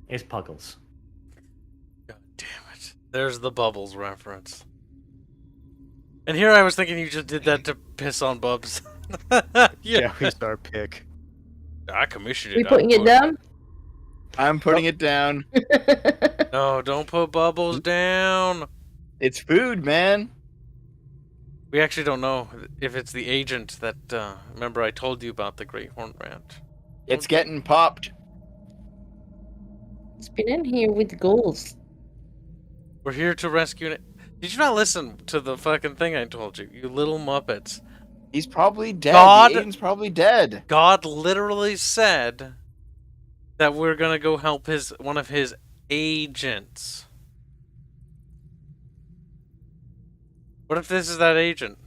[SPEAKER 3] is Puggles.
[SPEAKER 1] God damn it. There's the Bubbles reference. And here I was thinking you just did that to piss on Bubs.
[SPEAKER 2] Yeah, he's our pick.
[SPEAKER 1] I commissioned it.
[SPEAKER 4] We putting it down?
[SPEAKER 5] I'm putting it down.
[SPEAKER 1] No, don't put Bubbles down.
[SPEAKER 5] It's food, man.
[SPEAKER 1] We actually don't know if it's the agent that, remember I told you about the Great Horned Rat.
[SPEAKER 5] It's getting popped.
[SPEAKER 4] It's been in here with ghouls.
[SPEAKER 1] We're here to rescue it. Did you not listen to the fucking thing I told you? You little muppets.
[SPEAKER 5] He's probably dead.
[SPEAKER 1] God-
[SPEAKER 5] The agent's probably dead.
[SPEAKER 1] God literally said that we're gonna go help one of his agents. What if this is that agent?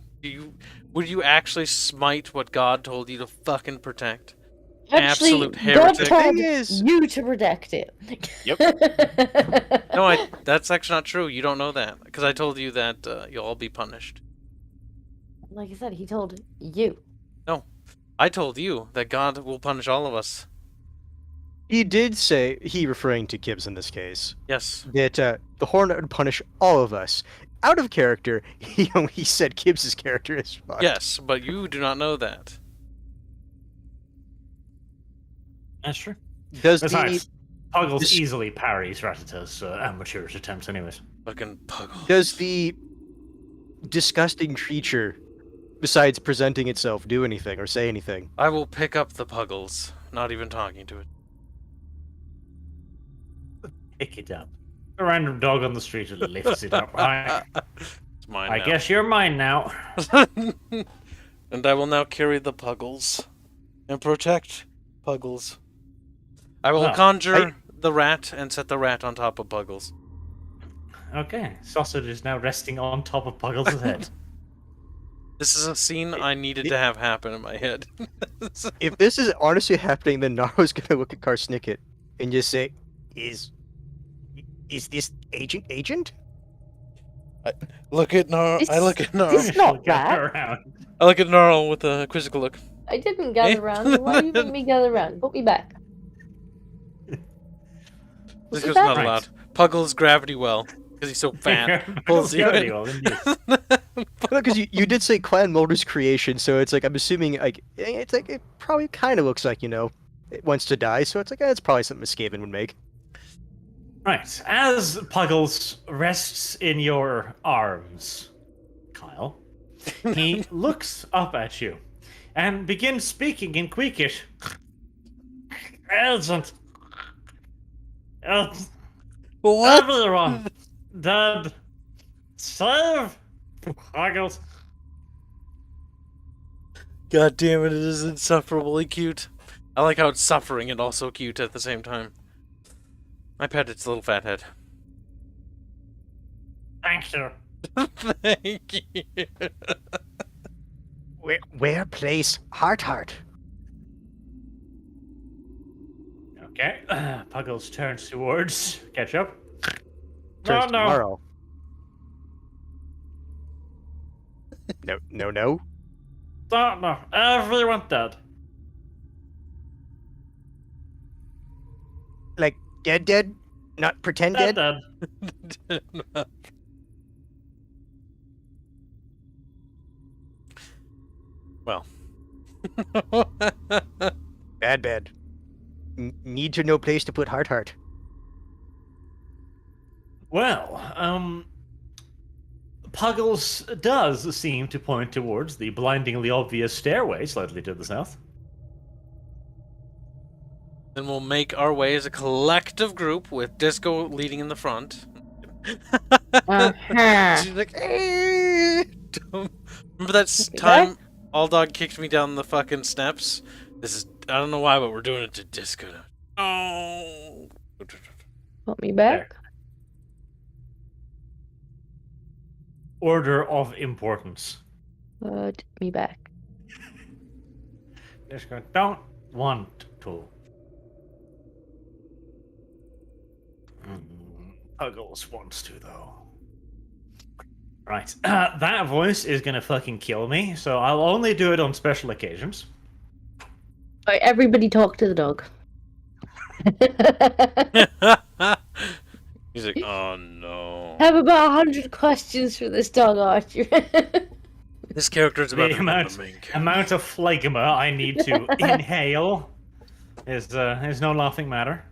[SPEAKER 1] Would you actually smite what God told you to fucking protect?
[SPEAKER 4] Actually,
[SPEAKER 1] Absolute
[SPEAKER 4] God
[SPEAKER 1] heretic.
[SPEAKER 4] told
[SPEAKER 2] Thing is-
[SPEAKER 4] you to protect it.
[SPEAKER 5] Yep.
[SPEAKER 1] No, that's actually not true. You don't know that. Because I told you that you'll all be punished.
[SPEAKER 4] Like I said, he told you.
[SPEAKER 1] I told you that God will punish all of us.
[SPEAKER 2] He did say, he referring to Gibbs in this case,
[SPEAKER 1] Yes.
[SPEAKER 2] that the Hornet would punish all of us. Out of character, he only said Gibbs's character is fucked.
[SPEAKER 1] Yes, but you do not know that.
[SPEAKER 3] That's true.
[SPEAKER 2] Does
[SPEAKER 3] Besides, Puggles
[SPEAKER 2] this-
[SPEAKER 3] easily parries Ratata's amateurish attempts anyways.
[SPEAKER 1] Fucking Puggles.
[SPEAKER 2] does the disgusting creature, besides presenting itself, do anything or say anything?
[SPEAKER 1] I will pick up the Puggles. Not even talking to it.
[SPEAKER 3] Pick it up. A random dog on the street lifts it up.
[SPEAKER 1] It's mine
[SPEAKER 3] I
[SPEAKER 1] now.
[SPEAKER 3] guess you're mine now.
[SPEAKER 1] And I will now carry the Puggles and protect Puggles. I will
[SPEAKER 3] Well,
[SPEAKER 1] conjure the rat and set the rat on top of Puggles.
[SPEAKER 3] Okay, Sausage is now resting on top of Puggles' head.
[SPEAKER 1] This is a scene I needed to have happen in my head.
[SPEAKER 2] If this is honestly happening, then Naro's gonna look at Karsnicket and just say, Is this agent?
[SPEAKER 1] Look at Gnarl. I look at Gnarl.
[SPEAKER 4] It's not
[SPEAKER 3] Gather
[SPEAKER 4] that.
[SPEAKER 3] around.
[SPEAKER 1] I look at Gnarl with a quizzical look.
[SPEAKER 4] I didn't gather around. Why do you make me gather around? Put me back.
[SPEAKER 1] This
[SPEAKER 4] Was
[SPEAKER 1] goes
[SPEAKER 4] it
[SPEAKER 1] not
[SPEAKER 4] that?
[SPEAKER 1] allowed. Puggles gravity well because he's so fat.
[SPEAKER 3] Puggles
[SPEAKER 1] Pulls you
[SPEAKER 3] gravity
[SPEAKER 1] in.
[SPEAKER 3] well, indeed.
[SPEAKER 2] Because you did say Clan Mulder's creation, so it's like, I'm assuming, like, it's like, it probably kind of looks like, it wants to die, so it's like, it's probably something a Skaven would make.
[SPEAKER 3] Right, as Puggles rests in your arms, Kyle, he looks up at you and begins speaking in Queekish. Agent.
[SPEAKER 1] What?
[SPEAKER 3] Everyone. Dead. Save. Puggles.
[SPEAKER 1] God damn it! It is insufferably cute. I like how it's suffering and also cute at the same time. I pet its little fat head.
[SPEAKER 3] Thank you.
[SPEAKER 1] Thank you.
[SPEAKER 2] Where place Heart?
[SPEAKER 3] Okay. Puggles turns towards Ketchup.
[SPEAKER 2] Turns
[SPEAKER 3] No.
[SPEAKER 2] tomorrow. No.
[SPEAKER 3] No. Everyone dead.
[SPEAKER 2] Like dead? Not pretend dead?
[SPEAKER 3] Dead.
[SPEAKER 1] Well.
[SPEAKER 2] Bad. Need to know place to put Heart.
[SPEAKER 3] Well, Puggles does seem to point towards the blindingly obvious stairway slightly to the south.
[SPEAKER 1] Then we'll make our way as a collective group with Disco leading in the front.
[SPEAKER 4] Uh-huh.
[SPEAKER 1] She's like, "Eh." Remember that
[SPEAKER 4] Okay.
[SPEAKER 1] time All Dog kicked me down the fucking steps? I don't know why, but we're doing it to Disco. Oh.
[SPEAKER 4] Want me back?
[SPEAKER 3] Order of importance.
[SPEAKER 4] Put me back.
[SPEAKER 3] Disco don't want to. Puggles wants to, though. Right. That voice is gonna fucking kill me, so I'll only do it on special occasions.
[SPEAKER 4] Alright, everybody talk to the dog.
[SPEAKER 1] He's like, oh no.
[SPEAKER 4] Have about 100 questions for this dog, Archer.
[SPEAKER 1] This character is about
[SPEAKER 3] The
[SPEAKER 1] to become
[SPEAKER 3] amount,
[SPEAKER 1] the main character.
[SPEAKER 3] amount of phlegma I need to inhale is no laughing matter.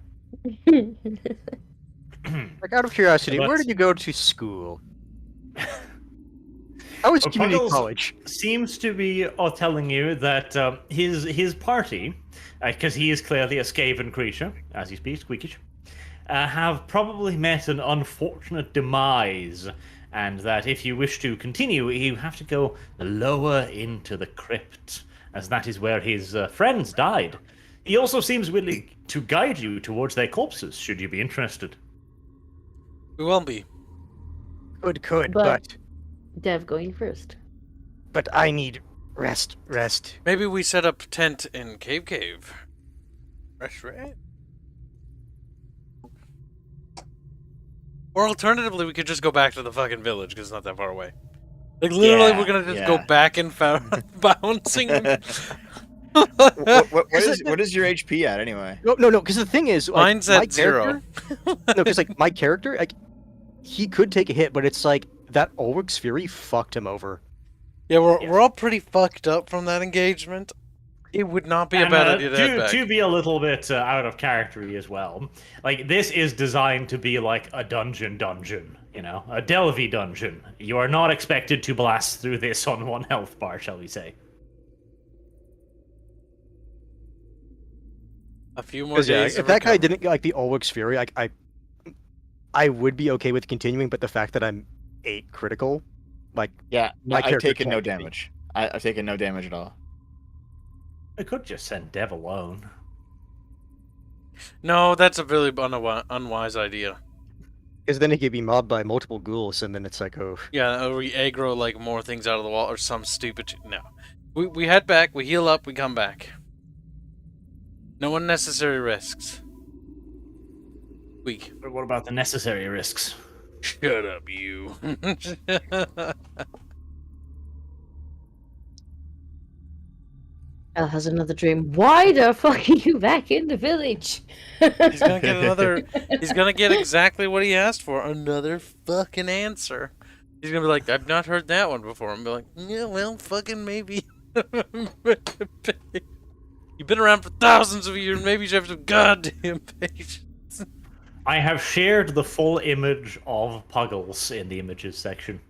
[SPEAKER 2] Like out of curiosity,
[SPEAKER 3] But-
[SPEAKER 2] where did you go to school? I was
[SPEAKER 3] Well,
[SPEAKER 2] community
[SPEAKER 3] Puggles
[SPEAKER 2] college.
[SPEAKER 3] seems to be telling you that his party, because he is clearly a Skaven creature, as he speaks, Queekish, have probably met an unfortunate demise, and that if you wish to continue, you have to go lower into the crypt, as that is where his friends died. He also seems willing to guide you towards their corpses, should you be interested.
[SPEAKER 1] We won't be.
[SPEAKER 2] Could,
[SPEAKER 4] But- Dev going first.
[SPEAKER 2] but I need rest.
[SPEAKER 1] Maybe we set up tent in Cave. Right? Or alternatively, we could just go back to the fucking village because it's not that far away. Like literally,
[SPEAKER 5] Yeah,
[SPEAKER 1] we're gonna just
[SPEAKER 5] yeah.
[SPEAKER 1] go back and bouncing.
[SPEAKER 5] what is your HP at anyway?
[SPEAKER 2] No, because the thing is, like,
[SPEAKER 1] Mine's
[SPEAKER 2] my
[SPEAKER 1] at 0.
[SPEAKER 2] character- no, because like my character, like he could take a hit, but it's like that Ulrich's Fury fucked him over.
[SPEAKER 1] Yeah, we're
[SPEAKER 3] Yes.
[SPEAKER 1] we're all pretty fucked up from that engagement. It would not be a bad idea to head back.
[SPEAKER 3] To be a little bit out of character as well, like this is designed to be like a dungeon, you know, a Delvey dungeon. You are not expected to blast through this on 1 health bar, shall we say.
[SPEAKER 1] A few more
[SPEAKER 2] 'Cause, yeah,
[SPEAKER 1] days.
[SPEAKER 2] if
[SPEAKER 1] of
[SPEAKER 2] that guy
[SPEAKER 1] recovery.
[SPEAKER 2] didn't get like the Ulrich's Fury, I would be okay with continuing, but the fact that I'm 8 critical, like
[SPEAKER 5] Yeah,
[SPEAKER 2] My
[SPEAKER 5] I've
[SPEAKER 2] character
[SPEAKER 5] taken no
[SPEAKER 2] can't be.
[SPEAKER 5] damage. I've taken no damage at all.
[SPEAKER 3] I could just send Dev alone.
[SPEAKER 1] No, that's a really unwise idea.
[SPEAKER 2] because then he could be mobbed by multiple ghouls, and then it's like, oh,
[SPEAKER 1] Yeah, or we aggro like more things out of the wall or some stupid. No, we head back. We heal up. We come back. No unnecessary risks. Weak.
[SPEAKER 3] But what about the necessary risks?
[SPEAKER 1] Shut up, you.
[SPEAKER 4] Al has another dream. Why the fuck are you back in the village?
[SPEAKER 1] He's gonna get another. He's gonna get exactly what he asked for. Another fucking answer. He's gonna be like, I've not heard that one before. And be like, yeah, well, fucking maybe. You've been around for thousands of years. Maybe you should have some goddamn patience.
[SPEAKER 3] I have shared the full image of Puggles in the images section.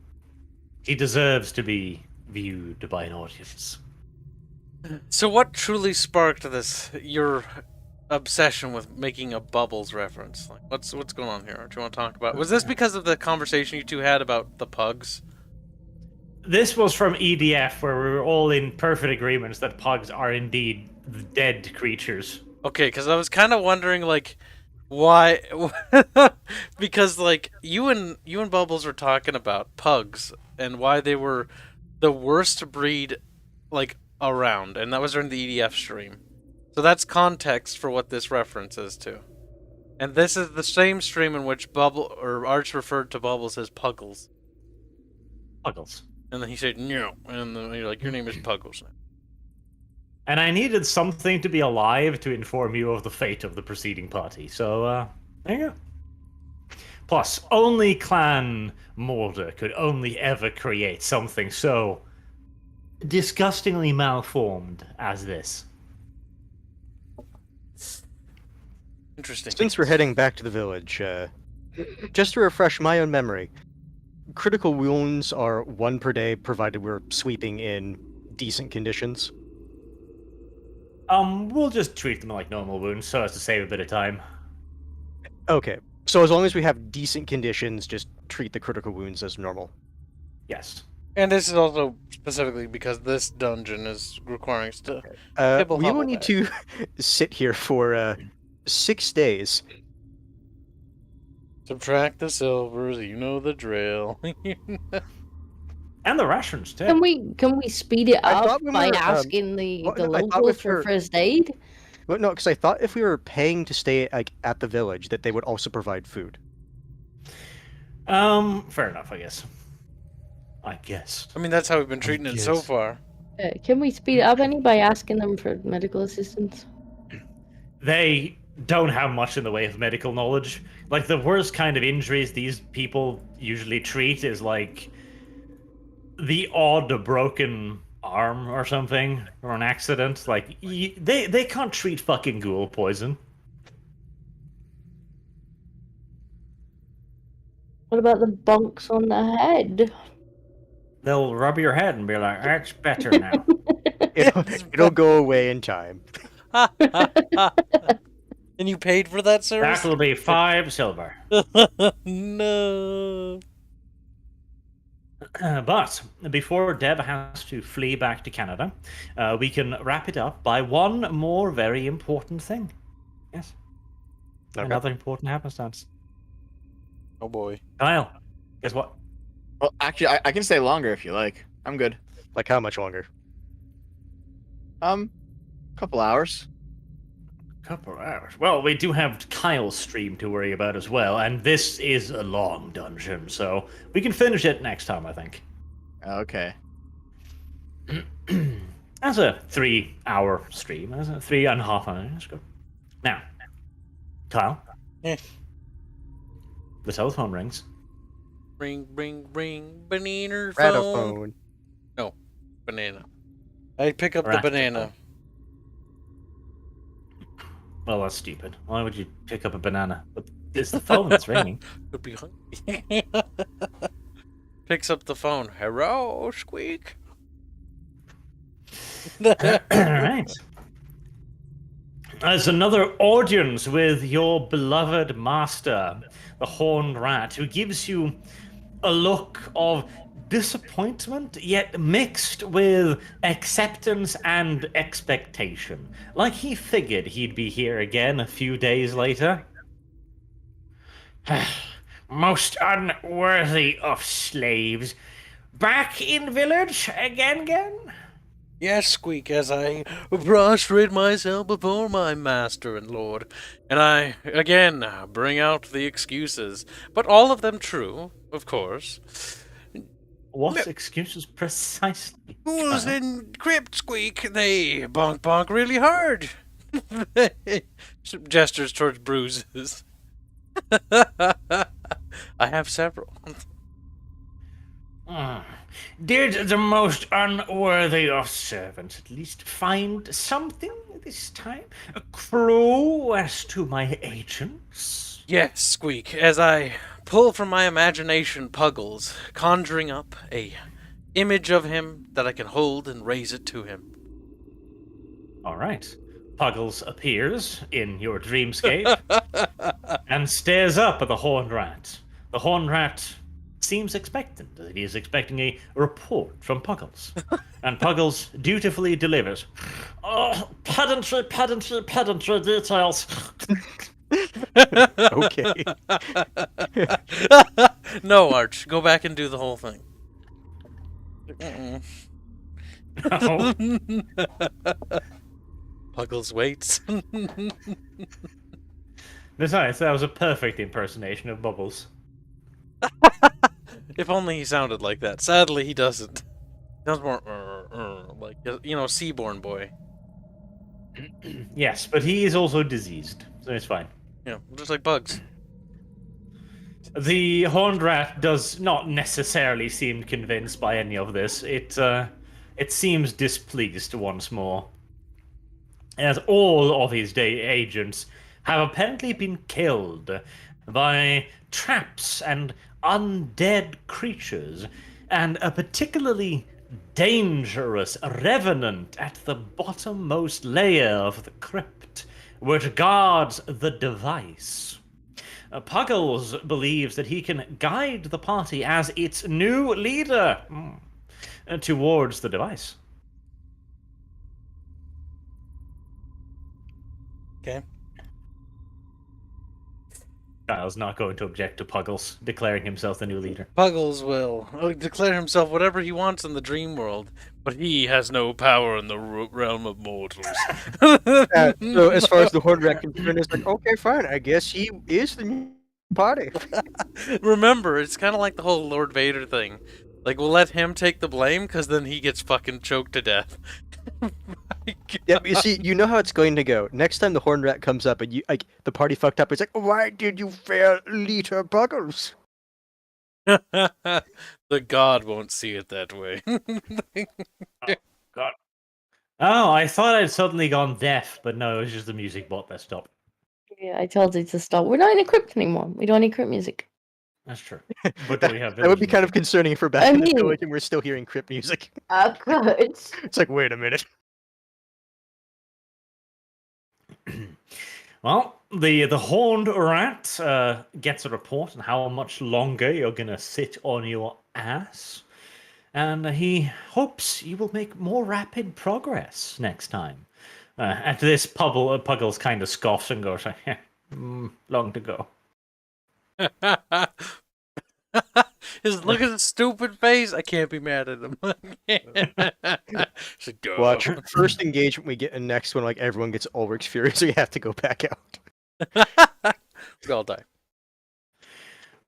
[SPEAKER 3] He deserves to be viewed by an audience.
[SPEAKER 1] So what truly sparked your obsession with making a Bubbles reference? Like, what's going on here? Do you want to talk about? Was this because of the conversation you two had about the pugs?
[SPEAKER 3] This was from EDF, where we were all in perfect agreements that pugs are indeed dead creatures.
[SPEAKER 1] Okay, because I was kind of wondering, like, why? Because like you and Bubbles were talking about pugs and why they were the worst breed, like around, and that was during the EDF stream. So that's context for what this reference is to. And this is the same stream in which Arch referred to Bubbles as Puggles.
[SPEAKER 3] Puggles.
[SPEAKER 1] And then he said, no. And then you're like, your name is Puggles now.
[SPEAKER 3] And I needed something to be alive to inform you of the fate of the preceding party. So, there you go. Plus, only Clan Mulder could only ever create something so disgustingly malformed as this.
[SPEAKER 1] Interesting.
[SPEAKER 2] Since we're heading back to the village, just to refresh my own memory, critical wounds are 1 per day, provided we're sweeping in decent conditions.
[SPEAKER 3] We'll just treat them like normal wounds so as to save a bit of time.
[SPEAKER 2] Okay, so as long as we have decent conditions, just treat the critical wounds as normal.
[SPEAKER 3] Yes.
[SPEAKER 1] And this is also specifically because this dungeon is requiring us to Hibble
[SPEAKER 2] We will
[SPEAKER 1] hobble
[SPEAKER 2] need
[SPEAKER 1] back.
[SPEAKER 2] to sit here for 6 days.
[SPEAKER 1] subtract the silvers. You know the drill.
[SPEAKER 3] And the rations, too.
[SPEAKER 4] Can we speed it
[SPEAKER 2] I
[SPEAKER 4] up
[SPEAKER 2] thought we
[SPEAKER 4] by
[SPEAKER 2] were,
[SPEAKER 4] asking the
[SPEAKER 2] I thought
[SPEAKER 4] locals
[SPEAKER 2] with
[SPEAKER 4] for
[SPEAKER 2] her-
[SPEAKER 4] first aid?
[SPEAKER 2] Well, no, because I thought if we were paying to stay at the village, that they would also provide food.
[SPEAKER 3] Fair enough, I guess.
[SPEAKER 1] I mean, that's how we've been treating it so
[SPEAKER 3] guess.
[SPEAKER 1] far.
[SPEAKER 4] Can we speed it up any by asking them for medical assistance?
[SPEAKER 3] They don't have much in the way of medical knowledge. Like, the worst kind of injuries these people usually treat is, like, the odd broken arm or something, or an accident. Like, they can't treat fucking ghoul poison.
[SPEAKER 4] What about the bonks on the head?
[SPEAKER 3] They'll rub your head and be like, that's better now.
[SPEAKER 2] It'll go away in time.
[SPEAKER 1] And you paid for that service?
[SPEAKER 3] That'll be 5 silver.
[SPEAKER 1] No.
[SPEAKER 3] But before Deb has to flee back to Canada, we can wrap it up by one more very important thing. Yes.
[SPEAKER 2] Okay.
[SPEAKER 3] Another important happenstance.
[SPEAKER 1] Oh boy.
[SPEAKER 3] Kyle, guess what?
[SPEAKER 5] Well, actually, I can stay longer if you like. I'm good.
[SPEAKER 2] Like how much longer?
[SPEAKER 5] Couple hours.
[SPEAKER 3] Couple hours. Well, we do have Kyle's stream to worry about as well, and this is a long dungeon, so we can finish it next time, I think.
[SPEAKER 5] Okay.
[SPEAKER 3] That's a 3-hour stream. That's a 3.5 hours. Let's go. Now, Kyle.
[SPEAKER 1] Eh.
[SPEAKER 3] The telephone rings.
[SPEAKER 1] Ring, ring, ring. Banana phone.
[SPEAKER 2] Ratophone.
[SPEAKER 1] No, banana. I pick up the
[SPEAKER 3] Ratophone.
[SPEAKER 1] banana.
[SPEAKER 3] Well, that's stupid. Why would you pick up a banana? It's the phone that's ringing.
[SPEAKER 1] Could be hungry. Picks up the phone. Hello, squeak.
[SPEAKER 3] All right. There's another audience with your beloved master, the Horned Rat, who gives you a look of disappointment, yet mixed with acceptance and expectation. Like he figured he'd be here again a few days later. Most unworthy of slaves. Back in village again?
[SPEAKER 1] Yes, Squeak, as I prostrate myself before my master and lord, and I, again, bring out the excuses, but all of them true, of course.
[SPEAKER 3] What excuses precisely?
[SPEAKER 1] Ghouls in crypt, Squeak, they bonk really hard. Gestures towards bruises. I have several.
[SPEAKER 3] Did the most unworthy of servants at least find something this time? A clue as to my agents?
[SPEAKER 1] Yes, Squeak, as I pull from my imagination puggles, conjuring up a image of him that I can hold and raise it to him.
[SPEAKER 3] All right. Puggles appears in your dreamscape and stares up at the horned rat. The horned rat seems expectant. He is expecting a report from Puggles. And Puggles dutifully delivers. Oh, pedantry details.
[SPEAKER 2] Okay.
[SPEAKER 1] No, Arch. Go back and do the whole thing. Mm-mm.
[SPEAKER 3] No.
[SPEAKER 1] Puggles waits.
[SPEAKER 3] Besides, that was a perfect impersonation of Bubbles.
[SPEAKER 1] If only he sounded like that. Sadly, he doesn't. He sounds more like, you know, Seaborn boy.
[SPEAKER 3] Yes, but he is also diseased, so it's fine.
[SPEAKER 1] You know, just like bugs.
[SPEAKER 3] The horned rat does not necessarily seem convinced by any of this. It seems displeased once more, as all of his agents have apparently been killed by traps and undead creatures, and a particularly dangerous revenant at the bottommost layer of the crypt, which guards the device. Puggles believes that he can guide the party as its new leader towards the device.
[SPEAKER 1] Okay.
[SPEAKER 3] Kyle's not going to object to Puggles declaring himself the new leader.
[SPEAKER 1] Puggles will declare himself whatever he wants in the dream world, but he has no power in the realm of mortals.
[SPEAKER 2] So as far as the horned rat concerned, it's like, okay, fine. I guess he is the new party.
[SPEAKER 1] Remember, it's kind of like the whole Lord Vader thing. Like, we'll let him take the blame, because then he gets fucking choked to death.
[SPEAKER 2] Yeah, you see, you know how it's going to go. Next time the horned rat comes up and you like the party fucked up, it's like, why did you fail Leader Puggles?
[SPEAKER 1] The god won't see it that way.
[SPEAKER 3] God. Oh, I thought I'd suddenly gone deaf, but no, it was just the music bot that stopped.
[SPEAKER 4] Yeah, I told you to stop. We're not in a crypt anymore. We don't need crypt music.
[SPEAKER 3] That's true. But do we have
[SPEAKER 2] That would be
[SPEAKER 3] village
[SPEAKER 2] kind of
[SPEAKER 3] music?
[SPEAKER 2] concerning if we're back
[SPEAKER 4] I
[SPEAKER 2] in the
[SPEAKER 4] mean-
[SPEAKER 2] village and we're still hearing crypt music.
[SPEAKER 4] Good.
[SPEAKER 2] It's like, wait a minute.
[SPEAKER 3] Well, the horned rat gets a report on how much longer you're gonna sit on your ass, and he hopes you will make more rapid progress next time. At this, Puggles kind of scoffs and goes, "Long to go."
[SPEAKER 1] Look at his stupid face. I can't be mad at him. Should go.
[SPEAKER 2] Watch. First engagement we get in next one, like everyone gets Ulrich's Fury, so you have to go back out.
[SPEAKER 1] We all die.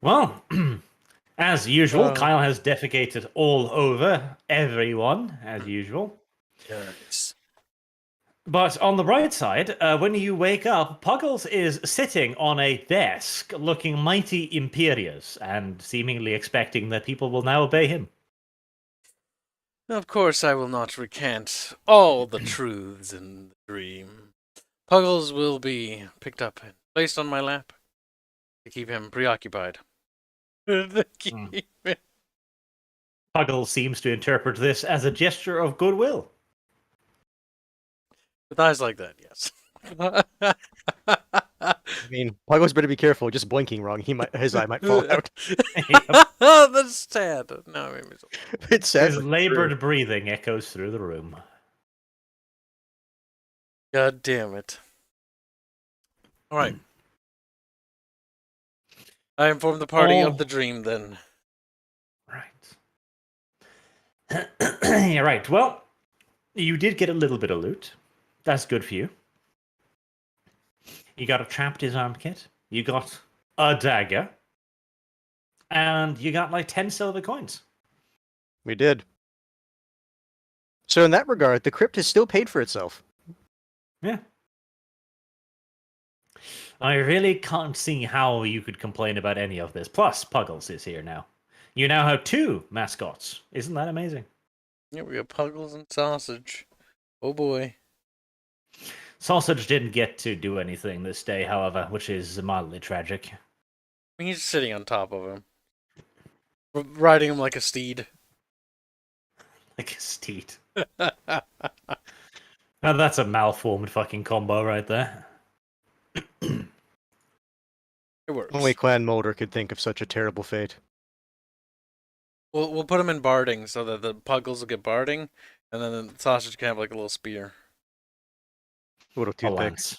[SPEAKER 3] Well, as usual,
[SPEAKER 2] Oh.
[SPEAKER 3] Kyle has defecated all over everyone, as usual.
[SPEAKER 1] Yes.
[SPEAKER 3] But on the right side, when you wake up, Puggles is sitting on a desk, looking mighty imperious, and seemingly expecting that people will now obey him.
[SPEAKER 1] Of course, I will not recant all the truths in the dream. Puggles will be picked up and placed on my lap to keep him preoccupied.
[SPEAKER 3] Puggles seems to interpret this as a gesture of goodwill.
[SPEAKER 1] With eyes like that, yes.
[SPEAKER 2] I mean, Puggles better be careful. Just blinking wrong, his eye might fall out.
[SPEAKER 1] That's sad. No, maybe so.
[SPEAKER 2] It's sad.
[SPEAKER 3] His
[SPEAKER 2] but
[SPEAKER 3] labored
[SPEAKER 2] true.
[SPEAKER 3] breathing echoes through the room.
[SPEAKER 1] God damn it. Alright. I informed the party of the dream then.
[SPEAKER 3] Right. Yeah, right. Well, you did get a little bit of loot. That's good for you. You got a trap disarm kit. You got a dagger. And you got like 10 silver coins.
[SPEAKER 2] We did. So in that regard, the crypt has still paid for itself.
[SPEAKER 3] Yeah. I really can't see how you could complain about any of this. Plus, Puggles is here now. You now have 2 mascots. Isn't that amazing?
[SPEAKER 1] Yeah, we got Puggles and Sausage. Oh boy.
[SPEAKER 3] Sausage didn't get to do anything this day, however, which is mildly tragic.
[SPEAKER 1] He's sitting on top of him. Riding him like a steed.
[SPEAKER 3] Like a steed. Now that's a malformed fucking combo right there.
[SPEAKER 1] It works.
[SPEAKER 2] Only Clan Molder could think of such a terrible fate.
[SPEAKER 1] We'll put them in barding so that the puggles will get barding, and then the sausage can have like a little spear.
[SPEAKER 2] A little
[SPEAKER 3] A
[SPEAKER 2] toothpick.
[SPEAKER 3] lance.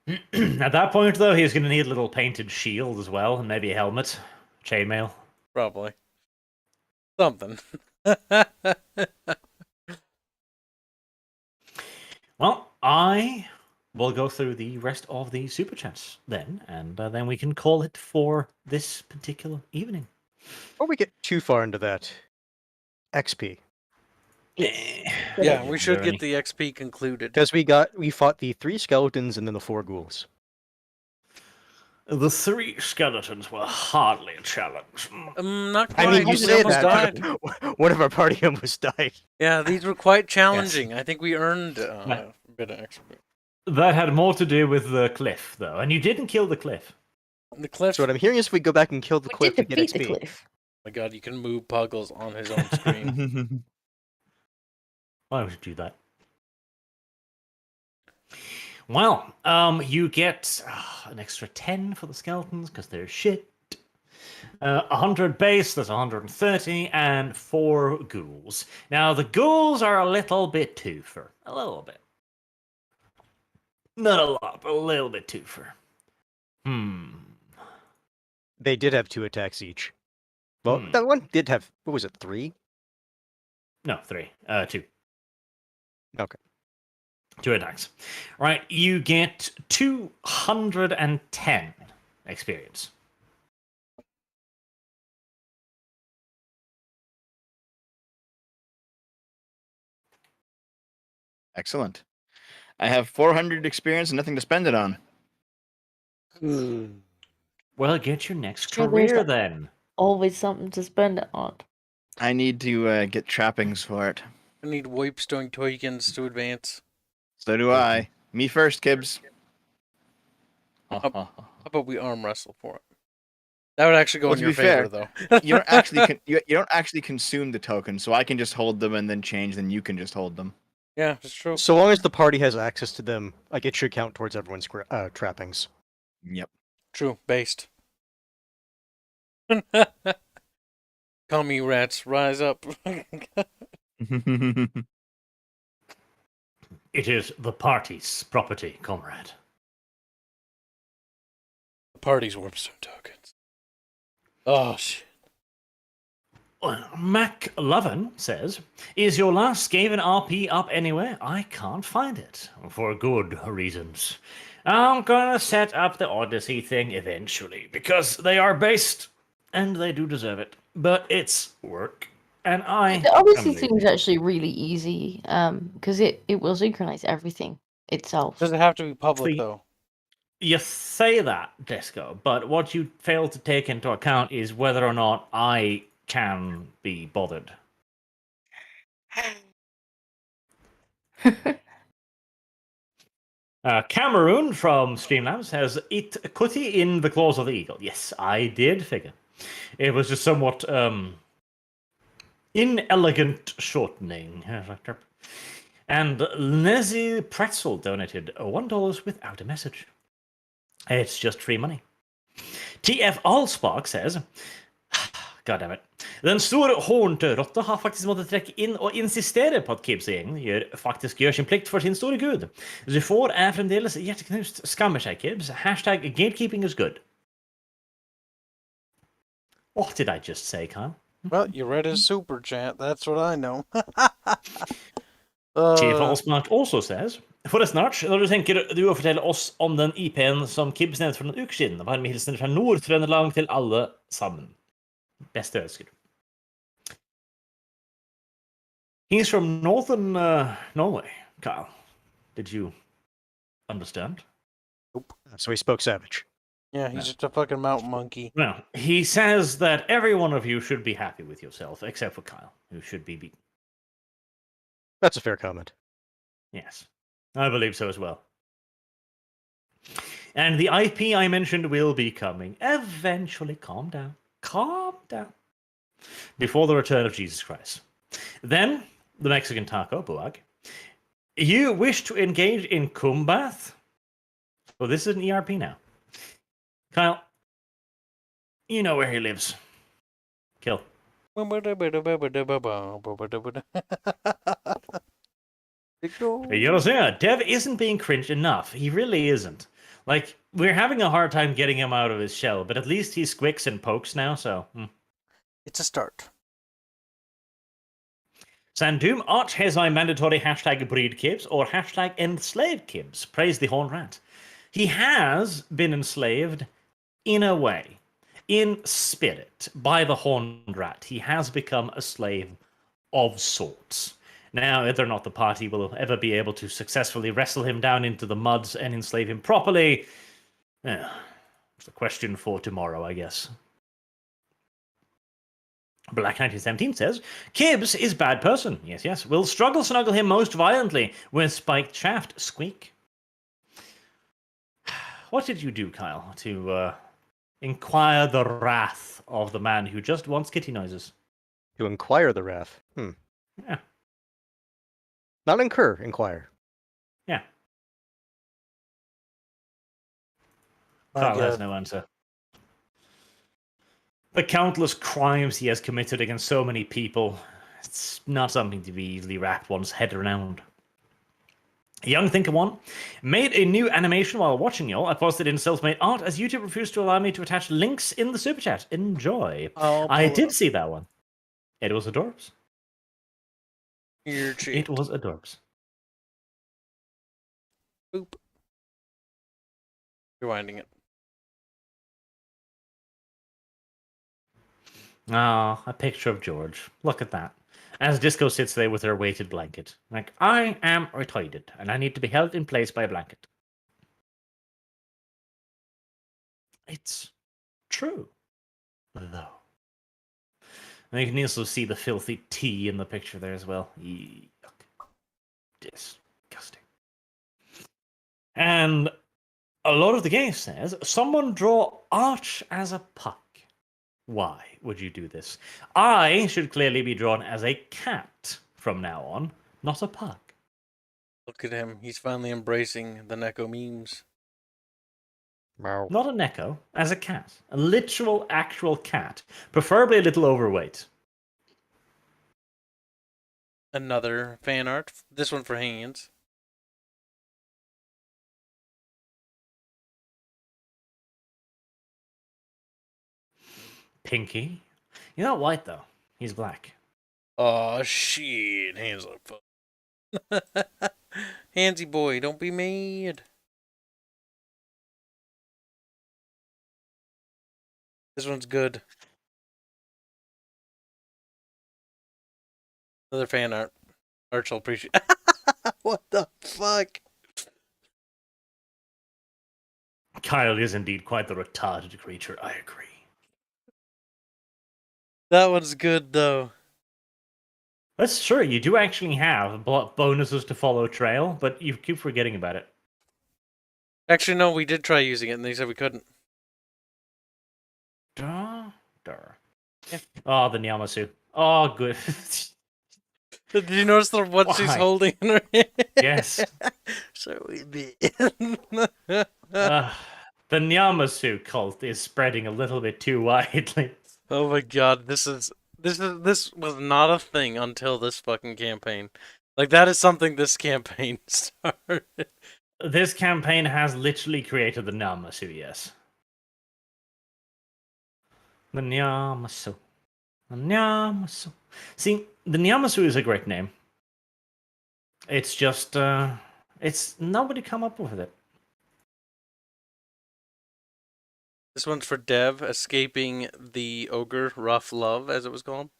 [SPEAKER 3] At that point, though, he's going to need a little painted shield as well, and maybe a helmet, chainmail.
[SPEAKER 1] Probably. Something.
[SPEAKER 3] Well, I will go through the rest of the super chats then, and then we can call it for this particular evening.
[SPEAKER 2] Before we get too far into that, XP.
[SPEAKER 1] Yeah, we should get the XP concluded.
[SPEAKER 2] Because we fought the 3 skeletons and then the 4 ghouls.
[SPEAKER 3] The 3 skeletons were hardly a challenge.
[SPEAKER 1] Not quite.
[SPEAKER 2] I mean, you
[SPEAKER 1] we
[SPEAKER 2] say
[SPEAKER 1] almost
[SPEAKER 2] that,
[SPEAKER 1] died.
[SPEAKER 2] but one of our party almost died.
[SPEAKER 1] Yeah, these were quite challenging. I think we earned a bit of XP.
[SPEAKER 3] That had more to do with the cliff, though, and you didn't kill the cliff.
[SPEAKER 1] The cliff.
[SPEAKER 2] So what I'm hearing is if we go back and kill the
[SPEAKER 4] We
[SPEAKER 2] cliff, we
[SPEAKER 4] did
[SPEAKER 2] get
[SPEAKER 4] defeat the
[SPEAKER 2] XP.
[SPEAKER 4] cliff.
[SPEAKER 1] My God, you can move Puggles on his own screen.
[SPEAKER 3] Why would you do that? Well, you get an extra 10 for the skeletons because they're shit. 100 base, there's 130, and 4 ghouls. Now, the ghouls are a little bit twofer. A little bit. Not a lot, but a little bit twofer.
[SPEAKER 2] They did have 2 attacks each. Well, that one did have, what was it, 3?
[SPEAKER 3] No, 3. 2.
[SPEAKER 2] Okay.
[SPEAKER 3] 2 attacks. Right, you get 210 experience.
[SPEAKER 5] Excellent. I have 400 experience and nothing to spend it on.
[SPEAKER 3] Well, get your next
[SPEAKER 4] Sure, there's
[SPEAKER 3] career
[SPEAKER 4] a-
[SPEAKER 3] then.
[SPEAKER 4] Always something to spend it on.
[SPEAKER 5] I need to get trappings for it.
[SPEAKER 1] I need Wipestone tokens to advance.
[SPEAKER 5] So do I. Me first, Kibbs.
[SPEAKER 1] How about we arm wrestle for it? That would actually go
[SPEAKER 5] Well,
[SPEAKER 1] in
[SPEAKER 5] to
[SPEAKER 1] your
[SPEAKER 5] be
[SPEAKER 1] favor,
[SPEAKER 5] fair,
[SPEAKER 1] though.
[SPEAKER 5] You don't actually you don't actually consume the token, so I can just hold them and then change. Then you can just hold them.
[SPEAKER 1] Yeah, it's true.
[SPEAKER 2] So long as the party has access to them, like it should count towards everyone's trappings.
[SPEAKER 5] Yep.
[SPEAKER 1] True. Based. Come, you rats, rise up.
[SPEAKER 3] It is the party's property, comrade.
[SPEAKER 1] The party's Wipestone tokens. Oh, shit.
[SPEAKER 3] MacLovin says, is your last Skaven RP up anywhere? I can't find it, for good reasons. I'm gonna set up the Odyssey thing eventually, because they are based, and they do deserve it. But it's work, and I...
[SPEAKER 4] The Odyssey
[SPEAKER 3] am
[SPEAKER 4] thing is actually really easy, because it will synchronize everything itself.
[SPEAKER 1] Does it have to be public,
[SPEAKER 3] See-
[SPEAKER 1] though?
[SPEAKER 3] You say that, Disco, but what you fail to take into account is whether or not I can be bothered. Cameroon from Streamlabs says, "It cutty in the claws of the eagle." Yes, I did figure. It was just somewhat inelegant shortening. And Nezzy Pretzel donated $1 without a message. It's just free money. TF Allspark says, God damn it. Den store hornrotta har faktisk måttet trekke inn og insistere på at Kibbs og gjengen faktisk gjør sin plikt for sin store gud. Du får fremdeles hjerteknust. Skammer seg, Kibbs. Hashtag gatekeeping is good. What did I just say, Kyle?
[SPEAKER 1] Well, you read his super chat. That's what I know.
[SPEAKER 3] TF Allspark also says, forresten, Arch, når du tenker du å fortelle oss om den IP-en som Kibbs nevnte for noen uker siden, varme hilsener fra Nord-Trøndelag til alle sammen. Beste ønsker. He's from northern Norway, Kyle. Did you understand?
[SPEAKER 2] So he spoke Savage.
[SPEAKER 1] Yeah, he's just a fucking mountain monkey.
[SPEAKER 3] Well, he says that every one of you should be happy with yourself, except for Kyle, who should be beaten.
[SPEAKER 2] That's a fair comment.
[SPEAKER 3] Yes, I believe so as well. And the IP I mentioned will be coming eventually. Calm down. Calm down. Before the return of Jesus Christ. Then the Mexican taco, Buag. You wish to engage in combat? Well, this is an ERP now. Kyle, you know where he lives. Kill. You know, saying Dev isn't being cringe enough. He really isn't. Like, we're having a hard time getting him out of his shell, but at least he squicks and pokes now, so.
[SPEAKER 1] It's a start.
[SPEAKER 3] Sandoom, Arch has my mandatory hashtag breed kibs or hashtag enslave kibs. Praise the Horned Rat. He has been enslaved in a way, in spirit, by the Horned Rat. He has become a slave of sorts. Now, whether or not the party will ever be able to successfully wrestle him down into the muds and enslave him properly, it's a question for tomorrow, I guess. Black 1917 says, Kibbs is bad person. Yes, yes. Will struggle snuggle him most violently with spiked shaft. Squeak. What did you do, Kyle, to inquire the wrath of the man who just wants kitty noises?
[SPEAKER 2] To inquire the wrath.
[SPEAKER 3] Yeah.
[SPEAKER 2] Not incur, inquire.
[SPEAKER 3] Yeah.
[SPEAKER 1] My
[SPEAKER 3] Kyle has
[SPEAKER 1] God.
[SPEAKER 3] no answer. The countless crimes he has committed against so many people, it's not something to be easily wrapped one's head around. Young Thinker 1 made a new animation while watching y'all. I posted in self-made art as YouTube refused to allow me to attach links in the super chat. Enjoy. I did see that one. It was adorbs.
[SPEAKER 1] Your
[SPEAKER 3] It was adorbs.
[SPEAKER 1] Boop. Rewinding it.
[SPEAKER 3] Ah, a picture of George. Look at that. As Disco sits there with her weighted blanket. Like, I am retarded, and I need to be held in place by a blanket. It's true, though. And you can also see the filthy tea in the picture there as well. Yuck. Disgusting. And a lot of the game says, someone draw Arch as a puck. Why would you do this? I should clearly be drawn as a cat from now on, not a puck.
[SPEAKER 1] Look at him. He's finally embracing the Neko memes.
[SPEAKER 2] Meow.
[SPEAKER 3] Not a Neko, as a cat. A literal, actual cat. Preferably a little overweight.
[SPEAKER 1] Another fan art. This one for hands.
[SPEAKER 3] Pinky. He's not white, though. He's black.
[SPEAKER 1] Oh, shit. Hands up. Handsy boy, don't be mad. This one's good. Another fan art. Arch will appreciate. What the fuck?
[SPEAKER 3] Kyle is indeed quite the retarded creature, I agree.
[SPEAKER 1] That one's good, though.
[SPEAKER 3] That's true, you do actually have bonuses to follow trail, but you keep forgetting about it.
[SPEAKER 1] Actually, no, we did try using it, and they said we couldn't.
[SPEAKER 3] Yeah. Oh, the Nyamasu. Oh, good.
[SPEAKER 1] Did you notice the what she's
[SPEAKER 3] Why?
[SPEAKER 1] holding in her hand?
[SPEAKER 3] Yes.
[SPEAKER 1] So we be.
[SPEAKER 3] The Nyamasu cult is spreading a little bit too widely.
[SPEAKER 1] Oh my god, this was not a thing until this fucking campaign. Like, that is something this campaign started.
[SPEAKER 3] This campaign has literally created the Nyamasu, yes. The Nyamasu. The Nyamasu. See, the Nyamasu is a great name. It's just, it's nobody come up with it.
[SPEAKER 1] This one's for Dev, escaping the ogre rough love, as it was called.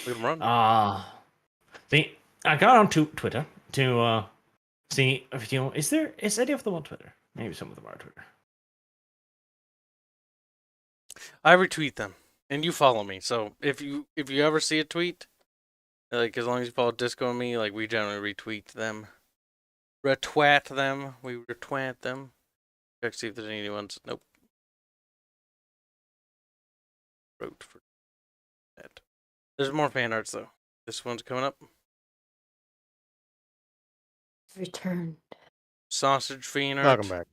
[SPEAKER 1] Look at him run.
[SPEAKER 3] See, I got onto Twitter to see if is any of them on Twitter? Maybe some of them are on Twitter.
[SPEAKER 1] I retweet them, and you follow me. So if you ever see a tweet, like, as long as you follow Disco and me, like, we generally retweet them. Retwat them. We retwat them. Check see if there's any new ones. Nope. Wrote for that. There's more fan arts though. This one's coming up.
[SPEAKER 4] Return.
[SPEAKER 1] Sausage fan art.
[SPEAKER 2] Welcome back.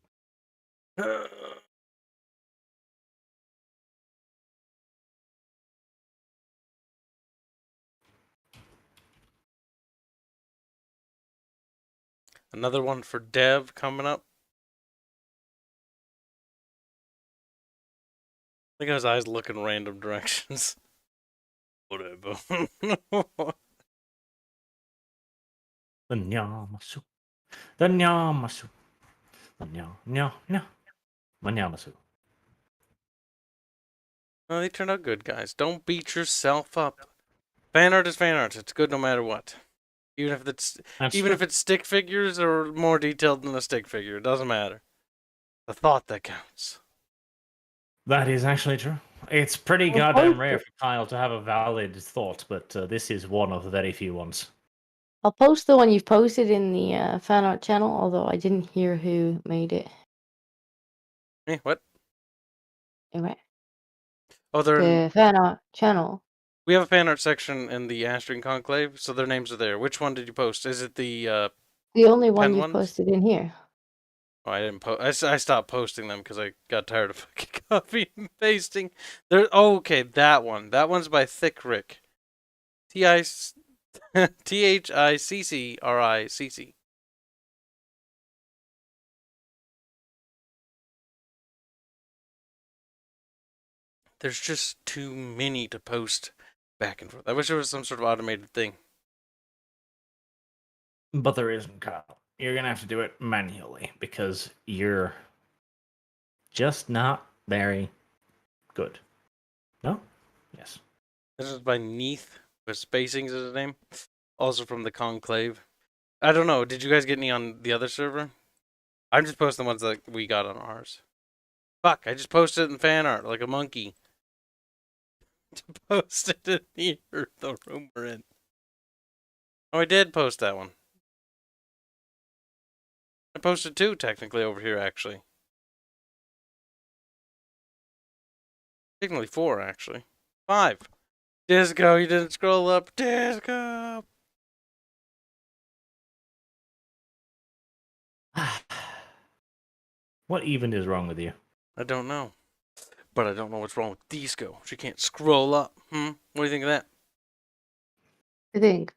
[SPEAKER 1] Another one for Dev coming up. Look at his eyes looking random directions. Whatever.
[SPEAKER 3] The Nyamasu. The Nyamasu. The Nyamasu.
[SPEAKER 1] Well, they turned out good, guys. Don't beat yourself up. Fan art is fan art. It's good no matter what. Even if it's if it's stick figures or more detailed than a stick figure, it doesn't matter. The thought that counts.
[SPEAKER 3] That is actually true. It's pretty
[SPEAKER 4] Well,
[SPEAKER 3] goddamn
[SPEAKER 4] both-
[SPEAKER 3] rare for Kyle to have a valid thought, but this is one of the very few ones.
[SPEAKER 4] I'll post the one you've posted in the fan art channel, although I didn't hear who made it.
[SPEAKER 1] What?
[SPEAKER 4] Anyway,
[SPEAKER 1] Oh, they're in,
[SPEAKER 4] the fan art channel.
[SPEAKER 1] we have a fan art section in the Astring Conclave, so their names are there. Which one did you post? Is it the
[SPEAKER 4] The only one
[SPEAKER 1] Pen
[SPEAKER 4] you
[SPEAKER 1] ones?
[SPEAKER 4] posted in here.
[SPEAKER 1] Oh, I didn't post. I stopped posting them because I got tired of fucking copying and pasting. There. Oh, okay, that one. That one's by Thick Rick. THICCRICC. There's just too many to post back and forth. I wish there was some sort of automated thing.
[SPEAKER 3] But there isn't, Kyle. You're going to have to do it manually because you're just not very good. No? Yes.
[SPEAKER 1] This is by Neath, with spacings as his name. Also from the Conclave. I don't know. Did you guys get any on the other server? I'm just posting the ones that we got on ours. Fuck, I just posted it in fan art like a monkey. Posted it here, the room we're in. Oh, I did post that one. I posted two, technically, over here, actually. Technically four, actually. 5. Disco, you didn't scroll up. Disco!
[SPEAKER 3] What even is wrong with you?
[SPEAKER 1] I don't know. But I don't know what's wrong with Disco. She can't scroll up. What do you think of that?
[SPEAKER 4] I think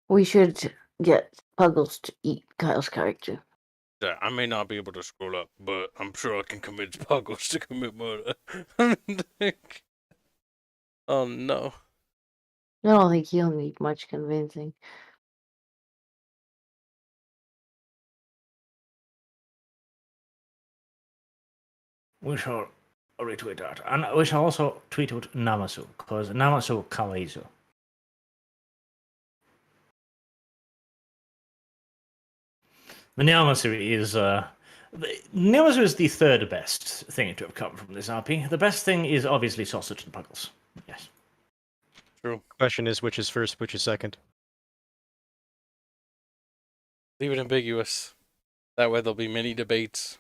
[SPEAKER 4] we should get Puggles to eat Kyle's character.
[SPEAKER 1] Yeah, I may not be able to scroll up, but I'm sure I can convince Puggles to commit murder. Oh no.
[SPEAKER 4] I don't think he'll need much convincing.
[SPEAKER 3] We shall retweet that. And we shall also tweet out Namasu, because Namasu kawaiizu. The Namasu is Namasu is the third best thing to have come from this RP. The best thing is obviously sausage and puggles. Yes.
[SPEAKER 1] True.
[SPEAKER 2] Question is, which is first, which is second?
[SPEAKER 1] Leave it ambiguous. That way there'll be many debates.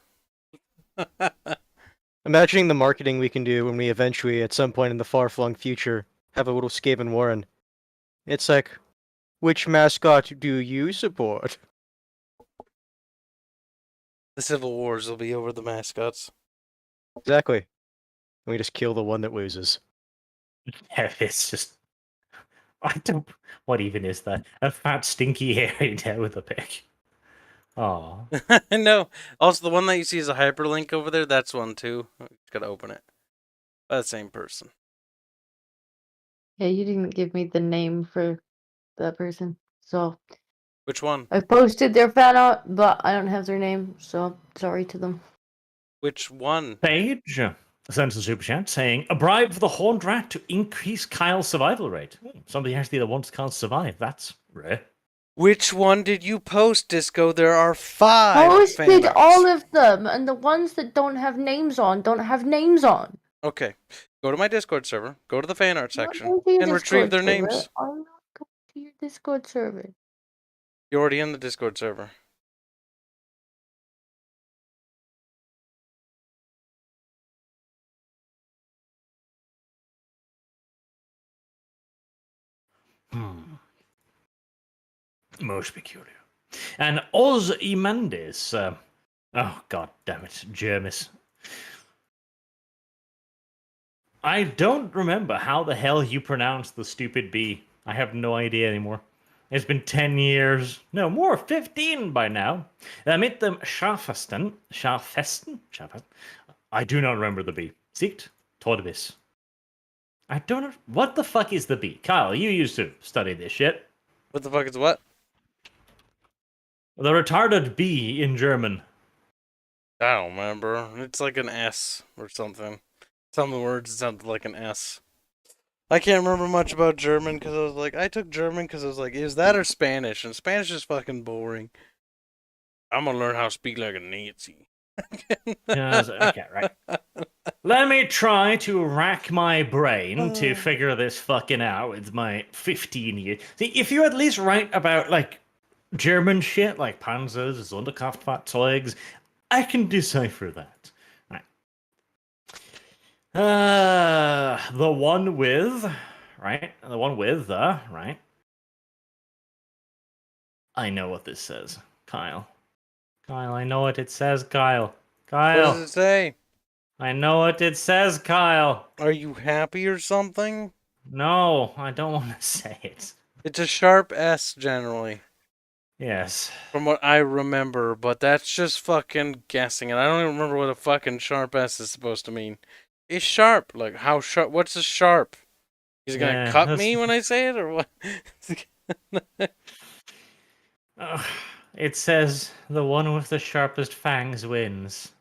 [SPEAKER 2] Imagining the marketing we can do when we eventually, at some point in the far-flung future, have a little Skaven Warren. It's like, which mascot do you support?
[SPEAKER 1] The Civil Wars will be over the mascots.
[SPEAKER 2] Exactly. And we just kill the one that loses.
[SPEAKER 3] Yeah, it's just. I don't. What even is that? A fat, stinky, hairy dad with a pick. Oh.
[SPEAKER 1] No. Also, the one that you see is a hyperlink over there, that's one too. Just gotta open it. By the same person.
[SPEAKER 4] Yeah, you didn't give me the name for that person. So
[SPEAKER 1] Which one?
[SPEAKER 4] I posted their fan art, but I don't have their name, so sorry to them.
[SPEAKER 1] Which one?
[SPEAKER 3] Paige sends a super chat saying, a bribe for the Horned Rat to increase Kyle's survival rate. Somebody actually that wants Kyle to survive. That's rare.
[SPEAKER 1] Which one did you post, Disco? There are 5
[SPEAKER 4] Posted
[SPEAKER 1] fan arts.
[SPEAKER 4] all of them, and the ones that don't have names on don't have names on.
[SPEAKER 1] Okay. Go to my Discord server, go to the fan art
[SPEAKER 4] I'm not
[SPEAKER 1] section,
[SPEAKER 4] going to your
[SPEAKER 1] and retrieve
[SPEAKER 4] Discord
[SPEAKER 1] their
[SPEAKER 4] server.
[SPEAKER 1] names.
[SPEAKER 4] I'm not going to your Discord server.
[SPEAKER 1] You're already in the Discord server.
[SPEAKER 3] Most peculiar. And Oz Imandis. Oh, god damn it. Jermis. I don't remember how the hell you pronounce the stupid B. I have no idea anymore. It's been 10 years. No, more, 15 by now. I met them Schafesten. I do not remember the B. Siegt Todbis. I don't know. What the fuck is the B? Kyle, you used to study this shit.
[SPEAKER 1] What the fuck is what?
[SPEAKER 3] The retarded B in German.
[SPEAKER 1] I don't remember. It's like an S or something. Some of the words sound like an S. I can't remember much about German because I was like, I took German because I was like, is that or Spanish? And Spanish is fucking boring. I'm gonna learn how to speak like a Nazi.
[SPEAKER 3] Okay, right. Let me try to rack my brain to figure this fucking out with my 15 years. See, if you at least write about, like, German shit, like Panzers, Sonderkraftfahrzeugs, I can decipher that. Right. The one with, right? The one with the, right? I know what this says, Kyle. Kyle, I know what it says, Kyle.
[SPEAKER 1] What
[SPEAKER 3] Kyle,
[SPEAKER 1] does it say?
[SPEAKER 3] I know what it says, Kyle.
[SPEAKER 1] Are you happy or something?
[SPEAKER 3] No, I don't want to say it.
[SPEAKER 1] It's a sharp S generally,
[SPEAKER 3] Yes.
[SPEAKER 1] from what I remember, but that's just fucking guessing, and I don't even remember what a fucking sharp S is supposed to mean. It's sharp. Like, how sharp? What's a sharp? He's gonna
[SPEAKER 3] Yeah,
[SPEAKER 1] cut
[SPEAKER 3] that's-
[SPEAKER 1] me when I say it, or what?
[SPEAKER 3] It says the one with the sharpest fangs wins.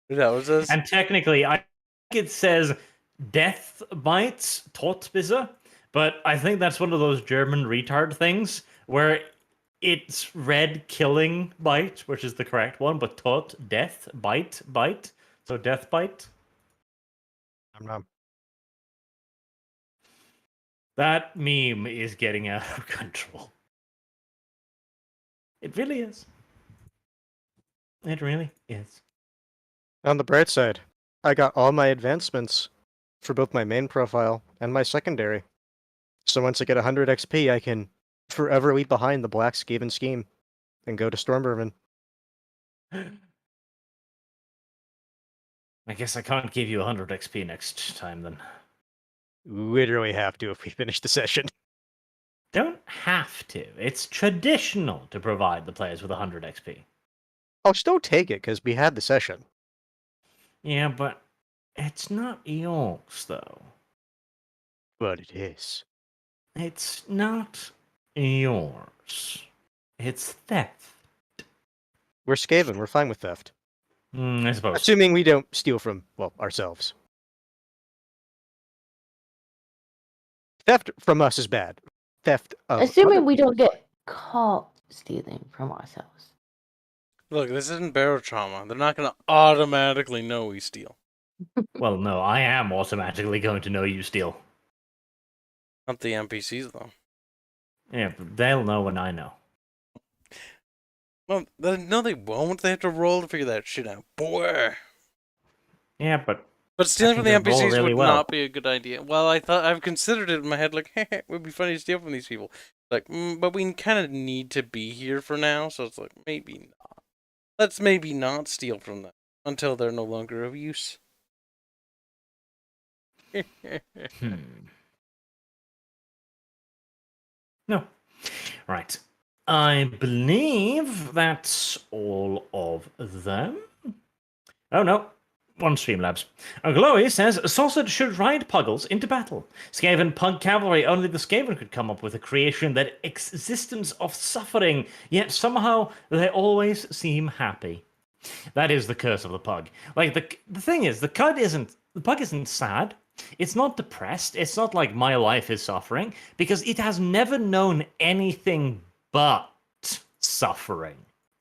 [SPEAKER 1] That was this.
[SPEAKER 3] And technically, I think it says death bites, Todbisse, but I think that's one of those German retard things where it's red killing bite, which is the correct one, but tot, death, bite, bite. So death bite. That meme is getting out of control. It really is. It really is.
[SPEAKER 2] On the bright side, I got all my advancements for both my main profile and my secondary. So once I get 100 XP, I can forever leave behind the Black Skaven scheme and go to Stormvermin.
[SPEAKER 3] I guess I can't give you 100 XP next time then.
[SPEAKER 2] Literally have to if we finish the session.
[SPEAKER 3] Don't have to. It's traditional to provide the players with 100 XP.
[SPEAKER 2] I'll still take it because we had the session.
[SPEAKER 3] Yeah, but it's not yours, though.
[SPEAKER 2] But it is.
[SPEAKER 3] It's not yours. It's theft.
[SPEAKER 2] We're Skaven, we're fine with theft.
[SPEAKER 3] I suppose.
[SPEAKER 2] Assuming we don't steal from, well, ourselves. Theft from us is bad. Theft of
[SPEAKER 4] Assuming
[SPEAKER 2] other
[SPEAKER 4] we don't
[SPEAKER 2] people is
[SPEAKER 4] get caught stealing from ourselves.
[SPEAKER 1] Look, this isn't barrel trauma. They're not gonna automatically know we steal.
[SPEAKER 3] Well, no, I am automatically going to know you steal.
[SPEAKER 1] Not the NPCs though.
[SPEAKER 3] Yeah, but they'll know when I know.
[SPEAKER 1] No, no, they won't. They have to roll to figure that shit out. Boy.
[SPEAKER 3] Yeah, but
[SPEAKER 1] But stealing from the
[SPEAKER 3] think they roll
[SPEAKER 1] NPCs
[SPEAKER 3] really
[SPEAKER 1] would
[SPEAKER 3] well.
[SPEAKER 1] not be a good idea. Well, I've considered it in my head, like, it would be funny to steal from these people. Like, but we kind of need to be here for now, so it's like, maybe not. Let's maybe not steal from them until they're no longer of use.
[SPEAKER 3] No. Right. I believe that's all of them. Oh, no. One Streamlabs. Glowy says, Sausage should ride Puggles into battle. Skaven Pug Cavalry, only the Skaven could come up with a creation that existence of suffering, yet somehow they always seem happy. That is the curse of the Pug. Like, the thing is, the Pug isn't sad. It's not depressed. It's not like my life is suffering, because it has never known anything but suffering.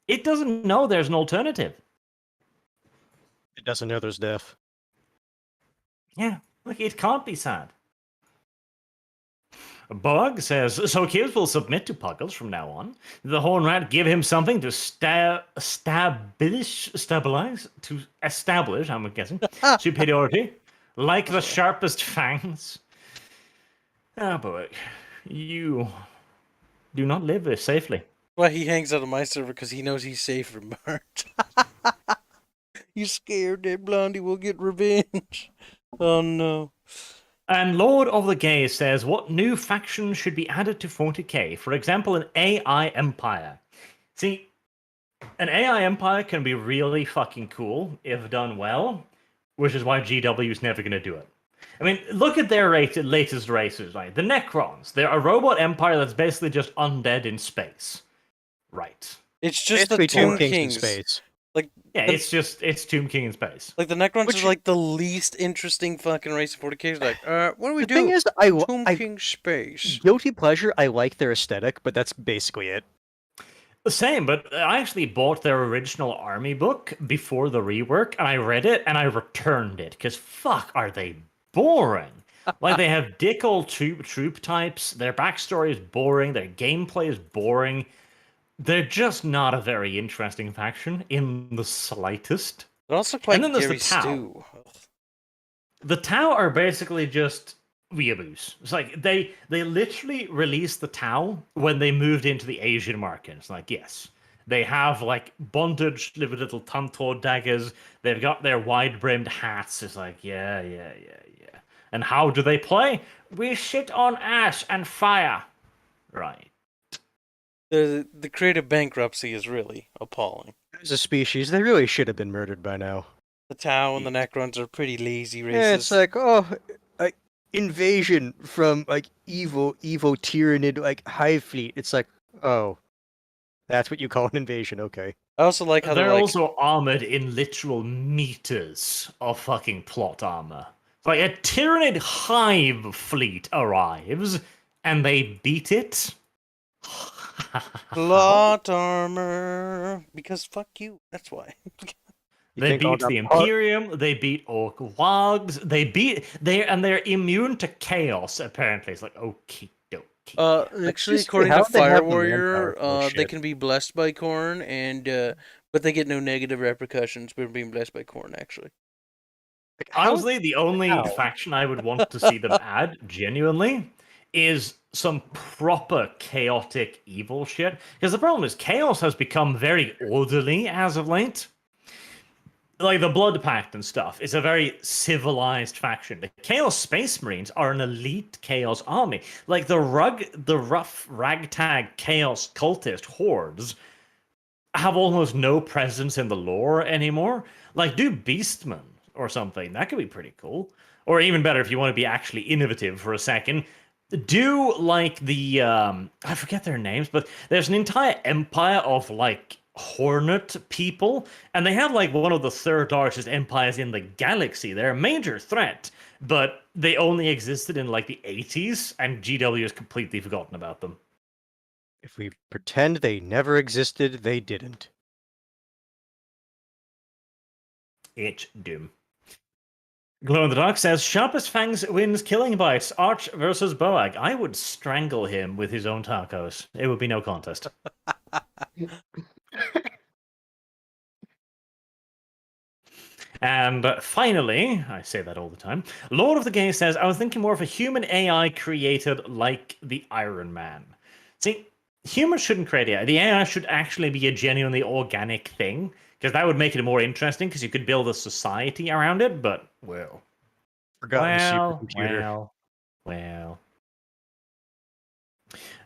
[SPEAKER 3] It doesn't know there's an alternative.
[SPEAKER 2] It doesn't know there's death.
[SPEAKER 3] Yeah, look, it can't be sad. Bug says, so kids will submit to Puggles from now on. The Horn Rat give him something to establish, I'm guessing, superiority, like the sharpest fangs. Ah, boy, you do not live this safely.
[SPEAKER 1] Well, he hangs out on my server because he knows he's safe from Bart. You scared that Blondie will get revenge. Oh no.
[SPEAKER 3] And Lord of the Gaze says, what new faction should be added to 40k? For example, an AI Empire. See, an AI Empire can be really fucking cool if done well, which is why GW is never going to do it. I mean, look at their latest races, right? The Necrons. They're a robot empire that's basically just undead in space. Right.
[SPEAKER 1] It's just
[SPEAKER 2] Basically
[SPEAKER 1] the Tomb
[SPEAKER 2] Kings in
[SPEAKER 1] Kings.
[SPEAKER 2] space.
[SPEAKER 3] Yeah, it's Tomb King in space.
[SPEAKER 1] Like the Necrons
[SPEAKER 2] Which-
[SPEAKER 1] are like the least interesting fucking race in 40k. It's like, what do we
[SPEAKER 2] The
[SPEAKER 1] do?
[SPEAKER 2] thing is,
[SPEAKER 1] Tomb
[SPEAKER 2] I
[SPEAKER 1] King space.
[SPEAKER 2] guilty pleasure. I like their aesthetic, but that's basically it.
[SPEAKER 3] The same, but I actually bought their original army book before the rework, and I read it, and I returned it, because fuck, are they boring. Like, they have dick old troop types, their backstory is boring, their gameplay is boring. They're just not a very interesting faction in the slightest.
[SPEAKER 1] It also quite
[SPEAKER 3] And then there's
[SPEAKER 1] Gary
[SPEAKER 3] the Tau.
[SPEAKER 1] Stew.
[SPEAKER 3] The Tau are basically just weeaboos. It's like they literally released the Tau when they moved into the Asian market. It's like, yes, they have like bondage with little Tantor daggers. They've got their wide-brimmed hats. It's like, yeah. And how do they play? We shit on ash and fire. Right.
[SPEAKER 1] The creative bankruptcy is really appalling.
[SPEAKER 2] As a species, they really should have been murdered by now.
[SPEAKER 1] The Tau and the Necrons are pretty lazy races.
[SPEAKER 2] Yeah, it's like, oh, invasion from like evil tyrannid like hive fleet. It's like, oh, that's what you call an invasion, okay?
[SPEAKER 1] I also like how
[SPEAKER 3] They're
[SPEAKER 1] they're like,
[SPEAKER 3] also armored in literal meters of fucking plot armor. Like a Tyranid hive fleet arrives and they beat it.
[SPEAKER 1] plot armor. Because fuck you. That's why.
[SPEAKER 3] They
[SPEAKER 2] think all
[SPEAKER 3] beat
[SPEAKER 2] that
[SPEAKER 3] the
[SPEAKER 2] plot-
[SPEAKER 3] Imperium. They beat Orc Wogs. They're immune to chaos. Apparently, it's like okay, dokie.
[SPEAKER 1] Actually,
[SPEAKER 2] just
[SPEAKER 1] according
[SPEAKER 2] how
[SPEAKER 1] to
[SPEAKER 2] they have
[SPEAKER 1] Fire
[SPEAKER 2] the
[SPEAKER 1] Warrior,
[SPEAKER 2] manpower for
[SPEAKER 1] they
[SPEAKER 2] shit.
[SPEAKER 1] can be blessed by corn, and but they get no negative repercussions for being blessed by corn. Actually,
[SPEAKER 2] Like, how-
[SPEAKER 3] Honestly, the only
[SPEAKER 2] How?
[SPEAKER 3] faction I would want to see them add, genuinely, is some proper chaotic evil shit. Because the problem is, chaos has become very orderly as of late. Like the Blood Pact and stuff is a very civilized faction. The Chaos Space Marines are an elite Chaos army. Like the rough ragtag Chaos cultist hordes have almost no presence in the lore anymore. Like do Beastmen or something. That could be pretty cool. Or even better, if you want to be actually innovative for a second, do like the I forget their names, but there's an entire empire of like Hornet people, and they have like one of the third largest empires in the galaxy. They're a major threat, but they only existed in like the 80s, and GW has completely forgotten about them.
[SPEAKER 2] If we pretend they never existed, they didn't.
[SPEAKER 3] It's doom. Glow in the Dark says, Sharpest Fangs wins Killing Bites, Arch versus Boag. I would strangle him with his own tacos. It would be no contest. And finally, I say that all the time, Lord of the Game says, I was thinking more of a human AI created like the Iron Man. See, humans shouldn't create AI. The AI should actually be a genuinely organic thing, because that would make it more interesting, because you could build a society around it, but, well.
[SPEAKER 2] Forgotten supercomputer.
[SPEAKER 3] Well.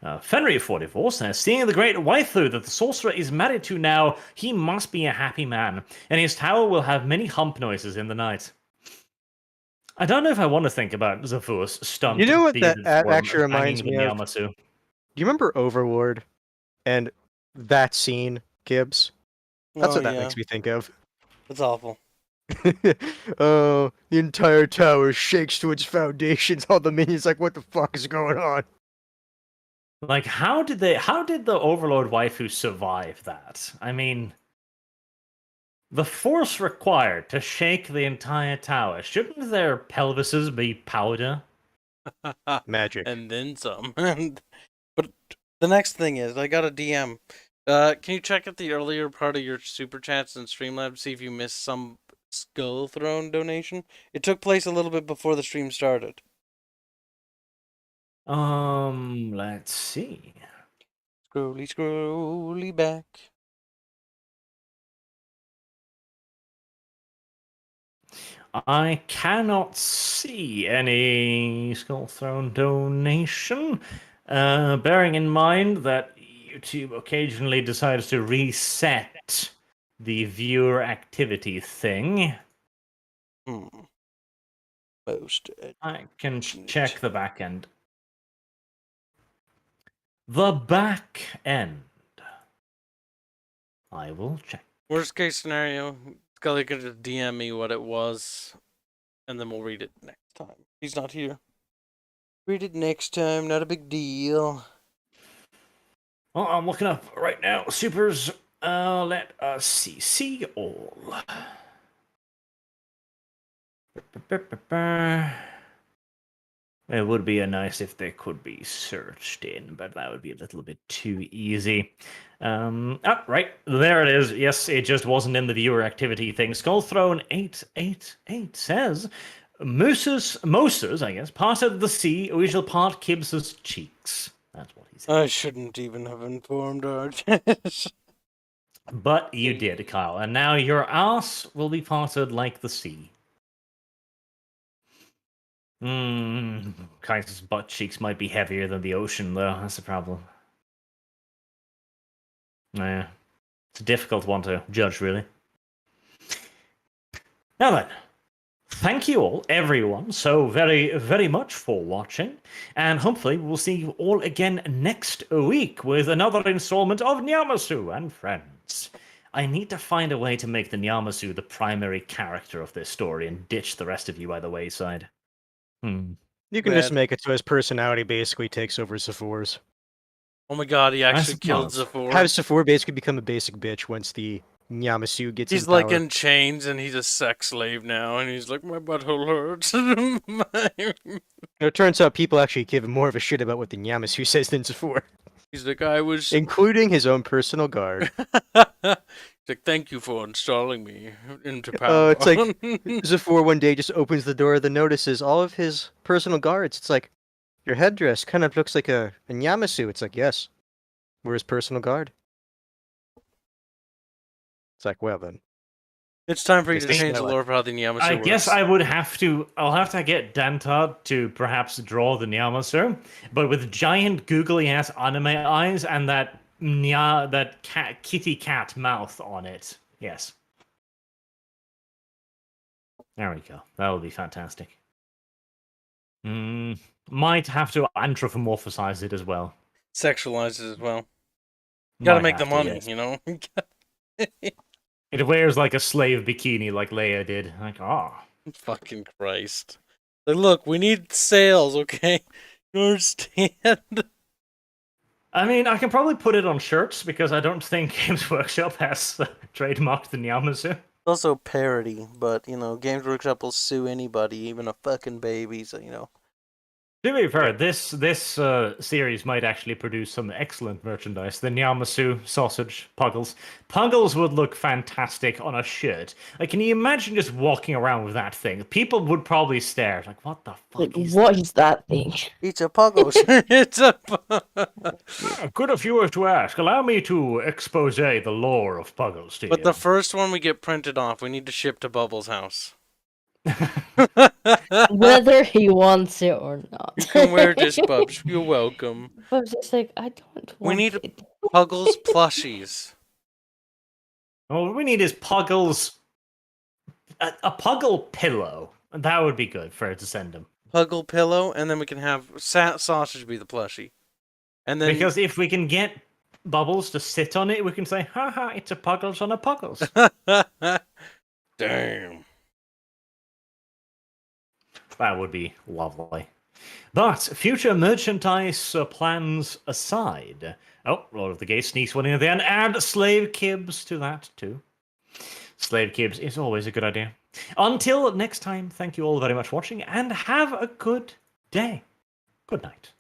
[SPEAKER 3] Fenrir44 says, seeing the great waifu that the sorcerer is married to now, he must be a happy man, and his tower will have many hump noises in the night. I don't know if I want to think about Zafu's stunt.
[SPEAKER 2] You know what that
[SPEAKER 3] bearded form
[SPEAKER 2] actually reminds
[SPEAKER 3] hanging
[SPEAKER 2] me
[SPEAKER 3] in
[SPEAKER 2] of?
[SPEAKER 3] Yamasu.
[SPEAKER 2] Do you remember Overlord and that scene, Gibbs? That's what that makes me think of.
[SPEAKER 1] It's awful.
[SPEAKER 2] Oh, the entire tower shakes to its foundations. All the minions like, what the fuck is going on?
[SPEAKER 3] Like, how did the Overlord waifu survive that? I mean, the force required to shake the entire tower, shouldn't their pelvises be powder?
[SPEAKER 2] Magic.
[SPEAKER 1] And then some. But the next thing is, I got a DM. Can you check out the earlier part of your super chats and Streamlab to see if you missed some Skull Throne donation? It took place a little bit before the stream started.
[SPEAKER 3] Let's see.
[SPEAKER 1] Scrolly, scrolly back.
[SPEAKER 3] I cannot see any Skull Throne donation. Bearing in mind that YouTube occasionally decides to reset the viewer activity thing,
[SPEAKER 1] Most.
[SPEAKER 3] I can check the back end. The back end. I will check.
[SPEAKER 1] Worst case scenario, Scully could just DM me what it was, and then we'll read it next time. He's not here. Read it next time, not a big deal.
[SPEAKER 3] Well, I'm looking up right now. Supers, let us see all. It would be nice if they could be searched in, but that would be a little bit too easy. Right, there it is. Yes, it just wasn't in the viewer activity thing. Skull Throne 888 says, Moses, I guess, parted the sea, we shall part Kibbs's cheeks. That's what he said.
[SPEAKER 1] I shouldn't even have informed Artemis.
[SPEAKER 3] But you did, Kyle, and now your ass will be parted like the sea. Kai's butt cheeks might be heavier than the ocean, though. That's the problem. Yeah. It's a difficult one to judge, really. Now then, thank you all, everyone, so very, very much for watching. And hopefully we'll see you all again next week with another installment of Nyamasu and Friends. I need to find a way to make the Nyamasu the primary character of this story and ditch the rest of you by the wayside.
[SPEAKER 2] You can just make it so his personality basically takes over Zephor's.
[SPEAKER 1] Oh my god, he actually killed
[SPEAKER 3] suppose.
[SPEAKER 1] Zephor.
[SPEAKER 2] How does Zephor basically become a basic bitch once the Nyamasu gets
[SPEAKER 1] He's
[SPEAKER 2] his
[SPEAKER 1] like
[SPEAKER 2] power?
[SPEAKER 1] in chains and he's a sex slave now, and he's like, my butthole hurts.
[SPEAKER 2] It turns out people actually give him more of a shit about what the Nyamasu says than Zephor,
[SPEAKER 1] He's like, I was.
[SPEAKER 2] including his own personal guard.
[SPEAKER 1] He's like, thank you for installing me into power.
[SPEAKER 2] It's like Zephor one day just opens the door, then notices all of his personal guards. It's like, your headdress kind of looks like a Nyamasu. It's like, yes, we're his personal guard. It's like, well then.
[SPEAKER 1] It's time for you to
[SPEAKER 2] Guess
[SPEAKER 1] change the
[SPEAKER 2] that's
[SPEAKER 1] lore for how the Nyamasu
[SPEAKER 3] I
[SPEAKER 1] works.
[SPEAKER 3] guess I'll have to get Dantad to perhaps draw the Nyamasu, but with giant googly ass anime eyes and that kitty cat mouth on it. Yes. There we go. That would be fantastic. Might have to anthropomorphize it as well.
[SPEAKER 1] Sexualizes as well. Gotta
[SPEAKER 3] Might
[SPEAKER 1] make the
[SPEAKER 3] have to,
[SPEAKER 1] money,
[SPEAKER 3] yes.
[SPEAKER 1] you know?
[SPEAKER 3] It wears like a slave bikini like Leia did. Like,
[SPEAKER 1] Fucking Christ. Like, look, we need sales, okay? You understand?
[SPEAKER 3] I mean, I can probably put it on shirts because I don't think Games Workshop has trademarked the Nyamasu.
[SPEAKER 1] Also parody, but, you know, Games Workshop will sue anybody, even a fucking baby, so, you know.
[SPEAKER 3] To be fair, this series might actually produce some excellent merchandise. The Nyamasu sausage puggles. Puggles would look fantastic on a shirt. Like, can you imagine just walking around with that thing? People would probably stare. Like, what the fuck
[SPEAKER 4] Like,
[SPEAKER 3] is
[SPEAKER 4] what is that thing?
[SPEAKER 1] It's a puggles. It's a
[SPEAKER 3] Good of you to ask. Allow me to expose the lore of Puggles to
[SPEAKER 1] But
[SPEAKER 3] you.
[SPEAKER 1] the first one we get printed off, we need to ship to Bubbles' house.
[SPEAKER 4] Whether he wants it or not.
[SPEAKER 1] You can wear this, Bubs. You're welcome.
[SPEAKER 4] Bubs is like, I don't want
[SPEAKER 1] We need
[SPEAKER 4] it.
[SPEAKER 1] Puggles plushies.
[SPEAKER 3] All we need is Puggles. A Puggle pillow. That would be good for it to send him.
[SPEAKER 1] Puggle pillow, and then we can have sausage be the plushie. And then
[SPEAKER 3] Because if we can get Bubbles to sit on it, we can say, haha, it's a Puggles on a Puggles.
[SPEAKER 1] Damn.
[SPEAKER 3] That would be lovely. But future merchandise plans aside. Oh, Lord of the Gate sneaks one in at the end. Add slave kibs to that too. Slave kibs is always a good idea. Until next time, thank you all very much for watching and have a good day. Good night.